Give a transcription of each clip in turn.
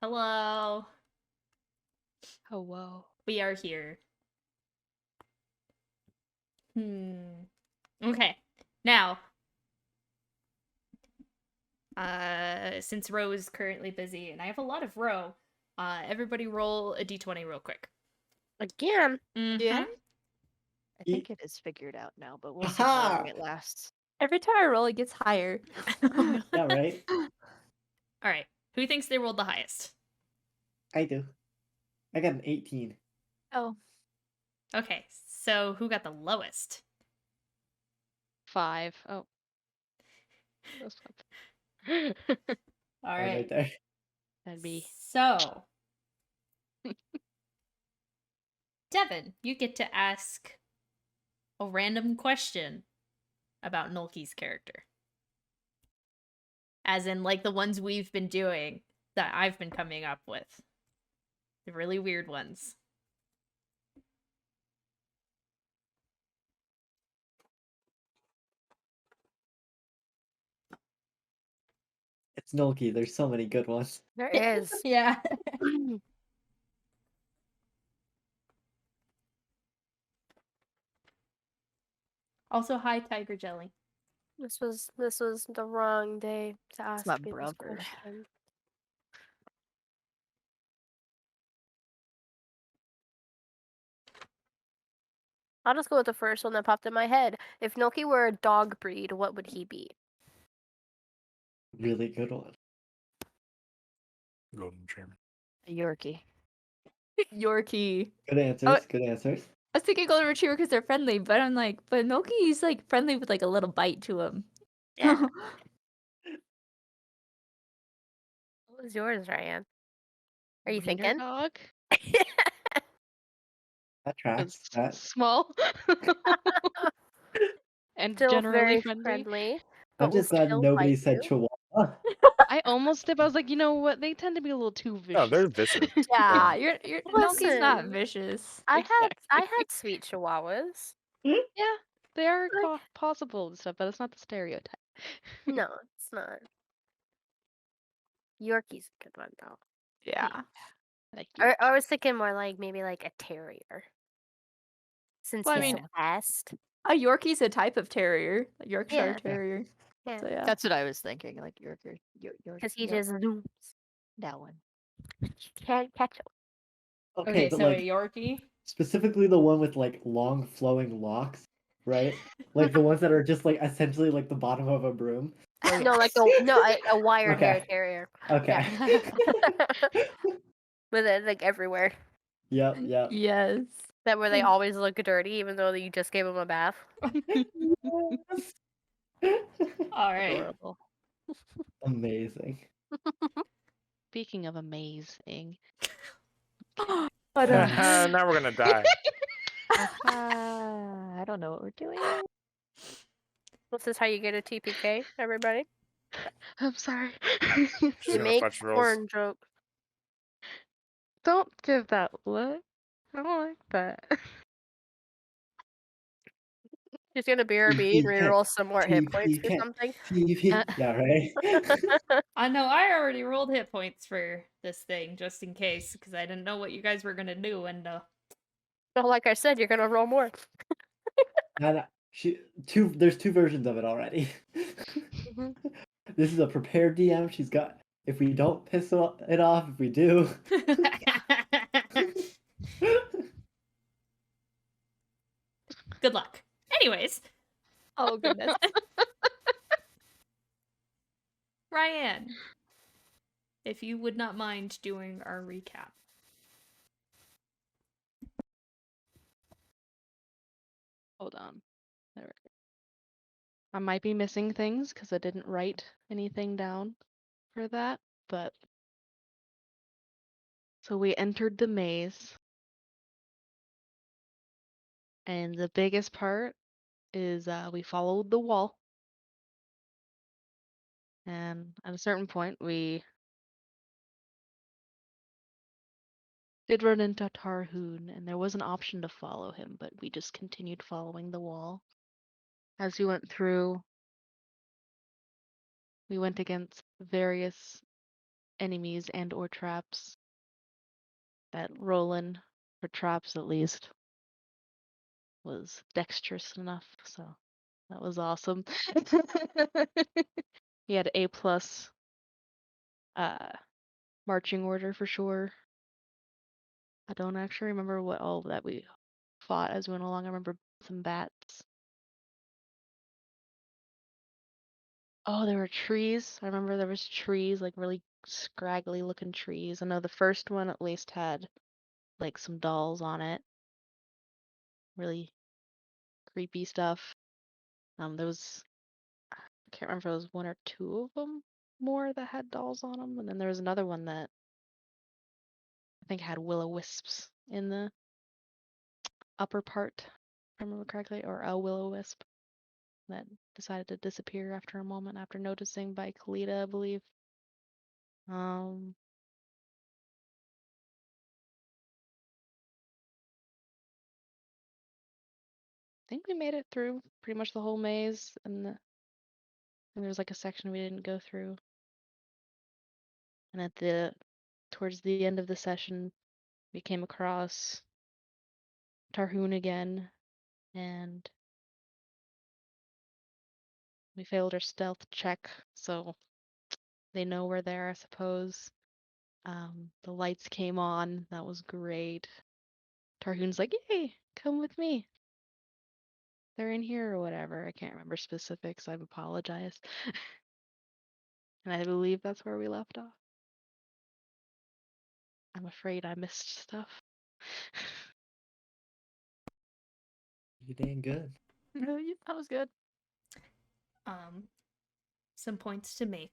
Hello. Oh, whoa. We are here. Okay. Now, since Ro is currently busy and I have a lot of Ro, everybody roll a d20 real quick. Again? Mm-hmm. I think it is figured out now, but we'll see how Aha! long it lasts. Every time I roll, it gets higher. Yeah, right? Alright. Who thinks they rolled the highest? I do. I got an 18. Oh, Okay, so who got the lowest? 5. Oh. That's not Alright. Right there. That'd be. So, Devin, you get to ask a random question about Nolki's character. As in, like, the ones we've been doing that I've been coming up with. The really weird ones. It's Noki. There's so many good ones. There is. Yeah. Also, hi, Tiger Jelly. This was the wrong day to ask my me this brother. question. I'll just go with the first one that popped in my head. If Noki were a dog breed, what would he be? Really good one. Golden Retriever. A Yorkie. Yorkie. Good answers. Good answers. I was thinking golden retriever because they're friendly, but I'm like, but Noki's like friendly with like a little bite to him. Yeah. What was yours, Ryan? Are you Wiener thinking? dog? That tracks. It's That. small. And Still generally very friendly. but I'm will just glad still nobody bite said you. Chihuahua. I almost did, but I was like, you know what? They tend to be a little too vicious. Oh, they're vicious. Yeah, you're Noki's not Listen. vicious. I Exactly. had sweet chihuahuas. Yeah, they are Like- possible and stuff, but it's not the stereotype. No, it's not. Yorkie's a good one though. Yeah. Like I was thinking more like maybe like a terrier. Since Well, I he's mean- so fast. A Yorkie's a type of terrier, a Yorkshire Yeah. Terrier. Yeah. So yeah. That's what I was thinking. Like Yorkie. Because he just zooms. That one. You can't catch him. Okay, but so like a Yorkie? specifically the one with like long flowing locks, right? Like the ones that are just like essentially like the bottom of a broom. No, like a wired hair Okay. terrier. Okay. With it like everywhere. Yep. Yes. That where they always look dirty, even though you just gave them a bath. Alright. Adorable. Amazing. Speaking of amazing. But Now we're gonna die. I don't know what we're doing. This is how you get a TPK, everybody. I'm sorry. She's You gonna make fudge rules. porn jokes. Don't give that look. I don't like that. She's gonna BRB and reroll some more hit points or something. Yeah, right. I know I already rolled hit points for this thing just in case because I didn't know what you guys were gonna do and So like I said, you're gonna roll more. There's two versions of it already. This is a prepared DM. She's got if we don't piss it off, if we do. Good luck. Anyways, oh goodness. Ryan, if you would not mind doing our recap. Hold on. There we go. I might be missing things because I didn't write anything down for that, but so we entered the maze. And the biggest part is we followed the wall. And at a certain point, we did run into Tarhoon, and there was an option to follow him, but we just continued following the wall. As we went through, we went against various enemies and or traps. That Roland, for traps at least, was dexterous enough, so that was awesome. He had A+ marching order for sure. I don't actually remember what all that we fought as we went along. I remember some bats. Oh, there were trees. I remember there was trees, like really scraggly looking trees. I know the first one at least had like some dolls on it. Really creepy stuff. There was, I can't remember if it was one or two of them more that had dolls on them, and then there was another one that I think had will-o-wisps in the upper part, if I remember correctly, or a will-o-wisp that decided to disappear after a moment after noticing by Kalita, I believe. I think we made it through pretty much the whole maze, and there's like a section we didn't go through. And towards the end of the session, we came across Tarhoon again, and we failed our stealth check, so they know we're there, I suppose. The lights came on. That was great. Tarhoon's like, yay, come with me. They're in here or whatever. I can't remember specifics. I apologize. And I believe that's where we left off. I'm afraid I missed stuff. You dang good. That was good. Some points to make.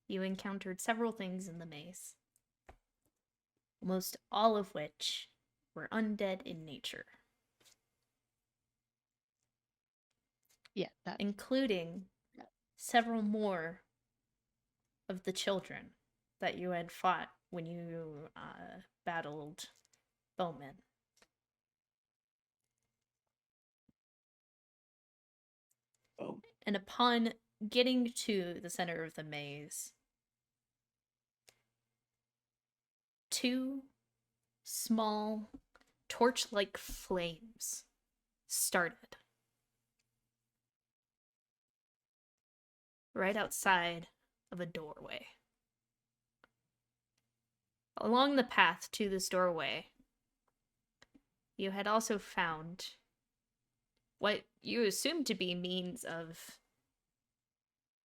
You encountered several things in the maze, almost all of which were undead in nature, Yeah, that. including several more of the children that you had fought when you battled Bowman. Oh, And upon getting to the center of the maze, two small torch-like flames started right outside of a doorway. Along the path to this doorway, you had also found what you assumed to be means of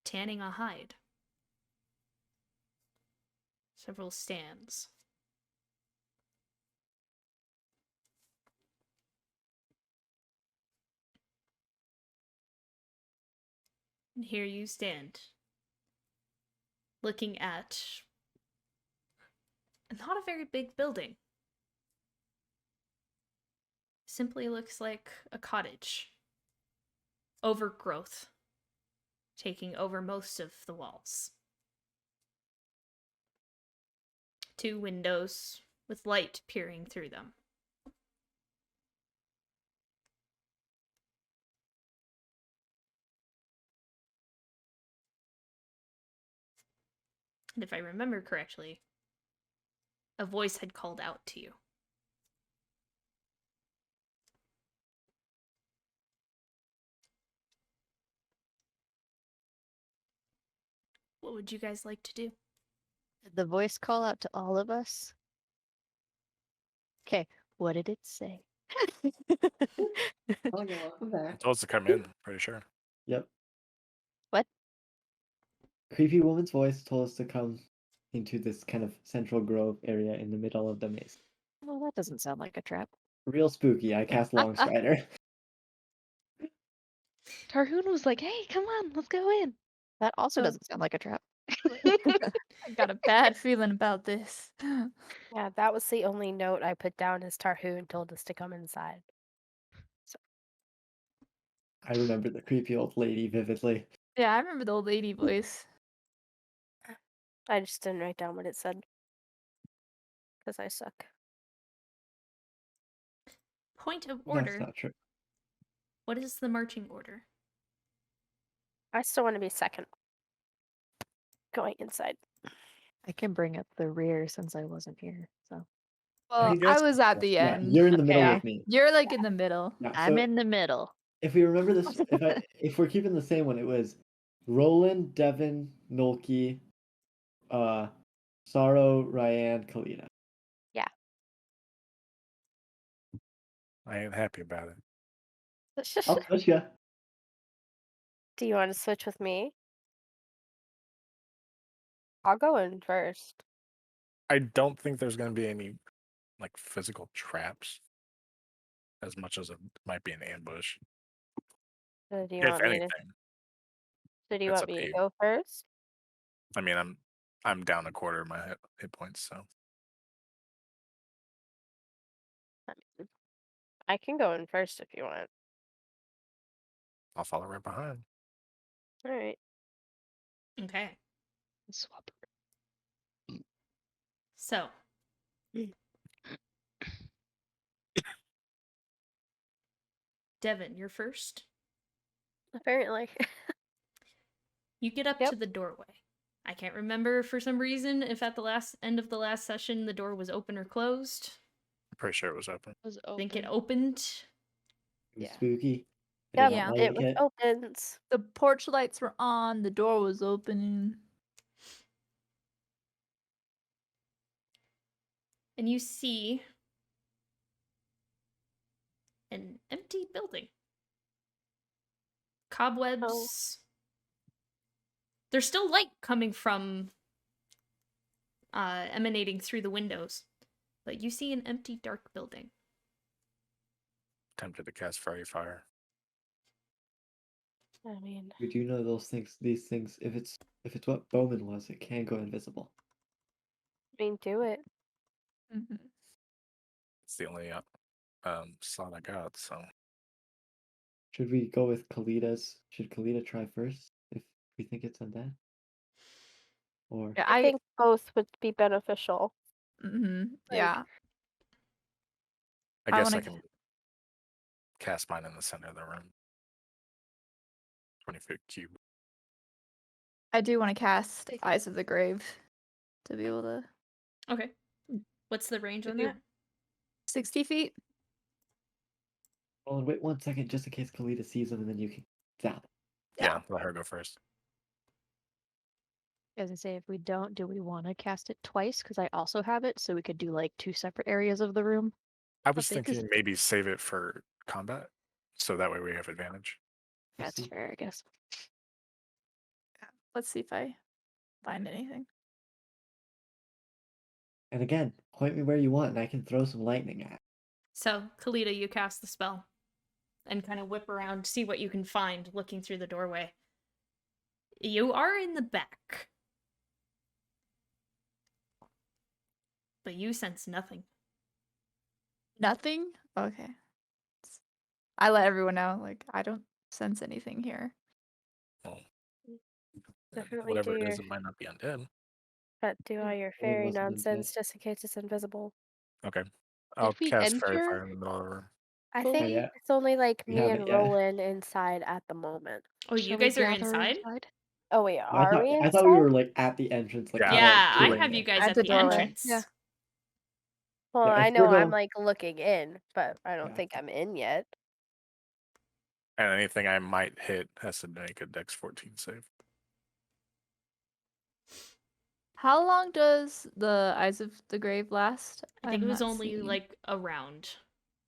tanning a hide. Several stands. And here you stand, looking at not a very big building. Simply looks like a cottage. Overgrowth, taking over most of the walls. Two windows with light peering through them. And if I remember correctly, a voice had called out to you. What would you guys like to do? Did the voice call out to all of us? Okay, what did it say? oh yeah, welcome back. Told us to come in, pretty sure. Yep. What? Creepy woman's voice told us to come into this kind of central grove area in the middle of the maze. Well, that doesn't sound like a trap. Real spooky. I cast Long Strider. Tarhoon was like, hey, come on, let's go in. That also Oh. doesn't sound like a trap. I got a bad feeling about this. Yeah, that was the only note I put down as Tarhoon told us to come inside. I remember the creepy old lady vividly. Yeah, I remember the old lady voice. I just didn't write down what it said. Because I suck. Point of That's order. not true. What is the marching order? I still want to be second. Going inside. I can bring up the rear since I wasn't here. So Well, guess- I was at the Yeah, end. you're in the middle Yeah. with me. You're like in the middle. Yeah, I'm so in the middle. if we remember this, if we're keeping the same one, it was Roland, Devin, Nolki, Sorrow, Ryan, Kalina. I ain't happy about it. Let's just. I'll push ya. Do you want to switch with me? I'll go in first. I don't think there's going to be any like physical traps as much as it might be an ambush. So do you If want me anything, to? So do you it's want up me to to you. go first? I mean, I'm down a quarter of my hit points, so I mean, I can go in first if you want. I'll follow right behind. All right. Okay. Swap. So. Devin, you're first. Apparently. You get up Yep. to the doorway. I can't remember for some reason if at the end of the last session the door was open or closed. I'm pretty sure it was open. Was I think it open. opened. It was Yeah. spooky. I Yep, did Yeah. not it like was it. open. The porch lights were on, the door was open. And you see an empty building. Cobwebs. There's still light coming from emanating through the windows. But you see an empty, dark building. Tempted to cast Fairy Fire. I mean, We do know these things. If it's what Bowman was, it can go invisible. do it. Mhm. It's the only slot I got, so Should we go with Kalida's? Should Kalida try first if we think it's undead? Or Yeah, I think both would be beneficial. yeah. I I guess wanna I can cast mine in the center of the room. 20-foot cube. I do want to cast Eyes of the Grave to be able to Okay. What's the range on do- that? 60 feet. well, and wait 1 second just in case Kalida sees them and then you can zap. Yeah, let her go first. As I say, if we don't, do we want to cast it twice? Because I also have it, so we could do like 2 separate areas of the room. I was think 'cause- thinking maybe save it for combat, so that way we have advantage. That's See. fair, I guess. Let's see if I find anything. And again, point me where you want and I can throw some lightning at. So, Kalida, you cast the spell and kind of whip around, see what you can find looking through the doorway. You are in the back. But you sense nothing. Nothing? Okay. I let everyone know, like, I don't sense anything here. Well, Definitely whatever do it is, your- it might not be undead. But do all your it fairy wasn't nonsense undead. just in case it's invisible. Okay. I'll we cast Fairy enter? Fire in the middle of the room. I Well, think yeah. it's only like We me and haven't yet. Roland inside at the moment. Oh, you Shall we guys are gather inside? Oh wait, I are we thought inside? we were like at the entrance. Like Yeah. Yeah, I chilling have there. you guys At at the the doorway, entrance. yeah. Well, Yeah, I if know we're I'm going- like looking in, but I don't Yeah. think I'm in yet. And anything I might hit has to make a Dex 14 save. How long does the Eyes of the Grave last? I think I'm it was not only seeing. like a round.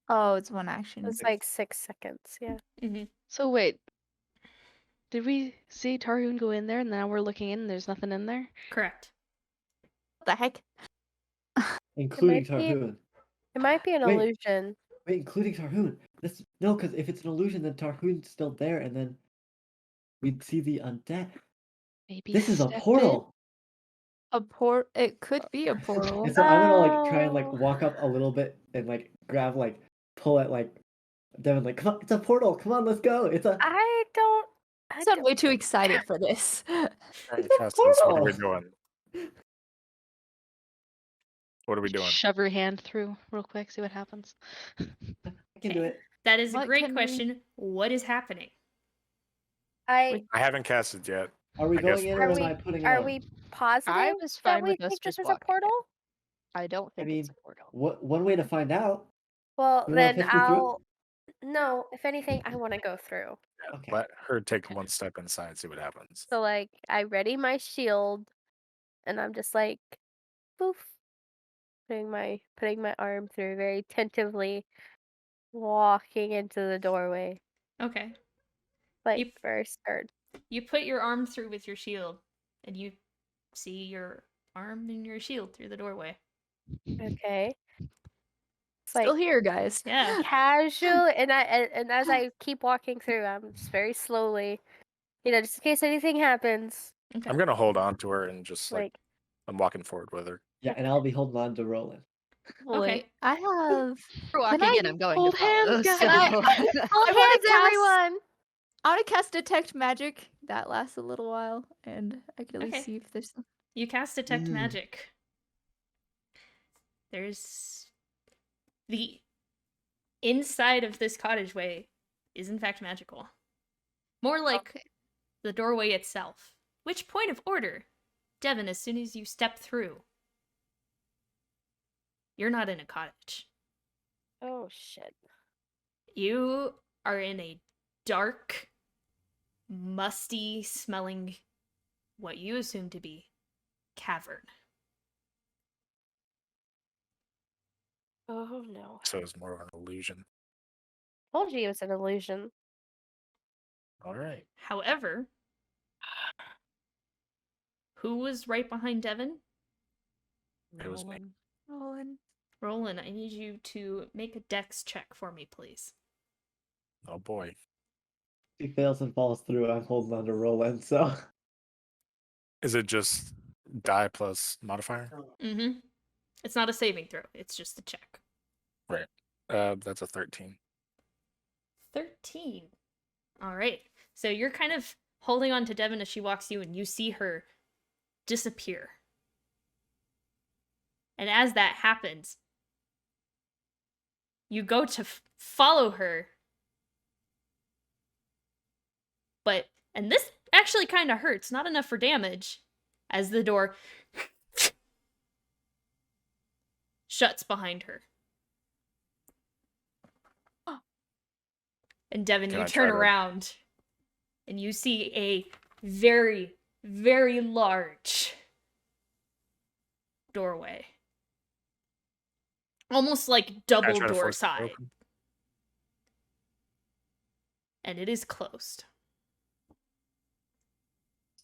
Oh, it's one action. It's like 6 seconds, yeah. Mm-hmm. So wait. Did we see Tarhoon go in there and now we're looking in and there's nothing in there? Correct. What the heck? Including might be- Tarhoon. It might be an Wait. illusion. Wait, including Tarhoon. No, because if it's an illusion, then Tarhoon's still there, and then we'd see the undead. Maybe This is a step in? portal. It could be a portal. And so I'm gonna like try and like Oh. walk up a little bit and like grab like pull at like Devin like come on, it's a portal. Come on, let's go. It's a I don't. I I sound don't way too excited for this. Alright, It's a cast this. What are we portal. doing? What are we doing? Shove your hand through real quick, see what happens. I can do it. That is a What great can we- question. What is happening? I I haven't casted yet. Are we I guess going in we're or Are am I we putting it are on? we positive I was that fine we with us think this just is a walking in. portal? I don't I think mean, it's a portal. one way to find out. Well, You wanna then pitch me through? I'll. No, if anything, I want to go through. Okay. let her take one step inside, see what happens. So like, I ready my shield, and I'm just like, poof, putting my arm through very tentatively, walking into the doorway. Okay. Like You first start. you put your arm through with your shield, and you see your arm and your shield through the doorway. Okay. It's Still like here, guys. Yeah. casual, and as I keep walking through, I'm just very slowly, just in case anything happens. Okay. I'm gonna hold on to her and just like Like, I'm walking forward with her. Yeah, and I'll be holding on to Roland. Okay. I have. We're Can walking I in. I'm going hold to follow. hands, guys? So. all I wanna hands, cast- everyone. I want to cast Detect Magic. That lasts a little while, and I can at least Okay. see if there's. You cast Detect Mm. Magic. There's the inside of this cottageway is in fact magical. More like Okay. the doorway itself. Which point of order, Devin, as soon as you step through, you're not in a cottage. Oh shit. You are in a dark, musty smelling, what you assume to be, cavern. Oh no. So it's more of an illusion. Told you it was an illusion. All right. However, who was right behind Devin? It was me. Roland. Roland, I need you to make a dex check for me, please. Oh boy. If he fails and falls through, I'm holding on to Roland, so. Is it just die plus modifier? Mm-hmm. It's not a saving throw, it's just a check. Right. That's a 13. 13. All right. So you're kind of holding on to Devin as she walks you, and you see her disappear. And as that happens, you go to follow her. And this actually kind of hurts, not enough for damage, as the door shuts behind her. And Devin, Can you I turn try to- around and you see a very, very large doorway. Almost like Can I double try to door force the door side. open? And it is closed.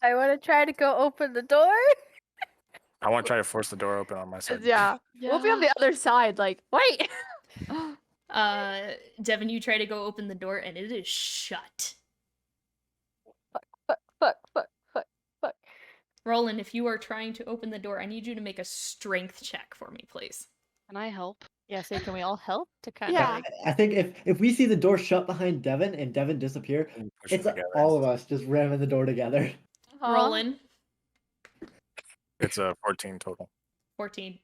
I want to try to go open the door. I want to try to force the door open on my side. Yeah. We'll be on the other side. Like, wait. Devin, you try to go open the door and it is shut. Fuck. Roland, if you are trying to open the door, I need you to make a strength check for me, please. Can I help? Yeah, so can we all help to kind Yeah. of like I think if we see the door shut behind Devin and Devin disappear, And push them it's together. all of us just ramming the door together. Roland, It's a 14 total. 14.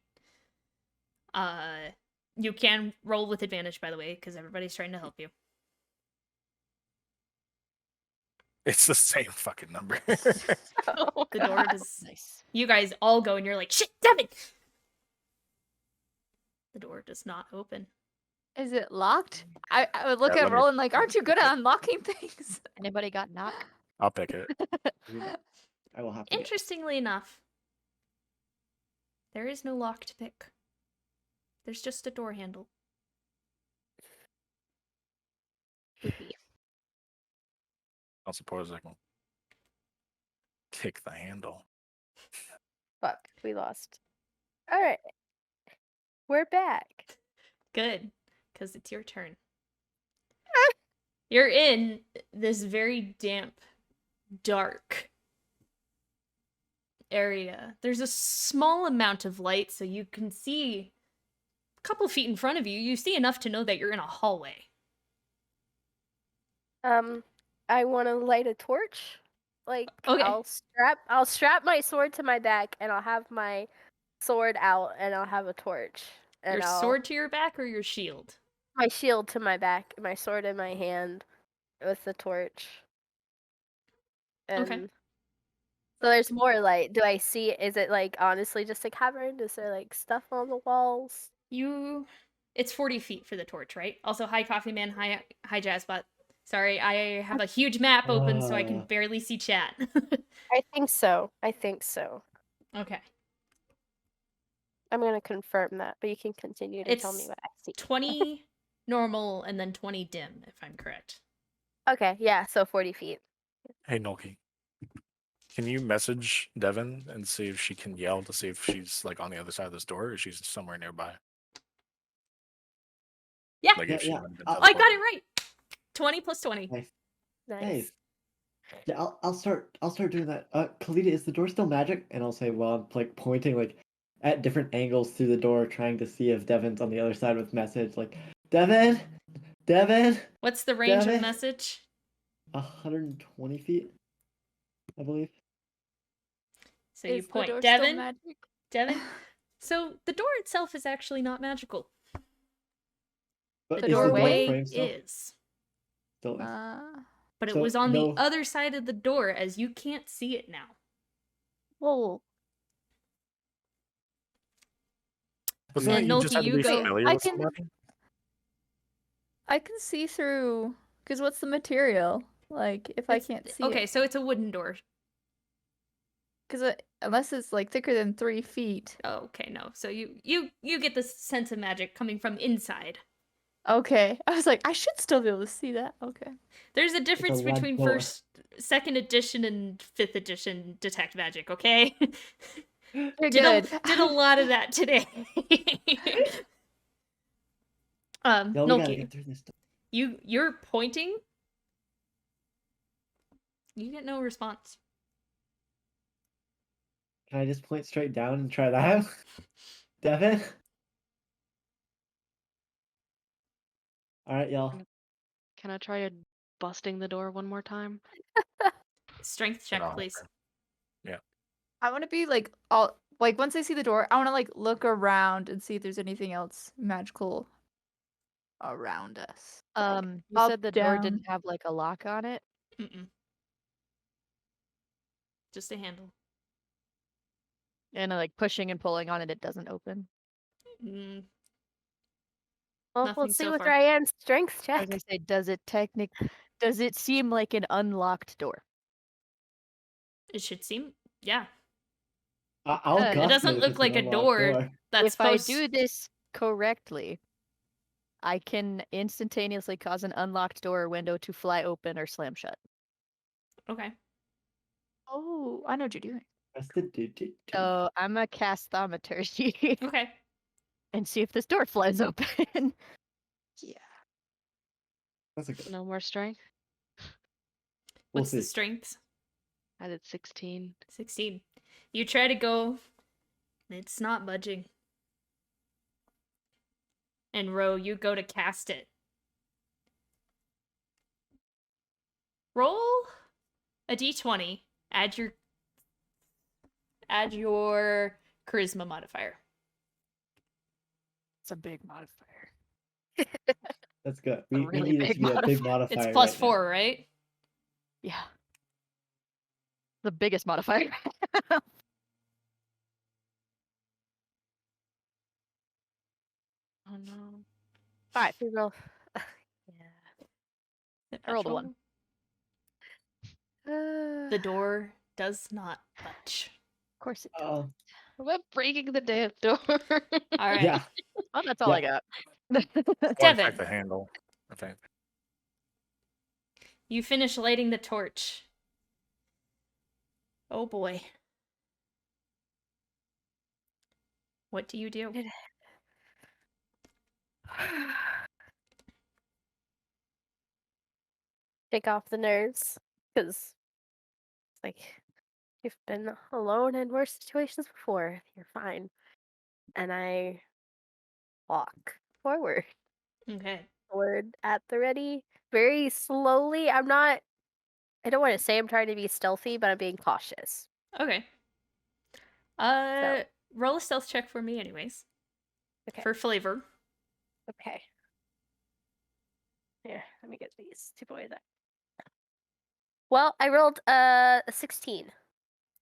You can roll with advantage, by the way, because everybody's trying to help you. It's the same fucking number. The door does. nice? You guys all go and you're like, shit, Devin! The door does not open. Is it locked? I would look Yeah, at let me- Roland like, aren't you good at unlocking things? Anybody got knock? I'll pick it. I will have to. Get... Interestingly enough, there is no lock to pick. There's just a door handle. Creepy. I'll suppose I can kick the handle. Fuck, we lost. All right, we're back. Good, because it's your turn. You're in this very damp, dark area. There's a small amount of light, so you can see a couple feet in front of you. You see enough to know that you're in a hallway. I want to light a torch. Like, Okay. I'll strap my sword to my back, and I'll have my sword out, and I'll have a torch. And Your I'll sword to your back or your shield? my shield to my back, my sword in my hand, with the torch. And Okay. So there's more light. Do I see? Is it like honestly just a cavern? Is there like stuff on the walls? It's 40 feet for the torch, right? Also, hi Coffee Man, hi Jazzbot. Sorry, I have a huge map open so I can barely see chat. I think so. I think so. Okay. I'm gonna confirm that, but you can continue to tell me It's what I see. 20 normal and then 20 dim, if I'm correct. Okay, yeah, so 40 feet. Hey, Noki. Can you message Devin and see if she can yell to see if she's like on the other side of this door or if she's somewhere nearby? Yeah. Like Yeah, if she yeah. might have been I got teleported. it right. 20 plus 20. Nice. Nice. Nice. Yeah, I'll start doing that. Kalita, is the door still magic? And I'll say while I'm like pointing like at different angles through the door, trying to see if Devin's on the other side with message like Devin, Devin, What's the range of Devin. message? 120 feet, I believe. So you Is the point door still Devin. magic? Devin. So the door itself is actually not magical. But The is the door doorway frame still? is. Still is. But it So was on no- the other side of the door, as you can't see it now. Well, Wasn't And it you just Noki, had to you be go- familiar I with can- somebody? I can see through. Because what's the material? Like, if I It's- can't see okay, it. so it's a wooden door. Because unless it's like thicker than 3 feet. Oh, okay, no. So you get the sense of magic coming from inside. Okay. I was like, I should still be able to see that. Okay. There's a difference lead between door. second edition and 5th edition detect magic, okay? You're did good. did a lot of that today. No, we gotta Noki, get through this door. you're pointing. You get no response. Can I just point straight down and try that? Devin? Alright, y'all. Can I try busting the door one more time? Strength check, No. please. I want to be like all like once I see the door, I want to like look around and see if there's anything else magical around us. You Up, said the door down. didn't have like a lock on it. Mm-mm. Just a handle. And like pushing and pulling on it, it doesn't open. Mm, Well, Nothing let's see so what far. Ryan's strength I was check. gonna say, does it seem like an unlocked door? it should seem, yeah. I'll It gust It doesn't if look it's like an a unlocked door that's If I supposed. do this correctly, I can instantaneously cause an unlocked door or window to fly open or slam shut. Okay. Oh, I know what you're doing. Press the do. So I'm a cast thaumaturgy Okay. and see if this door flies open. Yeah. That's a good. No more strength. We'll What's the see. strength? I did 16. 16. You try to go. It's not budging. And Ro, you go to cast it. Roll a d20. Add your charisma modifier. It's a big modifier. That's good. A We really need it big to be a big modifier. modifier. It's plus right now. 4, right? Yeah. The biggest modifier. Oh no. 5. We roll. Yeah. I rolled a 1. The door does not budge. Of course it does. What about breaking the damn door? All right. Yeah. Oh, that's all I got. Or in Devin, fact, the handle. If anything. you finish lighting the torch. Oh boy. What do you do? Take off the nerves, because like you've been alone in worse situations before. You're fine. And I walk forward at the ready, very slowly. I don't want to say I'm trying to be stealthy, but I'm being cautious. Okay. Roll a stealth check for me anyways. Okay. For flavor. Okay. Here, let me get these 2 boys out. Well, I rolled a 16.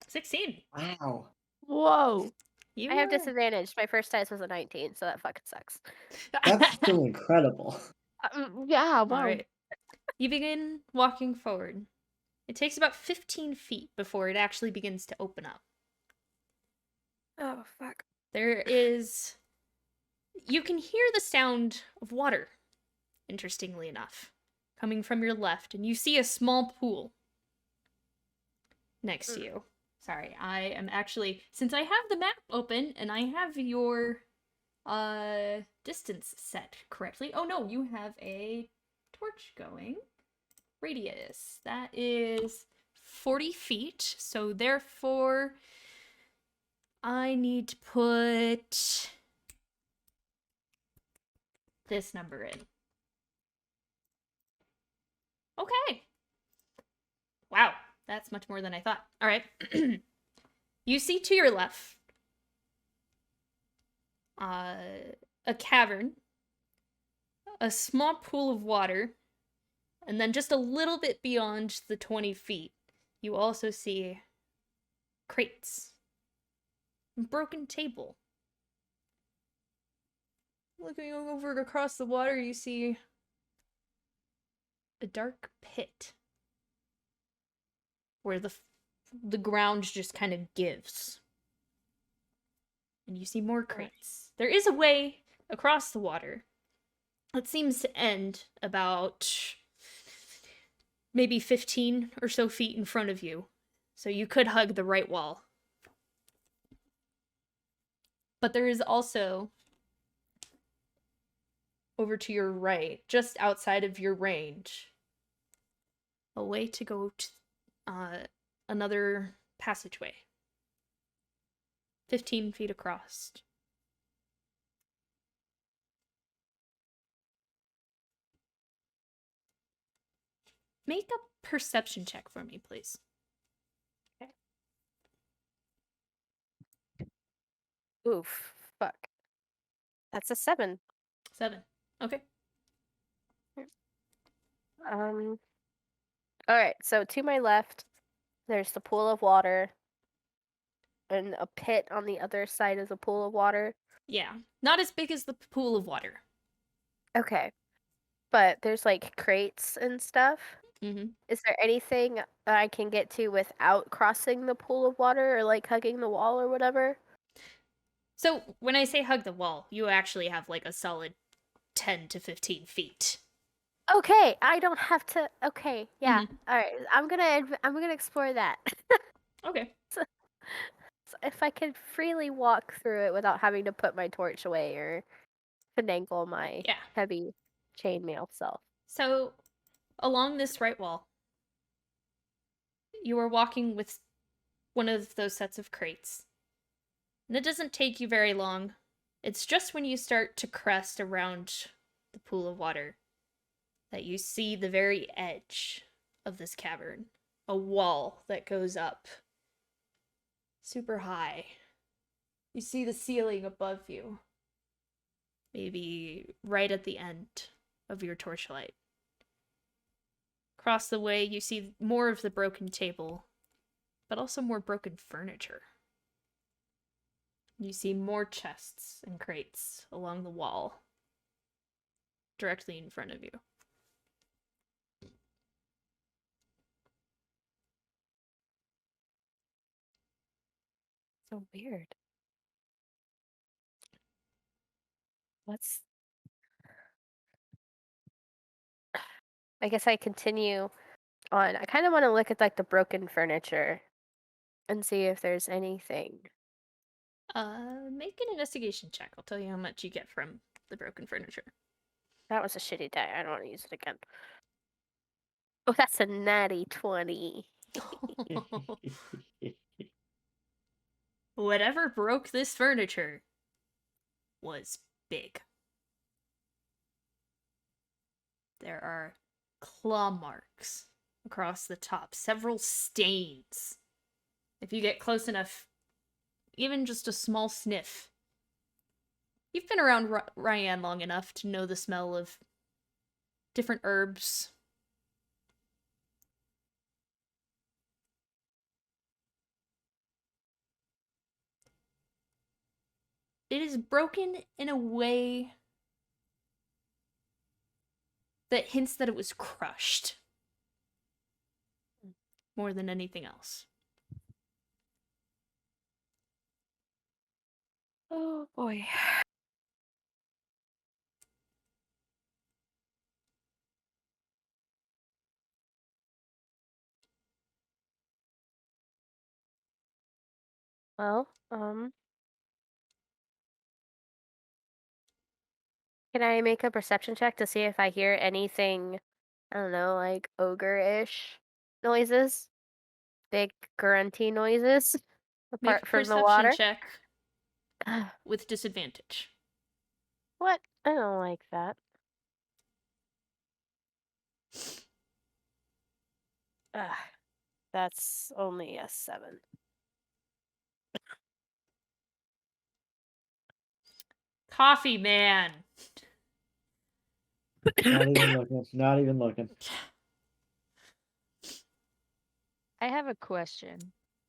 16. Wow. Whoa. You I have are- disadvantage. My first dice was a 19, so that fucking sucks. That's still incredible. Yeah, All wow. right. You begin walking forward. It takes about 15 feet before it actually begins to open up. Oh, fuck. There is. You can hear the sound of water, interestingly enough, coming from your left, and you see a small pool next to you. Sorry, I am actually. Since I have the map open and I have your distance set correctly. Oh no, you have a torch going. Radius. That is 40 feet. So therefore, I need to put this number in. Okay. Wow, that's much more than I thought. All right. You see to your left a cavern, a small pool of water, and then just a little bit beyond the 20 feet, you also see crates, a broken table. Looking over across the water, you see a dark pit where the ground just kind of gives. And you see more crates. There is a way across the water. It seems to end about maybe 15 or so feet in front of you. So you could hug the right wall. But there is also, over to your right, just outside of your range, a way to go to another passageway. 15 feet across. Make a perception check for me, please. Oof. Fuck. That's a 7. 7. Okay. Alright, so to my left, there's the pool of water. And a pit on the other side of the pool of water. Yeah. Not as big as the pool of water. Okay. But there's like crates and stuff. Mm-hmm. Is there anything that I can get to without crossing the pool of water or like hugging the wall or whatever? So when I say hug the wall, you actually have like a solid 10 to 15 feet. Okay, I don't have to. Okay, yeah. All right, I'm gonna explore that. Okay. So if I can freely walk through it without having to put my torch away or finagle my Yeah. heavy chainmail self. So along this right wall, you are walking with one of those sets of crates. And it doesn't take you very long. It's just when you start to crest around the pool of water that you see the very edge of this cavern. A wall that goes up super high. You see the ceiling above you. Maybe right at the end of your torchlight. Across the way, you see more of the broken table, but also more broken furniture. You see more chests and crates along the wall, directly in front of you. So weird. What's... I guess I continue on. I kind of want to look at like the broken furniture and see if there's anything. Make an investigation check. I'll tell you how much you get from the broken furniture. That was a shitty die. I don't want to use it again. Oh, that's a natty 20. Whatever broke this furniture was big. There are claw marks across the top, several stains. If you get close enough, even just a small sniff. You've been around Ryan long enough to know the smell of different herbs. it is broken in a way that hints that it was crushed more than anything else. Oh boy. Well, can I make a perception check to see if I hear anything, I don't know, like ogre-ish noises? Big grunty noises Make a apart from the perception water? check with disadvantage. What? I don't like that. That's only a 7. Coffee man. Not even looking. Not even looking. I have a question,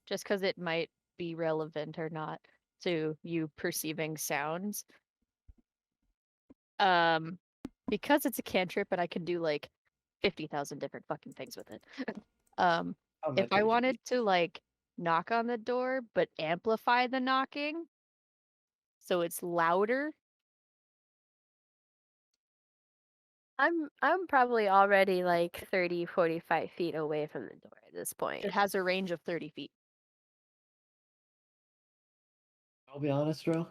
just because it might be relevant or not to you perceiving sounds. Because it's a cantrip and I can do like 50,000 different fucking things with it. How If much I HP? wanted to like knock on the door but amplify the knocking so it's louder, I'm probably already like 30, 45 feet away from the door at this point. it has a range of 30 feet. I'll be honest, bro.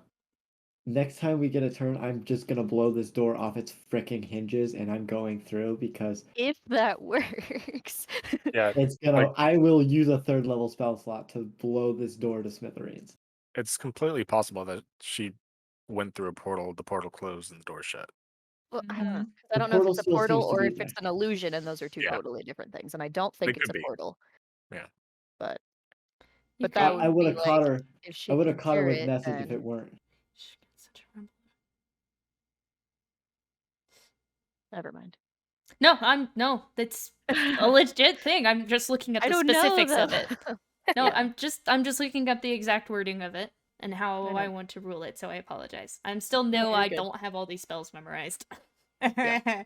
Next time we get a turn, I'm just gonna blow this door off its freaking hinges, and I'm going through because If that works. Yeah, it's gonna. Like- I will use a 3rd level spell slot to blow this door to smithereens. it's completely possible that she went through a portal, the portal closed, and the door shut. Well, I Mhm. don't know if portal it's a still portal seems to or be if it's there. an illusion, and those are two Yeah. totally different things. And I don't think They it's could a be. portal. Yeah. But You but that could- would I would be have caught like her. if I she would can have caught her hear with it, message if then it weren't. Such a rumble. never mind. No, that's a legit thing. I'm just looking at I the don't know specifics though. of it. No, Yeah. I'm just looking up the exact wording of it and how I I know. want to rule it, so I apologize. I'm still you're I good. don't have all these spells memorized. Yeah.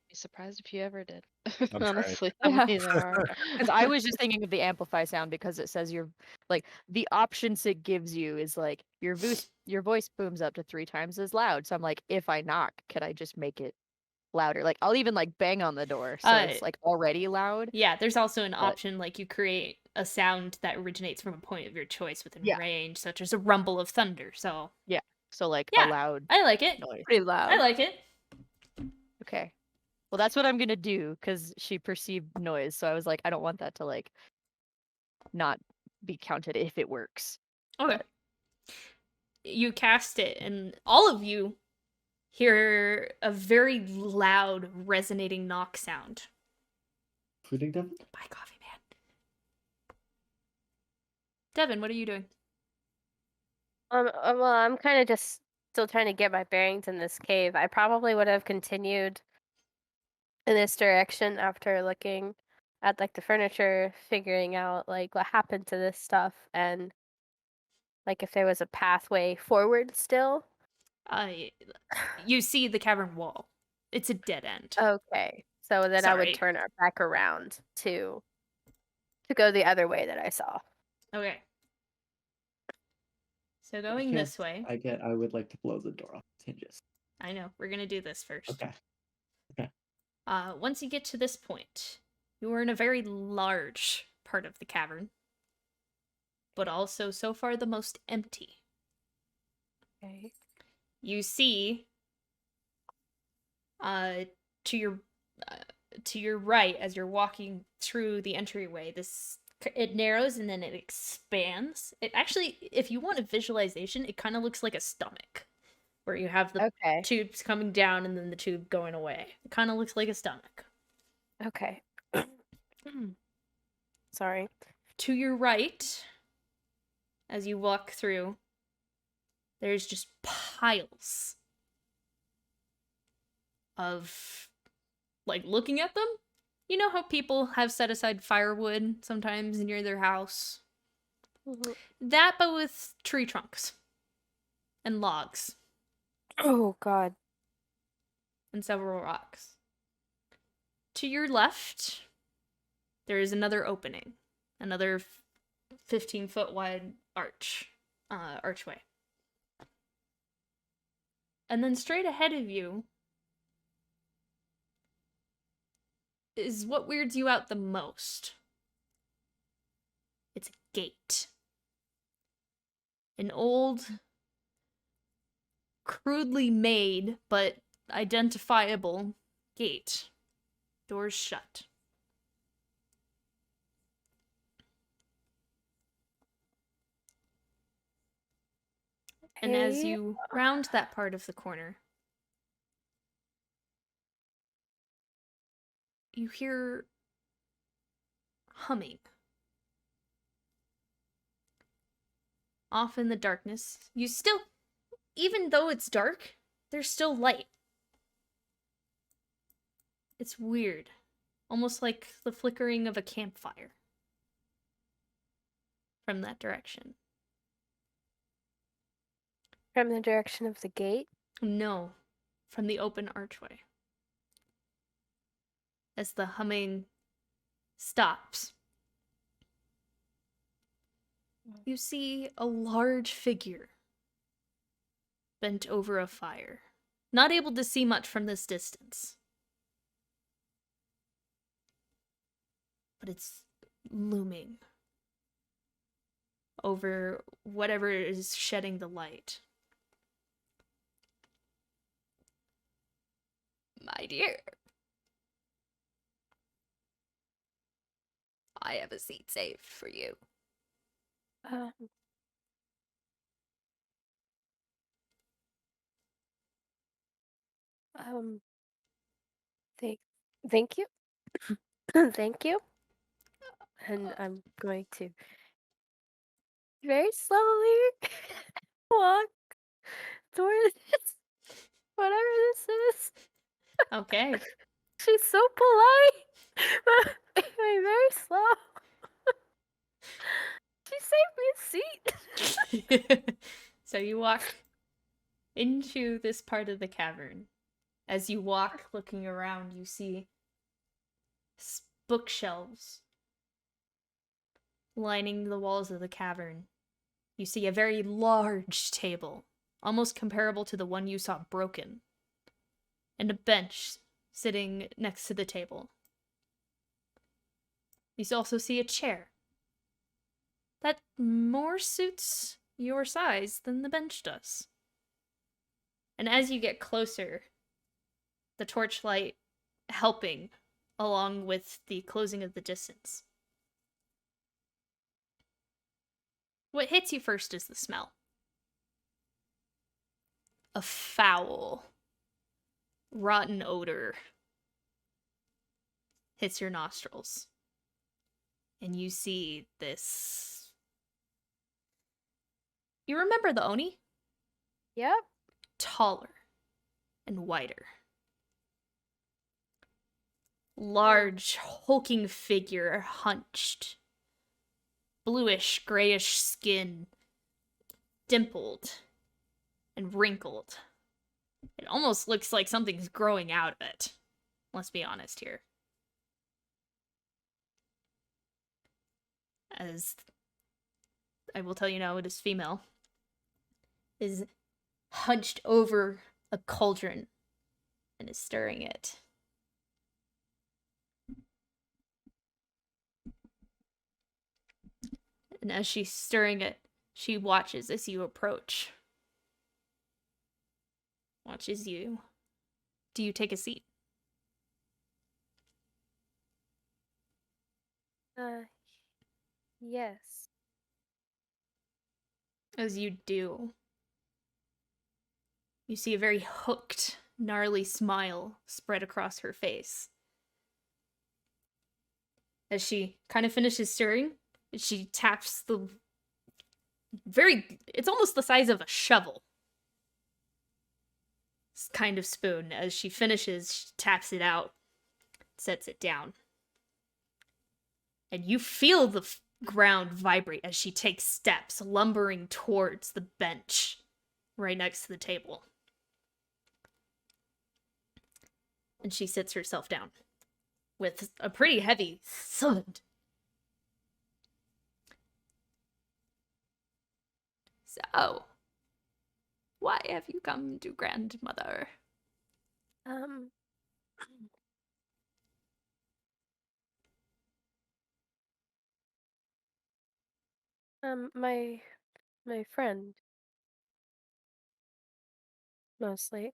Be surprised if you ever did. trying. Honestly, Yeah. how many there are. Because I was just thinking of the amplify sound because it says you're like the options it gives you is like your voice booms up to 3 times as loud. So I'm like, if I knock, could I just make it louder? Like I'll even like bang on the door so it's like already loud. Yeah, there's also an But- option like you create a sound that originates from a point of your choice within Yeah. range, such as a rumble of thunder. So So like Yeah, a loud I like it. noise. Pretty loud. I like it. Okay. Well, that's what I'm gonna do because she perceived noise. So I was like, I don't want that to like not be counted if it works. Okay. You cast it, and all of you hear a very loud, resonating knock sound. Including Devin? Bye, Coffee Man. Devin, what are you doing? Well, I'm kind of just still trying to get my bearings in this cave. I probably would have continued in this direction after looking at like the furniture, figuring out like what happened to this stuff and like if there was a pathway forward still. You see the cavern wall. It's a dead end. Okay. So then I Sorry. would turn back around to go the other way that I saw. Okay. So going Chance this way. I would like to blow the door off its hinges. I know. We're gonna do this first. Okay. Once you get to this point, you are in a very large part of the cavern, but also so far the most empty. Okay. You see, to your right as you're walking through the entryway, it narrows and then it expands. It actually, if you want a visualization, it kind of looks like a stomach, where you have the Okay. tubes coming down and then the tube going away. It kind of looks like a stomach. Okay. Sorry. To your right, as you walk through, there's just piles of, like, looking at them. You know how people have set aside firewood sometimes near their house? Mhm. That, but with tree trunks. and logs Oh god. and several rocks. To your left, there is another opening, another 15-foot wide archway. And then straight ahead of you is what weirds you out the most. It's a gate. An old, crudely made, but identifiable gate. Doors shut. And as Okay. you round that part of the corner, you hear humming. Off in the darkness, you still, even though it's dark, there's still light. It's weird. Almost like the flickering of a campfire. From that direction. From the direction of the gate? No, from the open archway. As the humming stops, you see a large figure bent over a fire, not able to see much from this distance. But it's looming over whatever is shedding the light. My dear, I have a seat saved for you. Um, um, thank you. Thank you. And I'm going to very slowly walk towards whatever this is. Okay. She's so polite, but very slow. She saved me a seat. So you walk into this part of the cavern. As you walk, looking around, you see bookshelves lining the walls of the cavern. You see a very large table, almost comparable to the one you saw broken, and a bench sitting next to the table. You also see a chair that more suits your size than the bench does. And as you get closer, the torchlight helping along with the closing of the distance. What hits you first is the smell. A foul, rotten odor hits your nostrils. And you see this. You remember the Oni? Yep. Taller and wider. Large, hulking figure, hunched. Bluish, grayish skin, dimpled and wrinkled. It almost looks like something's growing out of it. Let's be honest here. As I will tell you now, it is female. Is hunched over a cauldron and is stirring it. And as she's stirring it, she watches as you approach. Watches you. Do you take a seat? Yes. As you do, you see a very hooked, gnarly smile spread across her face. As she kind of finishes stirring, she taps the it's almost the size of a shovel kind of spoon. As she finishes, she taps it out, sets it down. And you feel the ground vibrate as she takes steps, lumbering towards the bench right next to the table. And she sits herself down with a pretty heavy thud. So, why have you come to grandmother? My friend, mostly.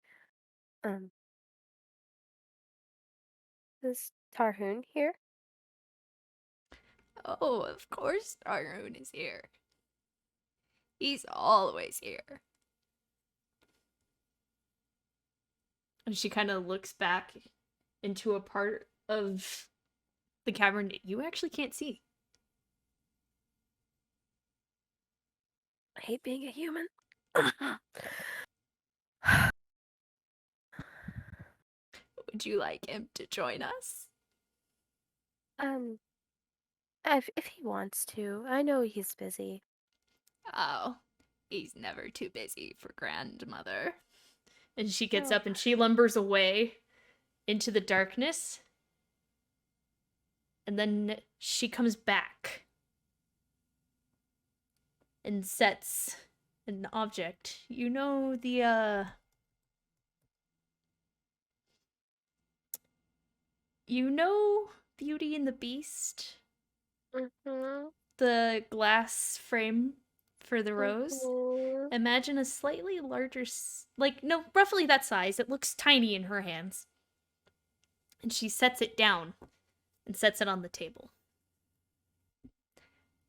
Is Tarhoon here? Oh, of course Arun is here. He's always here. And she kind of looks back into a part of the cavern that you actually can't see. I hate being a human. Would you like him to join us? If he wants to. I know he's busy. Oh, he's never too busy for grandmother. And she gets Oh. up and she lumbers away into the darkness. And then she comes back and sets an object. You know the you know Beauty and the Beast? Mm-hmm. The glass frame for the rose? Mhm. Imagine a slightly larger, roughly that size. It looks tiny in her hands. And she sets it down and sets it on the table.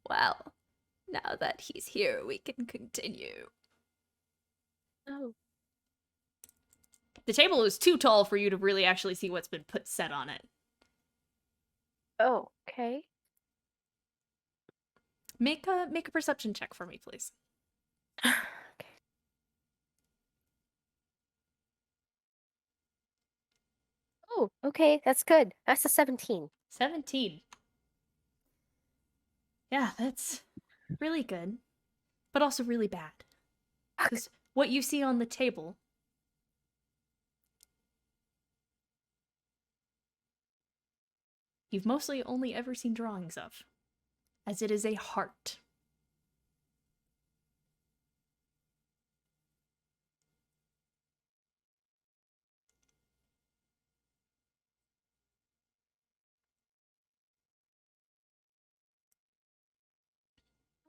Well, now that he's here, we can continue. Oh. The table is too tall for you to really actually see what's been set on it. Oh, okay. Make a perception check for me, please. Okay. Oh, okay, that's good. That's a 17. 17. Yeah, that's really good, but also really bad. Because what you see on the table you've mostly only ever seen drawings of, as it is a heart.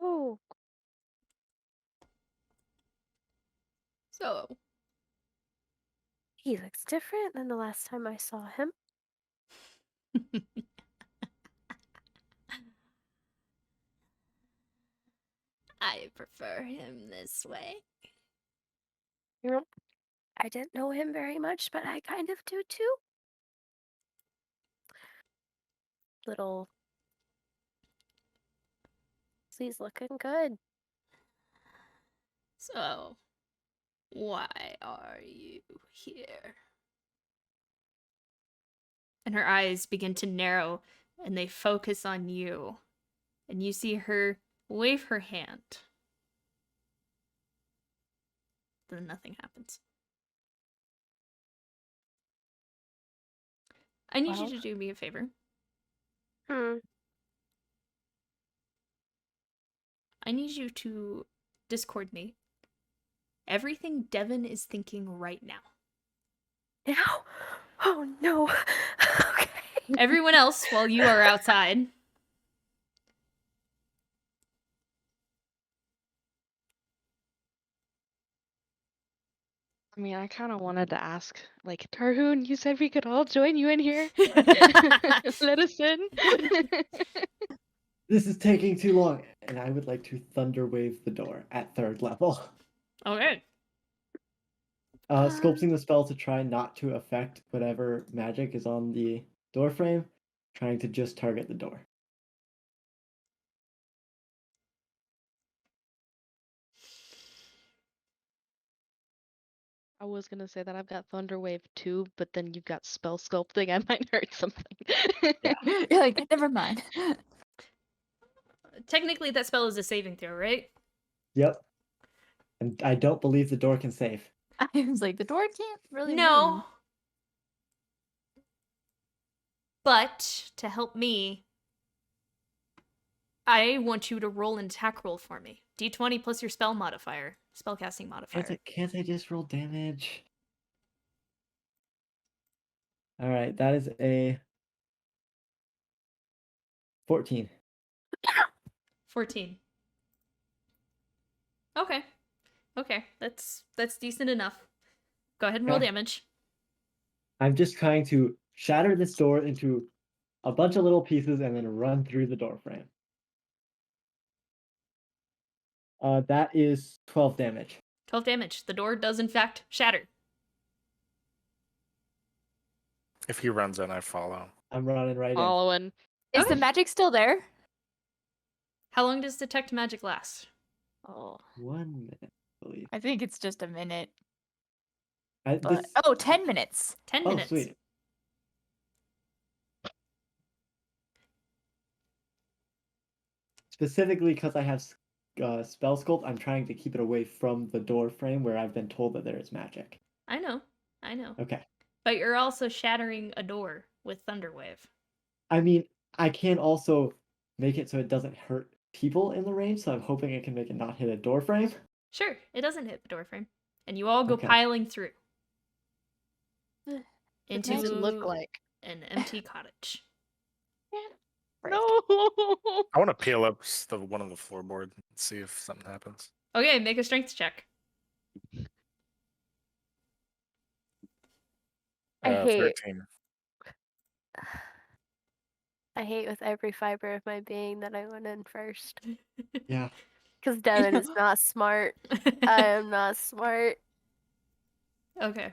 Oh, So, he looks different than the last time I saw him. I prefer him this way. You know, I didn't know him very much, but I kind of do too. Little. He's looking good. So, why are you here? And her eyes begin to narrow and they focus on you. And you see her wave her hand. Then nothing happens. I need you Well. to do me a favor. Hmm. I need you to Discord me everything Devin is thinking right now. Now? Oh no. Okay. Everyone else, while you are outside. I mean, I kind of wanted to ask, like, Tarhoon, you said we could all join you in here. Let us in. This is taking too long, and I would like to thunder wave the door at 3rd level. Okay. Sculpting the spell to try not to affect whatever magic is on the door frame, trying to just target the door. I was gonna say that I've got Thunderwave too, but then you've got spell sculpting. I might hurt something. Yeah. You're like, never mind. Technically, that spell is a saving throw, right? Yep. And I don't believe the door can save. I was like, the door can't really No. move. But to help me, I want you to roll an attack roll for me. D20 plus your spell modifier, spellcasting modifier. Can't I just roll damage? All right, that is a 14. 14. Okay. Okay, that's decent enough. Go ahead and roll Okay. damage. I'm just trying to shatter this door into a bunch of little pieces and then run through the door frame. That is 12 damage. 12 damage. The door does in fact shatter. If he runs in, I follow. I'm running right in. Following. Is Okay. the magic still there? How long does detect magic last? Oh. 1 minute, I believe. I think it's just a minute. This, But 10 minutes. 10 oh, minutes. sweet. Specifically because I have spell sculpt, I'm trying to keep it away from the door frame where I've been told that there is magic. I know. Okay. But you're also shattering a door with Thunderwave. I mean, I can also make it so it doesn't hurt people in the range, so I'm hoping it can make it not hit a door frame. Sure, it doesn't hit the door frame. And you all go Okay. piling through. What Into does it look like? an empty cottage. No. I want to peel up one of the floorboard and see if something happens. Okay, make a strength check. I hate 13. I hate with every fiber of my being that I went in first. Yeah. Because Devin is not smart. I am not smart. Okay.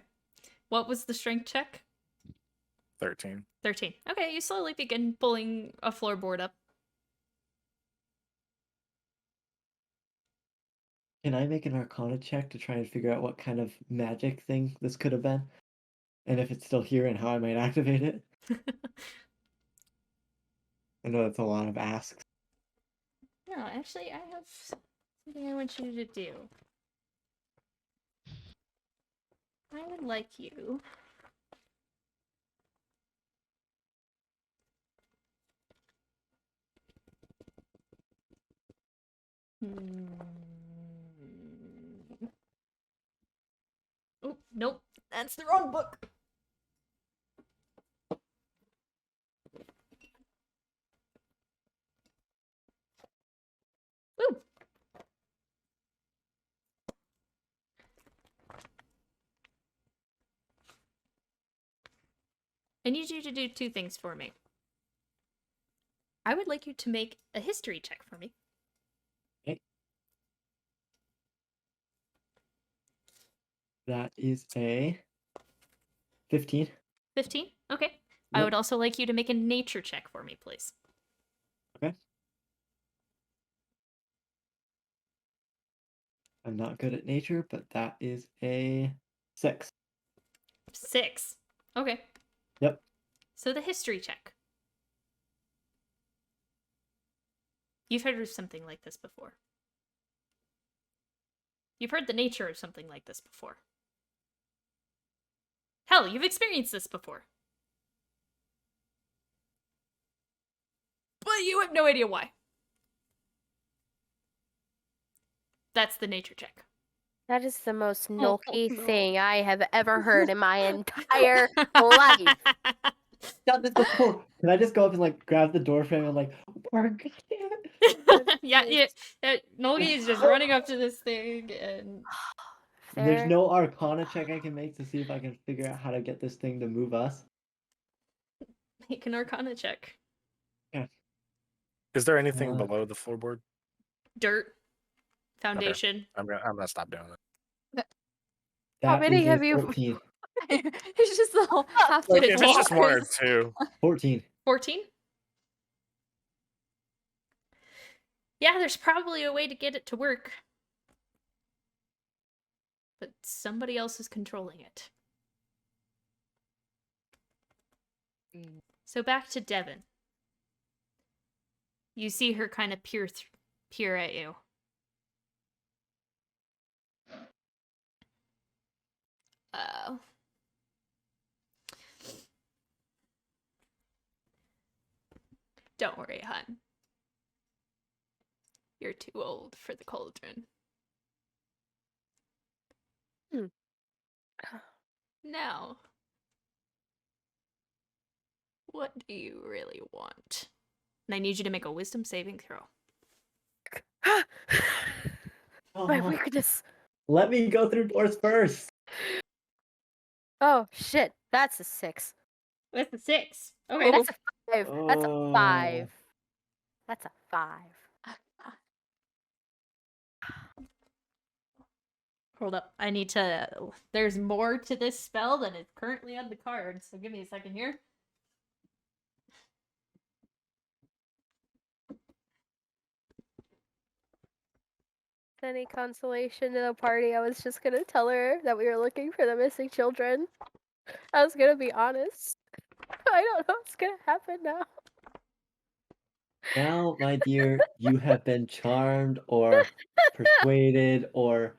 What was the strength check? 13. 13. Okay, you slowly begin pulling a floorboard up. Can I make an Arcana check to try and figure out what kind of magic thing this could have been? And if it's still here and how I might activate it? I know that's a lot of asks. No, actually, I have something I want you to do. I would like you Oh, nope. That's the wrong book. Ooh. I need you to do two things for me. I would like you to make a history check for me. Okay. That is a 15. 15? Okay. I Yep. would also like you to make a nature check for me, please. Okay. I'm not good at nature, but that is a 6. 6. Okay. Yep. So the history check. You've heard of something like this before. You've heard the nature of something like this before. Hell, you've experienced this before. But you have no idea why. That's the nature check. That is the most Oh, Noki no. thing I have ever heard in my entire life. Done this before. Can I just go up and like grab the door frame and like, God damn it. yeah. Nogi is just running up to this thing and There's There, no Arcana check I can make to see if I can figure out how to get this thing to move us. make an Arcana check. Is there anything Uh, below the floorboard? Dirt. Foundation. I'm gonna stop doing it. That many is a have you- 14. It's just the whole half Like the if it's just one or doors. two. 14. 14? Yeah, there's probably a way to get it to work. But somebody else is controlling it. Mm. So back to Devin. You see her kind of peer at you. Well. Don't worry, hon. You're too old for the cauldron. Now, what do you really want? And I need you to make a wisdom saving throw. My Oh, weakness. let me go through doors first. Oh shit, that's a 6. That's a 6. Okay. That's a 5. That's a Oh. 5. That's a 5. Hold up. I need to. There's more to this spell than is currently on the card, so give me a second here. Any consolation to the party, I was just gonna tell her that we were looking for the missing children. I was gonna be honest. I don't know what's gonna happen now. Now, my dear, you have been charmed or persuaded or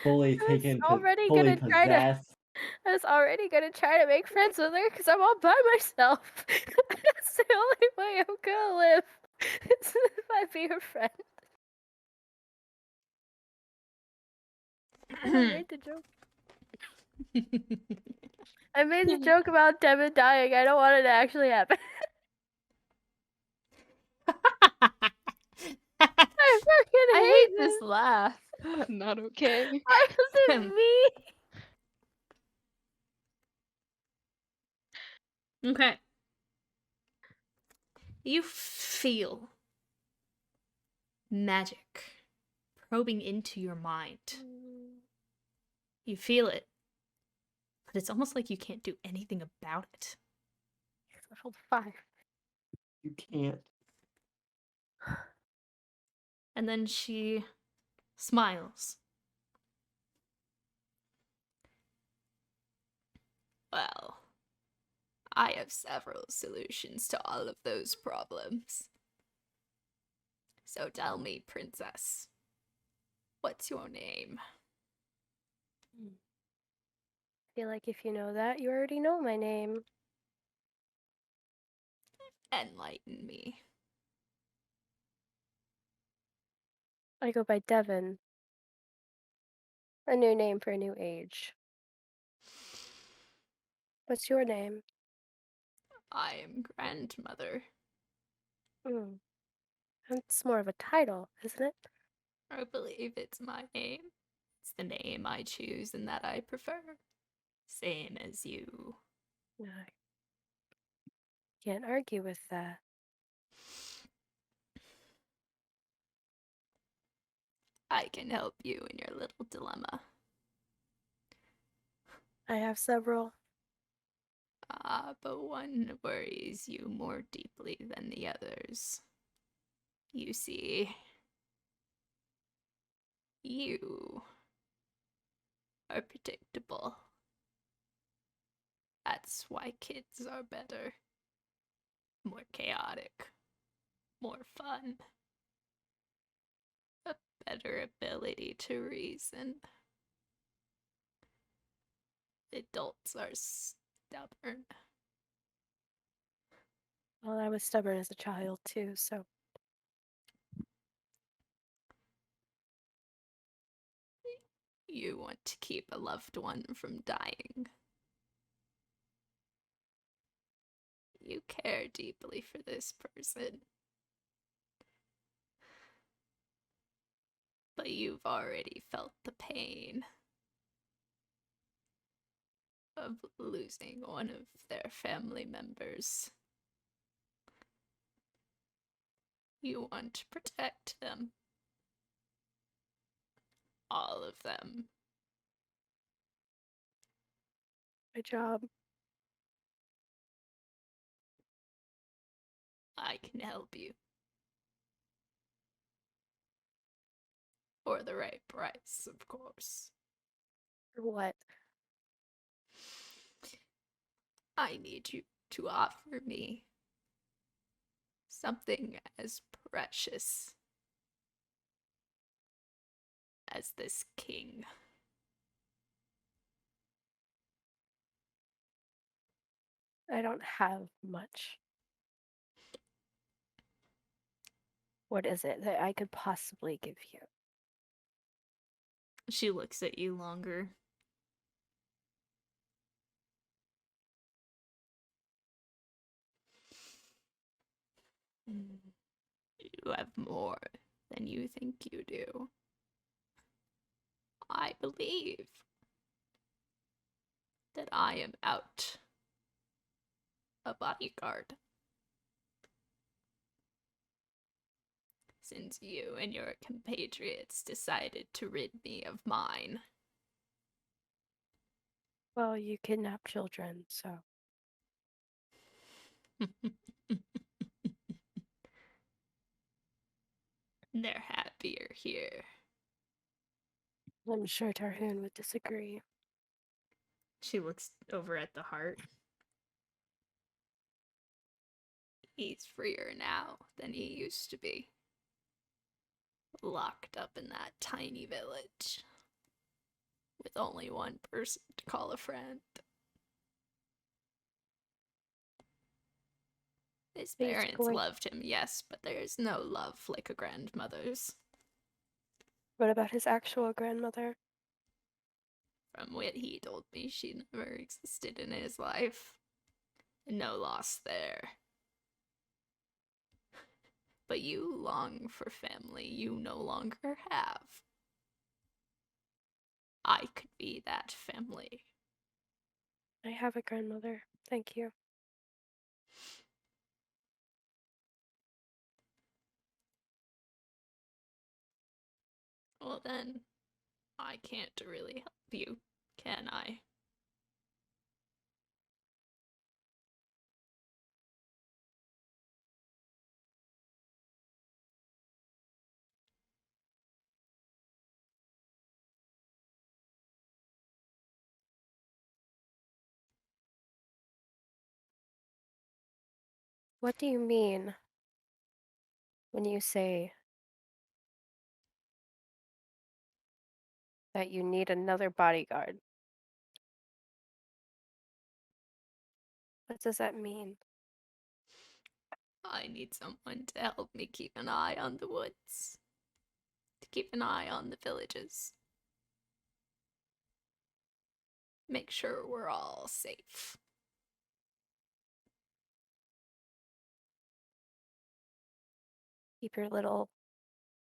fully taken, already fully gonna try to- possessed. I was already gonna try to make friends with her because I'm all by myself. That's the only way I'm gonna live. Is if I be her friend. I made the joke. I made the joke about Devin dying. I don't want it to actually happen. I fucking I hate hate this laugh. Not okay. Why is it me? Okay. You feel magic probing into your mind. You feel it, but it's almost like you can't do anything about it. Threshold 5. You can't. And then she smiles. Well, I have several solutions to all of those problems. So tell me, princess, what's your name? I feel like if you know that, you already know my name. Enlighten me. I go by Devin. A new name for a new age. What's your name? I am grandmother. That's more of a title, isn't it? I believe it's my name. It's the name I choose and that I prefer. Same as you. No, I can't argue with that. I can help you in your little dilemma. I have several. But one worries you more deeply than the others. You see, you are predictable. That's why kids are better. More chaotic. More fun. A better ability to reason. Adults are stubborn. Well, I was stubborn as a child too, so. You want to keep a loved one from dying. You care deeply for this person. But you've already felt the pain of losing one of their family members. You want to protect them. All of them. My job. I can help you. For the right price, of course. For what? I need you to offer me something as precious as this king. I don't have much. What is it that I could possibly give you? She looks at you longer. You have more than you think you do. I believe that I am out a bodyguard. Since you and your compatriots decided to rid me of mine. Well, you kidnap children, so. They're happier here. I'm sure Tarhoon would disagree. She looks over at the heart. He's freer now than he used to be. Locked up in that tiny village. With only one person to call a friend. His He's parents going- loved him, yes, but there's no love like a grandmother's. What about his actual grandmother? From what he told me, she never existed in his life. No loss there. But you long for family you no longer have. I could be that family. I have a grandmother. Thank you. Well then, I can't really help you, can I? What do you mean when you say that you need another bodyguard? What does that mean? I need someone to help me keep an eye on the woods. To keep an eye on the villages. Make sure we're all safe. Keep your little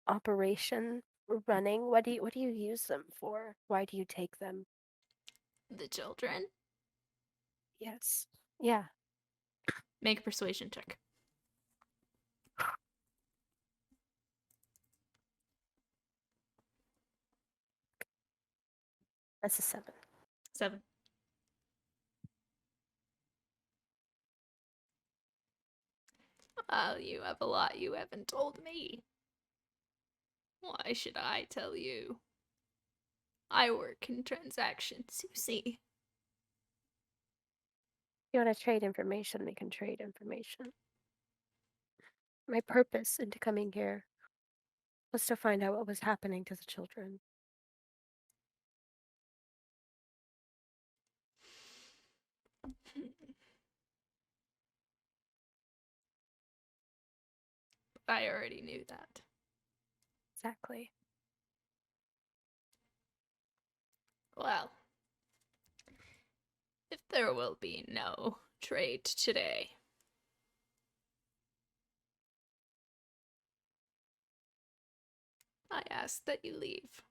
operation running. What do you use them for? Why do you take them? The children? Yes. Yeah. Make a persuasion check. That's a 7. 7. Well, you have a lot you haven't told me. Why should I tell you? I work in transactions, you see. You want to trade information, we can trade information. My purpose into coming here was to find out what was happening to the children. I already knew that. Exactly. Well, if there will be no trade today, I ask that you leave.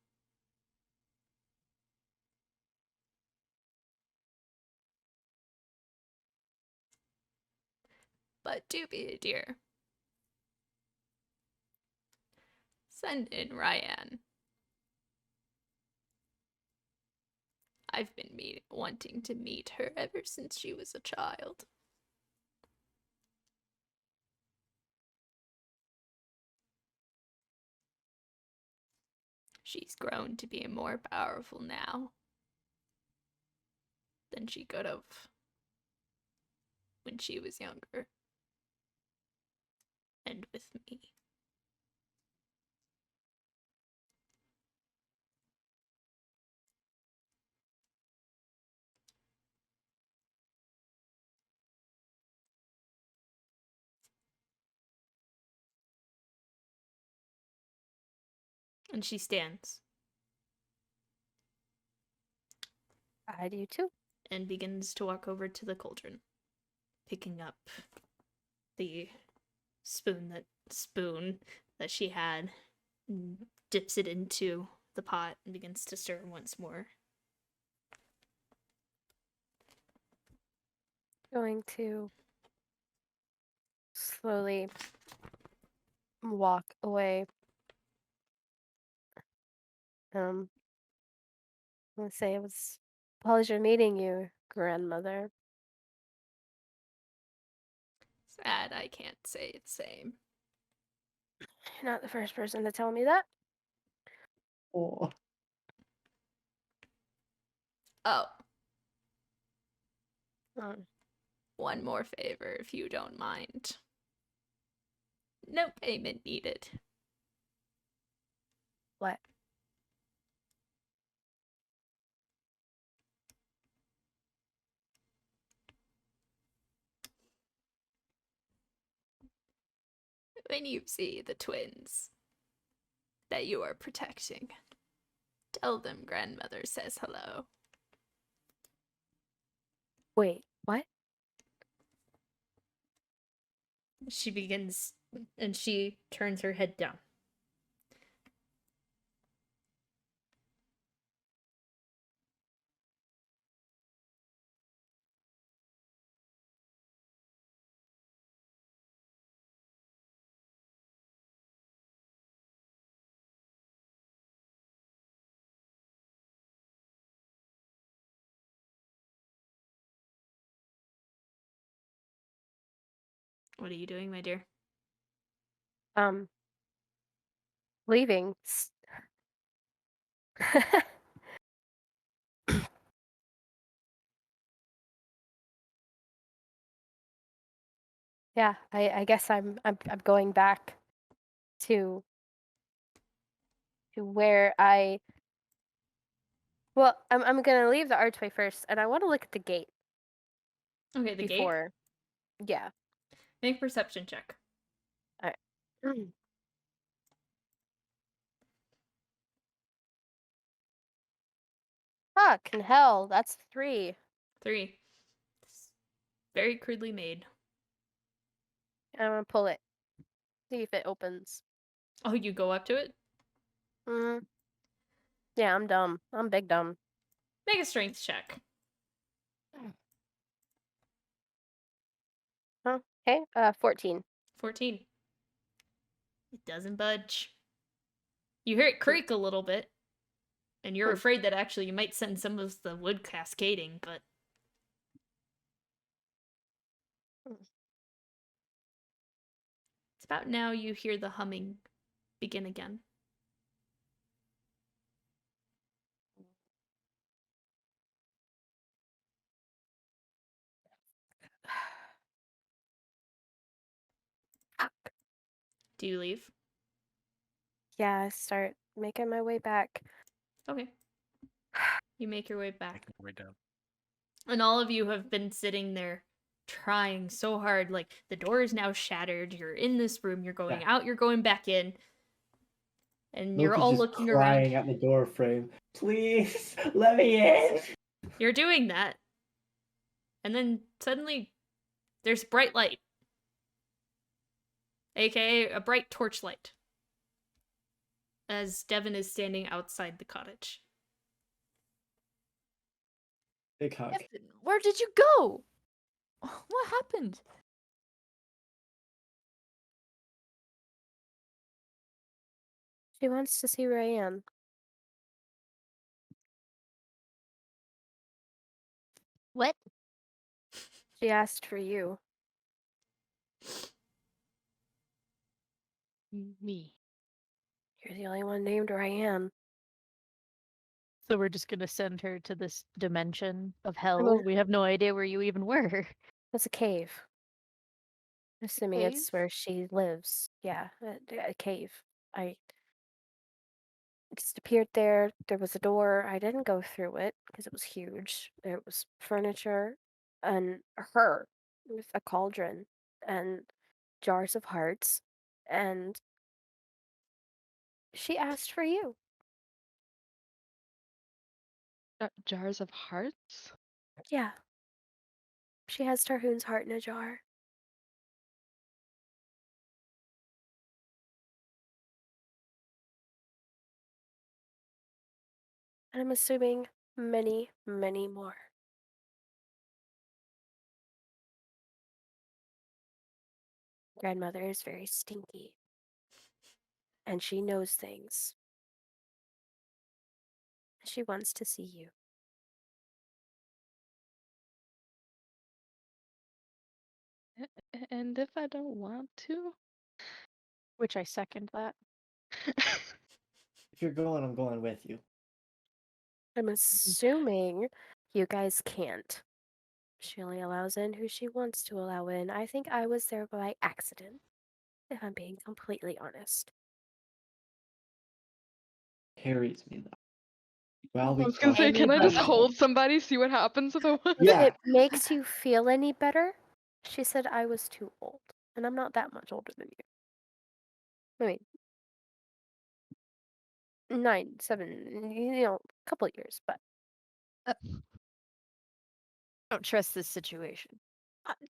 But do be a dear. Send in Ryan. I've been wanting to meet her ever since she was a child. She's grown to be more powerful now than she could have when she was younger. And with me. And she stands I do too. and begins to walk over to the cauldron, picking up the spoon that she had, and dips it into the pot and begins to stir once more. Going to slowly walk away. I'm gonna say it was a pleasure meeting you, grandmother. Sad I can't say it's same. You're not the first person to tell me that. Oh, Oh, Mm. one more favor if you don't mind. No payment needed. What? When you see the twins that you are protecting, tell them grandmother says hello. Wait, what? She begins, and she turns her head down. What are you doing, my dear? Leaving. Yeah, I guess I'm going back to where I. Well, I'm gonna leave the archway first, and I want to look at the gate Okay, the gate. before. Yeah. Make a perception check. All right. Fucking hell, that's 3. 3. It's very crudely made. I'm gonna pull it. See if it opens. Oh, you go up to it? Mm. Yeah, I'm dumb. I'm big dumb. Make a strength check. Huh? Okay. 14. 14. It doesn't budge. You hear it creak a little bit, and you're Hmm. afraid that actually you might send some of the wood cascading, but it's about now you hear the humming begin again. Do you leave? Yeah, I start making my way back. Okay. You make your way back. Making our way down. And all of you have been sitting there trying so hard. Like, the door is now shattered. You're in this room. You're going out. You're going back in. And you're Noki's all just looking crying around. at the door frame. Please, let me in. You're doing that. And then suddenly, there's bright light. AKA a bright torchlight. As Devin is standing outside the cottage. Big hug. Devin, where did you go? What happened? She wants to see where I am. What? She asked for you. Me. You're the only one named where I am. So we're just gonna send her to this dimension of I'm hell. gonna- We have no idea where you even were. It's a cave. Assuming Cave? it's where she lives. Yeah, a cave. I just appeared there. There was a door. I didn't go through it because it was huge. There was furniture and her with a cauldron and jars of hearts and She asked for you. Jars of hearts? Yeah. She has Tarhoon's heart in a jar. And I'm assuming many, many more. Grandmother is very stinky. And she knows things. She wants to see you. And if I don't want to? Which I second that. If you're going, I'm going with you. I'm assuming you guys can't. She only allows in who she wants to allow in. I think I was there by accident, if I'm being completely honest. Carries me though. I While we was gonna talk, say, can I just Anybody. hold somebody, see what happens if I want? If Yeah. it makes you feel any better, she said I was too old. And I'm not that much older than you. I mean, 9, 7, a couple of years, but Don't trust this situation.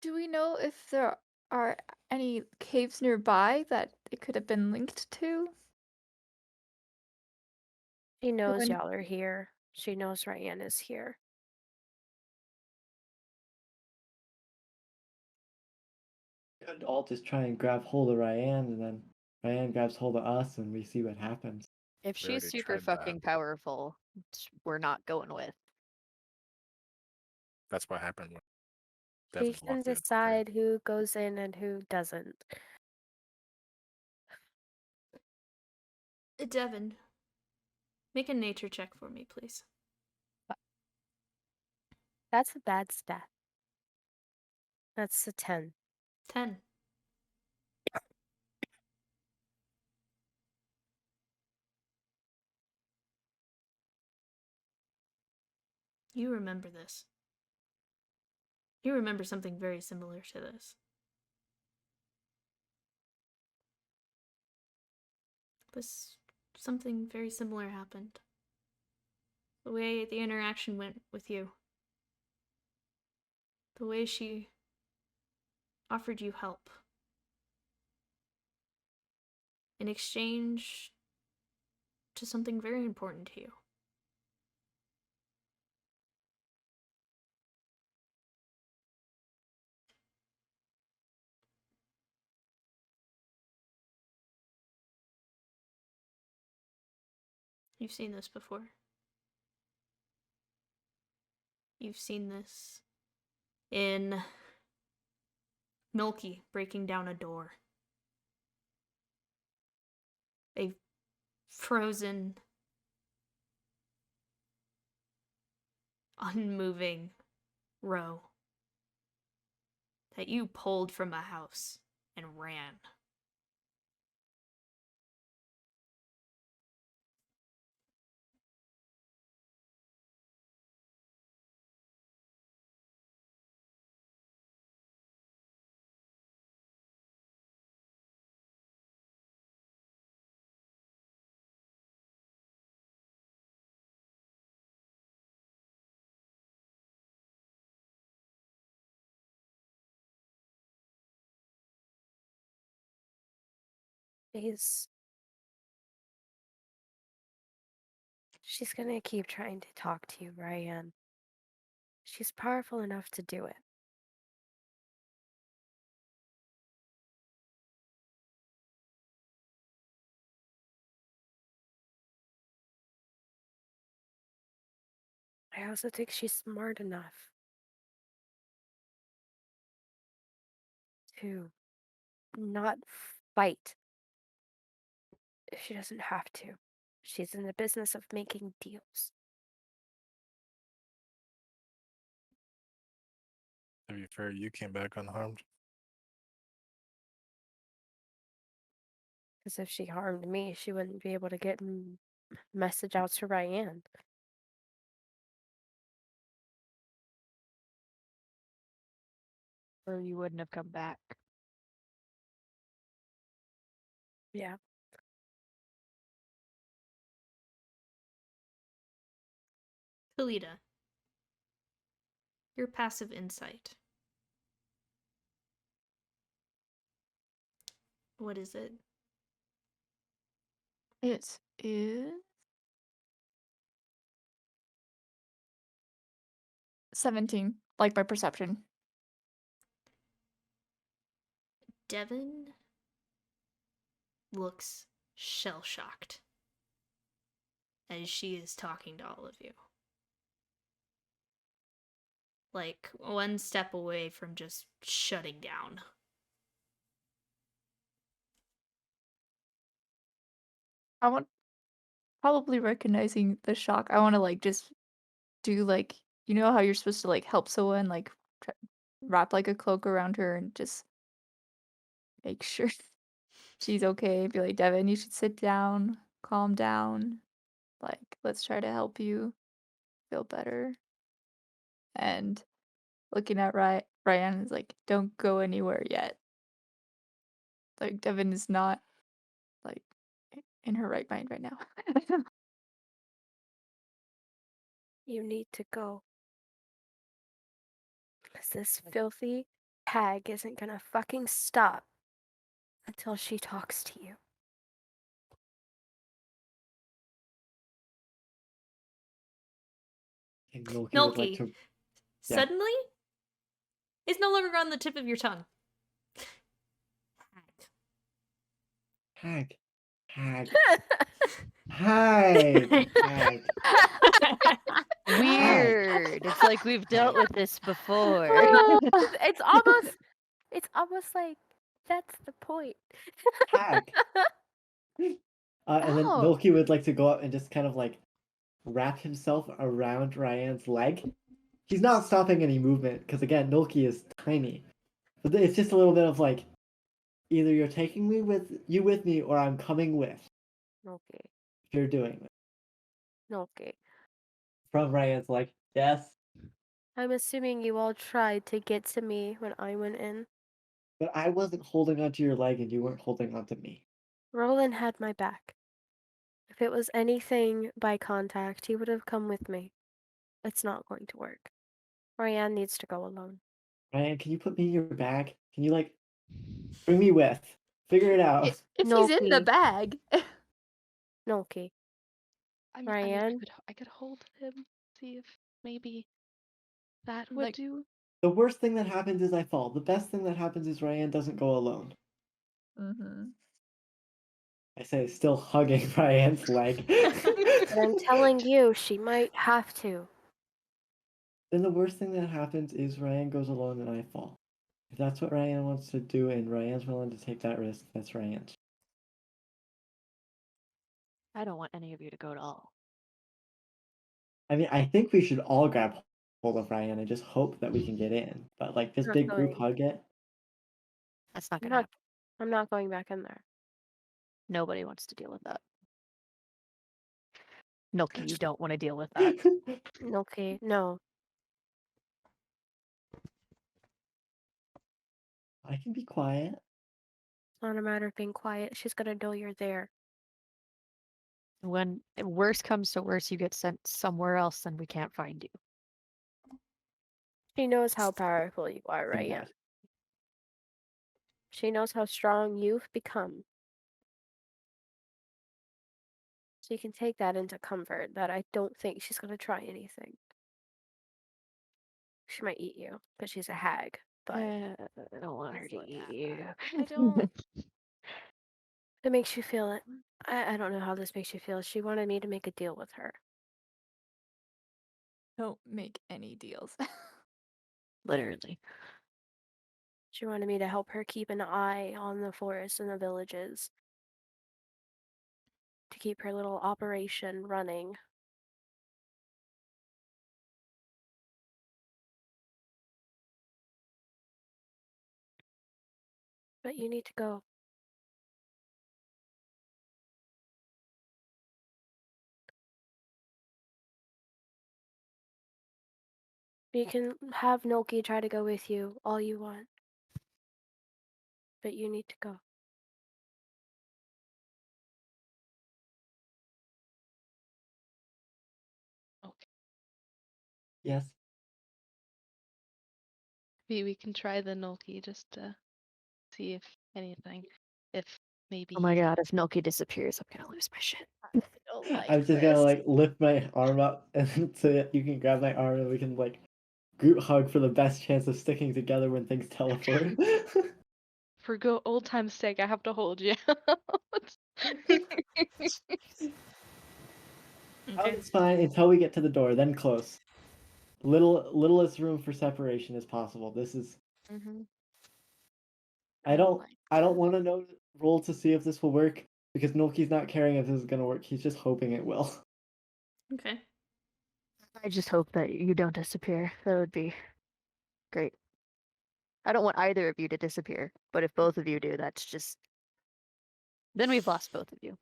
Do we know if there are any caves nearby that it could have been linked to? she knows When- y'all are here. She knows Ryan is here. Could all just try and grab hold of Ryan, and then Ryan grabs hold of us, and we see what happens. If We she's already super tried that. fucking powerful, we're not going with. That's what happened when She Devin can walked in. decide who goes in and who doesn't. Devin, make a nature check for me, please. That's a bad stat. That's a 10. 10. You remember this. You remember something very similar to this. Something very similar happened. The way the interaction went with you. The way she offered you help. In exchange to something very important to you. You've seen this before. You've seen this in Noki breaking down a door. A frozen, unmoving row that you pulled from a house and ran. She's gonna keep trying to talk to you, Ryan. She's powerful enough to do it. I also think she's smart enough to not fight if she doesn't have to. She's in the business of making deals. To be fair, you came back unharmed. Because if she harmed me, she wouldn't be able to get message out to Ryan. Or you wouldn't have come back. Yeah. Kalita, your passive insight. What is it? It is 17, like my perception. Devin looks shell-shocked as she is talking to all of you. Like, one step away from just shutting down. I want, probably recognizing the shock. I want to like just do like, you know how you're supposed to like help someone, like wrap like a cloak around her and just make sure she's okay. Be like, Devin, you should sit down, calm down. Like, let's try to help you feel better. And looking at Ryan is like, don't go anywhere yet. Like, Devin is not like in her right mind right now. You need to go. Because this filthy hag isn't gonna fucking stop until she talks to you. And Noki would like Noki, to. Yeah. suddenly, it's no longer on the tip of your tongue. Hag. Hag. Hag. Hag. Weird. It's like we've dealt with this before. it's almost like that's the point. Hag. And then Oh. Noki would like to go up and just kind of like wrap himself around Ryan's leg. He's not stopping any movement because again, Noki is tiny. But it's just a little bit of like, either you're taking me with me or I'm coming with. Okay. If you're doing it. Okay. From Ryan's like, yes, I'm assuming you all tried to get to me when I went in. but I wasn't holding onto your leg and you weren't holding onto me. Roland had my back. If it was anything by contact, he would have come with me. It's not going to work. Ryan needs to go alone. Ryan, can you put me in your bag? Can you like bring me with? Figure it out. If he's in the Noki. bag. Noki. I Ryan? I could hold him, see if maybe that would Like- do. The worst thing that happens is I fall. The best thing that happens is Ryan doesn't go alone. Mm-hmm. I say, still hugging Ryan's leg. But I'm telling you, she might have to. Then the worst thing that happens is Ryan goes alone and I fall. If that's what Ryan wants to do and Ryan's willing to take that risk, that's Ryan's. I don't want any of you to go at all. I mean, I think we should all grab hold of Ryan and just hope that we can get in. But like this Not big group going. hug it. That's not I'm gonna not, happen. I'm not going back in there. Nobody wants to deal with that. Noki, you don't want to deal with that. Okay, no. I can be quiet. It's not a matter of being quiet. She's gonna know you're there. When worse comes to worse, you get sent somewhere else and we can't find you. She knows how powerful you are, Think Ryan. that. She knows how strong you've become. So you can take that into comfort that I don't think she's gonna try anything. She might eat you because she's a hag, but I don't want her Let's to look eat at you. that. I don't. It makes you feel it. I don't know how this makes you feel. She wanted me to make a deal with her. Don't make any deals. Literally. She wanted me to help her keep an eye on the forests and the villages. To keep her little operation running. But you need to go. You can have Noki try to go with you all you want. But you need to go. Okay. Yes. We can try the Noki just to see if anything. If maybe. Oh my god, if Noki disappears, I'm gonna lose my shit. I don't like I'm just gonna this. lift my arm up and so that you can grab my arm and we can group hug for the best chance of sticking together when things teleport. For go old time's sake, I have to hold you. Okay. It's fine until we get to the door, then close. Littlest room for separation as possible. This is Mhm. I don't like want to know roll to see if this will work because Noki's not caring if this is gonna work. He's just hoping it will. Okay. I just hope that you don't disappear. That would be great. I don't want either of you to disappear, but if both of you do, that's just. Then we've lost both of you.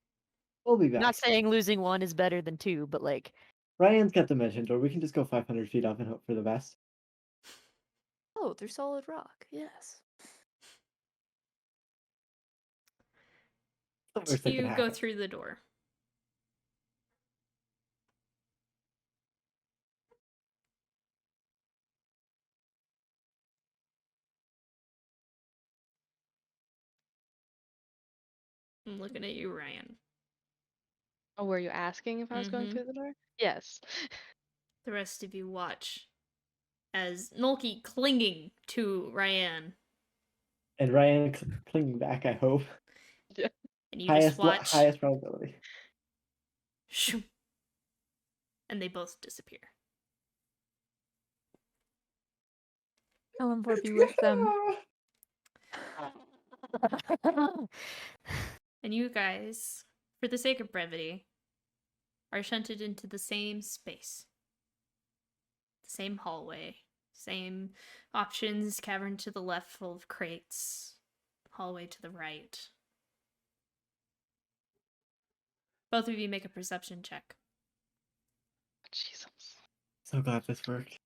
We'll be back. Not saying losing one is better than two, but like. Ryan's got dimension door. We can just go 500 feet up and hope for the best. Oh, they're solid rock. Yes. The worst that can You go happen. through the door. I'm looking at you, Ryan. Oh, were you asking if I was going Mhm. through the door? Yes. The rest of you watch as Nolki clinging to Ryan, And Ryan clinging back, I hope. Yeah. and you just watch, highest probability. shoo, and they both disappear. Ellen be with them. And you guys, for the sake of brevity, are shunted into the same space. The same hallway. Same options, cavern to the left full of crates. Hallway to the right. Both of you make a perception check. Jesus. So glad this worked.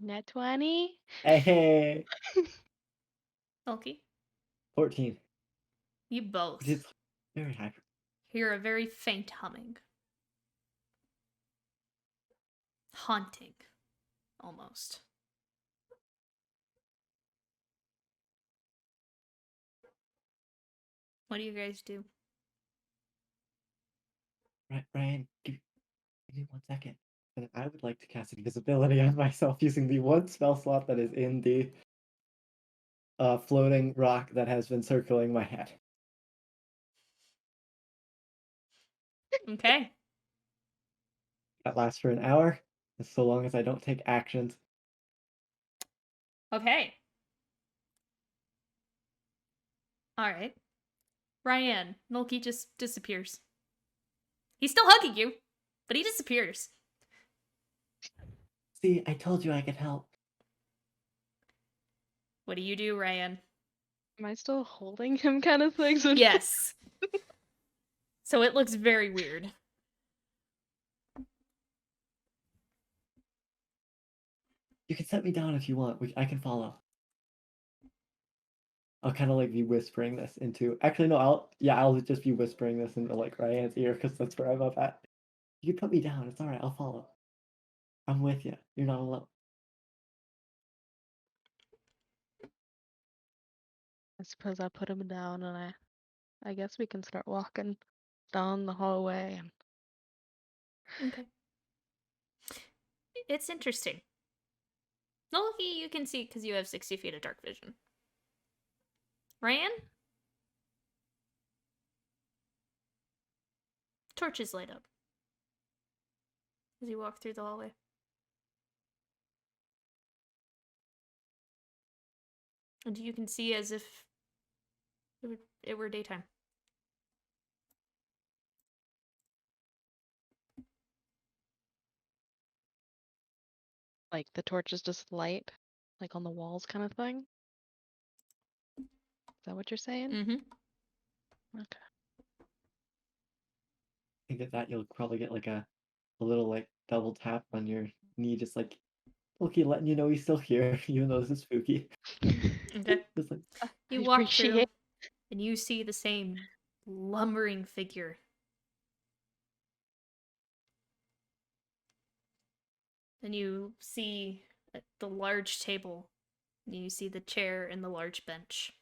Net 20? Hey, Elkie, 14. you both Which is very high. hear a very faint humming. Haunting, almost. What do you guys do? Ryan, give me 1 second. And I would like to cast invisibility on myself using the one spell slot that is in the floating rock that has been circling my head. Okay. That lasts for an hour, so long as I don't take actions. Okay. Alright. Ryan, Nolki just disappears. He's still hugging you, but he disappears. See, I told you I could help. What do you do, Ryan? Am I still holding him kind of thing? So Yes. So it looks very weird. You can set me down if you want. I can follow. I'll kind of be whispering this into. Actually, no. I'll just be whispering this into Ryan's ear because that's where I'm up at. You can put me down. It's all right. I'll follow. I'm with you. You're not alone. I suppose I put him down and I guess we can start walking down the hallway. Okay. It's interesting. Nolki, you can see because you have 60 feet of dark vision. Ryan? Torches light up as you walk through the hallway. And you can see as if it were daytime. Like the torches just light, like on the walls kind of thing? Is that what you're saying? Mm-hmm. Okay. I think that you'll probably get a little double tap on your knee, just okay, letting you know he's still here, even though this is spooky. Okay. Just You I walk appreciate through, and you see the same lumbering figure Then you see at the large table, you see the chair and the large bench.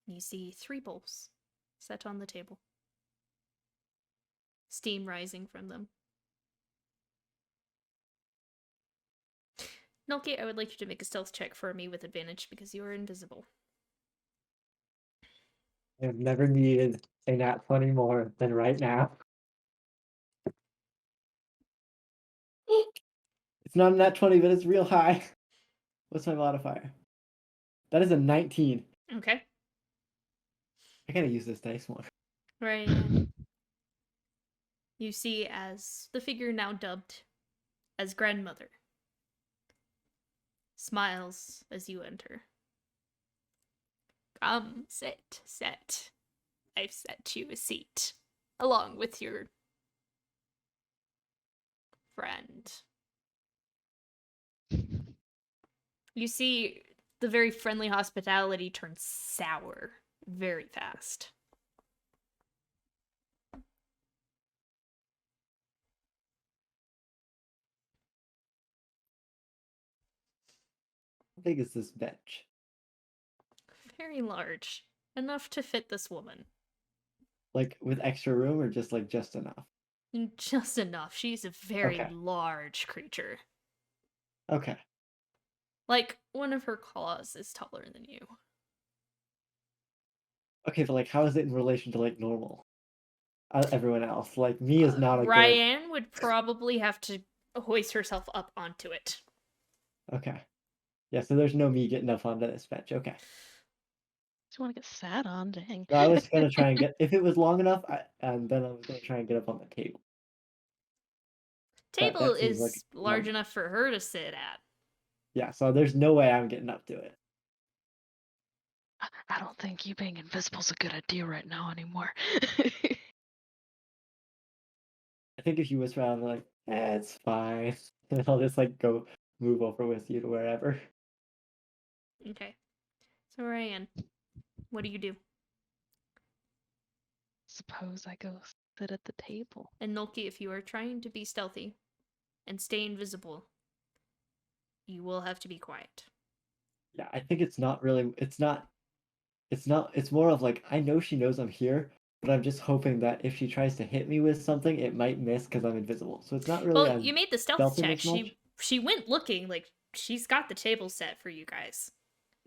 You see 3 bowls set on the table. Steam rising from them. Noki, I would like you to make a stealth check for me with advantage because you are invisible. I've never needed a nat 20 more than right now. It's not a nat 20, but it's real high. What's my modifier? That is a 19. Okay. I gotta use this dice more. Ryan, you see as the figure now dubbed as grandmother smiles as you enter. Come, sit. I've set you a seat, along with your friend. You see the very friendly hospitality turn sour very fast. How big is this bench? Very large. Enough to fit this woman. Like with extra room or just like just enough? Just enough. She's a very Okay. large creature. Okay. Like, one of her claws is taller than you. Okay, but like how is it in relation to like normal? Everyone else. Like me is not a good. Ryan would probably have to hoist herself up onto it. Okay. Yeah, so there's no me getting up onto this bench. Okay. Just want to get sat on, dang. No, I was gonna try and get if it was long enough, and then I was gonna try and get up on the table. But Table that seems is like large number. enough for her to sit at. Yeah, so there's no way I'm getting up to it. I don't think you being invisible's a good idea right now anymore. I think if you whisper out, I'm like, it's fine. And I'll just like go move over with you to wherever. Okay. So, Ryan, what do you do? Suppose I go sit at the table. And Nolki, if you are trying to be stealthy and stay invisible, you will have to be quiet. Yeah, I think it's not really. It's not. It's more of like I know she knows I'm here, but I'm just hoping that if she tries to hit me with something, it might miss because I'm invisible. So it's not really. Well, you made the stealth stealthing check. as much. She went looking like she's got the table set for you guys,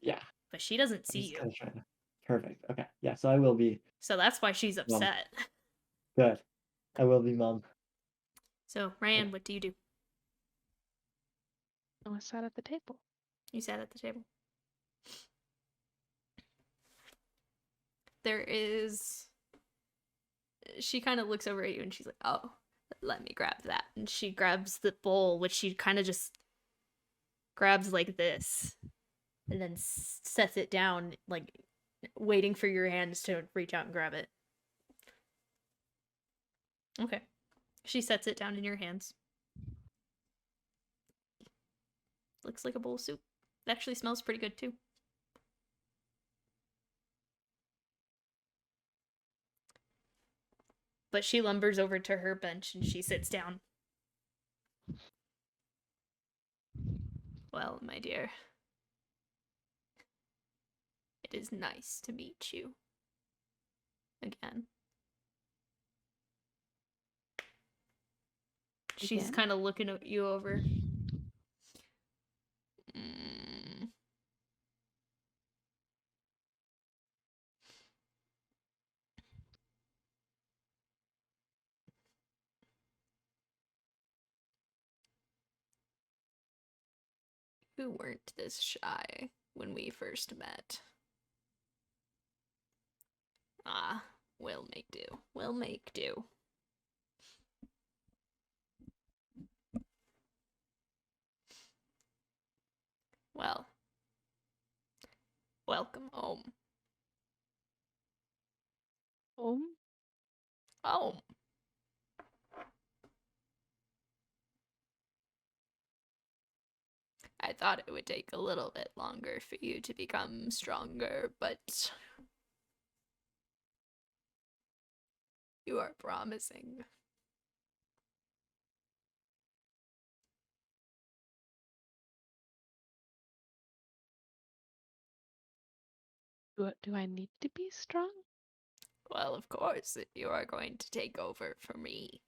Yeah, but she doesn't I'm see just you. kind of trying to. Perfect. Okay. Yeah. So I will be So that's why she's Mom. upset. good. I will be mom. So, Ryan, what do you do? Oh, I sat at the table. You sat at the table. There is. She kind of looks over at you and she's like, oh, let me grab that. And she grabs the bowl, which she kind of just grabs like this and then sets it down, like waiting for your hands to reach out and grab it. Okay. She sets it down in your hands. Looks like a bowl of soup. It actually smells pretty good too. But she lumbers over to her bench and she sits down. Well, my dear, it is nice to meet you again. She's Again? kind of looking at you over. You weren't this shy when we first met. Ah, we'll make do. We'll make do. Well, welcome home. Home? Home. I thought it would take a little bit longer for you to become stronger, but you are promising. Do I need to be strong? Well, of course, if you are going to take over for me.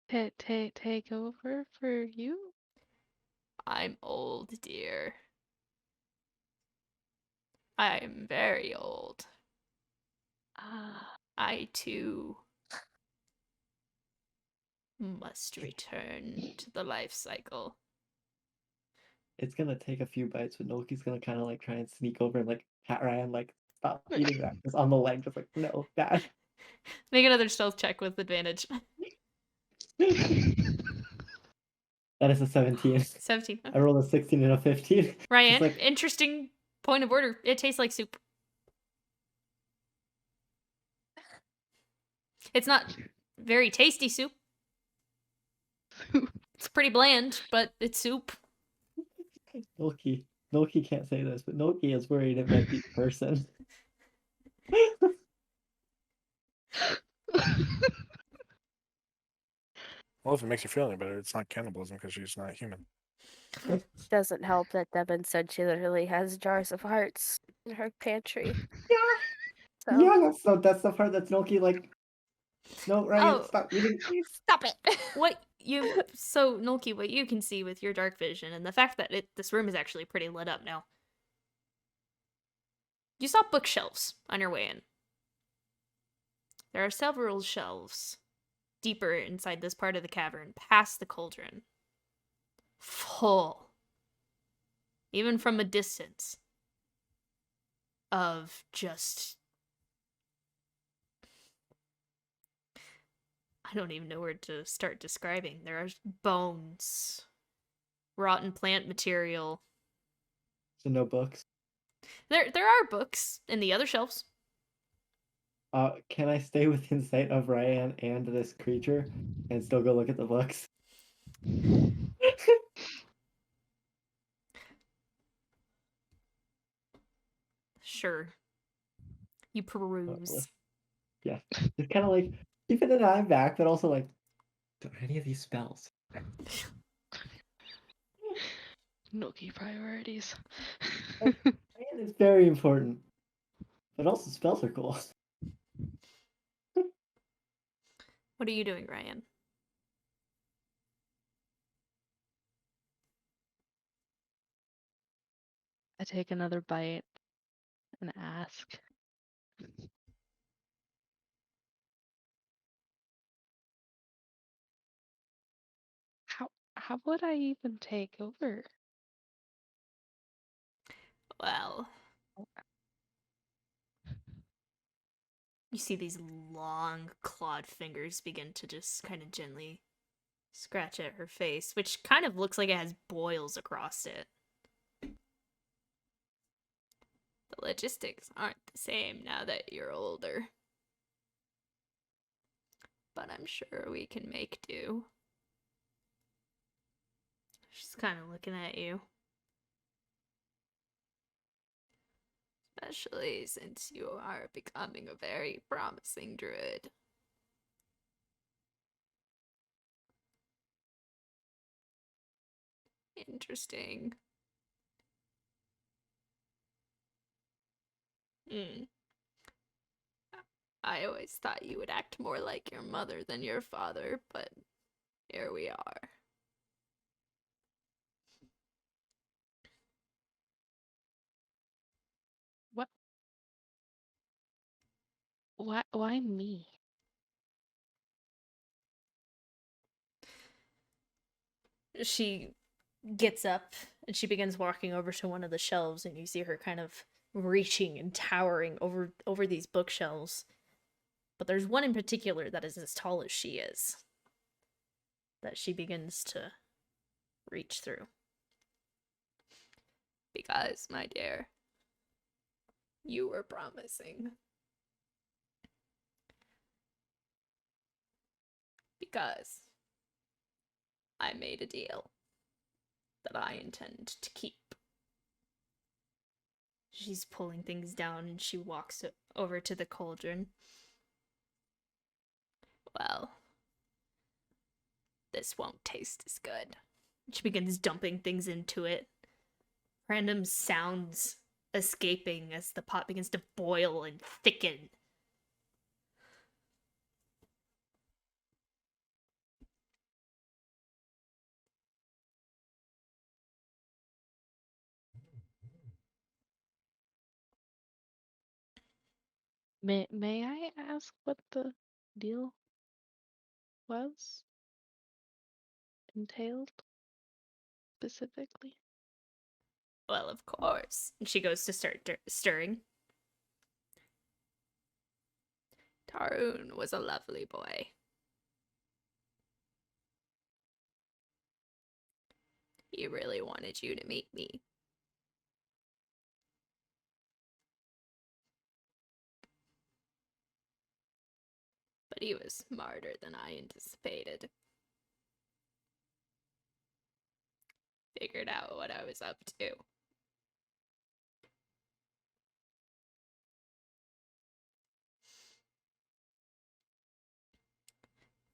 Take over for you? I'm old, dear. I'm very old. Ah, I, too, must return to the life cycle. It's gonna take a few bites, but Noki's gonna kind of like try and sneak over and like pat Ryan like stop eating that. Just on the leg, just like no, bad. Make another stealth check with advantage. That is a 17. 17. I rolled a 16 and a 15. Just Ryan, like interesting point of order. It tastes like soup. It's not very tasty soup. It's pretty bland, but it's soup. Noki. Noki can't say this, but Noki is worried it might be a person. Well, if it makes you feel any better, it's not cannibalism because she's not human. Doesn't help that Devin said she literally has jars of hearts in her pantry. So Yeah, that's the part that's Noki like. No, Ryan, Oh. stop eating. Stop it. So Nolki, what you can see with your dark vision and the fact that this room is actually pretty lit up now. You saw bookshelves on your way in. There are several shelves deeper inside this part of the cavern, past the cauldron. Full, even from a distance, of just... I don't even know where to start describing. There are bones, rotten plant material. So no books. There are books in the other shelves. Can I stay within sight of Ryan and this creature and still go look at the books? Sure. You peruse. Yeah, it's kind of like keeping an eye back, but also like, don't any of these spells. Noki priorities. Ryan is very important, but also spells are cool. What are you doing, Ryan? I take another bite and ask. How would I even take over? Well, you see these long clawed fingers begin to just kind of gently scratch at her face, which kind of looks like it has boils across it. The logistics aren't the same now that you're older. But I'm sure we can make do. She's kind of looking at you. Especially since you are becoming a very promising druid. Interesting. I always thought you would act more like your mother than your father, but here we are. What? Why me? She gets up and she begins walking over to one of the shelves, and you see her kind of reaching and towering over these bookshelves. But there's one in particular that is as tall as she is, that she begins to reach through. Because, my dear, you were promising. Because I made a deal that I intend to keep. She's pulling things down and she walks over to the cauldron. Well, this won't taste as good. She begins dumping things into it. Random sounds escaping as the pot begins to boil and thicken. May I ask what the deal was entailed specifically? Well, of course. And she goes to start stirring. Tarun was a lovely boy. He really wanted you to meet me. But he was smarter than I anticipated. Figured out what I was up to.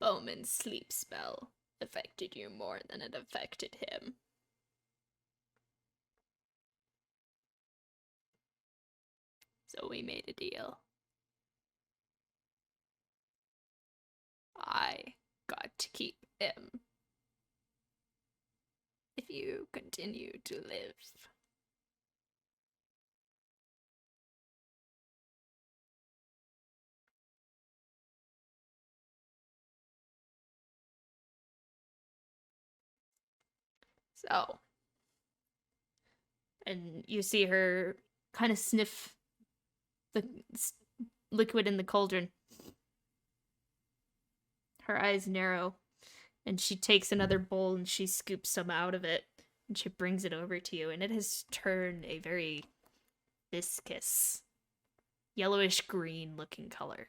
Bowman's sleep spell affected you more than it affected him. So we made a deal. I got to keep him. If you continue to live. So. And you see her kind of sniff the liquid in the cauldron. Her eyes narrow, and she takes another bowl and she scoops some out of it, and she brings it over to you, and it has turned a very viscous, yellowish green looking color.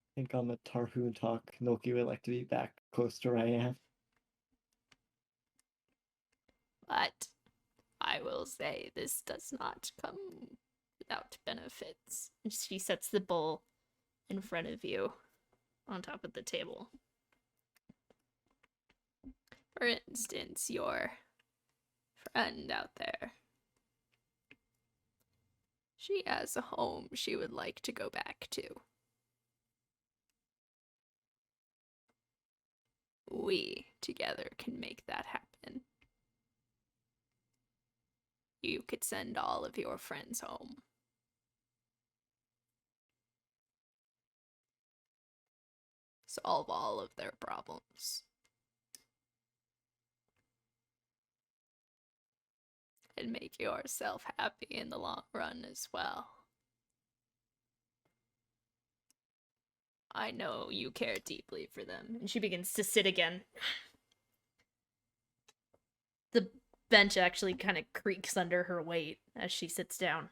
I think on the Tarhoon talk, Noki would like to be back close to where I am. But I will say this does not come without benefits. And she sets the bowl in front of you on top of the table. For instance, your friend out there. She has a home she would like to go back to. We together can make that happen. You could send all of your friends home. Solve all of their problems. And make yourself happy in the long run as well. I know you care deeply for them. And she begins to sit again. The bench actually kind of creaks under her weight as she sits down.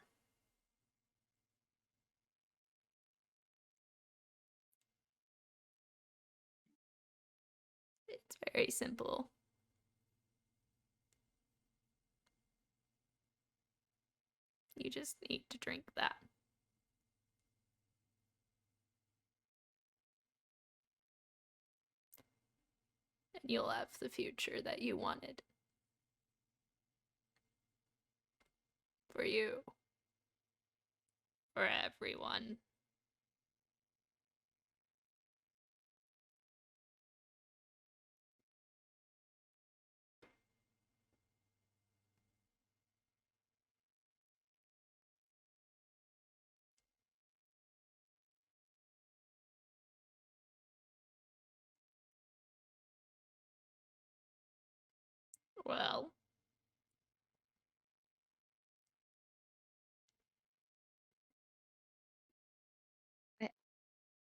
It's very simple. You just need to drink that. And you'll have the future that you wanted. For you. For everyone. Well,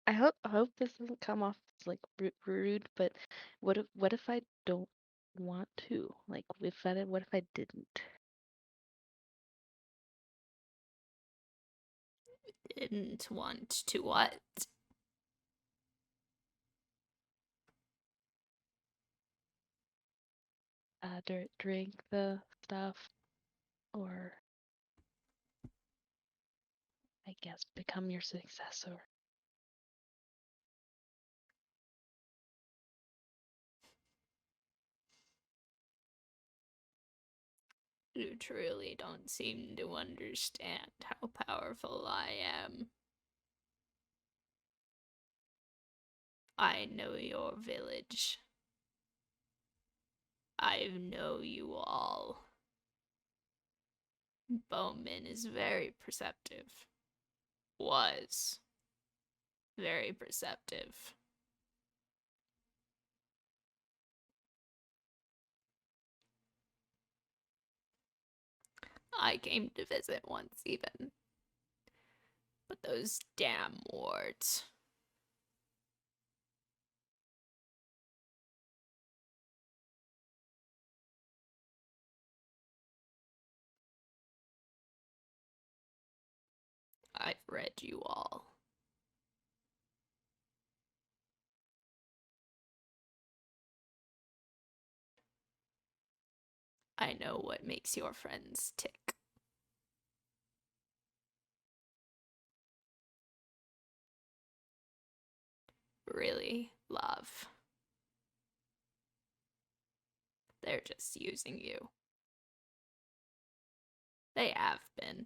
I hope this doesn't come off as like rude, but what if I don't want to? Like, what if I didn't? didn't want to what? Drink the stuff, or I guess become your successor. You truly don't seem to understand how powerful I am. I know your village. I know you all. Bowman is very perceptive. Was very perceptive. I came to visit once even. But those damn wards. I've read you all. I know what makes your friends tick. Really, love. They're just using you. They have been.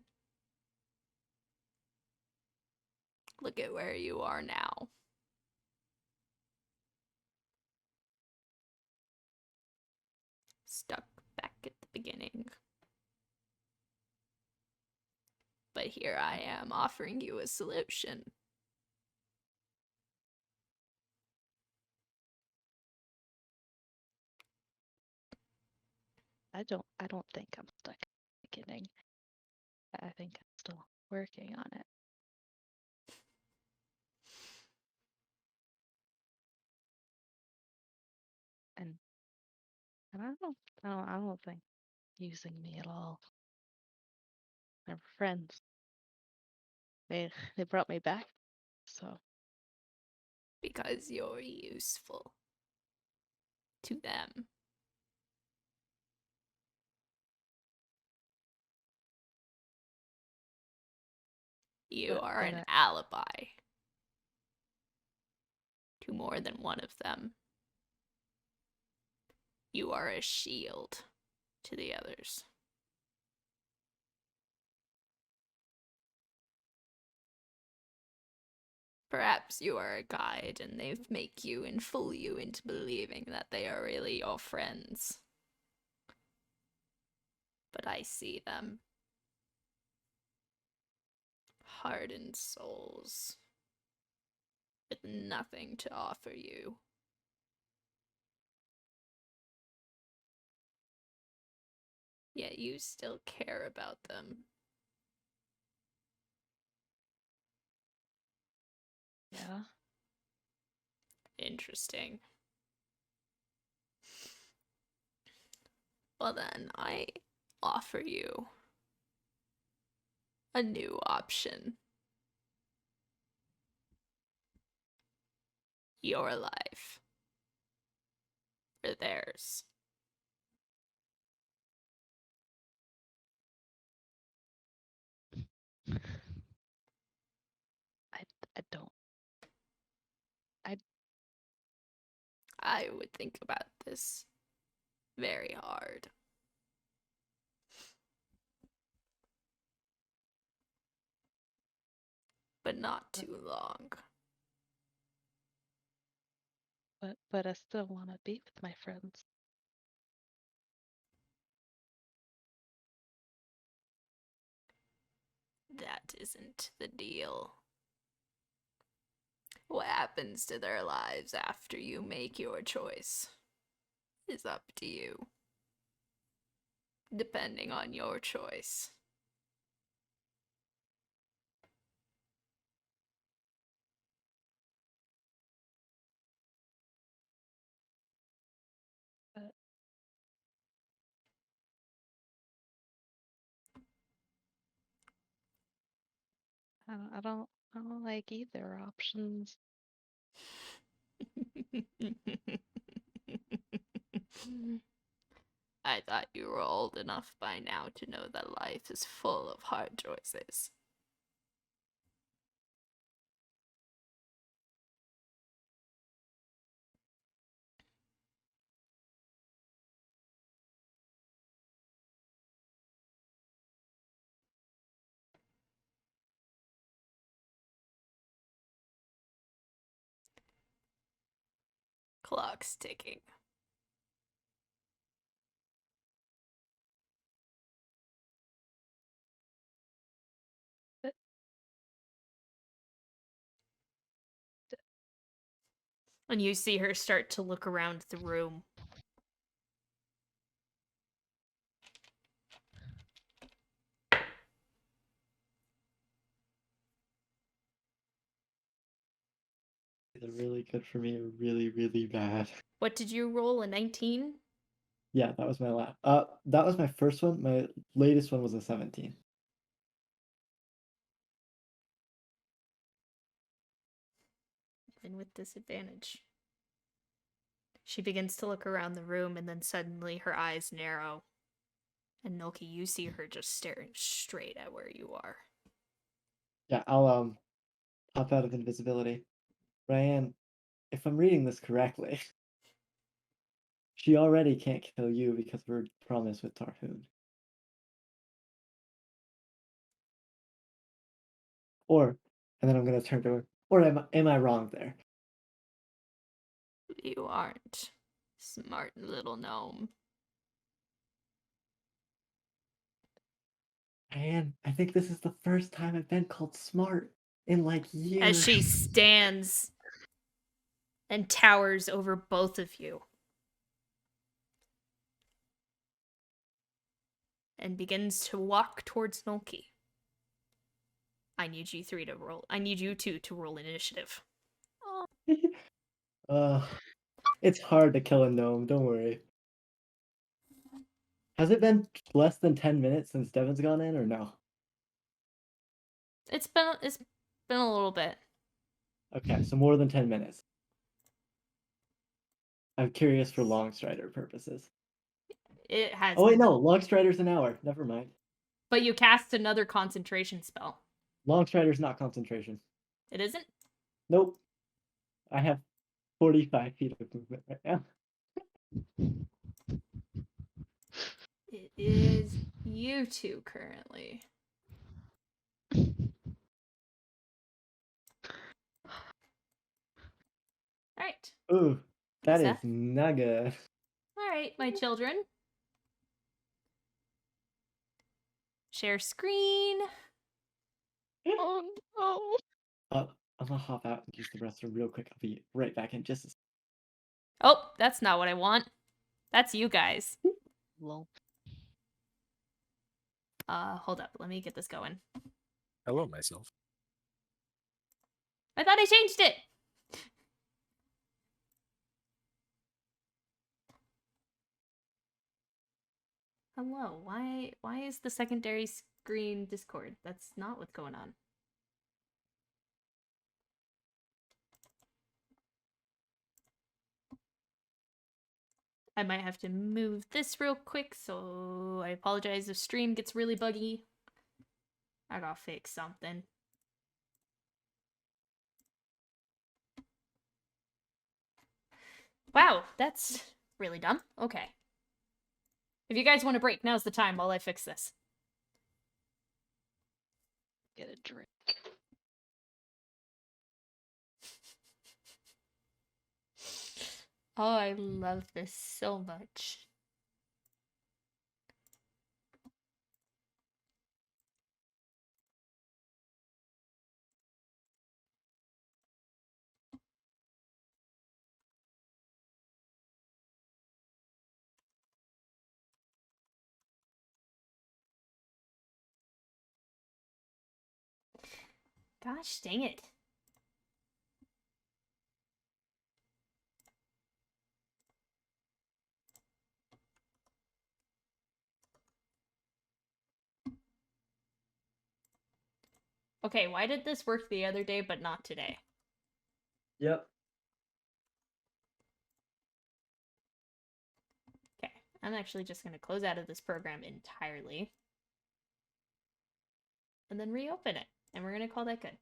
Look at where you are now. Stuck back at the beginning. But here I am offering you a solution. I don't think I'm stuck at the beginning. I think I'm still working on it. And I don't think using me at all. We're friends. They brought me back, so Because you're useful. To them. You are but an alibi. To more than one of them. You are a shield to the others. Perhaps you are a guide and they make you and fool you into believing that they are really your friends. But I see them. Hardened souls. With nothing to offer you. Yet you still care about them. yeah. Interesting. Well then, I offer you a new option. Your life. Or theirs. I don't. I would think about this very hard. But not too long. But I still want to be with my friends. That isn't the deal. What happens to their lives after you make your choice is up to you. Depending on your choice. But I don't like either options. I thought you were old enough by now to know that life is full of hard choices. Clock's ticking. And you see her start to look around the room. Either really good for me or really, really bad. What did you roll? A 19? Yeah, that was my last. That was my first one. My latest one was a 17. And with disadvantage. She begins to look around the room, and then suddenly her eyes narrow. And Noki, you see her just staring straight at where you are. Yeah, I'll pop out of invisibility. Ryan, if I'm reading this correctly, she already can't kill you because we're promised with Tarhoon. Or, and then I'm gonna turn to her. Or am I wrong there? You aren't. Smart little gnome. Ryan, I think this is the first time I've been called smart in like years. As she stands and towers over both of you. And begins to walk towards Noki. I need you three to roll. I need you two to roll initiative. It's hard to kill a gnome, don't worry. Has it been less than 10 minutes since Devin's gone in, or no? It's been a little bit. Okay, so more than 10 minutes. I'm curious for Longstrider purposes. It has. Oh wait, no, Longstrider's an hour. Never mind. But you cast another concentration spell. Longstrider's not concentration. It isn't? Nope. I have 45 feet of movement right now. It is you two currently. Alright. Ooh, that is Lisa? not good. Alright, my children. Share screen. Oh no. I'm gonna hop out and use the restroom real quick. I'll be right back in just a second. Oh, that's not what I want. That's you guys. Lol. Hold up. Let me get this going. Hello, myself. I thought I changed it. Hello. Why is the secondary screen Discord? That's not what's going on. I might have to move this real quick, so I apologize if stream gets really buggy. I gotta fix something. Wow, that's really dumb. Okay. If you guys want a break, now's the time while I fix this. Get a drink. Oh, I love this so much. Gosh dang it. Okay, why did this work the other day but not today? Yep. Okay, I'm actually just going to close out of this program entirely. And then reopen it. And we're going to call that good.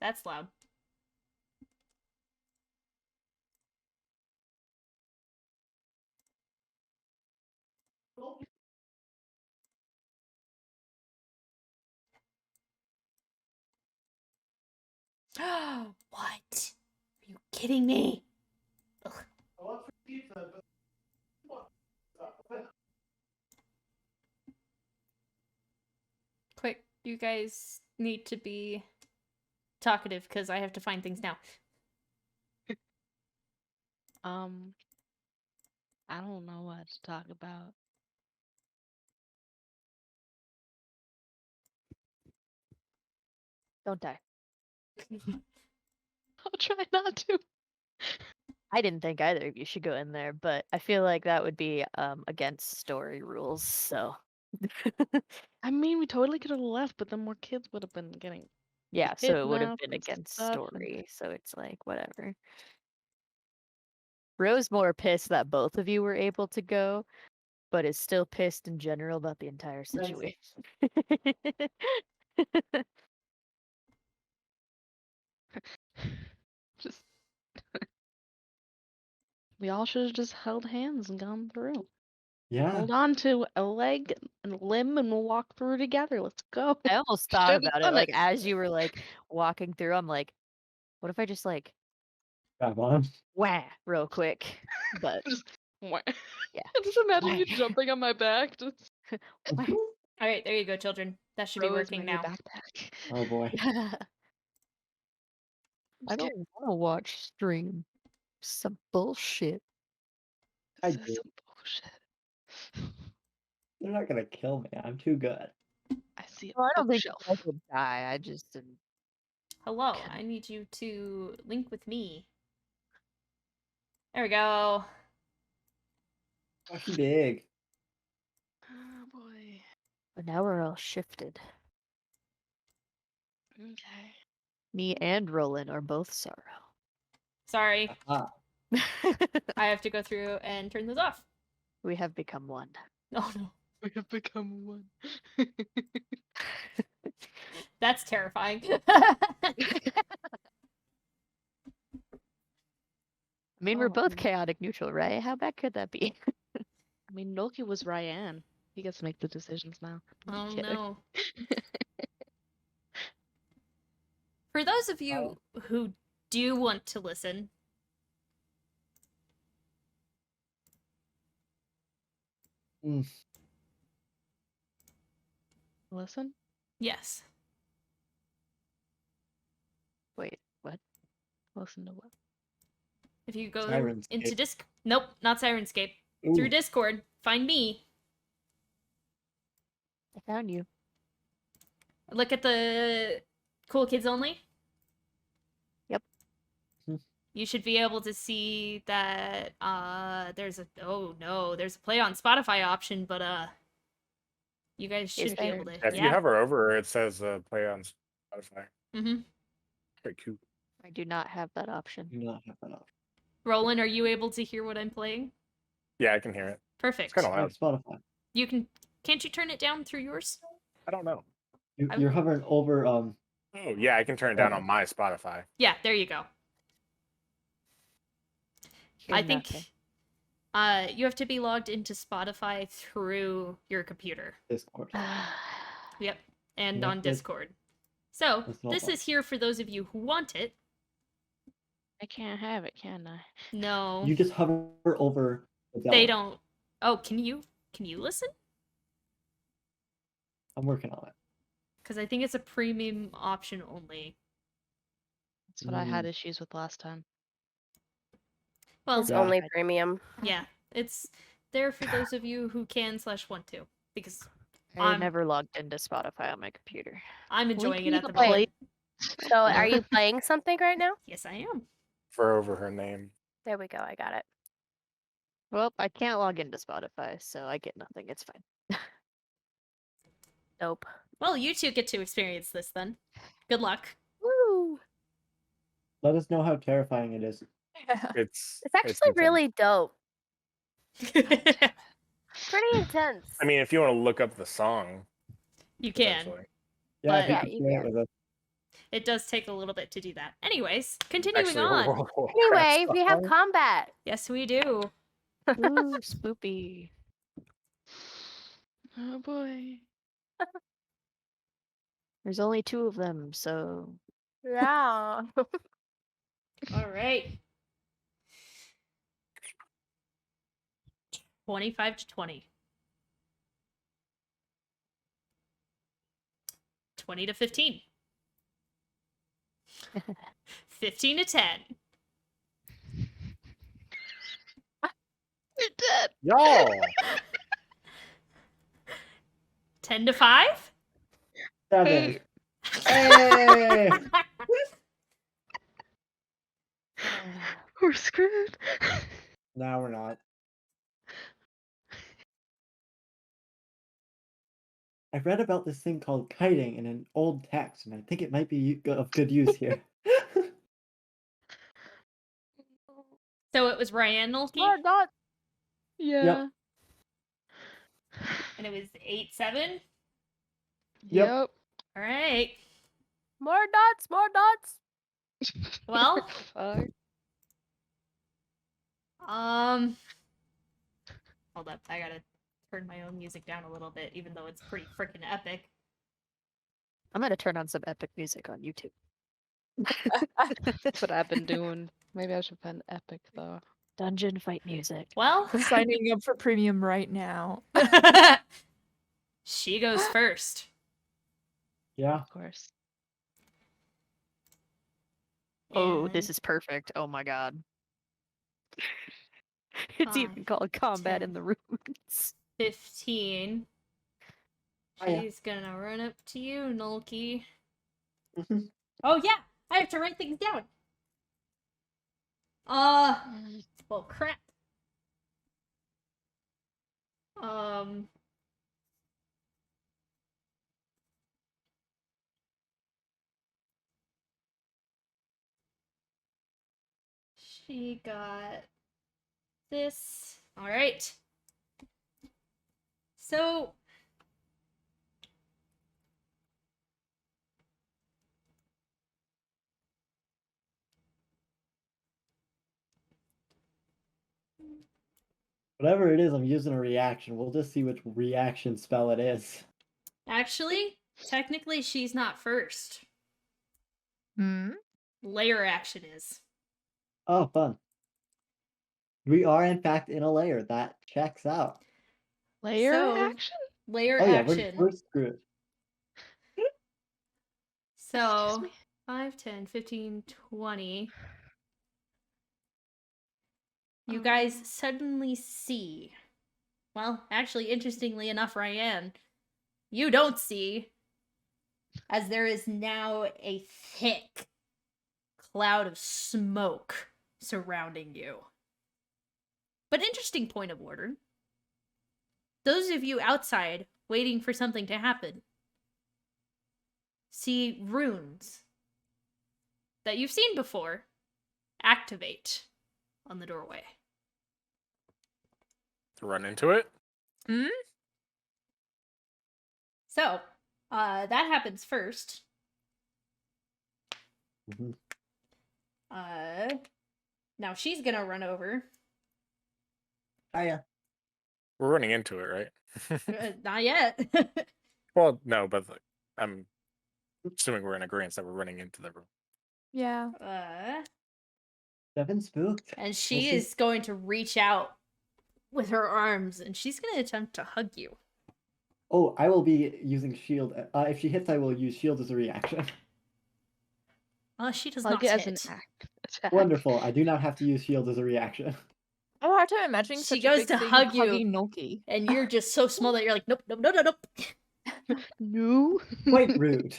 That's loud. What? Are you kidding me? Ugh. Quick, you guys need to be talkative because I have to find things now. I don't know what to talk about. Don't die. I'll try not to. I didn't think either of you should go in there, but I feel like that would be against story rules, so. I mean, we totally could have left, but then more kids would have been getting Yeah, so it would have kidnapped been and against stuff, and story, so it's like, whatever. Ro's more pissed that both of you were able to go, but is still pissed in general about the entire situation. just we all should have just held hands and gone through. Yeah. Hold on to a leg and a limb, and we'll walk through together. Let's go. I almost thought Should've about it, done like, as you were, like, walking through, I'm like, what if I just, like, Come on. whah, real quick? But, Just, wah. yeah. Just imagine you Wah. jumping on my back. Just Wah. All right, there you go, children. That should be throw as working my new now. backpack. Oh boy. I don't want to watch stream. Some bullshit. I This is do. some bullshit. They're not gonna kill me. I'm too good. I see a Well, I don't think bookshelf. I could die. I just am. Hello, I need you to link with me. There we go. Oh, she big. Oh boy. But now we're all shifted. Okay. Me and Roland are both sorrow. Sorry, Ah. I have to go through and turn those off. We have become one. Oh no, We have become one. that's terrifying. I mean, we're Oh, both chaotic neutral, right? How bad could that be? I mean, Noki was Ryan. He gets to make the decisions now. I'm Oh kidding. no. For those of you who do want to listen, Listen. yes, Wait, what? Listen to what? if you go Sirenscape. into nope, not Sirenscape. Through Ooh. Discord, find me. I found you. Look at the cool kids only. Yep. You should be able to see that there's a there's a play on Spotify option, but you guys should be there? able to. If you hover over it, says play on Spotify. Mm-hmm. Very cool. I do not have that option. Do not have that option. Roland, are you able to hear what I'm playing? Yeah, I can hear it. Perfect. It's kind of Oh, loud. Spotify. You can. Can't you turn it down through yours? I don't know. You're hovering over Oh yeah, I can turn it down on my Spotify. Yeah, there you go. Hear I think nothing. you have to be logged into Spotify through your computer. Discord. Yep, and Yeah, on that's- Discord. So that's not this bad. is here for those of you who want it. I can't have it, can I? No, You just hover over the they Delaware. don't. Oh, can you listen? I'm working on it. Because I think it's a premium option only. That's what I had issues with last time. Well, It's Yeah. only premium. yeah, it's there for those of you who can/want to. Because I never logged into Spotify on my computer. I'm enjoying it me at the the play. moment. So are you playing something right now? Yes, I am. For over her name. There we go. I got it. Well, I can't log into Spotify, so I get nothing. It's fine. Dope. Well, you two get to experience this then. Good luck. Woo! Let us know how terrifying it is. It's It's actually intense. really dope. You Pretty intense. I mean, if you want to look up the song, can. potentially. Yeah, if But- you Yeah, could you share it can. with us. It does take a little bit to do that. Anyways, continuing Actually, on. Anyway, we have combat. Yes, we do. Ooh, spoopy. Oh boy. There's only 2 of them, so Yeah. All right. 25 to 20. 20 to 15. 15 to 10. You're dead. Y'all. 10 to 5. 7. Hey! We're screwed. No, we're not. I read about this thing called kiting in an old text, and I think it might be of good use here. So it was Ryan Nolke, More dots. Yeah. and it was 8-7. Yep. All right. More dots. More dots. Well, Fuck. hold up. I gotta turn my own music down a little bit, even though it's pretty freaking epic. I'm gonna turn on some epic music on YouTube. That's what I've been doing. Maybe I should find epic though. Dungeon fight music. Well, Signing up for premium right now. she goes first. Yeah. Of course. Oh, this And is perfect. Oh my god. It's even 5, called combat 10. in the runes. 15. Oh, yeah. She's gonna run up to you, Nolke. Mhm. Oh yeah, I have to write things down. Well, crap. She got this. All right. So Whatever it is, I'm using a reaction. We'll just see which reaction spell it is. actually, technically, she's not first. Hmm? Layer action is. Oh, fun. We are, in fact, in a layer. That checks out. Layer So- action? Layer Oh, yeah, action. we're screwed. So Excuse me? 5, 10, 15, 20. You guys suddenly see. Well, actually, interestingly enough, Ryan, you don't see, as there is now a thick cloud of smoke surrounding you. But interesting point of order. Those of you outside waiting for something to happen see runes that you've seen before activate on the doorway. Run into it. Hmm? So, that happens first. Mhm. Now she's gonna run over. Oh, yeah. We're running into it, right? Not yet. Well, no, but I'm assuming we're in agreement that we're running into the room. Yeah. Seven spooked. And We'll she see. is going to reach out with her arms, and she's gonna attempt to hug you. Oh, I will be using shield. If she hits, I will use shield as a reaction. She does Like not it as hit. an attack. Wonderful. I do not have to use shield as a reaction. Oh, hard time imagining She such goes a big to thing hug you. hugging Noki. And you're just so small that you're like, nope, nope, nope, nope, nope. No. Quite rude.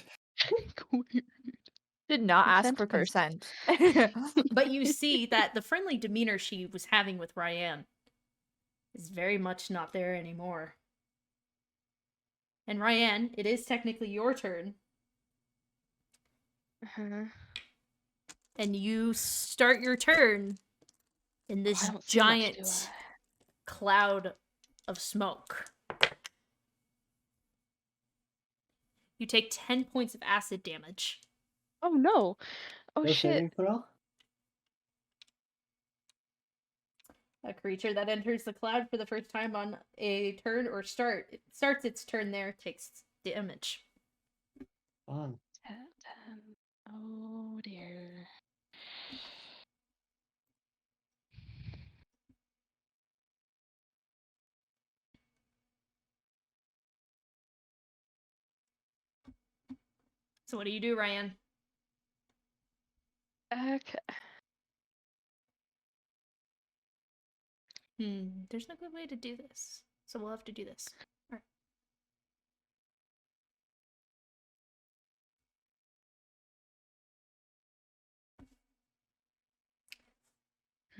Did not ask for Consent consent. But you see that the friendly demeanor she was having with Ryan is very much not there anymore. And Ryan, it is technically your turn. Uh-huh. And you start your turn in this I don't see much, do giant I? cloud of smoke. You take 10 points of acid damage. Oh no. Oh No shit. saving throw? A creature that enters the cloud for the first time on a turn or starts its turn there takes damage. Fun. 10. Oh dear. So what do you do, Ryan? Okay. There's no good way to do this. So we'll have to do this. Alright.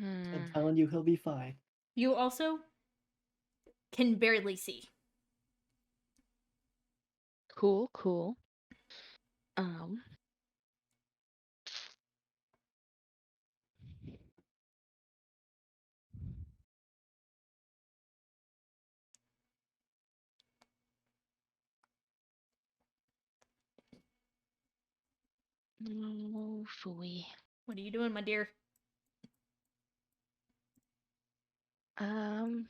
I'm telling you, he'll be fine. You also can barely see. Cool, cool. Um. Oh, phooey. What are you doing, my dear? Um.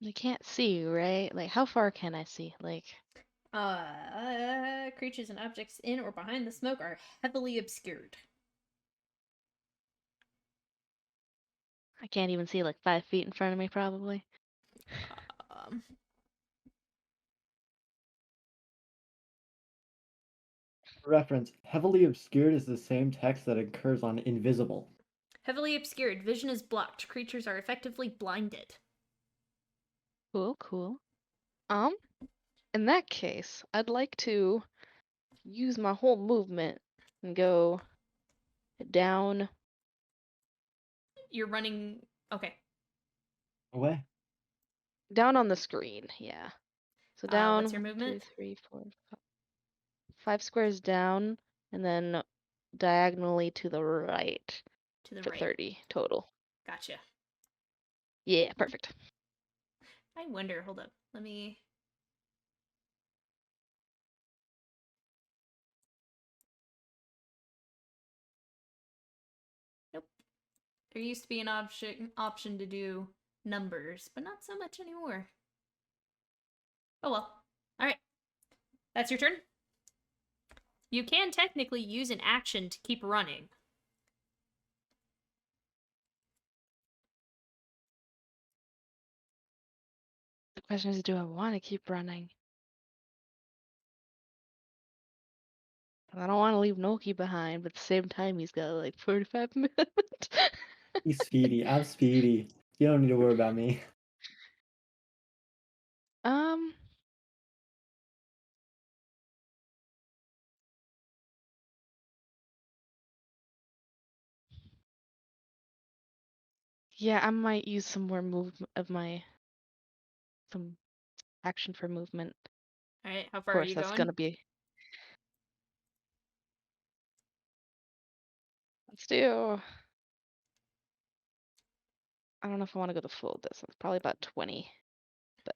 I can't see, right? Like, how far can I see? Like, Creatures and objects in or behind the smoke are heavily obscured. I can't even see like 5 feet in front of me, probably. Um, For reference, heavily obscured is the same text that occurs on invisible. Heavily obscured. Vision is blocked. Creatures are effectively blinded. Cool, cool. In that case, I'd like to use my whole movement and go down. You're running. Okay. Away. Down on the screen, yeah. So down What's your 1, 2, movement? 3, 4, 5 squares down, and then diagonally to the right To the for right. 30 total. Gotcha. Yeah, perfect. I wonder. Hold up. Let me. Nope. There used to be an option to do numbers, but not so much anymore. Oh well. Alright. That's your turn? You can technically use an action to keep running. The question is, do I want to keep running? I don't want to leave Noki behind, but at the same time, he's got like 45 minutes. He's speedy. I'm speedy. You don't need to worry about me. Um, yeah, I might use some more some action for movement. Alright, how Of far are course, you that's going? gonna be. Let's do. I don't know if I want to go the full distance. Probably about 20, but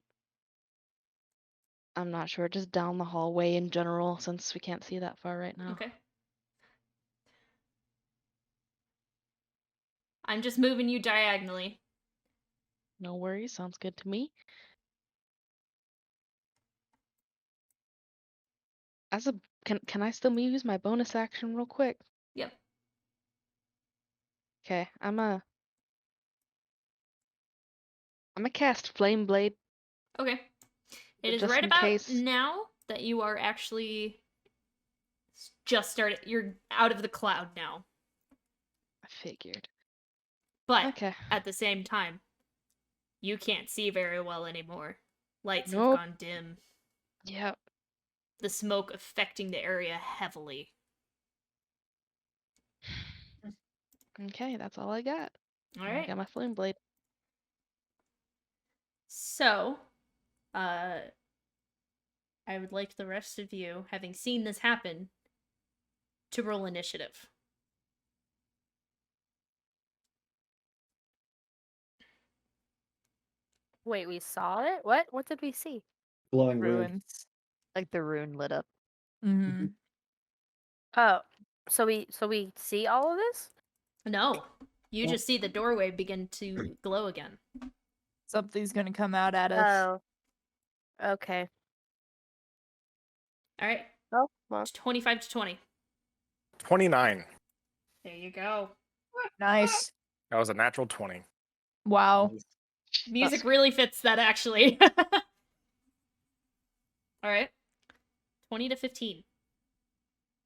I'm not sure. Just down the hallway in general, since we can't see that far right now. Okay. I'm just moving you diagonally. No worries. Sounds good to me. As a can I still use my bonus action real quick? Yep. Okay, I'm a cast Flame Blade Okay. It is just right in about case. now that you are actually just started. You're out of the cloud now. I figured. But Okay. at the same time, you can't see very well anymore. Lights have Nope. gone dim. Yep. The smoke affecting the area heavily. Okay, that's all I got. All I right. got my Flame Blade. So, I would like the rest of you, having seen this happen, to roll initiative. Wait, we saw it? What? What did we see? Glowing rune. Ruins. Like the rune lit up. Mm-hmm. Oh, so we see all of this? No. You Well- just see the doorway begin to glow again. Something's gonna come out at us. Oh, okay. All right. Oh, well. 25 to 20. 29. There you go. Nice. That was a natural 20. Wow. Music really fits that, actually. All right. 20 to 15.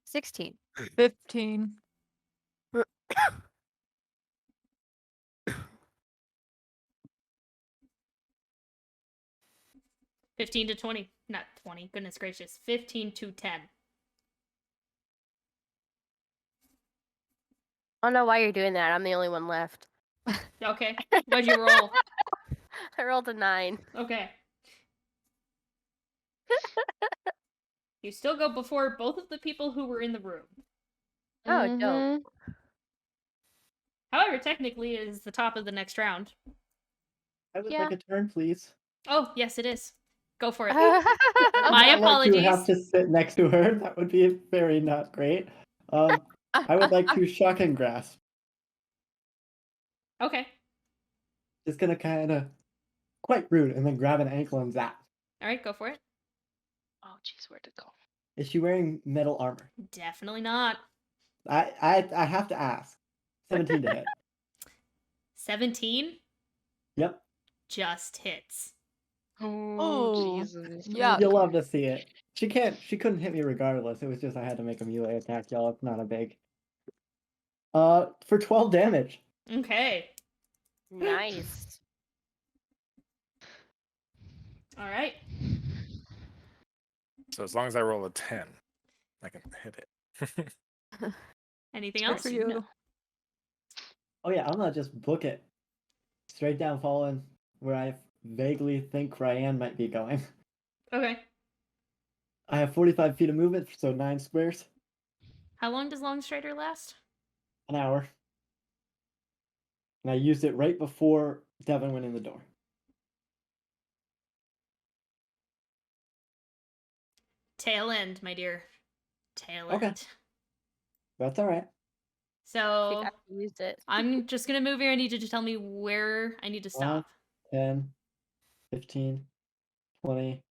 16. 15. 15 to 20. Not 20. Goodness gracious. 15 to 10. I don't know why you're doing that. I'm the only one left. Okay. What'd you roll? I rolled a 9. Okay. You still go before both of the people who were in the room. Oh, dope. Mhm. However, technically, it is the top of the next round. I would Yeah. like a turn, please. Oh, yes, it is. Go for it. I My would like to have apologies. to sit next to her. That would be very not great. I would like to shock and grasp. Okay. Just gonna kind of quite rude, and then grab an ankle and zap. All right, go for it. Oh, jeez, where'd it go? Is she wearing metal armor? Definitely not. I have to ask. 17 to hit. 17 Yep. just hits. Oh, Oh, Jesus. yuck. You'll love to see it. She couldn't hit me regardless. It was just I had to make a melee attack, y'all. It's not a big. For 12 damage. Okay. Nice. All right. So as long as I roll a 10, I can hit it. Anything Good else? for you. No. Oh yeah, I'm gonna just book it. Straight down following where I vaguely think Ryan might be going. Okay. I have 45 feet of movement, so 9 squares. How long does Long Strider last? An hour. And I used it right before Devin went in the door. Tail end, my dear. Tail Okay. end. That's alright. She So got to use it. I'm just gonna move here. I need you to tell me where I need to stop. 10, 15, 20,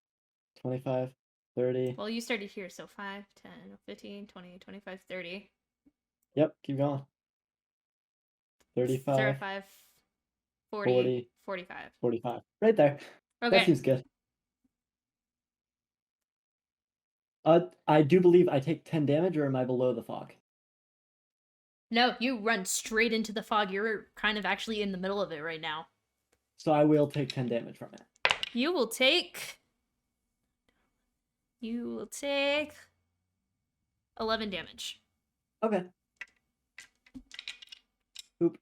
25, 30. Well, you started here, so 5, 10, 15, 20, 25, 30. Yep, keep going. 35, 35, 40, 40, 45. 45. Right there. That Okay. seems good. I do believe I take 10 damage, or am I below the fog? No, you run straight into the fog. You're kind of actually in the middle of it right now. So I will take 10 damage from it. You will take 11 damage. Okay. Oop.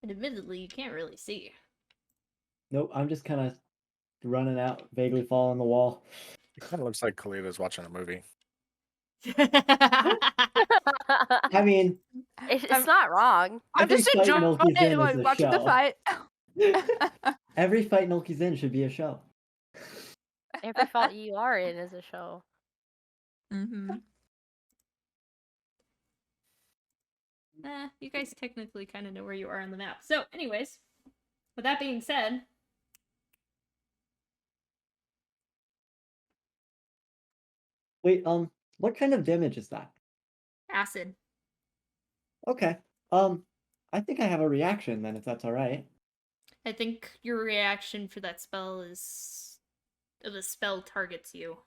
And admittedly, you can't really see. Nope, I'm just kind of running out, vaguely falling the wall. It kind of looks like Khalita's watching a movie. I mean, It's I'm- not wrong. I'm every just fight enjoying Noki's it in while is a watching the show. fight. Every fight Noki's in should be a show. Every fault you are in is a show. Mm-hmm. You guys technically kind of know where you are on the map. So, anyways, with that being said, Wait, what kind of damage is that? acid. Okay. I think I have a reaction then, if that's alright. I think your reaction for that spell is if the spell targets you.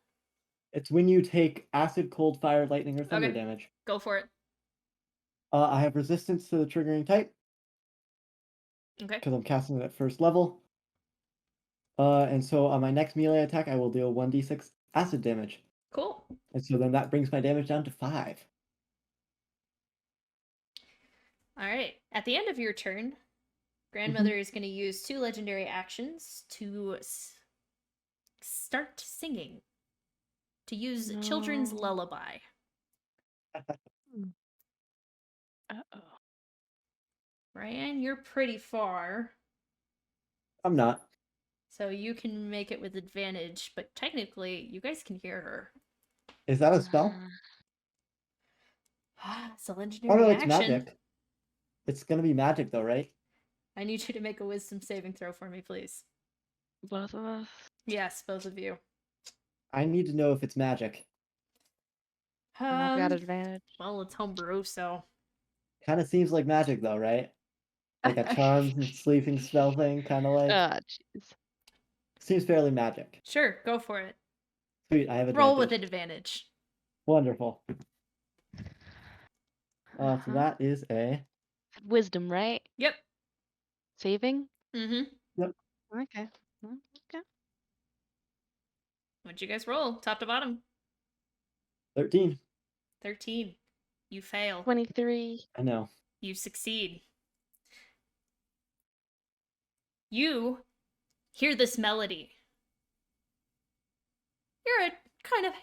It's when you take acid, cold, fire, lightning, or thunder Okay. damage. Go for it. I have resistance to the triggering type, Okay. because I'm casting it at first level. And so on my next melee attack, I will deal 1d6 acid damage. Cool. And so then that brings my damage down to 5. All right. At the end of your turn, Grandmother is going to use 2 legendary actions to start singing. To use Children's No. Lullaby. Uh-oh. Ryan, you're pretty far, I'm not. so you can make it with advantage, but technically, you guys can hear her. Is that a spell? It's a Oh legendary no, it's action. magic. It's gonna be magic though, right? I need you to make a wisdom saving throw for me, please. Both of us. Yes, both of you. I need to know if it's magic. And I've got advantage. Well, it's homebrew, so Kind of seems like magic though, right? Like a charm and sleeping spell thing, kind of like. Ah, jeez. Seems fairly magic. sure, go for it. Sweet, I have advantage. Roll with advantage. Wonderful. So that is a Wisdom, right? Yep. Saving? Mm-hmm. Okay. Well, okay. What'd you guys roll? Top to bottom. 13. 13. You fail. 23. I know. You succeed. You hear this melody.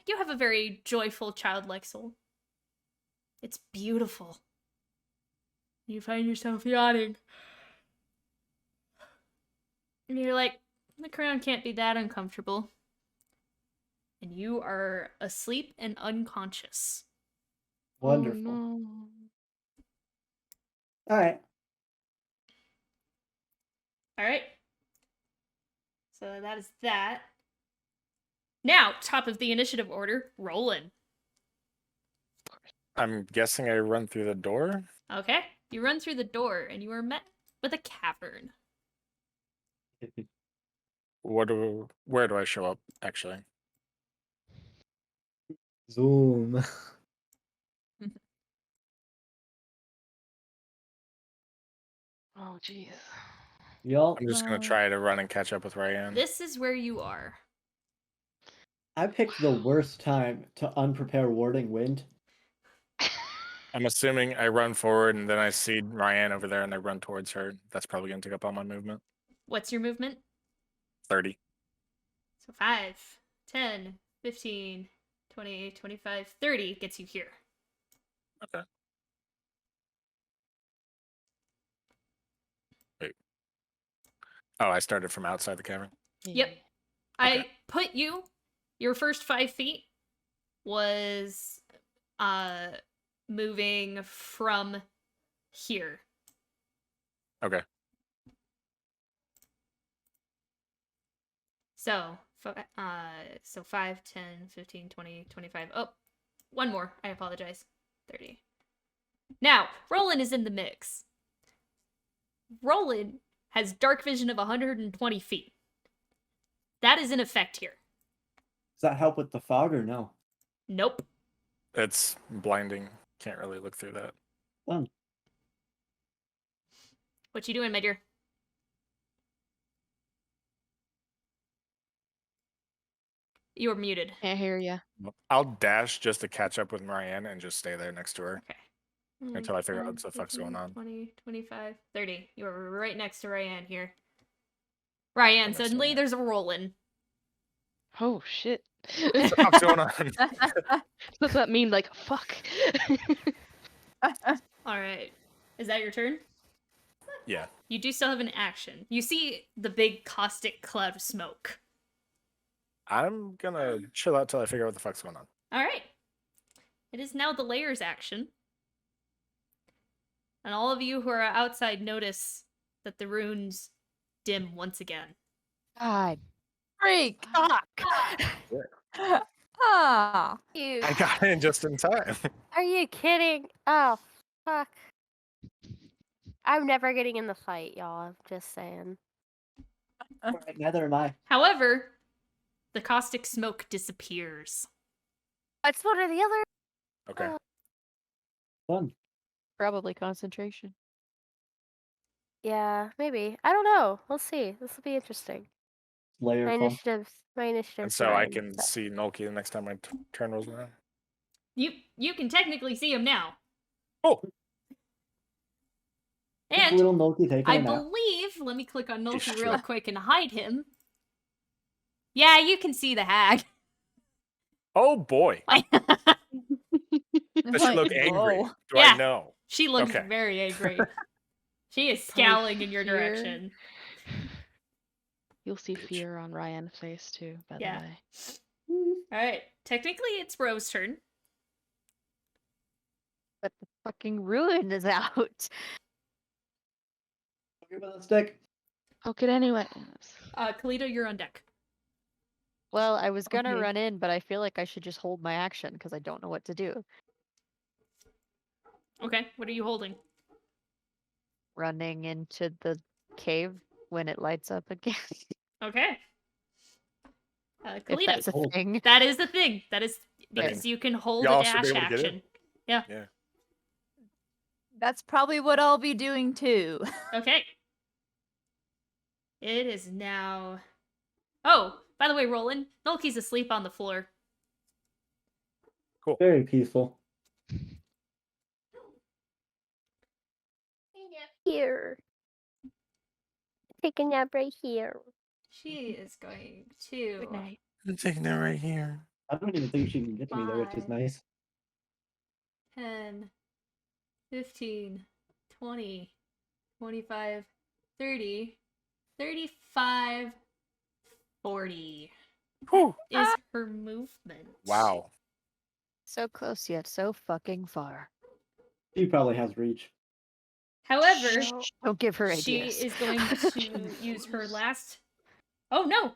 You have a very joyful, childlike soul. It's beautiful. You find yourself yawning. And you're like, the crown can't be that uncomfortable. And you are asleep and unconscious. Wonderful. Oh, no. All right. Alright. So that is that. Now, top of the initiative order, Roland. I'm guessing I run through the door. Okay. You run through the door and you are met with a cavern. Where do I show up, actually? Zoom. Oh, jeez. Y'all, I'm just gonna try to run and catch up with Ryan. This is where you are. I picked the worst time to unprepare warding wind. I'm assuming I run forward and then I see Ryan over there and I run towards her. That's probably gonna take up all my movement. What's your movement? 30. So 5, 10, 15, 20, 25, 30 gets you here. Okay. Wait. Oh, I started from outside the cavern. Yep. Okay. I put your first 5 feet was moving from here. Okay. So 5, 10, 15, 20, 25. Oh, one more. I apologize. 30. Now, Roland is in the mix. Roland has dark vision of 120 feet. That is in effect here. Does that help with the fog or no? Nope. It's blinding. Can't really look through that. Fun. What you doing, my dear? You are muted. Can't hear ya. I'll dash just to catch up with Marianne and just stay there next to her Okay. until I figure out 10, what the fuck's going 15, on. 20, 25, 30. You are right next to Ryan here. Ryan, That makes suddenly sense. there's a Roland. Oh, shit. What the fuck's going on? Does that mean, like, fuck? Alright. Is that your turn? Yeah. You do still have an action. You see the big caustic cloud of smoke. I'm gonna chill out till I figure out what the fuck's going on. Alright. It is now the layers action. And all of you who are outside notice that the runes dim once again. God. Freak! Fuck. Ah! You, I got in just in time. are you kidding? Oh, fuck. I'm never getting in the fight, y'all. I'm just saying. Alright, neither am I. However, the caustic smoke disappears. It's one or the other. Okay. Fun. Probably concentration. Yeah, maybe. I don't know. We'll see. This will be interesting. Layer My fun. initiative's And so I fine, can but- see Noki the next time my turn rolls around. You can technically see him now. Oh! And Little Noki taking I a nap. believe, let me click on Noki It's real true. quick and hide him. Yeah, you can see the hag. Oh boy! Does she look angry? Whoa. Do Yeah. I know? She looks Okay. very angry. She is Probably scowling in your fear. direction. You'll see Bitch. fear on Ryan's face too, by Yeah. the way. Alright. Technically, it's Rose's turn. But the fucking ruin is out. Okay, but let's stick. Poke it anyway. Kalita, you're on deck. Well, I was gonna Okay. run in, but I feel like I should just hold my action because I don't know what to do. Okay, what are you holding? Running into the cave when it lights up again. Okay. If Kalita, that's a Hold. thing. that is the thing. That is because Okay. you can hold Y'all a should be dash able to get in. action. Yeah. Yeah. That's probably what I'll be doing too. Okay. It is now. Oh, by the way, Roland, Nolki's asleep on the floor. Very peaceful. Here. Take a nap right here. She is going to. Good night. I'm taking that right here. I don't even think she can get to me though, which is 5, nice. 10, 15, 20, 25, 30, 35, 40 Whew. is her movement. Wow. So close yet so fucking far. She probably has reach. However, Shh, don't give her she ideas. is going to use her last. Oh no!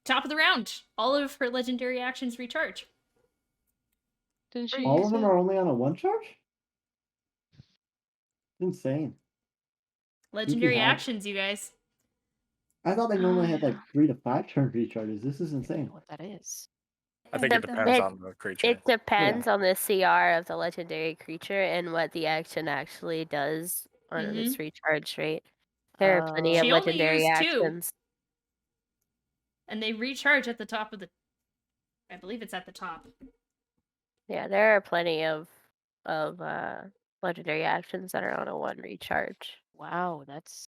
Top of the round. All of her legendary actions recharge. Didn't she All use of them it? are only on a one charge? Insane. Legendary had- actions, you guys. I thought they normally had like Yeah. 3 to 5 turn recharges. This is I don't know insane. what that is. I think it The- depends it- on the creature. It depends on the CR of the legendary creature and what the action actually does on its recharge rate. There are plenty of She only legendary used 2. actions. And they recharge at the top of the. I believe it's at the top. Yeah, there are plenty of legendary actions that are on a 1 recharge. Wow, that's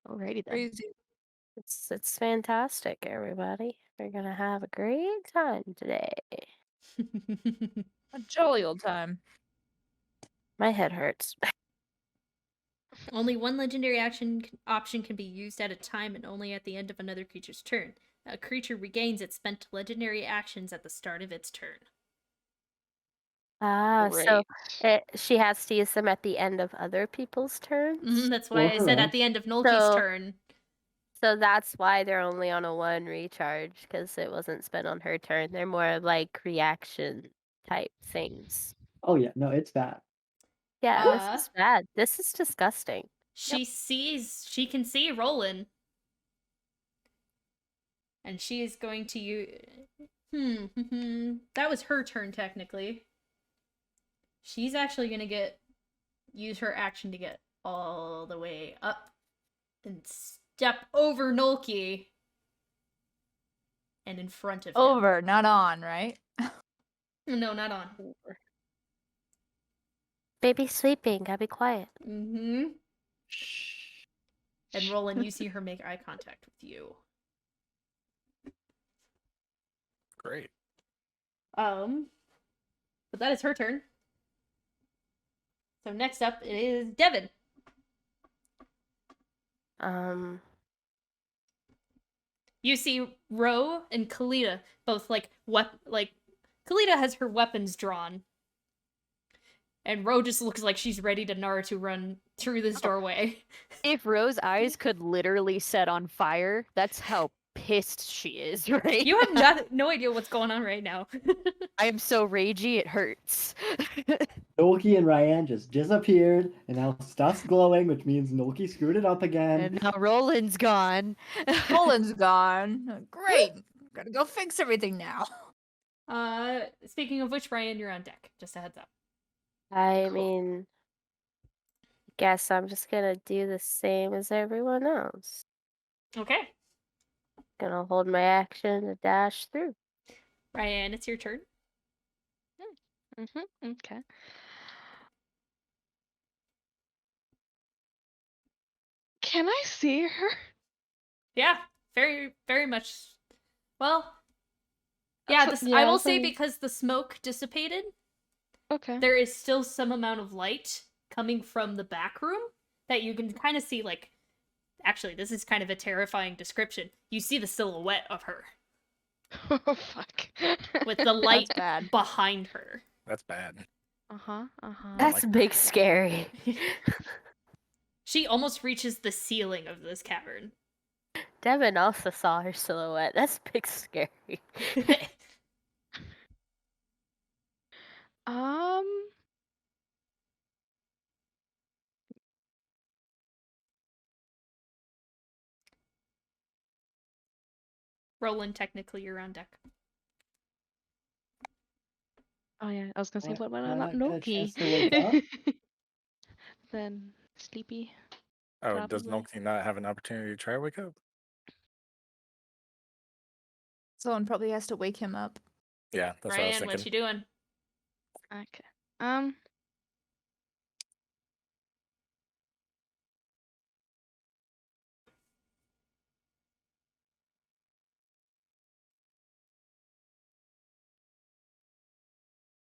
alrighty then. Crazy. It's fantastic, everybody. We're gonna have a great time today. A jolly old time. My head hurts. Only one legendary action option can be used at a time and only at the end of another creature's turn. A creature regains its spent legendary actions at the start of its turn. So she has to use them at the end of other people's turns. That's why Or I her said own. at the end of Nolki's So- turn. So that's why they're only on a 1 recharge, because it wasn't spent on her turn. They're more like reaction type things. Oh yeah, no, it's bad. Yeah, Uh, this is bad. This is disgusting. She can see Roland. And she is going to use. That was her turn, technically. She's actually going to use her action to get all the way up and step over Nolki and in front of him. Over, not on, right? No, not on. Baby's sleeping. Gotta be quiet. And Roland, you see her make eye contact with you. Great. But that is her turn. So next up is Devin. You see Ro and Kalita both Kalita has her weapons drawn. And Ro just looks like she's ready to Naruto run through this doorway. If Ro's eyes could literally set on fire, that's how pissed she is, right? You have no idea what's going on right now. I am so ragey, it hurts. Noki and Ryan just disappeared, and now stuff's glowing, which means Noki screwed it up again. And now Roland's gone. Roland's gone. Great. Gotta go fix everything now. Speaking of which, Ryan, you're on deck. Just a heads up. I mean, guess I'm just gonna do the same as everyone else. Okay. Gonna hold my action to dash through. Ryan, it's your turn. Okay. Can I see her? Yeah, very, very much. Well, yeah, I will say because the smoke dissipated, Okay. there is still some amount of light coming from the back room, that you can kind of see, like, actually, this is kind of a terrifying description. You see the silhouette of her Oh fuck. with the light bad. behind her. That's bad. That's like big scary. She almost reaches the ceiling of this cavern. Devin also saw her silhouette. That's big scary. Roland, technically, you're on deck. Oh yeah, I was gonna say what Did I about not get a Noki? chance to wake up? Then sleepy. Oh, does Probably. Noki not have an opportunity to try to wake up? Someone probably has to wake him up. Yeah, that's what I was Ryan, thinking. what you doing? Okay.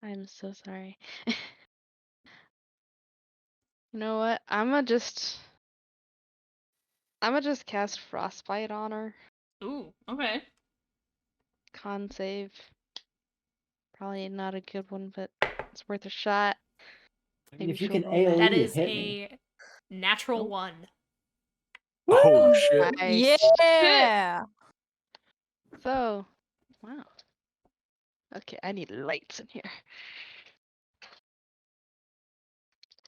I'm so sorry. You know what? I'ma just cast Frostbite on her. Ooh, okay. Con save. Probably not a good one, but it's worth a shot. I mean, Maybe if you she'll can roll AoE That better. is hit me. a natural Nope. 1. Oh Woo! shit! Nice. Yeah. So, wow. Okay, I need lights in here.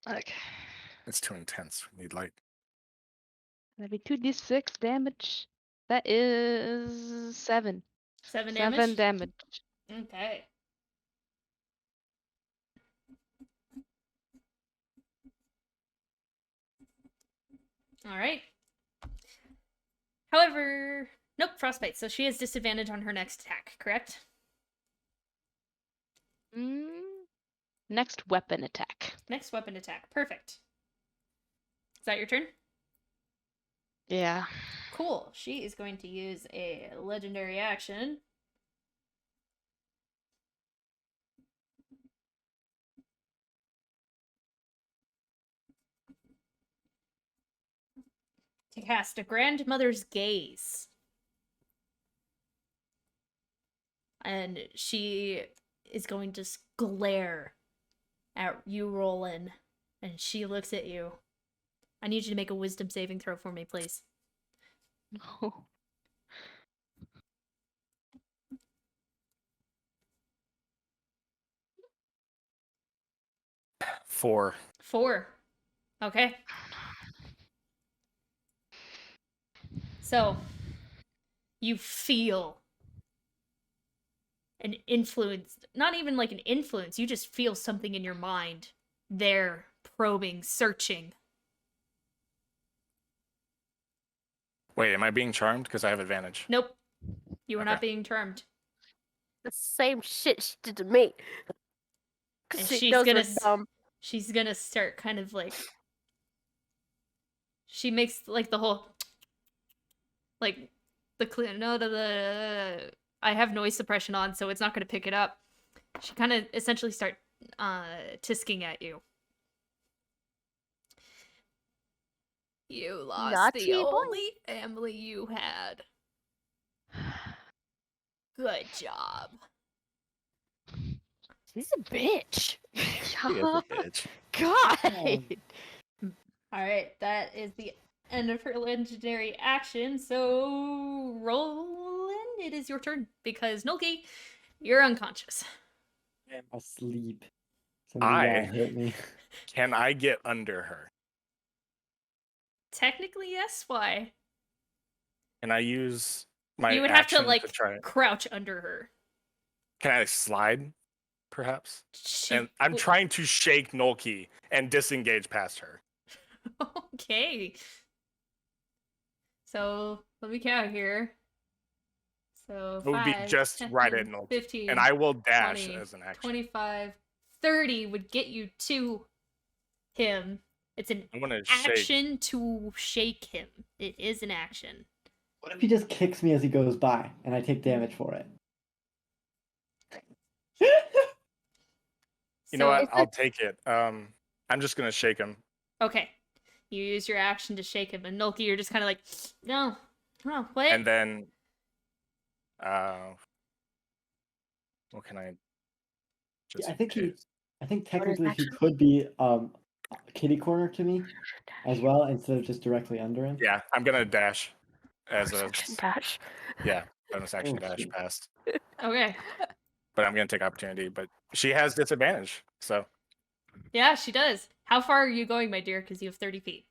Okay. It's too intense. We need light. That'd be 2d6 damage. That is 7. 7 7 damage? damage. Okay. Alright. However, nope, frostbite. So she has disadvantage on her next attack, correct? Next weapon attack. Next weapon attack. Perfect. Is that your turn? Yeah. Cool. She is going to use a legendary action. To cast a grandmother's gaze. And she is going to glare at you, Roland. And she looks at you. I need you to make a wisdom saving throw for me, please. No. Four. 4. Okay. So, you feel an influence, not even like an influence, you just feel something in your mind. There, probing, searching. Wait, am I being charmed? Because I have advantage. Nope. You are Okay. not being charmed. The same shit she did to me. 'Cause And she she's knows gonna we're dumb. she's gonna start kind of like, she makes like the whole, like the clear no the I have noise suppression on, so it's not gonna pick it up. She kind of essentially start tisking at you. You lost the Naughty boy. only family you had. Good job. She's a bitch. He is a bitch. God. Alright, that is the end of her legendary action. So, Roland, it is your turn. Because, Noki, you're unconscious. I'm asleep. Somebody gotta hit me. Can I get under her? Technically, yes. Why? Can I use my You would have action to, like, try it? crouch under her. Can I slide, perhaps? She And I'm trying to shake Noki and disengage past her. Okay. So, let me count here. So, It would be 5, just 10, right at Noki. 15, And I will dash 20, as an action. 25, 30 would get you to him. It's an I'm gonna shake. action to shake him. It is an action. What if he just kicks me as he goes by and I take damage for it? You know what? It's a- I'll take it. I'm just gonna shake him. Okay. You use your action to shake him, and Noki, you're just kind of like, no, what? And then, what can I just I think choose? technically he action? could be kitty corner to me as well instead of just directly under him. Yeah, I'm gonna dash as a Action dash. bonus action Oh, dash shoot. past. Okay. But I'm gonna take opportunity. But she has disadvantage, so Yeah, she does. How far are you going, my dear? Because you have 30 feet.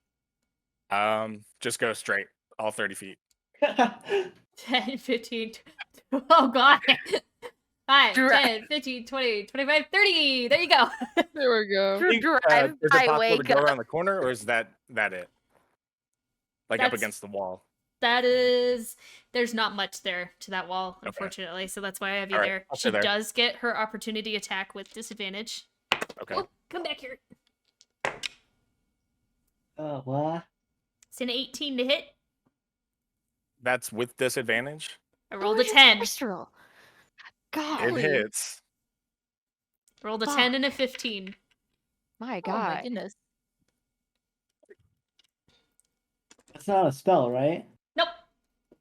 just go straight, all 30 feet. 10, 15, oh god. 5, Dra- 10, 15, 20, 25, 30. There you go. There we go. Drive Is it by possible to wake go up. around the corner, or is that it? Like up That's- against the wall. That is, there's not much there to that wall, Okay. unfortunately. So that's why I have you All right, there. I'll She stay there. does get her opportunity attack with disadvantage. Okay. Oh, come back here. What? It's an 18 to hit. That's with disadvantage. I rolled a 10. Roll. It God. hits. Rolled a 10 and a 15. My Oh my God. goodness. That's not a spell, right? Nope.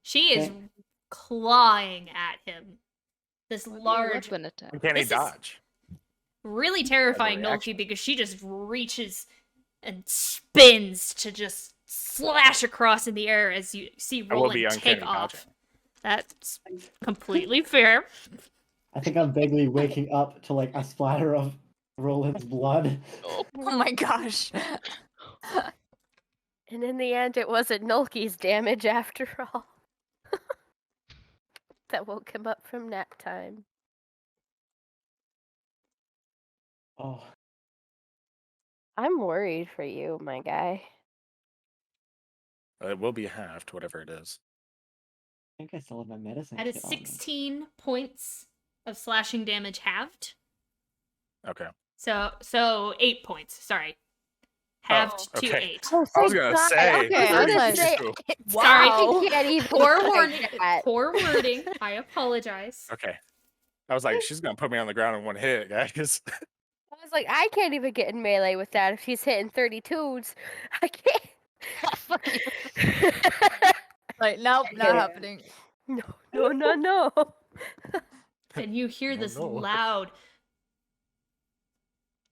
She is Okay. clawing at him. This Would be a large, weapon attack. Can he This is- dodge? really terrifying reaction. Noki because she just reaches and spins to just slash across in the air as you see I will be Roland take uncanny off. dodging. That's completely fair. I think I'm vaguely waking up to like a splatter of Roland's blood. Oh my gosh. And in the end, it wasn't Nulki's damage after all. That woke him up from nap time. Oh, I'm worried for you, my guy. It will be halved, whatever it is. I think I still have my medicine That is kit on me. 16 points of slashing damage halved. Okay. So 8 points. Sorry. Halved to okay. 8. Oh, I was thank gonna God. say. Okay, I was like- 32. Sorry. I can't even Poor like warning. that. Poor wording. I apologize. Okay. I was like, she's gonna put me on the ground in one hit, guys. I was like, I can't even get in melee with that if he's hitting 32s. I can't. Fuck you. Like, nope, not Yeah. happening. No. And you hear Oh, this no. loud.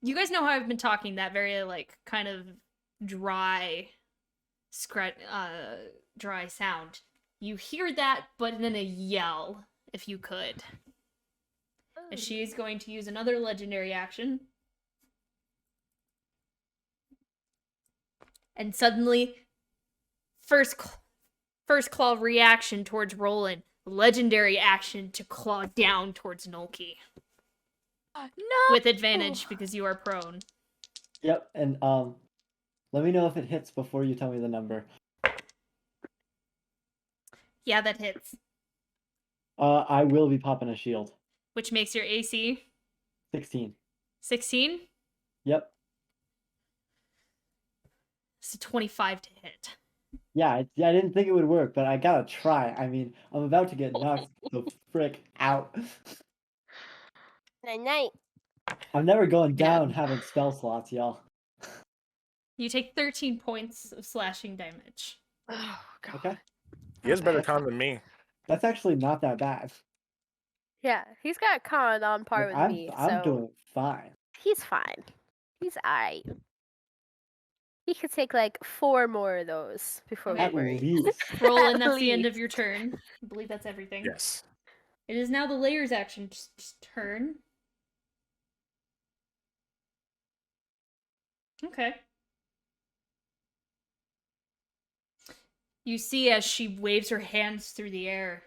You guys know how I've been talking that very like kind of dry, dry sound. You hear that, but in a yell, if you could. As she is going to use another legendary action. And suddenly, first claw reaction towards Roland. Legendary action to claw down towards Noki. No. With advantage because you are prone. Yep, and let me know if it hits before you tell me the number. Yeah, that hits. I will be popping a shield. Which makes your AC 16. 16. Yep. So 25 to hit. Yeah, I didn't think it would work, but I gotta try. I mean, I'm about to get knocked the frick out. Night. I'm never going Yeah. down having spell slots, y'all. You take 13 points of slashing damage. Oh, God. Okay? He has better con than me. That's actually not that bad. Yeah, he's got con on par Like, with me, I'm so doing fine. he's fine. He's alright. He could take like 4 more of those before we At worry. least. Roland, At that's the end least. of your turn. I believe that's everything. Yes. It is now the layers action's turn. Okay. You see as she waves her hands through the air.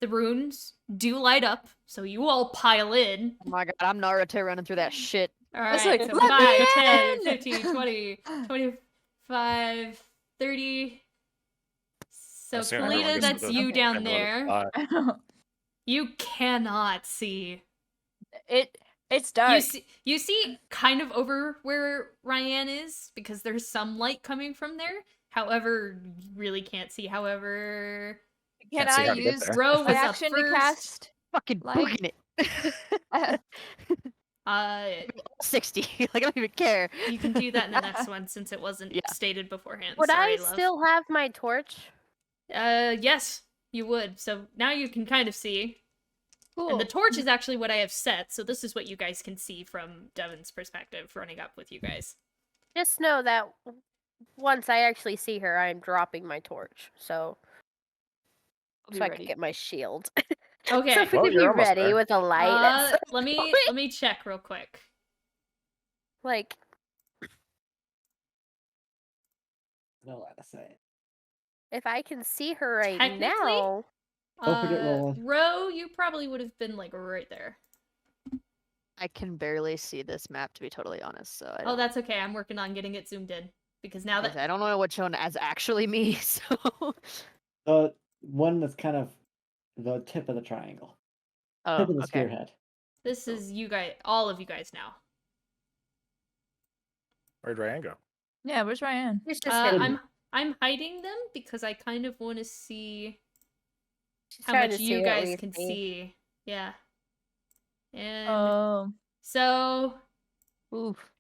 The runes do light up, so you all pile in. Oh my God, I'm Naruto running through that shit. Alright, It's like, so "Let 5, me 10, in!" 15, 20, 25, 30. So, As soon as everyone Kalita, gets to that's the you down end of the there. spot. You cannot see. It's dark. You see kind of over where Ryan is because there's some light coming from there. However, you really can't see. However, Can Can't see I how to get use there. Ro was my up action to first. cast? Fucking Like- booging it. Uh, 60. Like, I don't even care. you can do that in the next one since it wasn't Yeah. stated beforehand. Would Sorry, I love. still have my torch? Yes, you would. So now you can kind of see. Cool. And the torch is actually what I have set, so this is what you guys can see from Devon's perspective running up with you guys. Just know that once I actually see her, I'm dropping my torch. So I'll be I ready. can get my shield. Okay. So if we Well, can be you're almost ready there. with a light. at some let point. me check real quick. Like, No line of sight. if I can see her right Technically? now. Don't forget rolling. Ro, you probably would have been like right there. I can barely see this map, to be totally honest. So I Oh, don't, that's okay. I'm working on getting it zoomed in because now that I don't know which one as actually me. So. The one that's kind of the tip of the triangle. Oh, Tip of the okay. spearhead. this is you guys, all of you guys now. Where'd Ryan go? Yeah, where's Ryan? She's just hidden. I'm hiding them because I kind of want to see She's how trying much to see you what guys we can see. see. Yeah. And Oh, so oof.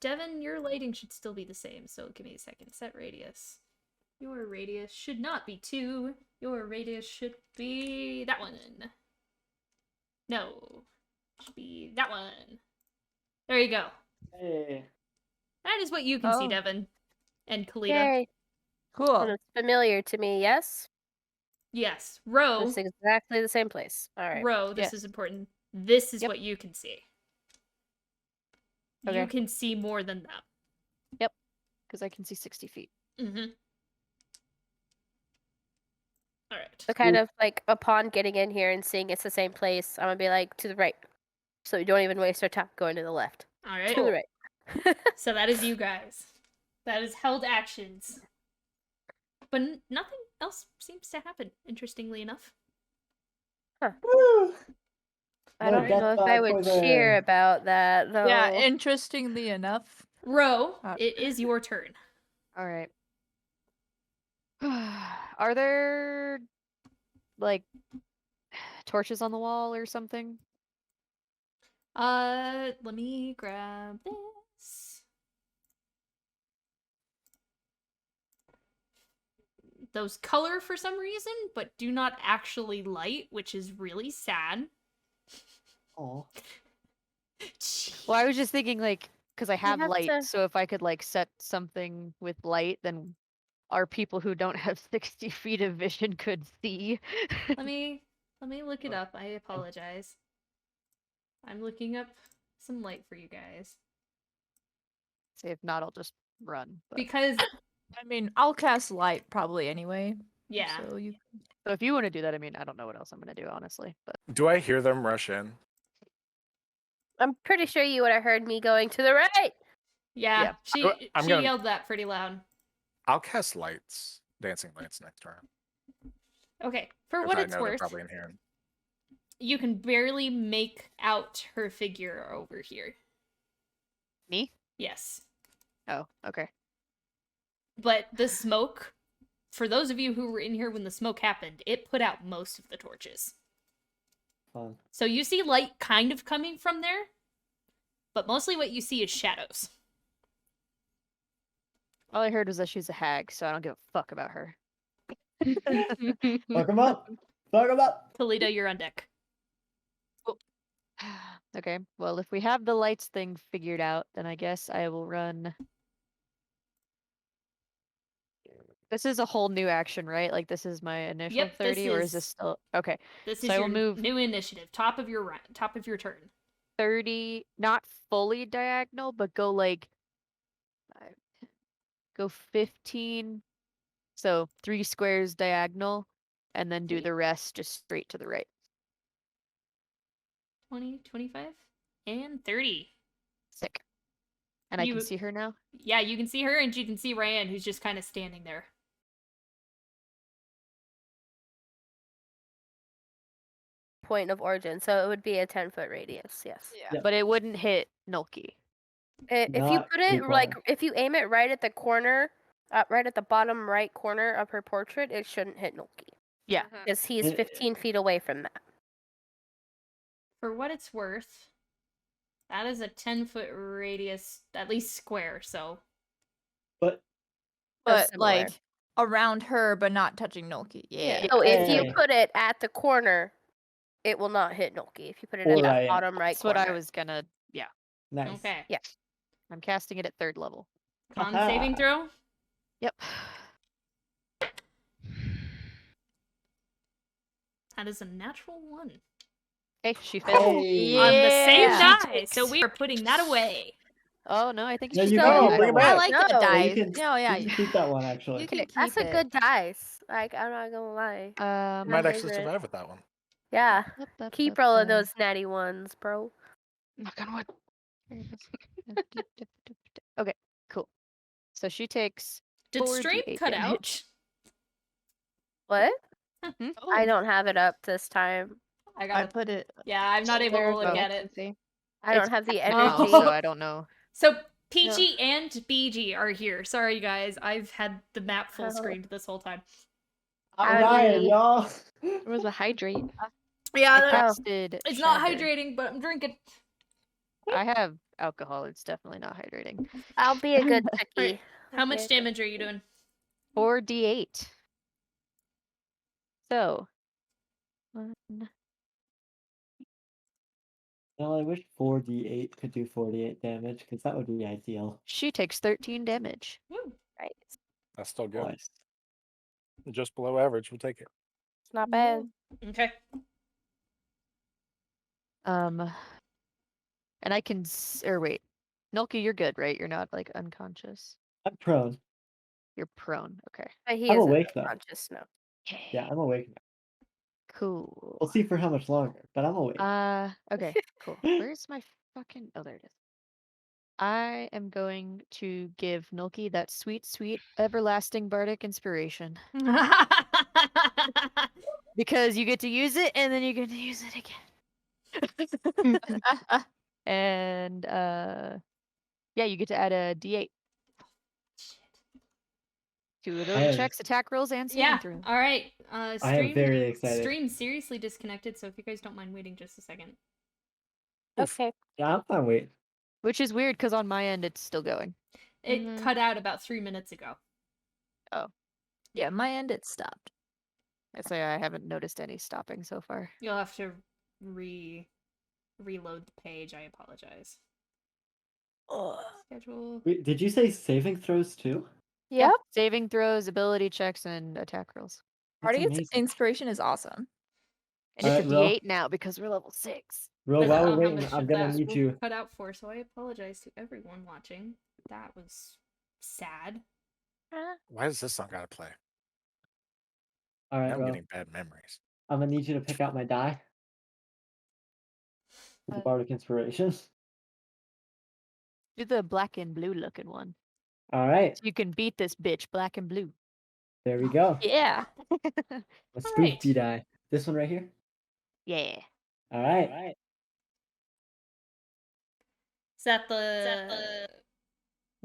Devin, your lighting should still be the same, so give me a second. Set radius. Your radius should not be 2. Your radius should be that one. No. Should be that one. There you go. Hey. That is what you can see, Oh. Devin. And Kalita. Yay. And Cool. it's familiar to me, yes? Yes. Ro, It's exactly the same place. Alright. Ro, this Yes. is important. This is Yep. what you can see. You Okay. can see more than them. Because I can see 60 feet. Mm-hmm. Alright. So kind of like upon getting in here and seeing it's the same place, I'm gonna be like to the right. So we don't even waste our time going to the left. Alright. To the right. So that is you guys. That is held actions. But nothing else seems to happen, interestingly enough. Woo! I No don't death know if by I would cheer poison. about that though. Yeah, interestingly enough. Ro, Uh, it is your turn. All right. Are there like torches on the wall or something? Let me grab this. Those color for some reason, but do not actually light, which is really sad. Aw. Well, I was just thinking like because I have have light, to- so if I could like set something with light, then our people who don't have 60 feet of vision could see. Let me look it up. I apologize. I'm looking up some light for you guys. Say if not, I'll just run. But... Because I mean, I'll cast light probably anyway. yeah. So you. So if you want to do that, I mean, I don't know what else I'm gonna do, honestly. But Do I hear them rush in? I'm pretty sure you would have heard me going to the right. Yeah. Yeah. She I'm she gonna- yelled that pretty loud. I'll cast lights, dancing lights next round. Okay. For 'cause what I it's know they're worth, probably in here. you can barely make out her figure over here. me? Yes. Oh, okay. But the smoke, for those of you who were in here when the smoke happened, it put out most of the torches. Fun. So you see light kind of coming from there, but mostly what you see is shadows. All I heard was that she's a hag, so I don't give a fuck about her. Fuck 'em up! Fuck 'em up! Toledo, you're on deck. Okay, well, if we have the lights thing figured out, then I guess I will run. This is a whole new action, right? Like this is my initial Yep, this 30, or is this is- still okay? This So is I your will move- new initiative, top of your turn. 30, not fully diagonal, but go like go 15. So 3 squares diagonal, and then do Sweet. the rest just straight to the right. 20, 25, and 30. Sick. And I You- can see her now. Yeah, you can see her, and you can see Ryan, who's just kind of standing there. Point of origin, so it would be a 10-foot radius. Yes. Yeah. Yep. But it wouldn't hit Noki. If you Not put it like, required. if you aim it right at the corner, right at the bottom right corner of her portrait, it shouldn't hit Noki Yeah. because he's It- 15 feet away from that. For what it's worth, That is a 10-foot radius, at least square, so. But But similar. like around her, but not touching Noki. Yeah. So if you Hey. put it at the corner, it will not hit Noki. If you put it Or at I the am. bottom right That's what corner. I was gonna. Yeah, nice. Okay. Yeah. I'm casting it at 3rd level. Con Aha. saving throw. Yep. That is a natural 1. Okay, she failed. Hey. On the same Yeah. die, so we are putting that away. Oh no, I think No, it's you just can No, keep bring that it one. I back. like that No. die. Yeah, you can, No, yeah. you can keep that one actually. You can keep That's a it. good dice. Like, I'm not gonna lie. Um, Might My actually favorite. survive with that one. Yeah. Keep rolling those. those natty ones, bro. Knock on wood. Okay, cool. So she takes Did 4d8 stream cut out? damage. What? Hmm? I don't have it up this time. I I got it. put it. Yeah, I'm not able to There's look both. at it. I don't It's have the now, energy. so I don't know. So PG and BG are here. Sorry, guys. I've had the map full screened this whole time. I'm I dying, agree. y'all. There was a hydrate. Yeah, I that- casted. it's not Shatter. hydrating, but I'm drinking. I have alcohol. It's definitely not hydrating. I'll be a good Alright, techie. How much damage are you doing? 4d8. So. 1. Well, I wish 4d8 could do 48 damage, because that would be ideal. She takes 13 damage. Woo. Right. That's still good. Nice. Just below average. We'll take it. It's not bad. Okay. And I can. Or wait. Nulky, you're good, right? You're not like unconscious. I'm prone. You're prone. Okay. But he I'm is awake, though. unconscious now. Yeah, I'm awake now. Cool. We'll see for how much longer, but I'm awake. Okay, cool. Where's my fucking... Oh, there it is. I am going to give Nulky that sweet, sweet, everlasting bardic inspiration. Because you get to use it, and then you get to use it again. And, yeah, you get to add a d8. 2 of those am- checks, attack rolls, and saving Yeah. throw. All right. I am Stream. very excited. Stream seriously disconnected. So if you guys don't mind waiting just a second. Okay. Yeah, I'm fine waiting. Which is weird, because on my end, it's still going. It Mhm. cut out about 3 minutes ago. Yeah, my end it stopped. I say I haven't noticed any stopping so far. You'll have to reload the page. I apologize. Schedule. Wait, did you say saving throws too? Yeah, Yep. saving throws, ability checks, and attack rolls. That's Guardian's amazing. inspiration is awesome. And it's a Alright, Ro. d8 now because we're level 6. Ro, I while don't we're know how waiting, much I'm of gonna that need will you. cut out for, so I apologize to everyone watching. That was sad. Why does this song gotta play? All right, I'm Ro. getting bad memories. I'm gonna need you to pick out my die. With the bardic inspiration. Do the black and blue looking one. All right, So you can beat this bitch, black and blue. there we go. Yeah. A Alright. spooky die. This one right here. Yeah. All right. Is that the?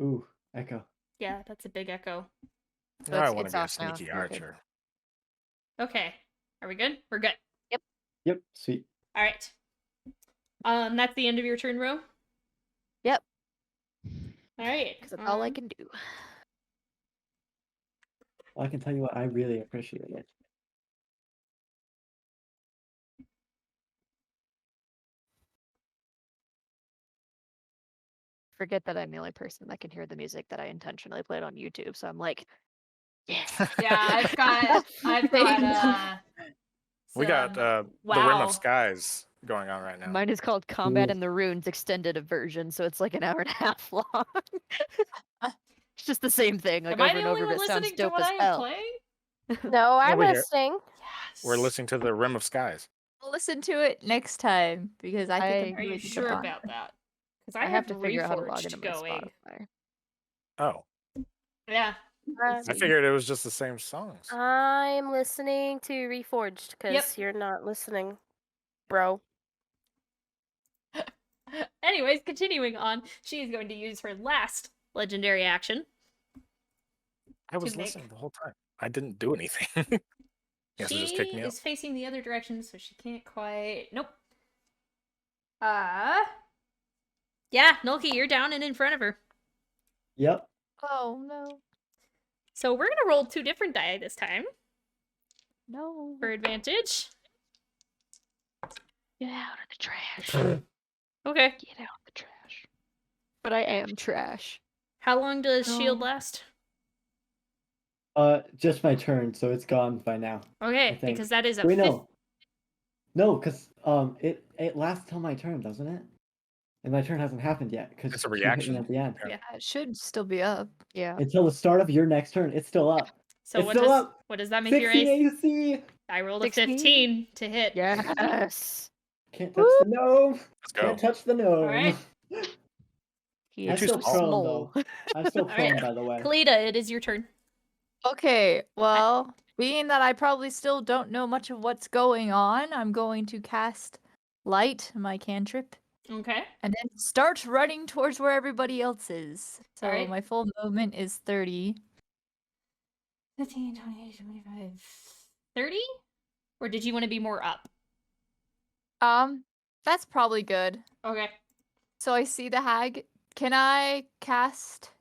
Ooh, echo. Yeah, that's a big echo. So Now I it's- want it's to be a off now, sneaky you're good. archer. Okay. Are we good? We're good. Yep, sweet. All right. That's the end of your turn, Ro. Yep. All right. Because that's all I can do. Well, I can tell you what, I really appreciate it. Forget that I'm the only person that can hear the music that I intentionally played on YouTube. So I'm like, yeah. Yeah, I've got. We got some- the Rim wow. of Skies going on right now. Mine is called Combat Ooh. in the Runes Extended Version, so it's like an hour and a half long. It's just the same thing, like Am I over the and only over, one but it sounds listening to dope what as I am hell. playing? No, I'm we're here. listening. Yes. We're listening to the Rim of Skies. We'll listen to it next time because I think I- I'm Are you really sure jump on about it. that? Because I have to figure out how to log Reforged into my going. Spotify. Oh, Yeah. Uh, I figured it was just the same songs. I'm listening to Reforged because Yep. you're not listening, bro. Anyways, continuing on, she is going to use her last legendary action. I was make- listening the whole time. I didn't do anything. Yes, it just kicked me out. is facing the other direction, so she can't quite. Nope. Yeah, Noki, you're down and in front of her. Yep. Oh no. So we're gonna roll 2 different die this time No. for advantage. Get out of the trash. Okay. Get out of the trash. But I am trash. How long does shield No. last? Just my turn, so it's gone by now. Okay, think. because that is a Wait, fifth. no, because it lasts till my turn, doesn't it? And my turn hasn't happened yet because It's a you hit reaction. me at the end. Yeah. It should still be up. Yeah. Until the start of your next turn, it's still up. So it's what still does up. what does that make your 16 AC? AC. I rolled a 16? 15 to hit. Yes. Can't touch the gnome. Let's go. Can't touch the gnome. Alright. He I'm is too still too small. prone small. though. I'm still Alright. prone, by the way. Kalita, it is your turn. Okay, well, being that I probably still don't know much of what's going on, I'm going to cast Light, my cantrip, Okay. and then start running towards where everybody else is. So Alright. my full movement is 30. 15, 20, 25, 30? Or did you want to be more up? That's probably good. Okay. So I see the hag. Can I cast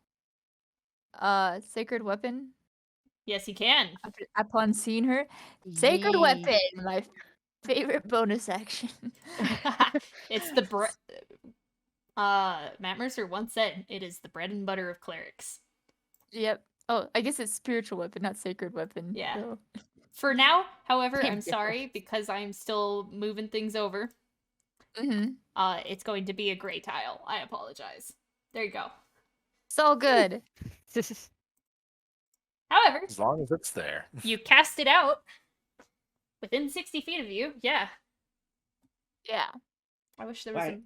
Sacred Weapon Yes, you can. upon seeing her? Sacred Yee. Weapon, my favorite bonus action. It's the Matt Mercer once said it is the bread and butter of clerics. Yep. Oh, I guess it's spiritual weapon, not sacred weapon. Yeah. So. For now, however, Big I'm sorry because I'm still moving things over. Mm-hmm. It's going to be a gray tile. I apologize. There you go. It's all good. However, As long as it's there. you cast it out within 60 feet of you. Yeah. Yeah. I wish there was Right.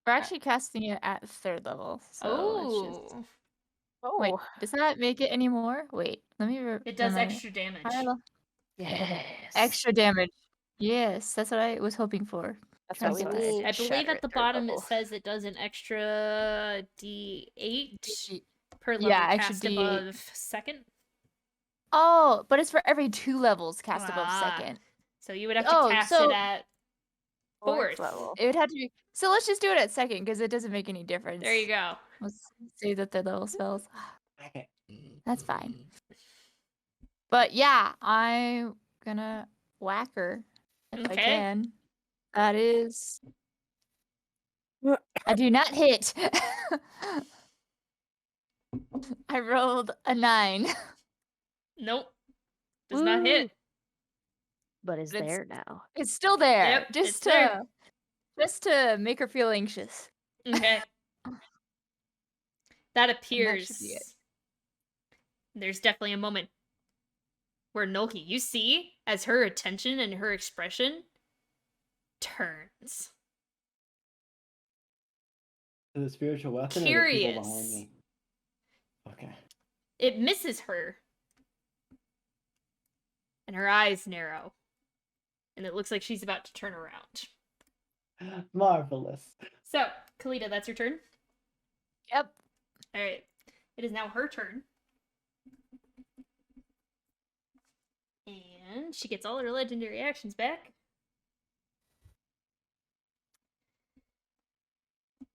We're actually casting it at 3rd level. So it's just... Oh. Wait, Oh, does that make it any more? Wait, let me. It does remind me. extra damage. Yes. Extra damage. Yes, that's what I was hoping for. that's Trying what to we get this. need. I believe Shatter at the third bottom level. it says it does an extra D8 per level Yeah, extra cast D8. above 2nd. Oh, but it's for every 2 levels cast above Ah. 2nd. So you would have to Oh, cast so- it at 4th. level. It would have to be. So let's just do it at 2nd because it doesn't make any difference. There you go. Let's say that the level spells. Okay. That's fine. But yeah, I'm gonna whack her if I Okay. can. That is. I do not hit. I rolled a 9. Nope. Does not hit. But it's But it's- there now. It's still there. Yep, just it's to there. just to make her feel anxious. Okay. That appears. should be it. There's definitely a moment where Noki, you see, as her attention and her expression turns. To the spiritual weapon or the people behind Curious. me? Okay. It misses her. And her eyes narrow. And it looks like she's about to turn around. Marvelous. So, Kalita, that's your turn? Yep. Alright. It is now her turn. And she gets all her legendary actions back.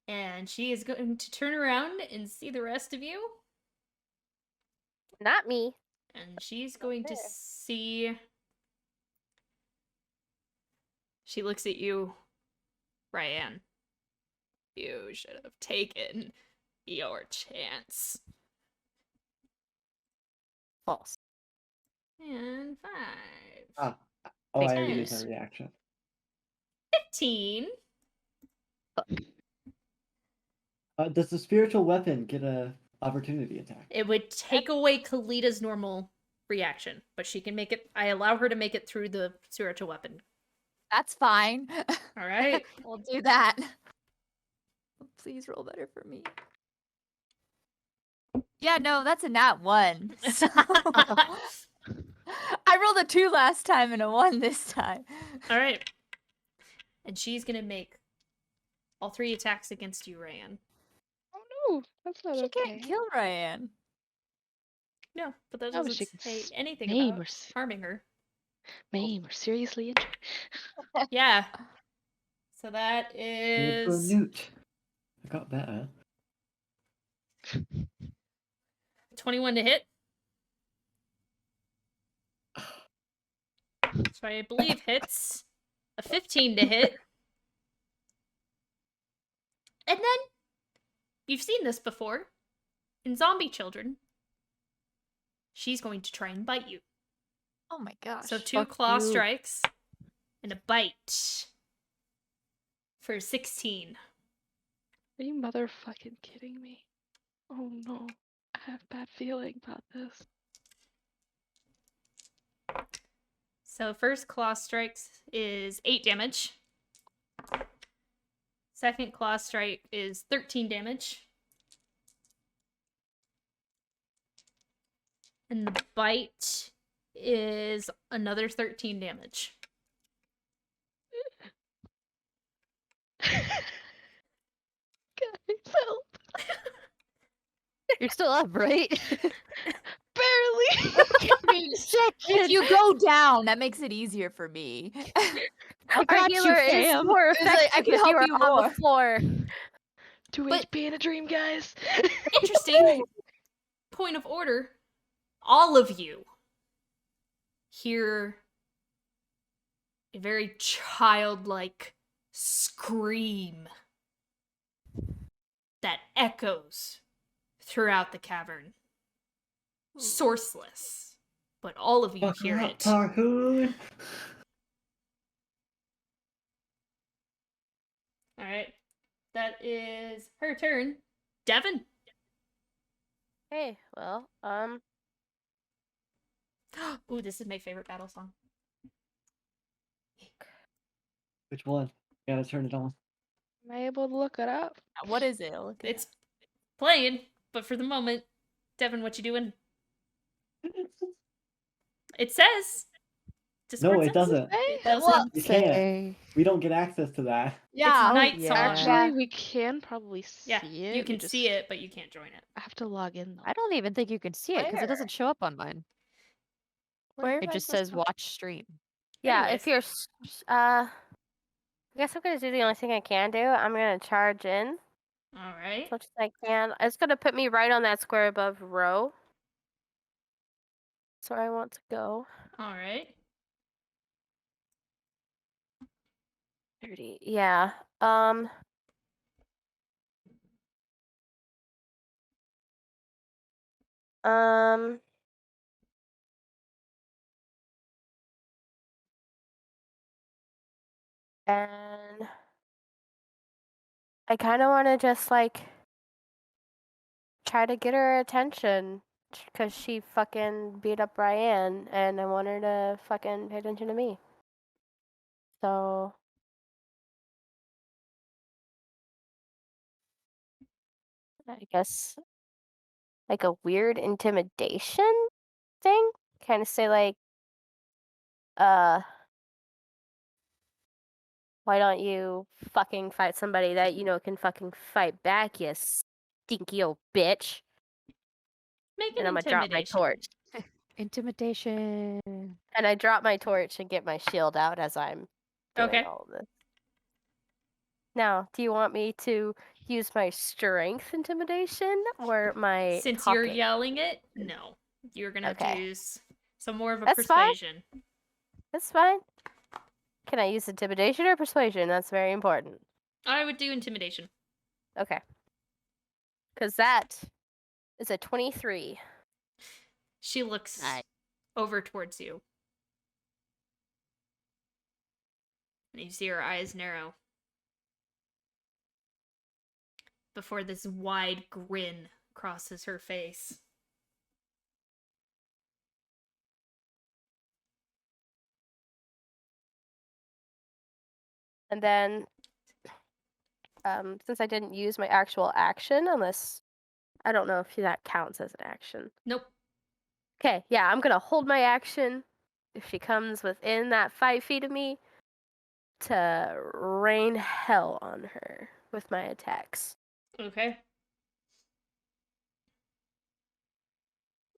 And she is going to turn around and see the rest of you. Not me. And she's going to there. see. She looks at you, Ryan. You should have taken your chance. False. And 5. Oh, I already used Nice. my reaction. 15. Does the spiritual weapon get a opportunity attack? It would take away Kalita's normal reaction, but she can make it. I allow her to make it through the spiritual weapon. That's fine. All right. We'll do that. Please roll better for me. Yeah, no, that's a nat 1. So- I rolled a 2 last time and a 1 this time. All right. And she's gonna make all 3 attacks against you, Ryan. Oh no, that's not She okay. can't kill Ryan. No, but that No, but doesn't she can say anything maim about or harming her. maim or seriously injured. Yeah. So that Made for a is newt. I got better. 21 to hit. So I believe hits. A 15 to hit. And then, you've seen this before. In Zombie Children. She's going to try and bite you. Oh my gosh. So 2 fuck claw you. strikes. And a bite. For 16. Are you motherfucking kidding me? Oh no. I have bad feeling about this. So first claw strikes is 8 damage. Second claw strike is 13 damage. And the bite is another 13 damage. Guys, help. You're still up, right? Barely. I mean, if you go down, that makes it easier for me. I Our got you, healer is fam. more It's like, I effective can if you help are you on more. the floor. 2 But- HP in a dream, guys. Interesting point of order. All of you hear a very childlike scream that echoes throughout the cavern. Sourceless. But all of you Fuck hear her up, it. Tarhoon. Alright. That is her turn. Devin. Hey, well, Ooh, this is my favorite battle song. Which one? Gotta turn it on. Am I able to look it up? What is it? Look at It's playing, but for the moment, Devin, what you doing? It says. Discord No, it says. doesn't. It Well, doesn't. You can't. Say. We don't get access to that. yeah. It's night yeah. song. Actually, we can probably see Yeah, it. you we can just see it, but you can't join it. I have to log in though. I don't even think you can see it because Where? it doesn't show up on mine. where It am I just supposed says to- watch stream. Yeah, Anyways. if you're, I guess I'm gonna do the only thing I can do. I'm gonna charge in Alright. as much as I can. It's gonna put me right on that square above row. That's where I want to go. Alright. 30. Yeah. Um. And I kind of want to just like try to get her attention because she fucking beat up Brienne, and I want her to fucking pay attention to me. So I guess like a weird intimidation thing. Kind of say like, why don't you fucking fight somebody that you know can fucking fight back, you stinky old bitch? Make And an I'm gonna drop my intimidation. torch. Intimidation. And I drop my torch and get my shield out as I'm doing Okay. all of this. Now, do you want me to use my strength intimidation or my Since you're talking? yelling it, no. You're gonna have to Okay. use some more of a That's fine. persuasion. That's fine. Can I use intimidation or persuasion? That's very important. I would do intimidation. Okay. Because that is a 23. She looks Nice. over towards you. And you see her eyes narrow. Before this wide grin crosses her face. And then, since I didn't use my actual action, unless I don't know if that counts as an action. Nope. Okay, yeah, I'm gonna hold my action if she comes within that 5 feet of me to rain hell on her with my attacks. Okay.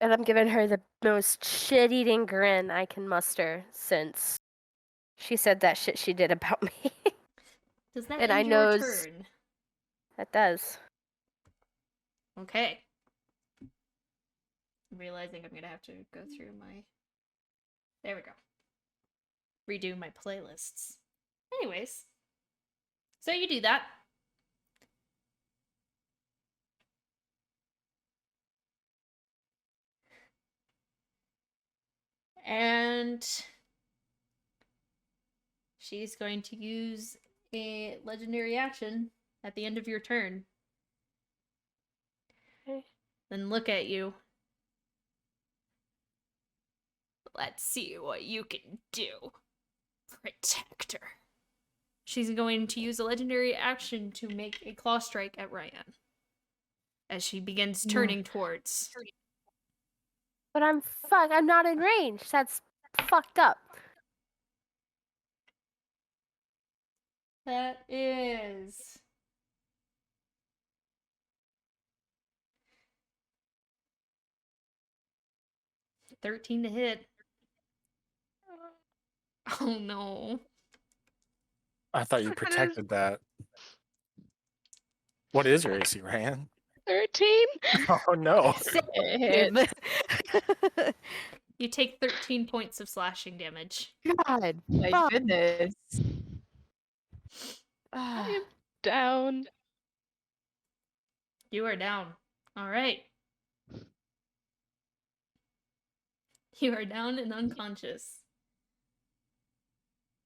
And I'm giving her the most shit-eating grin I can muster since she said that shit she did about me. Does that And end I your knows- turn? That does. Okay. I'm realizing I'm gonna have to go through my... There we go. Redo my playlists. Anyways. So you do that. And she's going to use a legendary action at the end of your turn. Okay. Then look at you. Let's see what you can do, Protector. She's going to use a legendary action to make a claw strike at Ryan as she begins turning towards. But I'm not in range. That's fucked up. That is 13 to hit. Oh no. I thought you protected that. What is your AC, Ryan? 13? Oh no. It hits. You take 13 points of slashing damage. God. My fuck. goodness. Ah, I am down. You are down. All right. You are down and unconscious.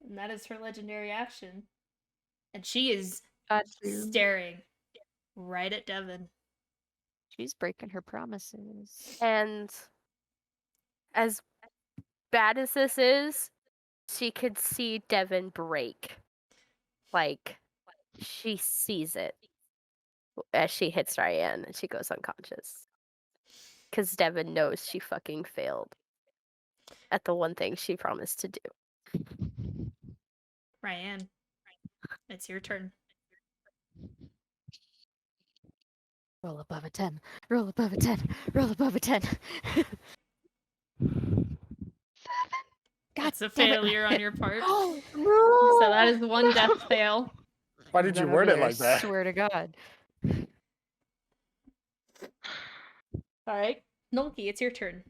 And that is her legendary action. And she is Got you. staring right at Devin. she's breaking her promises. And as bad as this is, she could see Devin break. Like, she sees it as she hits Ryan and she goes unconscious. Because Devin knows she fucking failed at the one thing she promised to do. Ryan, it's your turn. Roll above a 10. Roll above a 10. Roll above a 10. 7. God That's a damn it. failure on your part. Oh, So that is one death fail. Why did you That word over it there, like that? Swear to God. All right. Noki, it's your turn.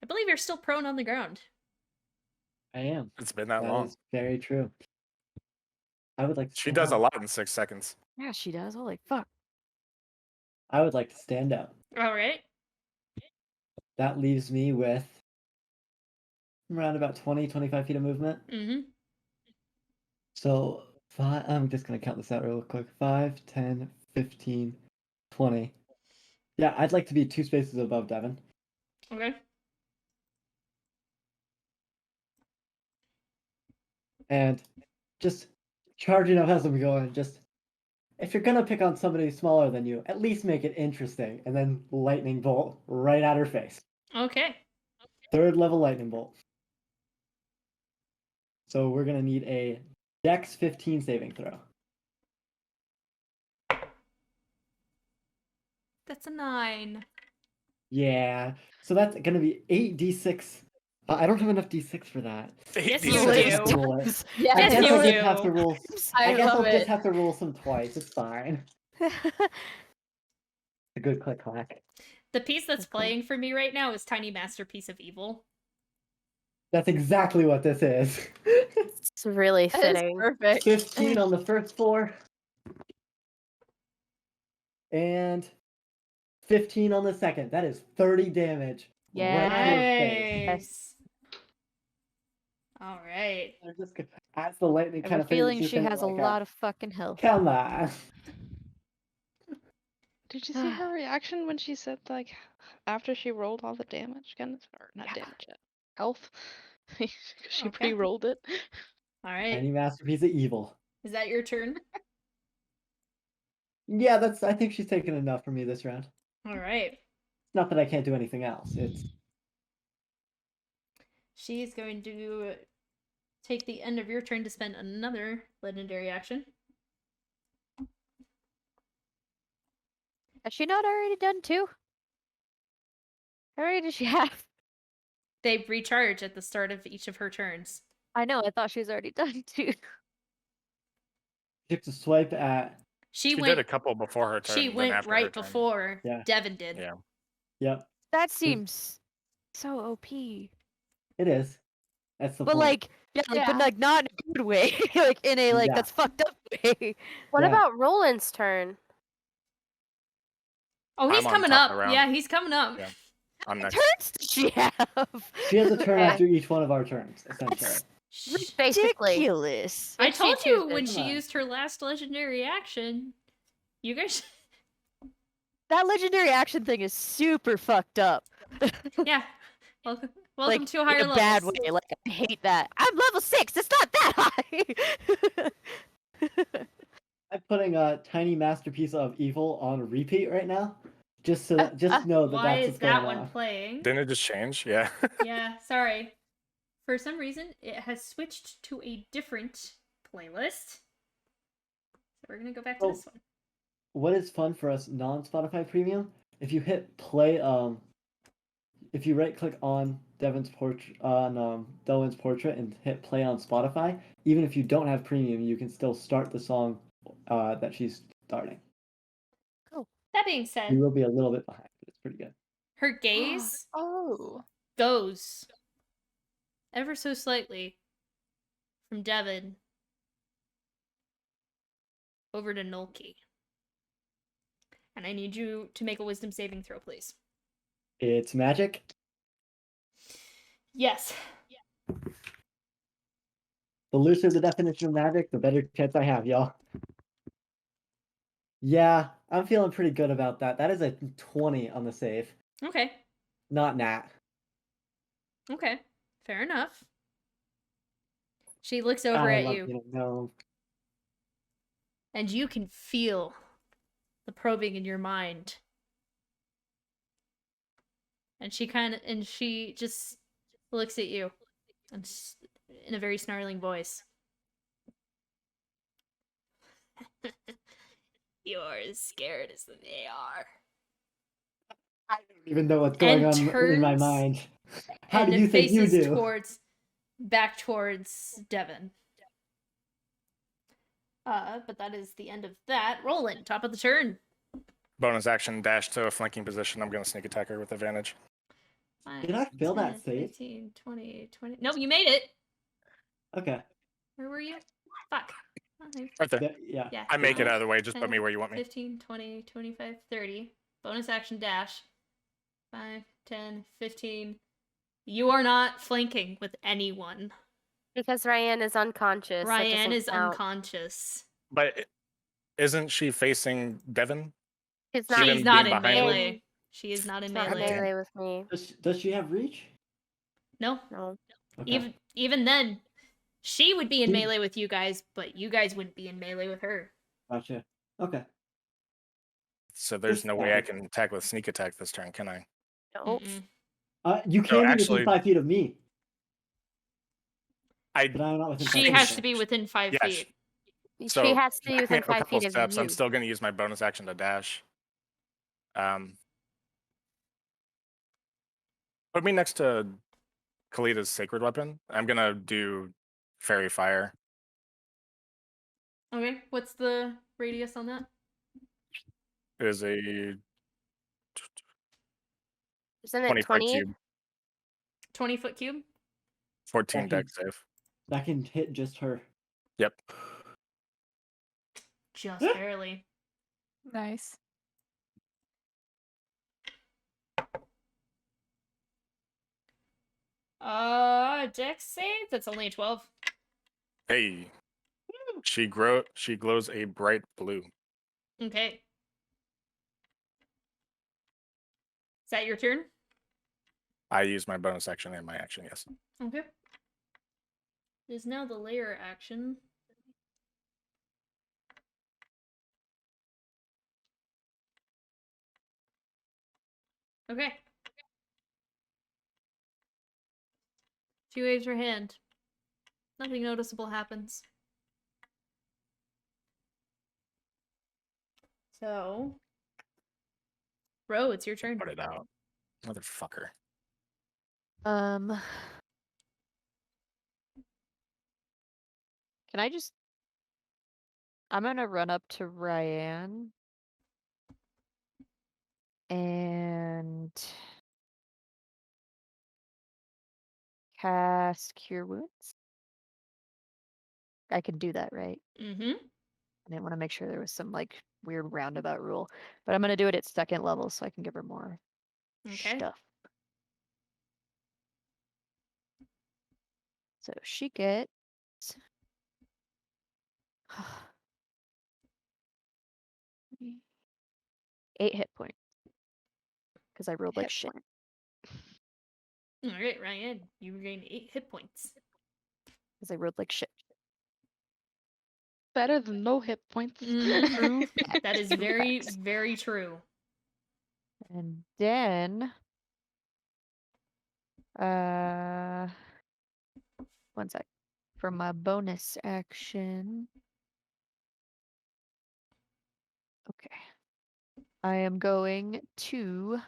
I believe you're still prone on the ground. I am. It's been that That long. is very true. I would like to She stand does a up. lot in 6 seconds. Yeah, she does. Holy fuck. I would like to stand up. All right. That leaves me with around about 20, 25 feet of movement. Mm-hmm. So I'm just going to count this out real quick. 5, 10, 15, 20. Yeah, I'd like to be 2 spaces above Devin. Okay. And just charging up as I'm going. Just, if you're going to pick on somebody smaller than you, at least make it interesting. And then lightning bolt right at her face. Okay. 3rd level lightning bolt. So we're going to need a Dex 15 saving throw. That's a 9. Yeah. So that's going to be 8d6. I don't have enough d6 for that. Yes, You you I do. just roll it. I Yes, guess you I'll just have do. to roll. I guess love I'll just it. have to roll some twice. It's fine. A good click clack. The piece that's Cool. playing for me right now is Tiny Masterpiece of Evil. That's exactly what this is. It's really That is fitting. perfect. 15 on the first floor. And 15 on the second. That is 30 damage. Right to your face. Nice. All right. I'm just gonna, as the lightning I kind have a of fades, feeling just she gonna has a like, lot of fucking health. Come on. Did you see her reaction when she said, like, after she rolled all the damage again? Or not Yeah. damage, health? She Okay. pre-rolled it. All right. Tiny masterpiece of evil. Is that your turn? Yeah, I think she's taken enough for me this round. All right. Not that I can't do anything else. It's She's going to take the end of your turn to spend another legendary action. Has she not already done 2? How many does she have? They recharge at the start of each of her turns. I know, I thought she was already done 2. Takes a swipe at. She She went. did a couple before her turn. She then went after her right turn. before Yeah. Devin did. Yeah. Yep, That seems so OP. it is. That's the But point. like, yeah, like, but Yeah. like not in a good way. Like in a like Yeah. that's fucked up way. What Yeah. about Roland's turn? Oh, he's I'm on coming top up. of the round. Yeah, he's coming up. Yeah. I'm What next. turns does she have? She has a turn Okay. after each one of our turns, essentially. That's Shh. Basically. ridiculous. I If she told you when chooses. she Come on. used her last legendary action. You guys. That legendary action thing is super fucked up. Yeah. Welcome Like to higher in a levels. bad way. Like I hate that. I'm level 6. It's not that high. I'm putting a tiny masterpiece of evil on repeat right now, just so that just know that Why that's is what's that going one on. playing? Didn't it just change? Yeah. Yeah, sorry. For some reason, it has switched to a different playlist. So we're gonna go back to Oh. this one. What is fun for us non-Spotify premium? If you hit play, if you right-click on Delwyn's portrait and hit play on Spotify, even if you don't have premium, you can still start the song that she's starting. That being You said, will be a little bit behind, but it's pretty good. her gaze Oh. goes ever so slightly from Devin over to Noki. And I need you to make a wisdom saving throw, please. It's magic. Yes. The looser the definition of magic, the better chance I have, y'all. Yeah, I'm feeling pretty good about that. That is a 20 on the save. Okay. Not nat. Okay. Fair enough. She looks over at you, No. and you can feel the probing in your mind. And she just looks at you and in a very snarling voice. You're as scared as they are. I don't even know what's going on in my turns mind. How and do you think you faces do? back towards Devin. But that is the end of that. Roland, top of the turn. Bonus action dash to a flanking position. I'm going to sneak attack her with advantage. 5, Did I fail that 10, save? 15, 20, 20. Nope, you made it. Okay. Where were you? Fuck. 5, Right there. Yeah. yeah. I make it 5, out of the way. Just put 10, me where you want me. 15, 20, 25, 30. Bonus action dash. 5, 10, 15. You are not flanking with anyone. Because Ryan is unconscious. that Ryan doesn't is count. unconscious. But isn't she facing Devin? She's Even She's being not in behind me? melee. She is not in She's not in melee. melee with me. Does she have reach? No. No. Okay. Even then, she would be in She- melee with you guys, but you guys wouldn't be in melee with her. Gotcha. Okay. So there's Just no way I checking. can attack with sneak attack this turn, can I? Nope. Mm-mm. You So can be actually- within 5 feet of me, I but I'm not within 5 She feet. has of to her. be within 5 Yeah, feet. so She has to be back me within up a 5 couple feet of steps. you. I'm still going to use my bonus action to dash. Put me next to Kalita's sacred weapon. I'm gonna do fairy fire. Okay, what's the radius on that? It is a Isn't 20 it foot 20? cube, 20-foot cube? 14 Okay. deck save. That can hit just her. Yep. Just barely. Nice. Dex save? That's only a 12. Hey, she glows a bright blue. Okay. Is that your turn? I use my bonus action and my action. Yes. Okay. It is now the layer action. Okay. She waves her hand. Nothing noticeable happens. So, Ro, it's your turn. Put it out, motherfucker. Can I just I'm gonna run up to Ryan and cast Cure Wounds. I can do that, right? Mm-hmm. I didn't want to make sure there was some like weird roundabout rule, but I'm gonna do it at second level so I can give her more Okay. stuff. So she gets 8 hit points because I rolled like Hit shit. point. All right, Ryan, you regain 8 hit points. Because I rolled like shit. Better than no hit points. Mhm. True. That is True very, facts. very true. And then, one sec. For my bonus action, okay, I am going to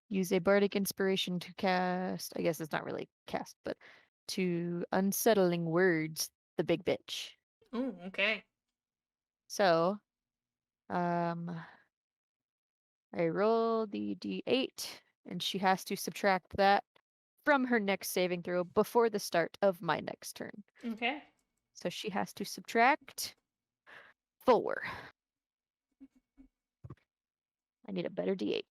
use a bardic inspiration to cast. I guess it's not really cast, but to unsettling words, the big bitch. Oh, okay. So, I roll the d8, and she has to subtract that from her next saving throw before the start of my next turn. Okay. So she has to subtract 4. I need a better d8.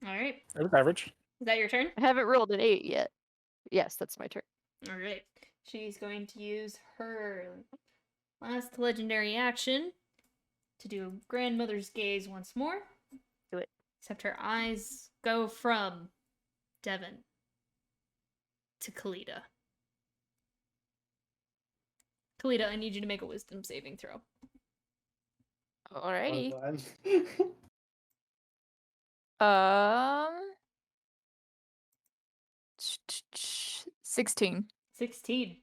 All right. It was average. Is that your turn? I haven't rolled an 8 yet. Yes, that's my turn. All right. She's going to use her last legendary action to do Grandmother's Gaze once more. Do it. Except her eyes go from Devin to Kalita. Kalita, I need you to make a wisdom saving throw. Alrighty. God. 16. 16.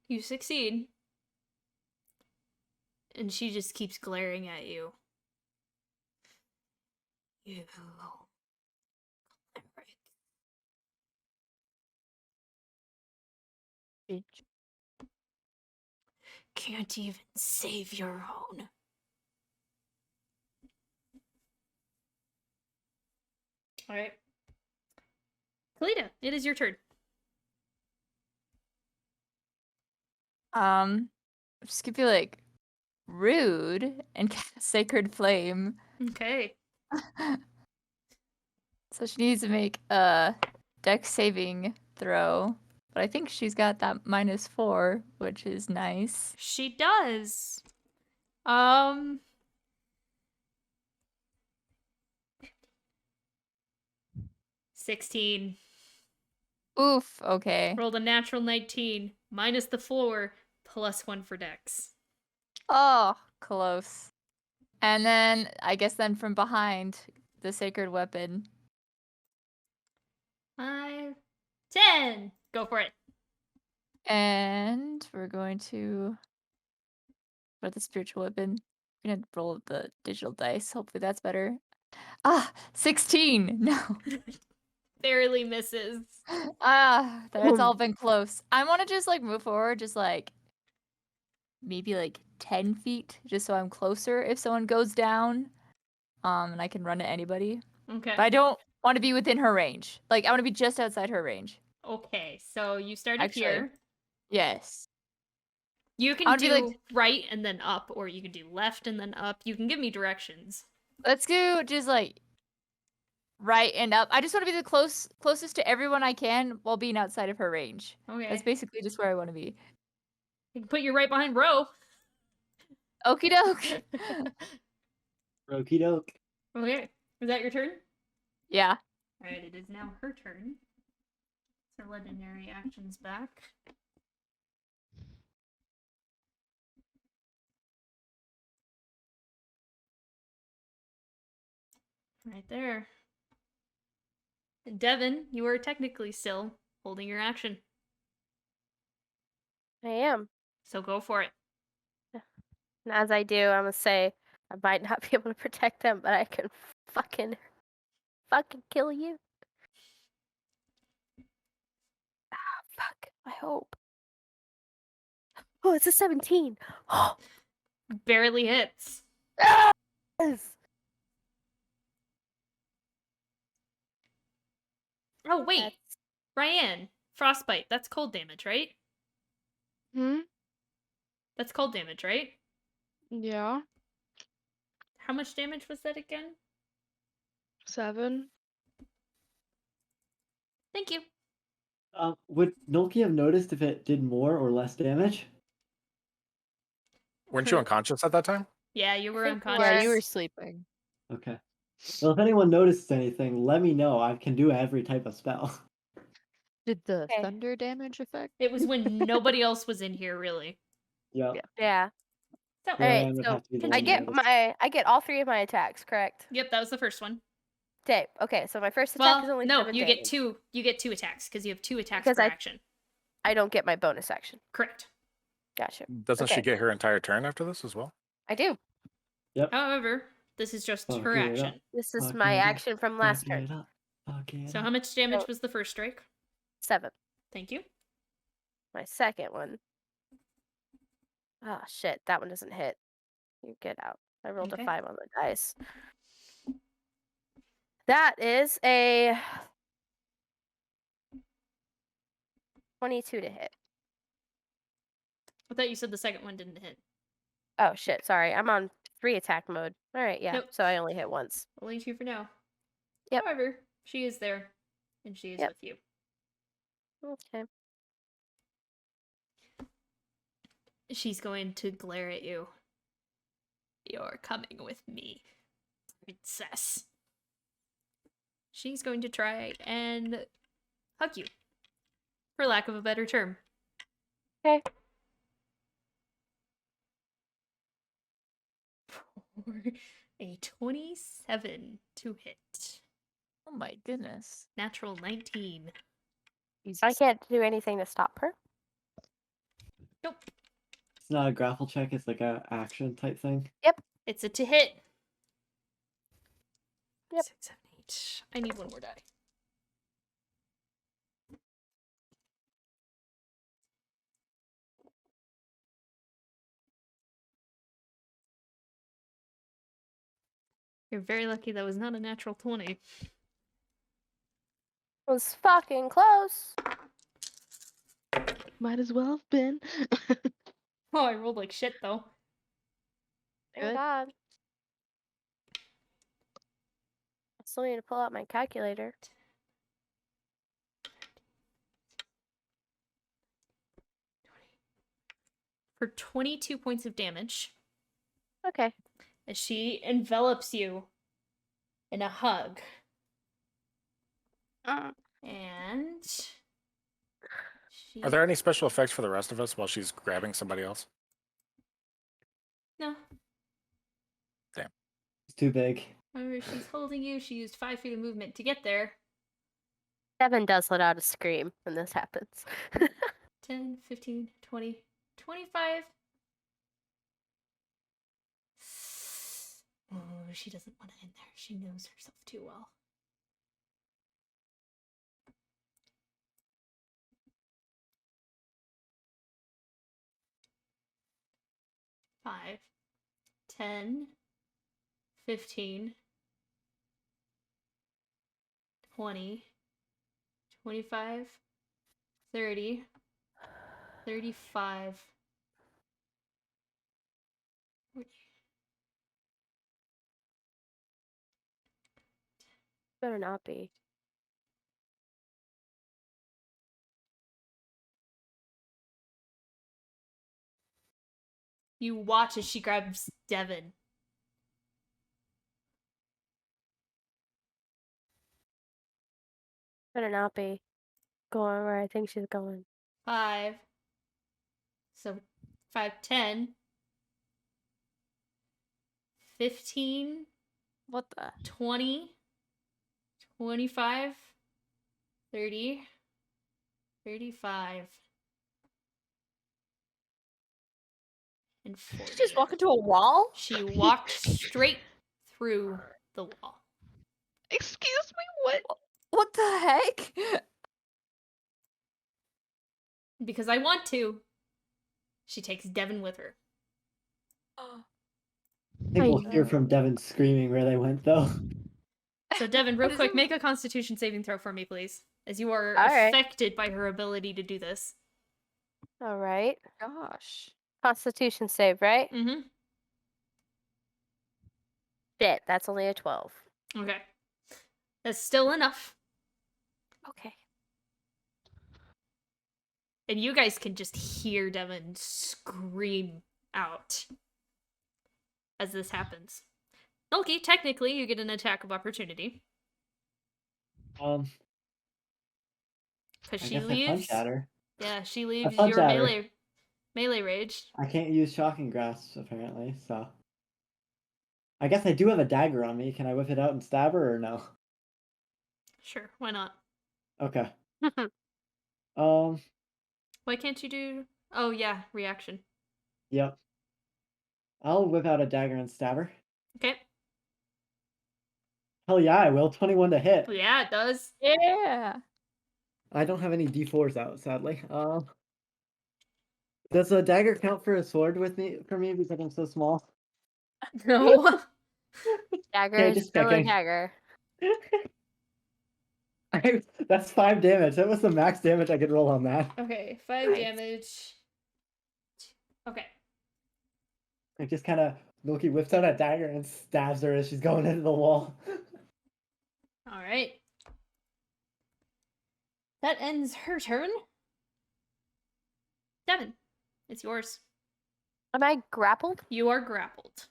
You succeed. And she just keeps glaring at you. You cleric. Bitch. Can't even save your own. Alright. Kalita, it is your turn. Just could be like rude and cast Sacred Flame. Okay. So she needs to make a dex saving throw. But I think she's got that -4, which is nice. She does. 16. Oof, okay. Rolled a natural 19. Minus the floor. +1 for dex. Oh, close. And then, I guess then from behind, the Sacred Weapon. 5, 10. Go for it. And we're going to... for the Spiritual Weapon, we're going to roll the digital dice. Hopefully that's better. 16! No. Barely misses. That's all been close. I want to just like move forward, just like maybe like 10 feet, just so I'm closer if someone goes down. And I can run at anybody. Okay. But I don't want to be within her range. Like I want to be just outside her range. Okay, so you started Actually, here. Yes. You I can would do be like- right and then up, or you can do left and then up. You can give me directions. Let's do just like right and up. I just want to be the closest to everyone I can while being outside of her range. Okay. That's basically just where I want to be. You can put you right behind Ro. Okie doke. Okie doke. Okay. Is that your turn? Yeah. Alright, it is now her turn. So legendary actions back. Right there. Devin, you are technically still holding your action. I am. So go for it. And as I do, I'm gonna say I might not be able to protect them, but I can fucking fucking kill you. Ah, fuck. I hope. Oh, it's a 17. Barely hits. Yes. Oh, wait. That's Ryan, frostbite. That's cold damage, right? Hmm? That's cold damage, right? Yeah. How much damage was that again? 7. Thank you. Would Noki have noticed if it did more or less damage? Weren't you Cur- unconscious at that time? Yeah, you I were think we unconscious. Yeah, you were. were sleeping. Okay. Well, if anyone notices anything, let me know. I can do every type of spell. Did the Okay. thunder damage affect? It was when nobody else was in here, really. Yep. Yeah. Yeah. So, All right. Ryan would So have to be the I one to get notice. I get all 3 of my attacks, correct? yep, that was the first one. Okay. Okay. So my first attack is Well, only no, 7 you damage. get two. You get 2 attacks because you have 2 attacks Because per I- action. I don't get my bonus action. Correct. Gotcha. Doesn't she Okay. get her entire turn after this as well? I do. However, this is just Fuck her it up. action. This is Fuck my it up. action from last Fuck turn. it up. Fuck it So up. how much damage So- was the first strike? 7. Thank you. My second one. Oh shit, that one doesn't hit. You get out. I rolled Okay. a 5 on the dice. That is a 22 to hit. I thought you said the second one didn't hit. Oh shit, sorry. I'm on 3 attack mode. All right, yeah. Nope. So I only hit once. Only 2 for now. Yep. However, she is there, and she is Yep. with you. Okay. She's going to glare at you. You're coming with me, princess. She's going to try and hug you, for lack of a better term. Okay. For a 27 to hit. Oh my goodness. Natural 19. I can't do anything to stop her. Nope. It's not a grapple check, it's like a action type thing. It's a to hit. Yep. 6, 7, 8. I need one more die. You're very lucky that was not a natural 20. It was fucking close. Might as well have been. Oh, I rolled like shit though. Thank Good. God. I still need to pull out my calculator. For 22 points of damage, Okay. as she envelops you in a hug. And she... Are there any special effects for the rest of us while she's grabbing somebody else? No. It's too big. However, she's holding you. She used 5 feet of movement to get there. Devin does let out a scream when this happens. 10, 15, 20, 25. Oh, she doesn't want it in there. She knows herself too well. Five, 10, 15, 20, 25, 30, 35, 40. Better not be. You watch as she grabs Devin. Better not be going where I think she's going. 5. So 5, 10, 15, What the? 20, 25, 30, 35, and 40. Did you just walk into a wall? She walked straight through the wall. Excuse me, what? What the heck? Because I want to. She takes Devin with her. I think we'll hear I- from Devin screaming where they went, though. So Devin, real quick, make a Constitution saving throw for me, please, as you are All right. affected by her ability to do this. All right. Gosh. Constitution save, right? Mm-hmm. Shit, that's only a 12. Okay. That's still enough. Okay. And you guys can just hear Devin scream out as this happens. Noki, technically, you get an attack of opportunity. I Because she guess I punch leaves. at her. Yeah, she leaves punch your at her. melee rage. I can't use shocking grasp apparently, so. I guess I do have a dagger on me. Can I whip it out and stab her or no? Sure, why not? Okay. Why can't you do... Oh, yeah, reaction. Yep. I'll whip out a dagger and stab her. Okay. Hell yeah, I will. 21 to hit. Yeah, it does. Yeah. I don't have any d4s out, sadly. Does a dagger count for a sword for me because I'm so small? No. Dagger Okay, is just still a checking. dagger. That's 5 damage. That was the max damage I could roll on that. Okay, 5 Nice. damage. Okay. I just kind of Loki whips out a dagger and stabs her as she's going into the wall. Alright. That ends her turn. Devin, it's yours. Am I grappled? You are grappled.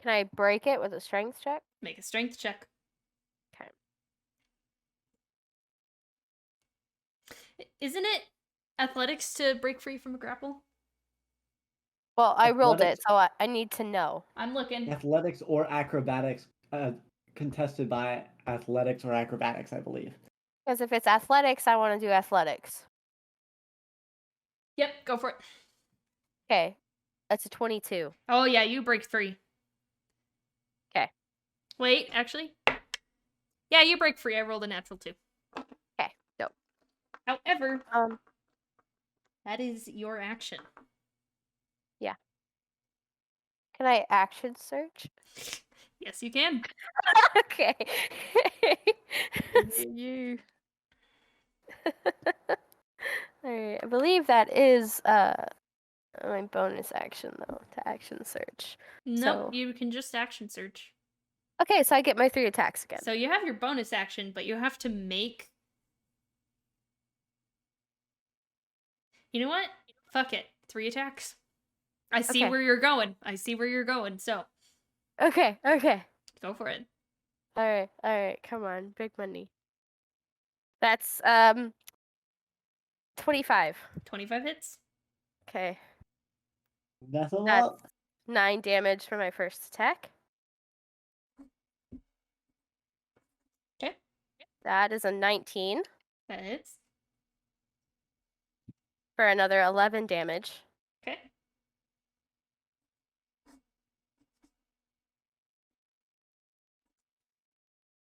Can I break it with a strength check? Make a strength check. Okay. Isn't it athletics to break free from a grapple? Well, I rolled it, Athletics? so I need to know. I'm looking. Athletics or acrobatics, contested by athletics or acrobatics, I believe. Because if it's athletics, I want to do athletics. Yep, go for it. Okay. That's a 22. Oh, yeah, you break free. 'Kay. Wait, actually. Yeah, you break free. I rolled a natural 2. Okay, dope. However, Um, that is your action. can I action search? Yes, you can. Okay. You. Alright, I believe that is my bonus action though, to action search. Nope, So- you can just action search. Okay, so I get my 3 attacks again. So you have your bonus action, but you have to make... You know what? Fuck it. 3 attacks. I see Okay. where you're going. I see where you're going, so Okay. go for it. Alright, come on, big money. That's 25. 25 hits. Okay. That's a That's lot. 9 damage for my first attack. Okay. That is a 19 That hits. for another 11 damage. Okay.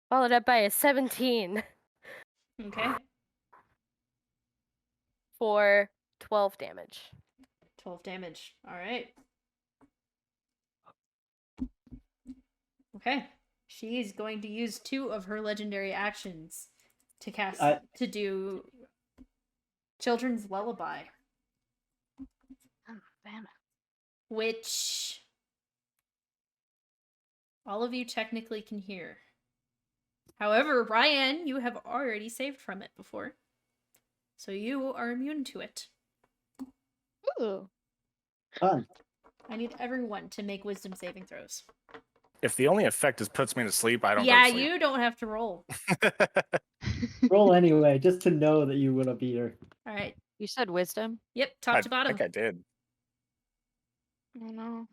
Followed up by a 17 Okay. for 12 damage. 12 damage. Alright. Okay. She's going to use 2 of her legendary actions to cast to do Children's Lullaby. Oh, damn it. Which all of you technically can hear. However, Ryan, you have already saved from it before. So you are immune to it. Ooh. Fun. I need everyone to make wisdom saving throws. If the only effect is puts me to sleep, I don't Yeah, go to sleep. you don't have to roll. Roll anyway, just to know that you would have beat her. Alright. You said wisdom? Yep, top to I bottom. think I did. Oh no.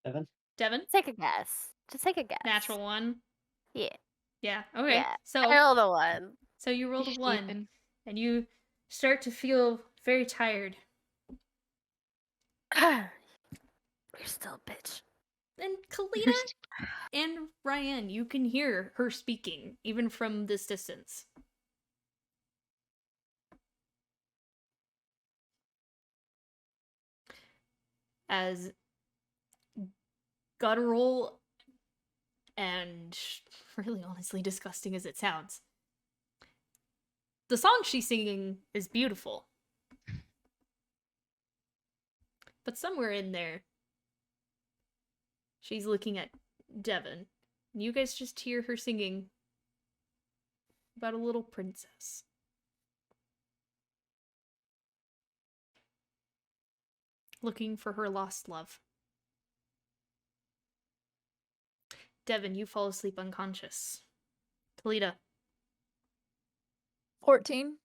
Evan? Devin, Take a guess. Just take a guess. natural 1. Yeah. Yeah, okay. Yeah. So I rolled a 1. so you rolled a 1 Sleeping. and you start to feel very tired. You're still a bitch. And Kalita and Ryan, you can hear her speaking, even from this distance. As guttural and really honestly disgusting as it sounds, the song she's singing is beautiful. But somewhere in there, she's looking at Devin. And you guys just hear her singing about a little princess. Looking for her lost love. Devin, you fall asleep unconscious. Talita. 14.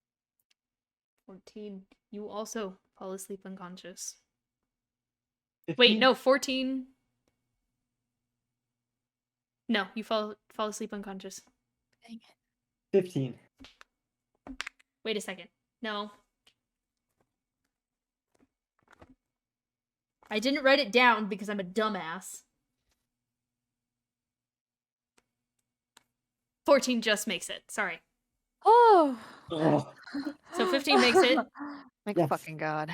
14. You also fall asleep unconscious. 15? Wait, no, 14. No, you fall asleep unconscious. Dang it. 15. Wait a second. No. I didn't write it down because I'm a dumbass. 14 just makes it. Sorry. Oh. Oh, So 15 makes it. Thank Yes. fucking God.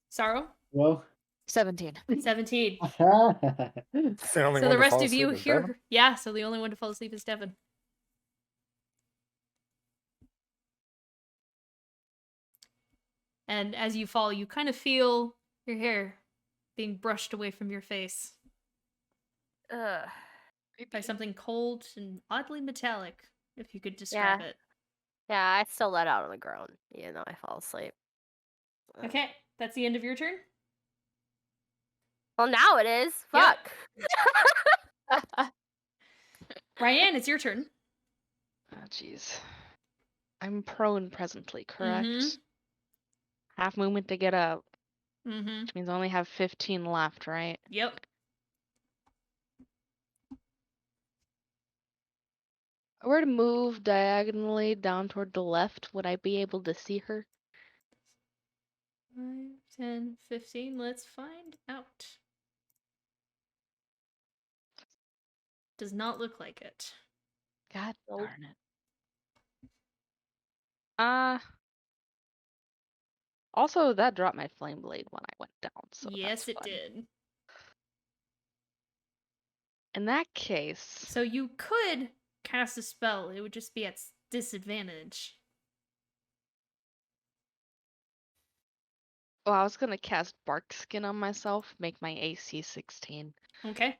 Sorrow? well. 17. 17. It's the only So one the to rest fall of you asleep is hear Devin? her. Yeah, so the only one to fall asleep is Devin. And as you fall, you kind of feel your hair being brushed away from your face Ugh. by something cold and oddly metallic, if you could describe Yeah. it. Yeah, I still let out on the groan, even though I fall asleep. Okay, that's the end of your turn. Well, now it is. Yep. Fuck. Ryan, it's your turn. Oh, jeez. I'm prone presently, correct? Mhm. Half movement to get up, Mm-hmm. which means I only have 15 left, right? Yep. If I were to move diagonally down toward the left, would I be able to see her? 5, 10, 15. Let's find out. Does not look like it. God Nope. darn it. Also, that dropped my flame blade when I went down, so Yes, that's it fun. did. In that case, So you could cast a spell. It would just be at disadvantage. oh, I was gonna cast Bark Skin on myself, make my AC 16. Okay.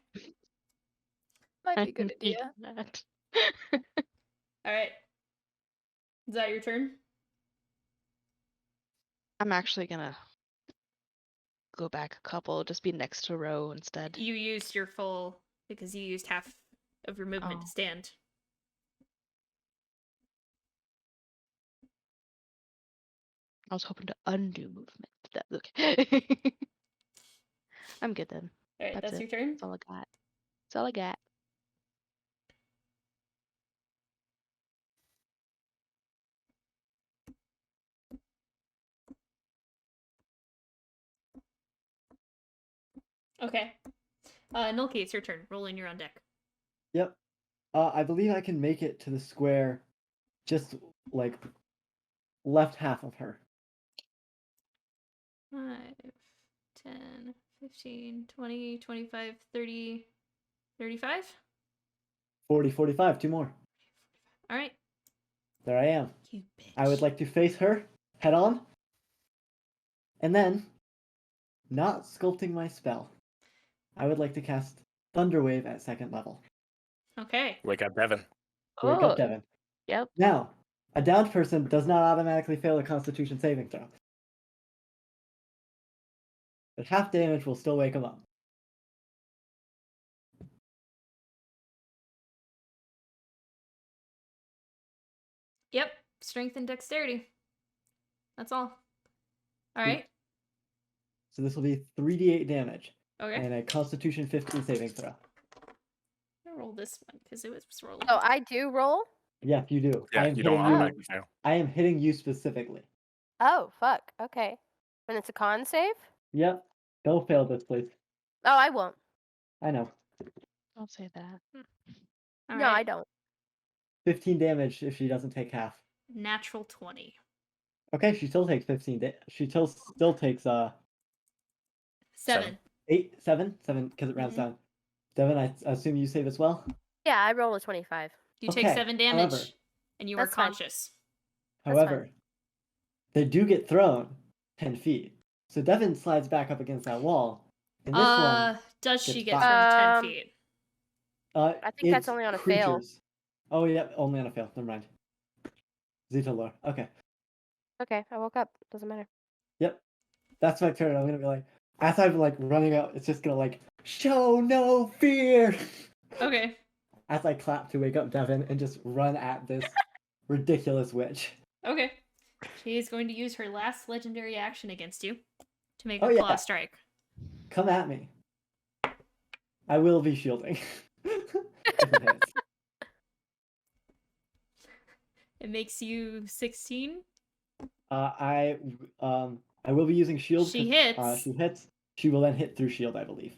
Might I be a good need idea. that. All right. Is that your turn? I'm actually gonna go back a couple, just be next to Row instead. You used your full because you used half of your movement to Oh. stand. I was hoping to undo movement. That's okay. I'm good then. All right, that's it. your turn. That's all I got. That's all I got. Okay. Noki, it's your turn. Roll in, you're on deck. Yep. I believe I can make it to the square, just like left half of her. 5, 10, 15, 20, 25, 30, 35? 40, 45, 2 more. All right. There I am. You bitch. I would like to face her head on, and then, not sculpting my spell, I would like to cast Thunderwave at 2nd level. Okay. Wake up, Devin. Wake Oh, up, Devin. yep. Now, a downed person does not automatically fail a Constitution saving throw. But half damage will still wake him up. Yep. Strength and dexterity. That's all. All right. So this will be 3d8 damage Okay. and a Constitution 15 saving throw. I'm gonna roll this one because it was rolling. So I do roll? Yeah, you do. Yeah, I am you don't hitting you. automatically fail. I am hitting you specifically. Oh, fuck. Okay. And it's a con save? Yep. Don't fail this, please. Oh, I won't. I know. Don't say that. All No, I right. don't. 15 damage if she doesn't take half. Natural 20. Okay, she still takes 15. She still takes 7. 7 because it rounds Mhm. down. Devin, I assume you save as well. Yeah, I roll a 25. You take Okay, 7 damage, however- and you are That's fine. conscious. That's fine. However, they do get thrown 10 feet. So Devin slides back up against that wall. And this one, Does she gets get five. thrown 10 feet? I think that's it's only on a fail. creatures. Oh, yep, only on a fail. Never mind. Zeta lore. Okay. Okay, I woke up. Doesn't matter. Yep. That's my turn. I'm gonna be like, as I'm like running out, it's just gonna like show no fear. Okay. As I clap to wake up Devin and just run at this ridiculous witch. Okay. She is going to use her last legendary action against you to make Oh, a yeah. claw strike. Come at me. I will be shielding. If it hits. It makes you 16. I will be using shield. She 'cause, hits. she hits. She will then hit through shield, I believe,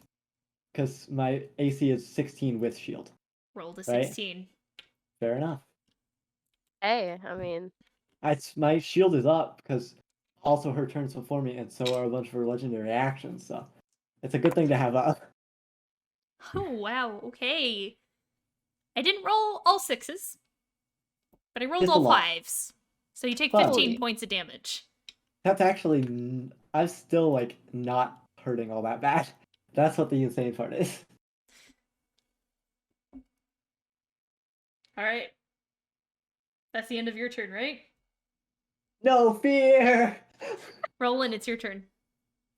because my AC is 16 with shield. Rolled a Right. 16. Fair enough. Hey, I mean, My shield is up because also her turns before me, and so are a bunch of her legendary actions. So it's a good thing to have up. Oh, wow. Okay. I didn't roll all 6s, but I rolled Just a all lot. 5s. So you take Fun. 15 points of damage. That's actually I'm still like not hurting all that bad. That's what the insane part is. All right. That's the end of your turn, right? No fear. Roland, it's your turn.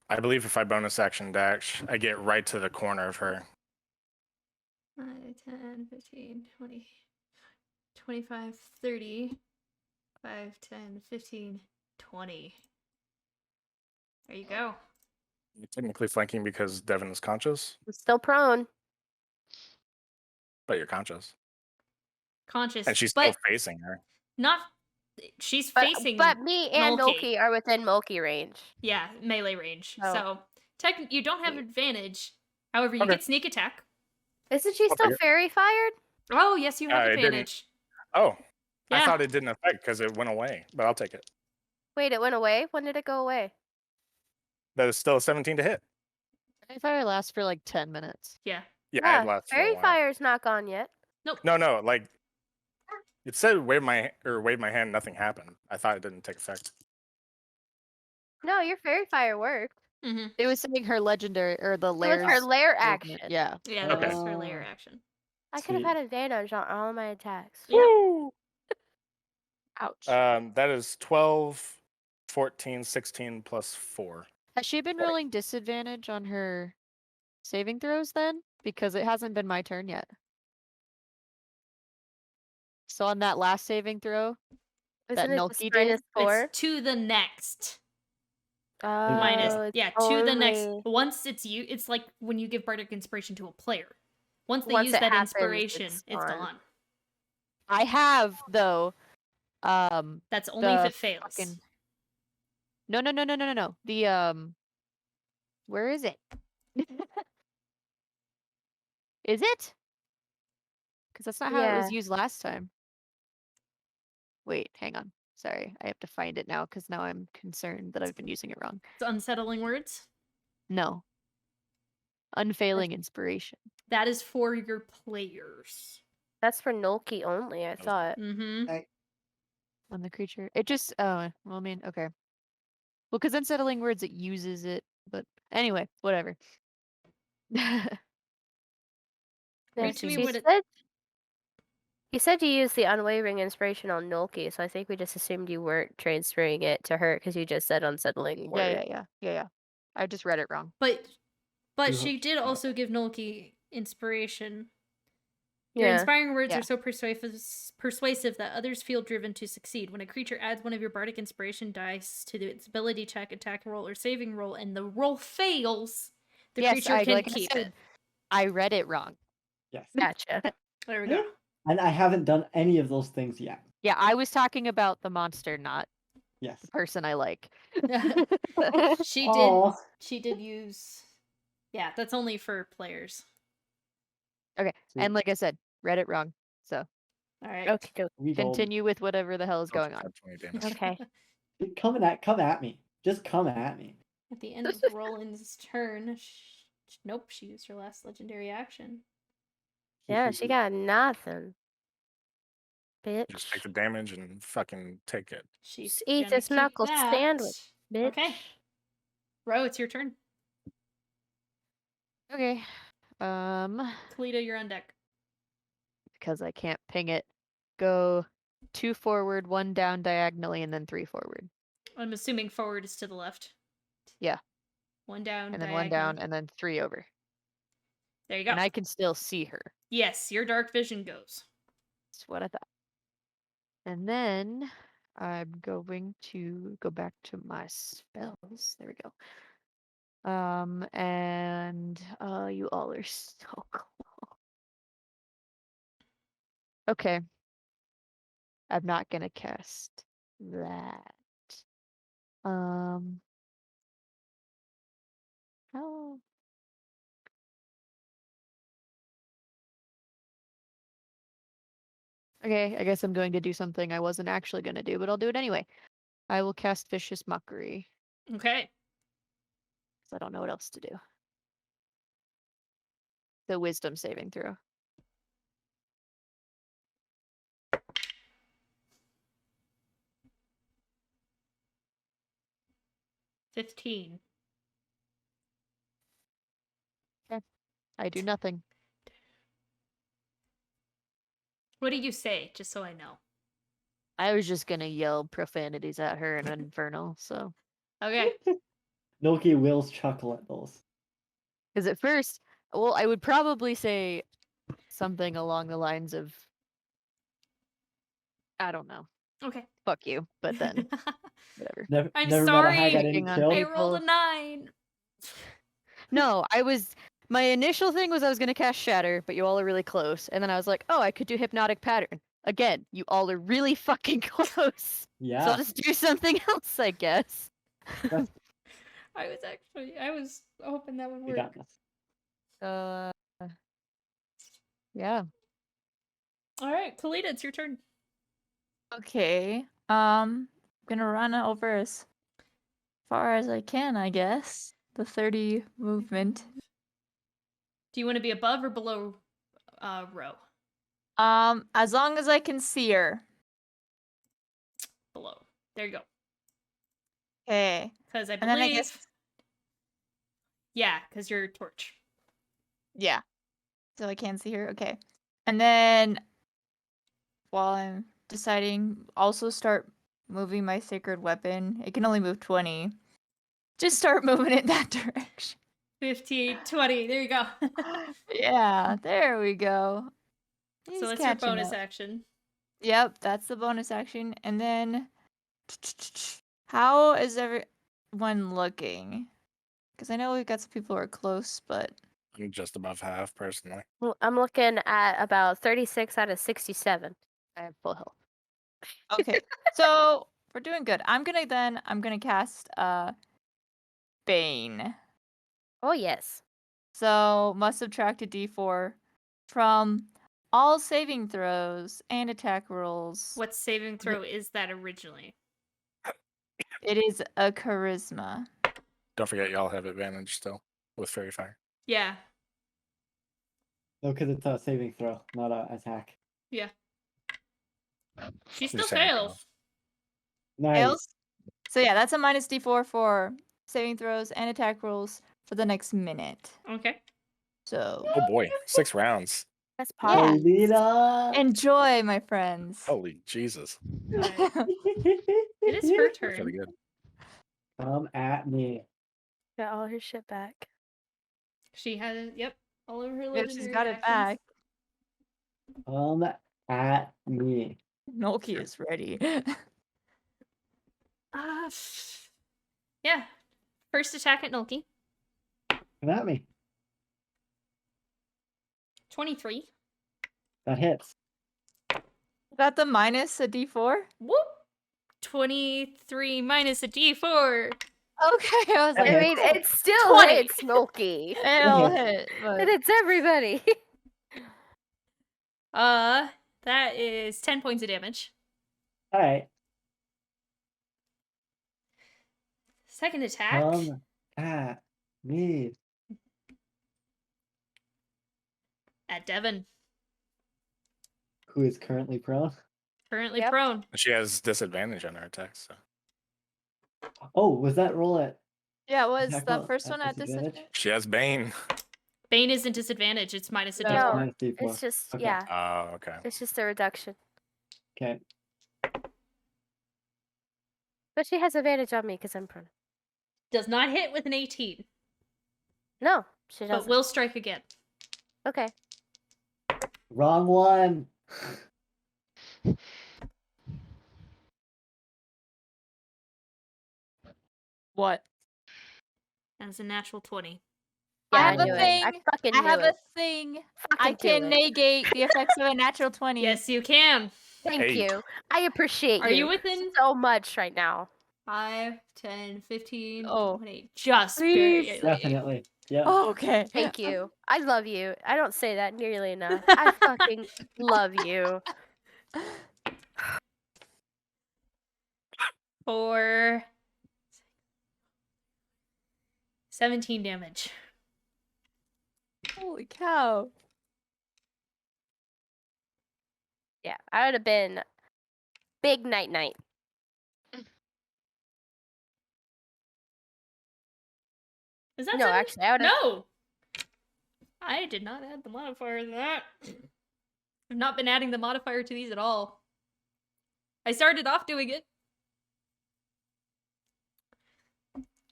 I believe if I bonus action dash, I get right to the corner of her. 5, 10, 15, 20, 25, 30, 5, 10, 15, 20. There you go. You're technically flanking because Devin is conscious, I'm still prone. but you're conscious. Conscious. And she's still but facing her. not. She's But, facing. but me and Noki. Noki are within Moki range. Yeah, melee range. Oh. So you don't have advantage. However, you Okay. get sneak attack. Isn't she I'll still take it. fairy fired? Oh, yes, you have It didn't- advantage. Oh, Yeah. I thought it didn't affect because it went away, but I'll take it. Wait, it went away? When did it go away? That is still a 17 to hit. Fairy fire lasts for like 10 minutes. Yeah. Yeah, it lasts for a fairy while. fire's not gone yet. No, like it said wave my hand, nothing happened. I thought it didn't take effect. No, your fairy fire worked. Mm-hmm. It was saying her legendary or the It was layers. her lair movement. action. Yeah. Yeah, that Okay. was her layer action. I could have Sweet. had advantage on all of my attacks. Yep. Woo! Ouch. That is 12, 14, 16 plus 4. Has she been rolling disadvantage on her saving throws then? Because it hasn't been my turn yet. So on that last saving throw, Isn't it Noki just did? -4? It's to the next. Oh, Minus. it's Yeah, to the next. only- Once it's like when you give bardic inspiration to a player. Once they Once use it that happens, inspiration, it's it's gone. gone. I have though. That's only if the it fails. fucking- No. The where is it? Is it? Because that's not how it was Yeah. used last time. Wait, hang on. Sorry, I have to find it now because now I'm concerned that I've been using it wrong. It's unsettling words. No. Unfailing inspiration. That is for your players. That's for Noki only, I thought. Mm-hmm. On the creature. It just well, I mean, okay. Well, because unsettling words it uses it, but anyway, whatever. Read to me He what it. said, he said you used the unwavering inspiration on Noki, so I think we just assumed you weren't transferring it to her because you just said unsettling word. Yeah. I just read it wrong. But You- she did also give Noki inspiration. Your Yeah. inspiring words Yeah. are so persuasive that others feel driven to succeed. When a creature adds one of your bardic inspiration dice to its ability check, attack roll, or saving roll, and the roll fails, the Yes, creature I- can like I keep said, it. I read it wrong. Yes. Gotcha. There we go. And I haven't done any of those things yet. Yeah, I was talking about the monster, not Yes. the person I like. She Aw. did use. Yeah, that's only for players. Okay, Sweet. and like I said, read it wrong. So All right. Okay, doke. We don't- continue with whatever the hell is Go going for on. that 20 damage. Okay. Come at me. Just come at me. At the end of Roland's turn, nope, she used her last legendary action. Yeah, she got nothing. Bitch. Just take the damage and fucking take it. She's Just eat gonna this keep knuckle that. sandwich, bitch. Okay. Ro, it's your turn. Okay. Kalita, you're on deck. Because I can't ping it. Go 2 forward, 1 down diagonally, and then 3 forward. I'm assuming forward is to the left. Yeah. 1 down, And then 1 down, and then 3 over. There you go. And I can still see her. Yes, your dark vision goes. That's what I thought. And then I'm going to go back to my spells. There we go. And you all are so close. Okay. I'm not gonna cast that. How? Okay, I guess I'm going to do something I wasn't actually gonna do, but I'll do it anyway. I will cast Vicious Mockery, Okay. because I don't know what else to do. The Wisdom saving throw. $15. I do nothing. What do you say, just so I know? I was just gonna yell profanities at her in Infernal, so. Okay. Noki wills chuckle at those. Because at first, well, I would probably say something along the lines of, I don't know, Okay. fuck you, but then, whatever. Never, I'm never met a hag I sorry. didn't Picking on kill. I rolled a people. 9. No, my initial thing was I was gonna cast Shatter, but you all are really close, and then I was like, oh, I could do Hypnotic Pattern. Again, you all are really fucking close. So Yeah. I'll just do something else, I guess. I was hoping that would We work. got this. Yeah. All right, Kalita, it's your turn. Okay. Gonna run over as far as I can, I guess. The 30 movement. Do you want to be above or below Ro? As long as I can see her. Below. There you go. Okay. Because I And then I believe. guess Yeah, because you're torch. yeah. So I can't see her. Okay. And then while I'm deciding, also start moving my sacred weapon. It can only move 20. Just start moving it that direction. 15, 20. There you go. Yeah, there we go. So He's that's your catching bonus up. action. Yep, that's the bonus action. And then how is everyone looking? Because I know we've got some people who are close, but I'm just above half, personally. Well, I'm looking at about 36 out of 67. I have full health. okay. So we're doing good. I'm gonna cast Bane. Oh, yes. So must subtract a d4 from all saving throws and attack rolls. What saving throw is that originally? It is a charisma. Don't forget, y'all have advantage still with Fairy Fire. Yeah. No, because it's a saving throw, not a attack. Yeah. She Just still saying, fails. Nice. Fails? So yeah, that's a minus d4 for saving throws and attack rolls for the next minute. Okay. So Oh boy, 6 rounds. That's Yeah. positive. Kalita! enjoy, my friends. Holy Jesus. All right. It is her That's really turn. good. Come at me. Got all her shit back. She had it, yep, all over her Yep, legendary she's got it actions. back. Come at me. Noki is ready. Yeah. First attack at Noki. Come at me. 23. That hits. Got the minus a d4? Whoop. 23 minus a d4. Okay, I was That like, I hits. mean, it still 20. hits Noki. it'll hits. hit, but And it's everybody. That is 10 points of damage. All right. Second attack. Come at me. At Devin. Who is currently prone? Currently Yep. prone. She has disadvantage on her attacks. So. Oh, was that roll at Yeah, it was attack that roll first at one at disadvantage? disadvantage? She has Bane. Bane isn't disadvantage, it's minus a No. D4. No, minus D4. it's just Okay. yeah, Oh, okay. it's just a reduction. Okay. But she has advantage on me because I'm prone. Does not hit with an 18, No, she but doesn't. will strike again. Okay. Wrong one. What? That's a natural 20. Yeah, I I have a knew it. thing. I fucking I knew have it. a thing. Fucking I do can it. negate the effects of a natural 20. Yes, you can. Thank Hey. you. I appreciate Are you within so much right now. 5, 10, 15, Oh. 20? Just Please. barely. Definitely. Yeah. Oh, okay. Thank you. I love you. I don't say that nearly enough. I fucking love you. For 17 damage. Holy cow. Yeah, I would have been big night night. Is that No, 7? actually, I would have. No! I did not add the modifier to that. I've not been adding the modifier to these at all. I started off doing it.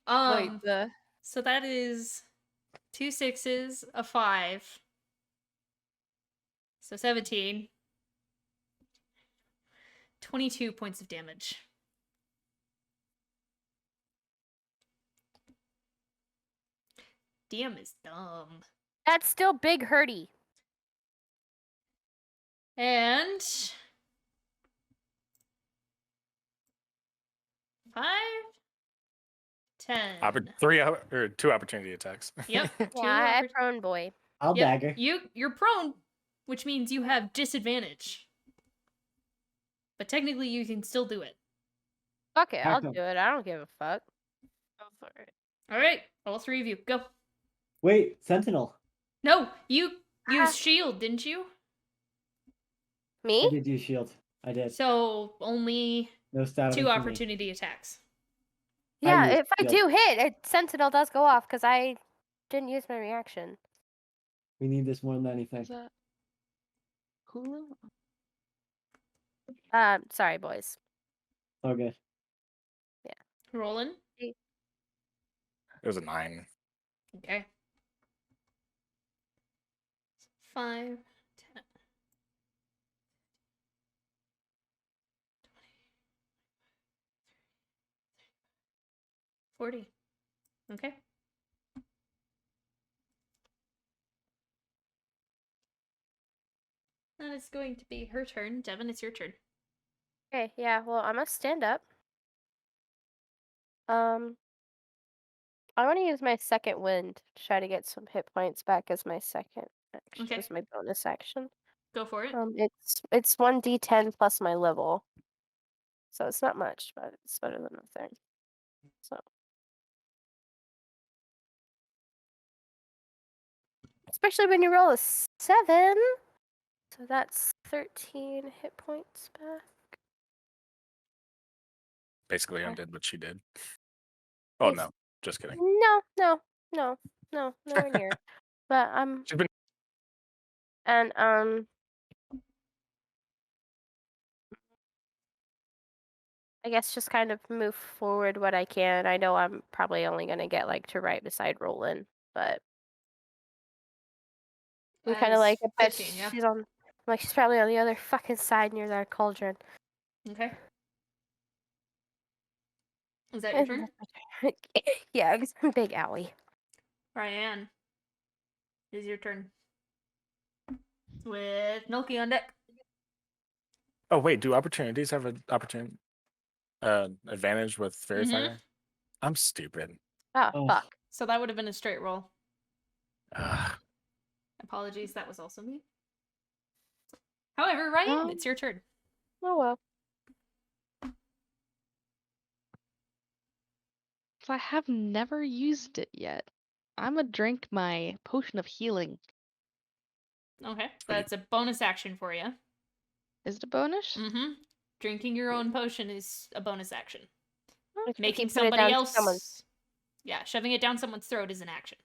Wait, the So that is 2 6s, a 5. So 17. 22 points of damage. DM is dumb. That's still big hurty. And 5, 10. Two opportunity attacks. Yep. Yeah, I prone boy. I'll Yep, dagger. you're prone, which means you have disadvantage. But technically, you can still do it. Fuck it, I'll Hack 'em. do it. I don't give a fuck. go for it. All right, all 3 of you, go. Wait, Sentinel. No, you Ah. used shield, didn't you? I Me? did use shield. I did. So only No stat 2 opportunity attacks. Yeah, used if I shield. do hit, Sentinel does go off because I didn't use my reaction. We need this more than anything. Is that Hulu? Sorry, boys. Okay. Rolling. It was a 9. Okay. 5, 10, 40. Okay. That is going to be her turn. Devin, it's your turn. Okay, yeah, well, I'm gonna stand up. I want to use my second wind to try to get some hit points back as my second action, Okay. as my bonus action. Go for it. It's 1d10 plus my level, so it's not much, but it's better than nothing. So, especially when you roll a 7, so that's 13 hit points back. Basically Okay. undid what she did. Oh It's- no, just kidding. No, nowhere near. But She's been and I guess just kind of move forward what I can. I know I'm probably only gonna get like to right beside Roland, but I'm kind of like, I bet 15, yeah. she's on, like she's probably on the other fucking side near that cauldron. Okay. Is that your turn? Yeah, it's a big owie. Ryan, it is your turn. With Noki on deck. Oh wait, do opportunities have an opportunity advantage with Fairy Mhm. Fire? I'm stupid. Oh, Oh. fuck. So that would have been a straight roll. Ugh. Apologies, that was also me. However, Ryan, it's your turn. Oh well. So I have never used it yet. I'm gonna drink my potion of healing. Okay, that's a bonus action for you. Is it a bonus? Mm-hmm. Drinking your own potion is a bonus action. If you Making put it somebody down someone's- else... Yeah, shoving it down someone's throat is an action.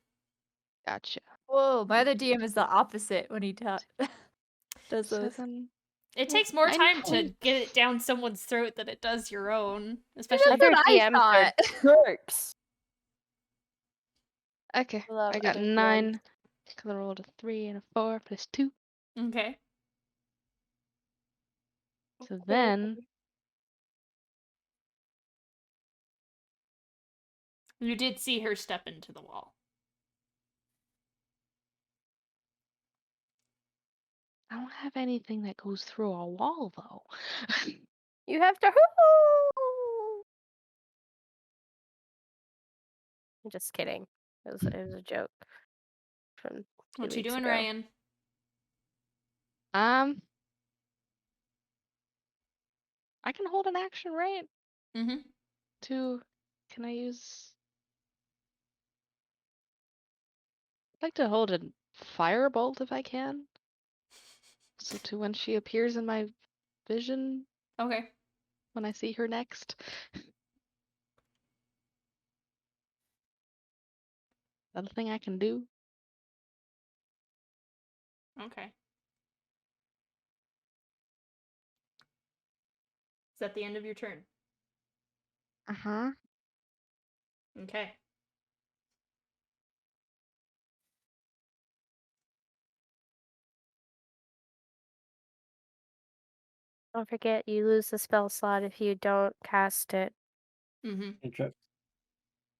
Gotcha. Whoa, my other DM is the opposite when he does those. 7. It takes more 9 time to points. get it down someone's throat than it does your own. That's Especially... what Other I DMs are thought. jerks. Okay, Love I got other DMs. 9. Because I rolled a 3 and a 4 plus 2. Okay. So then, You did see her step into the wall. I don't have anything that goes through a wall, though. You have to. Hoo-hoo! I'm just kidding. It was a joke. From 2 What you weeks doing, ago. Ryan? I can hold an action, right? Mm-hmm. Can I use... I'd like to hold a firebolt if I can. So when she appears in my vision, Okay. when I see her next. That a thing I can do? Okay. Is that the end of your turn? Uh-huh. Okay. Don't forget, you lose the spell slot if you don't cast it. Mm-hmm. Cantrip.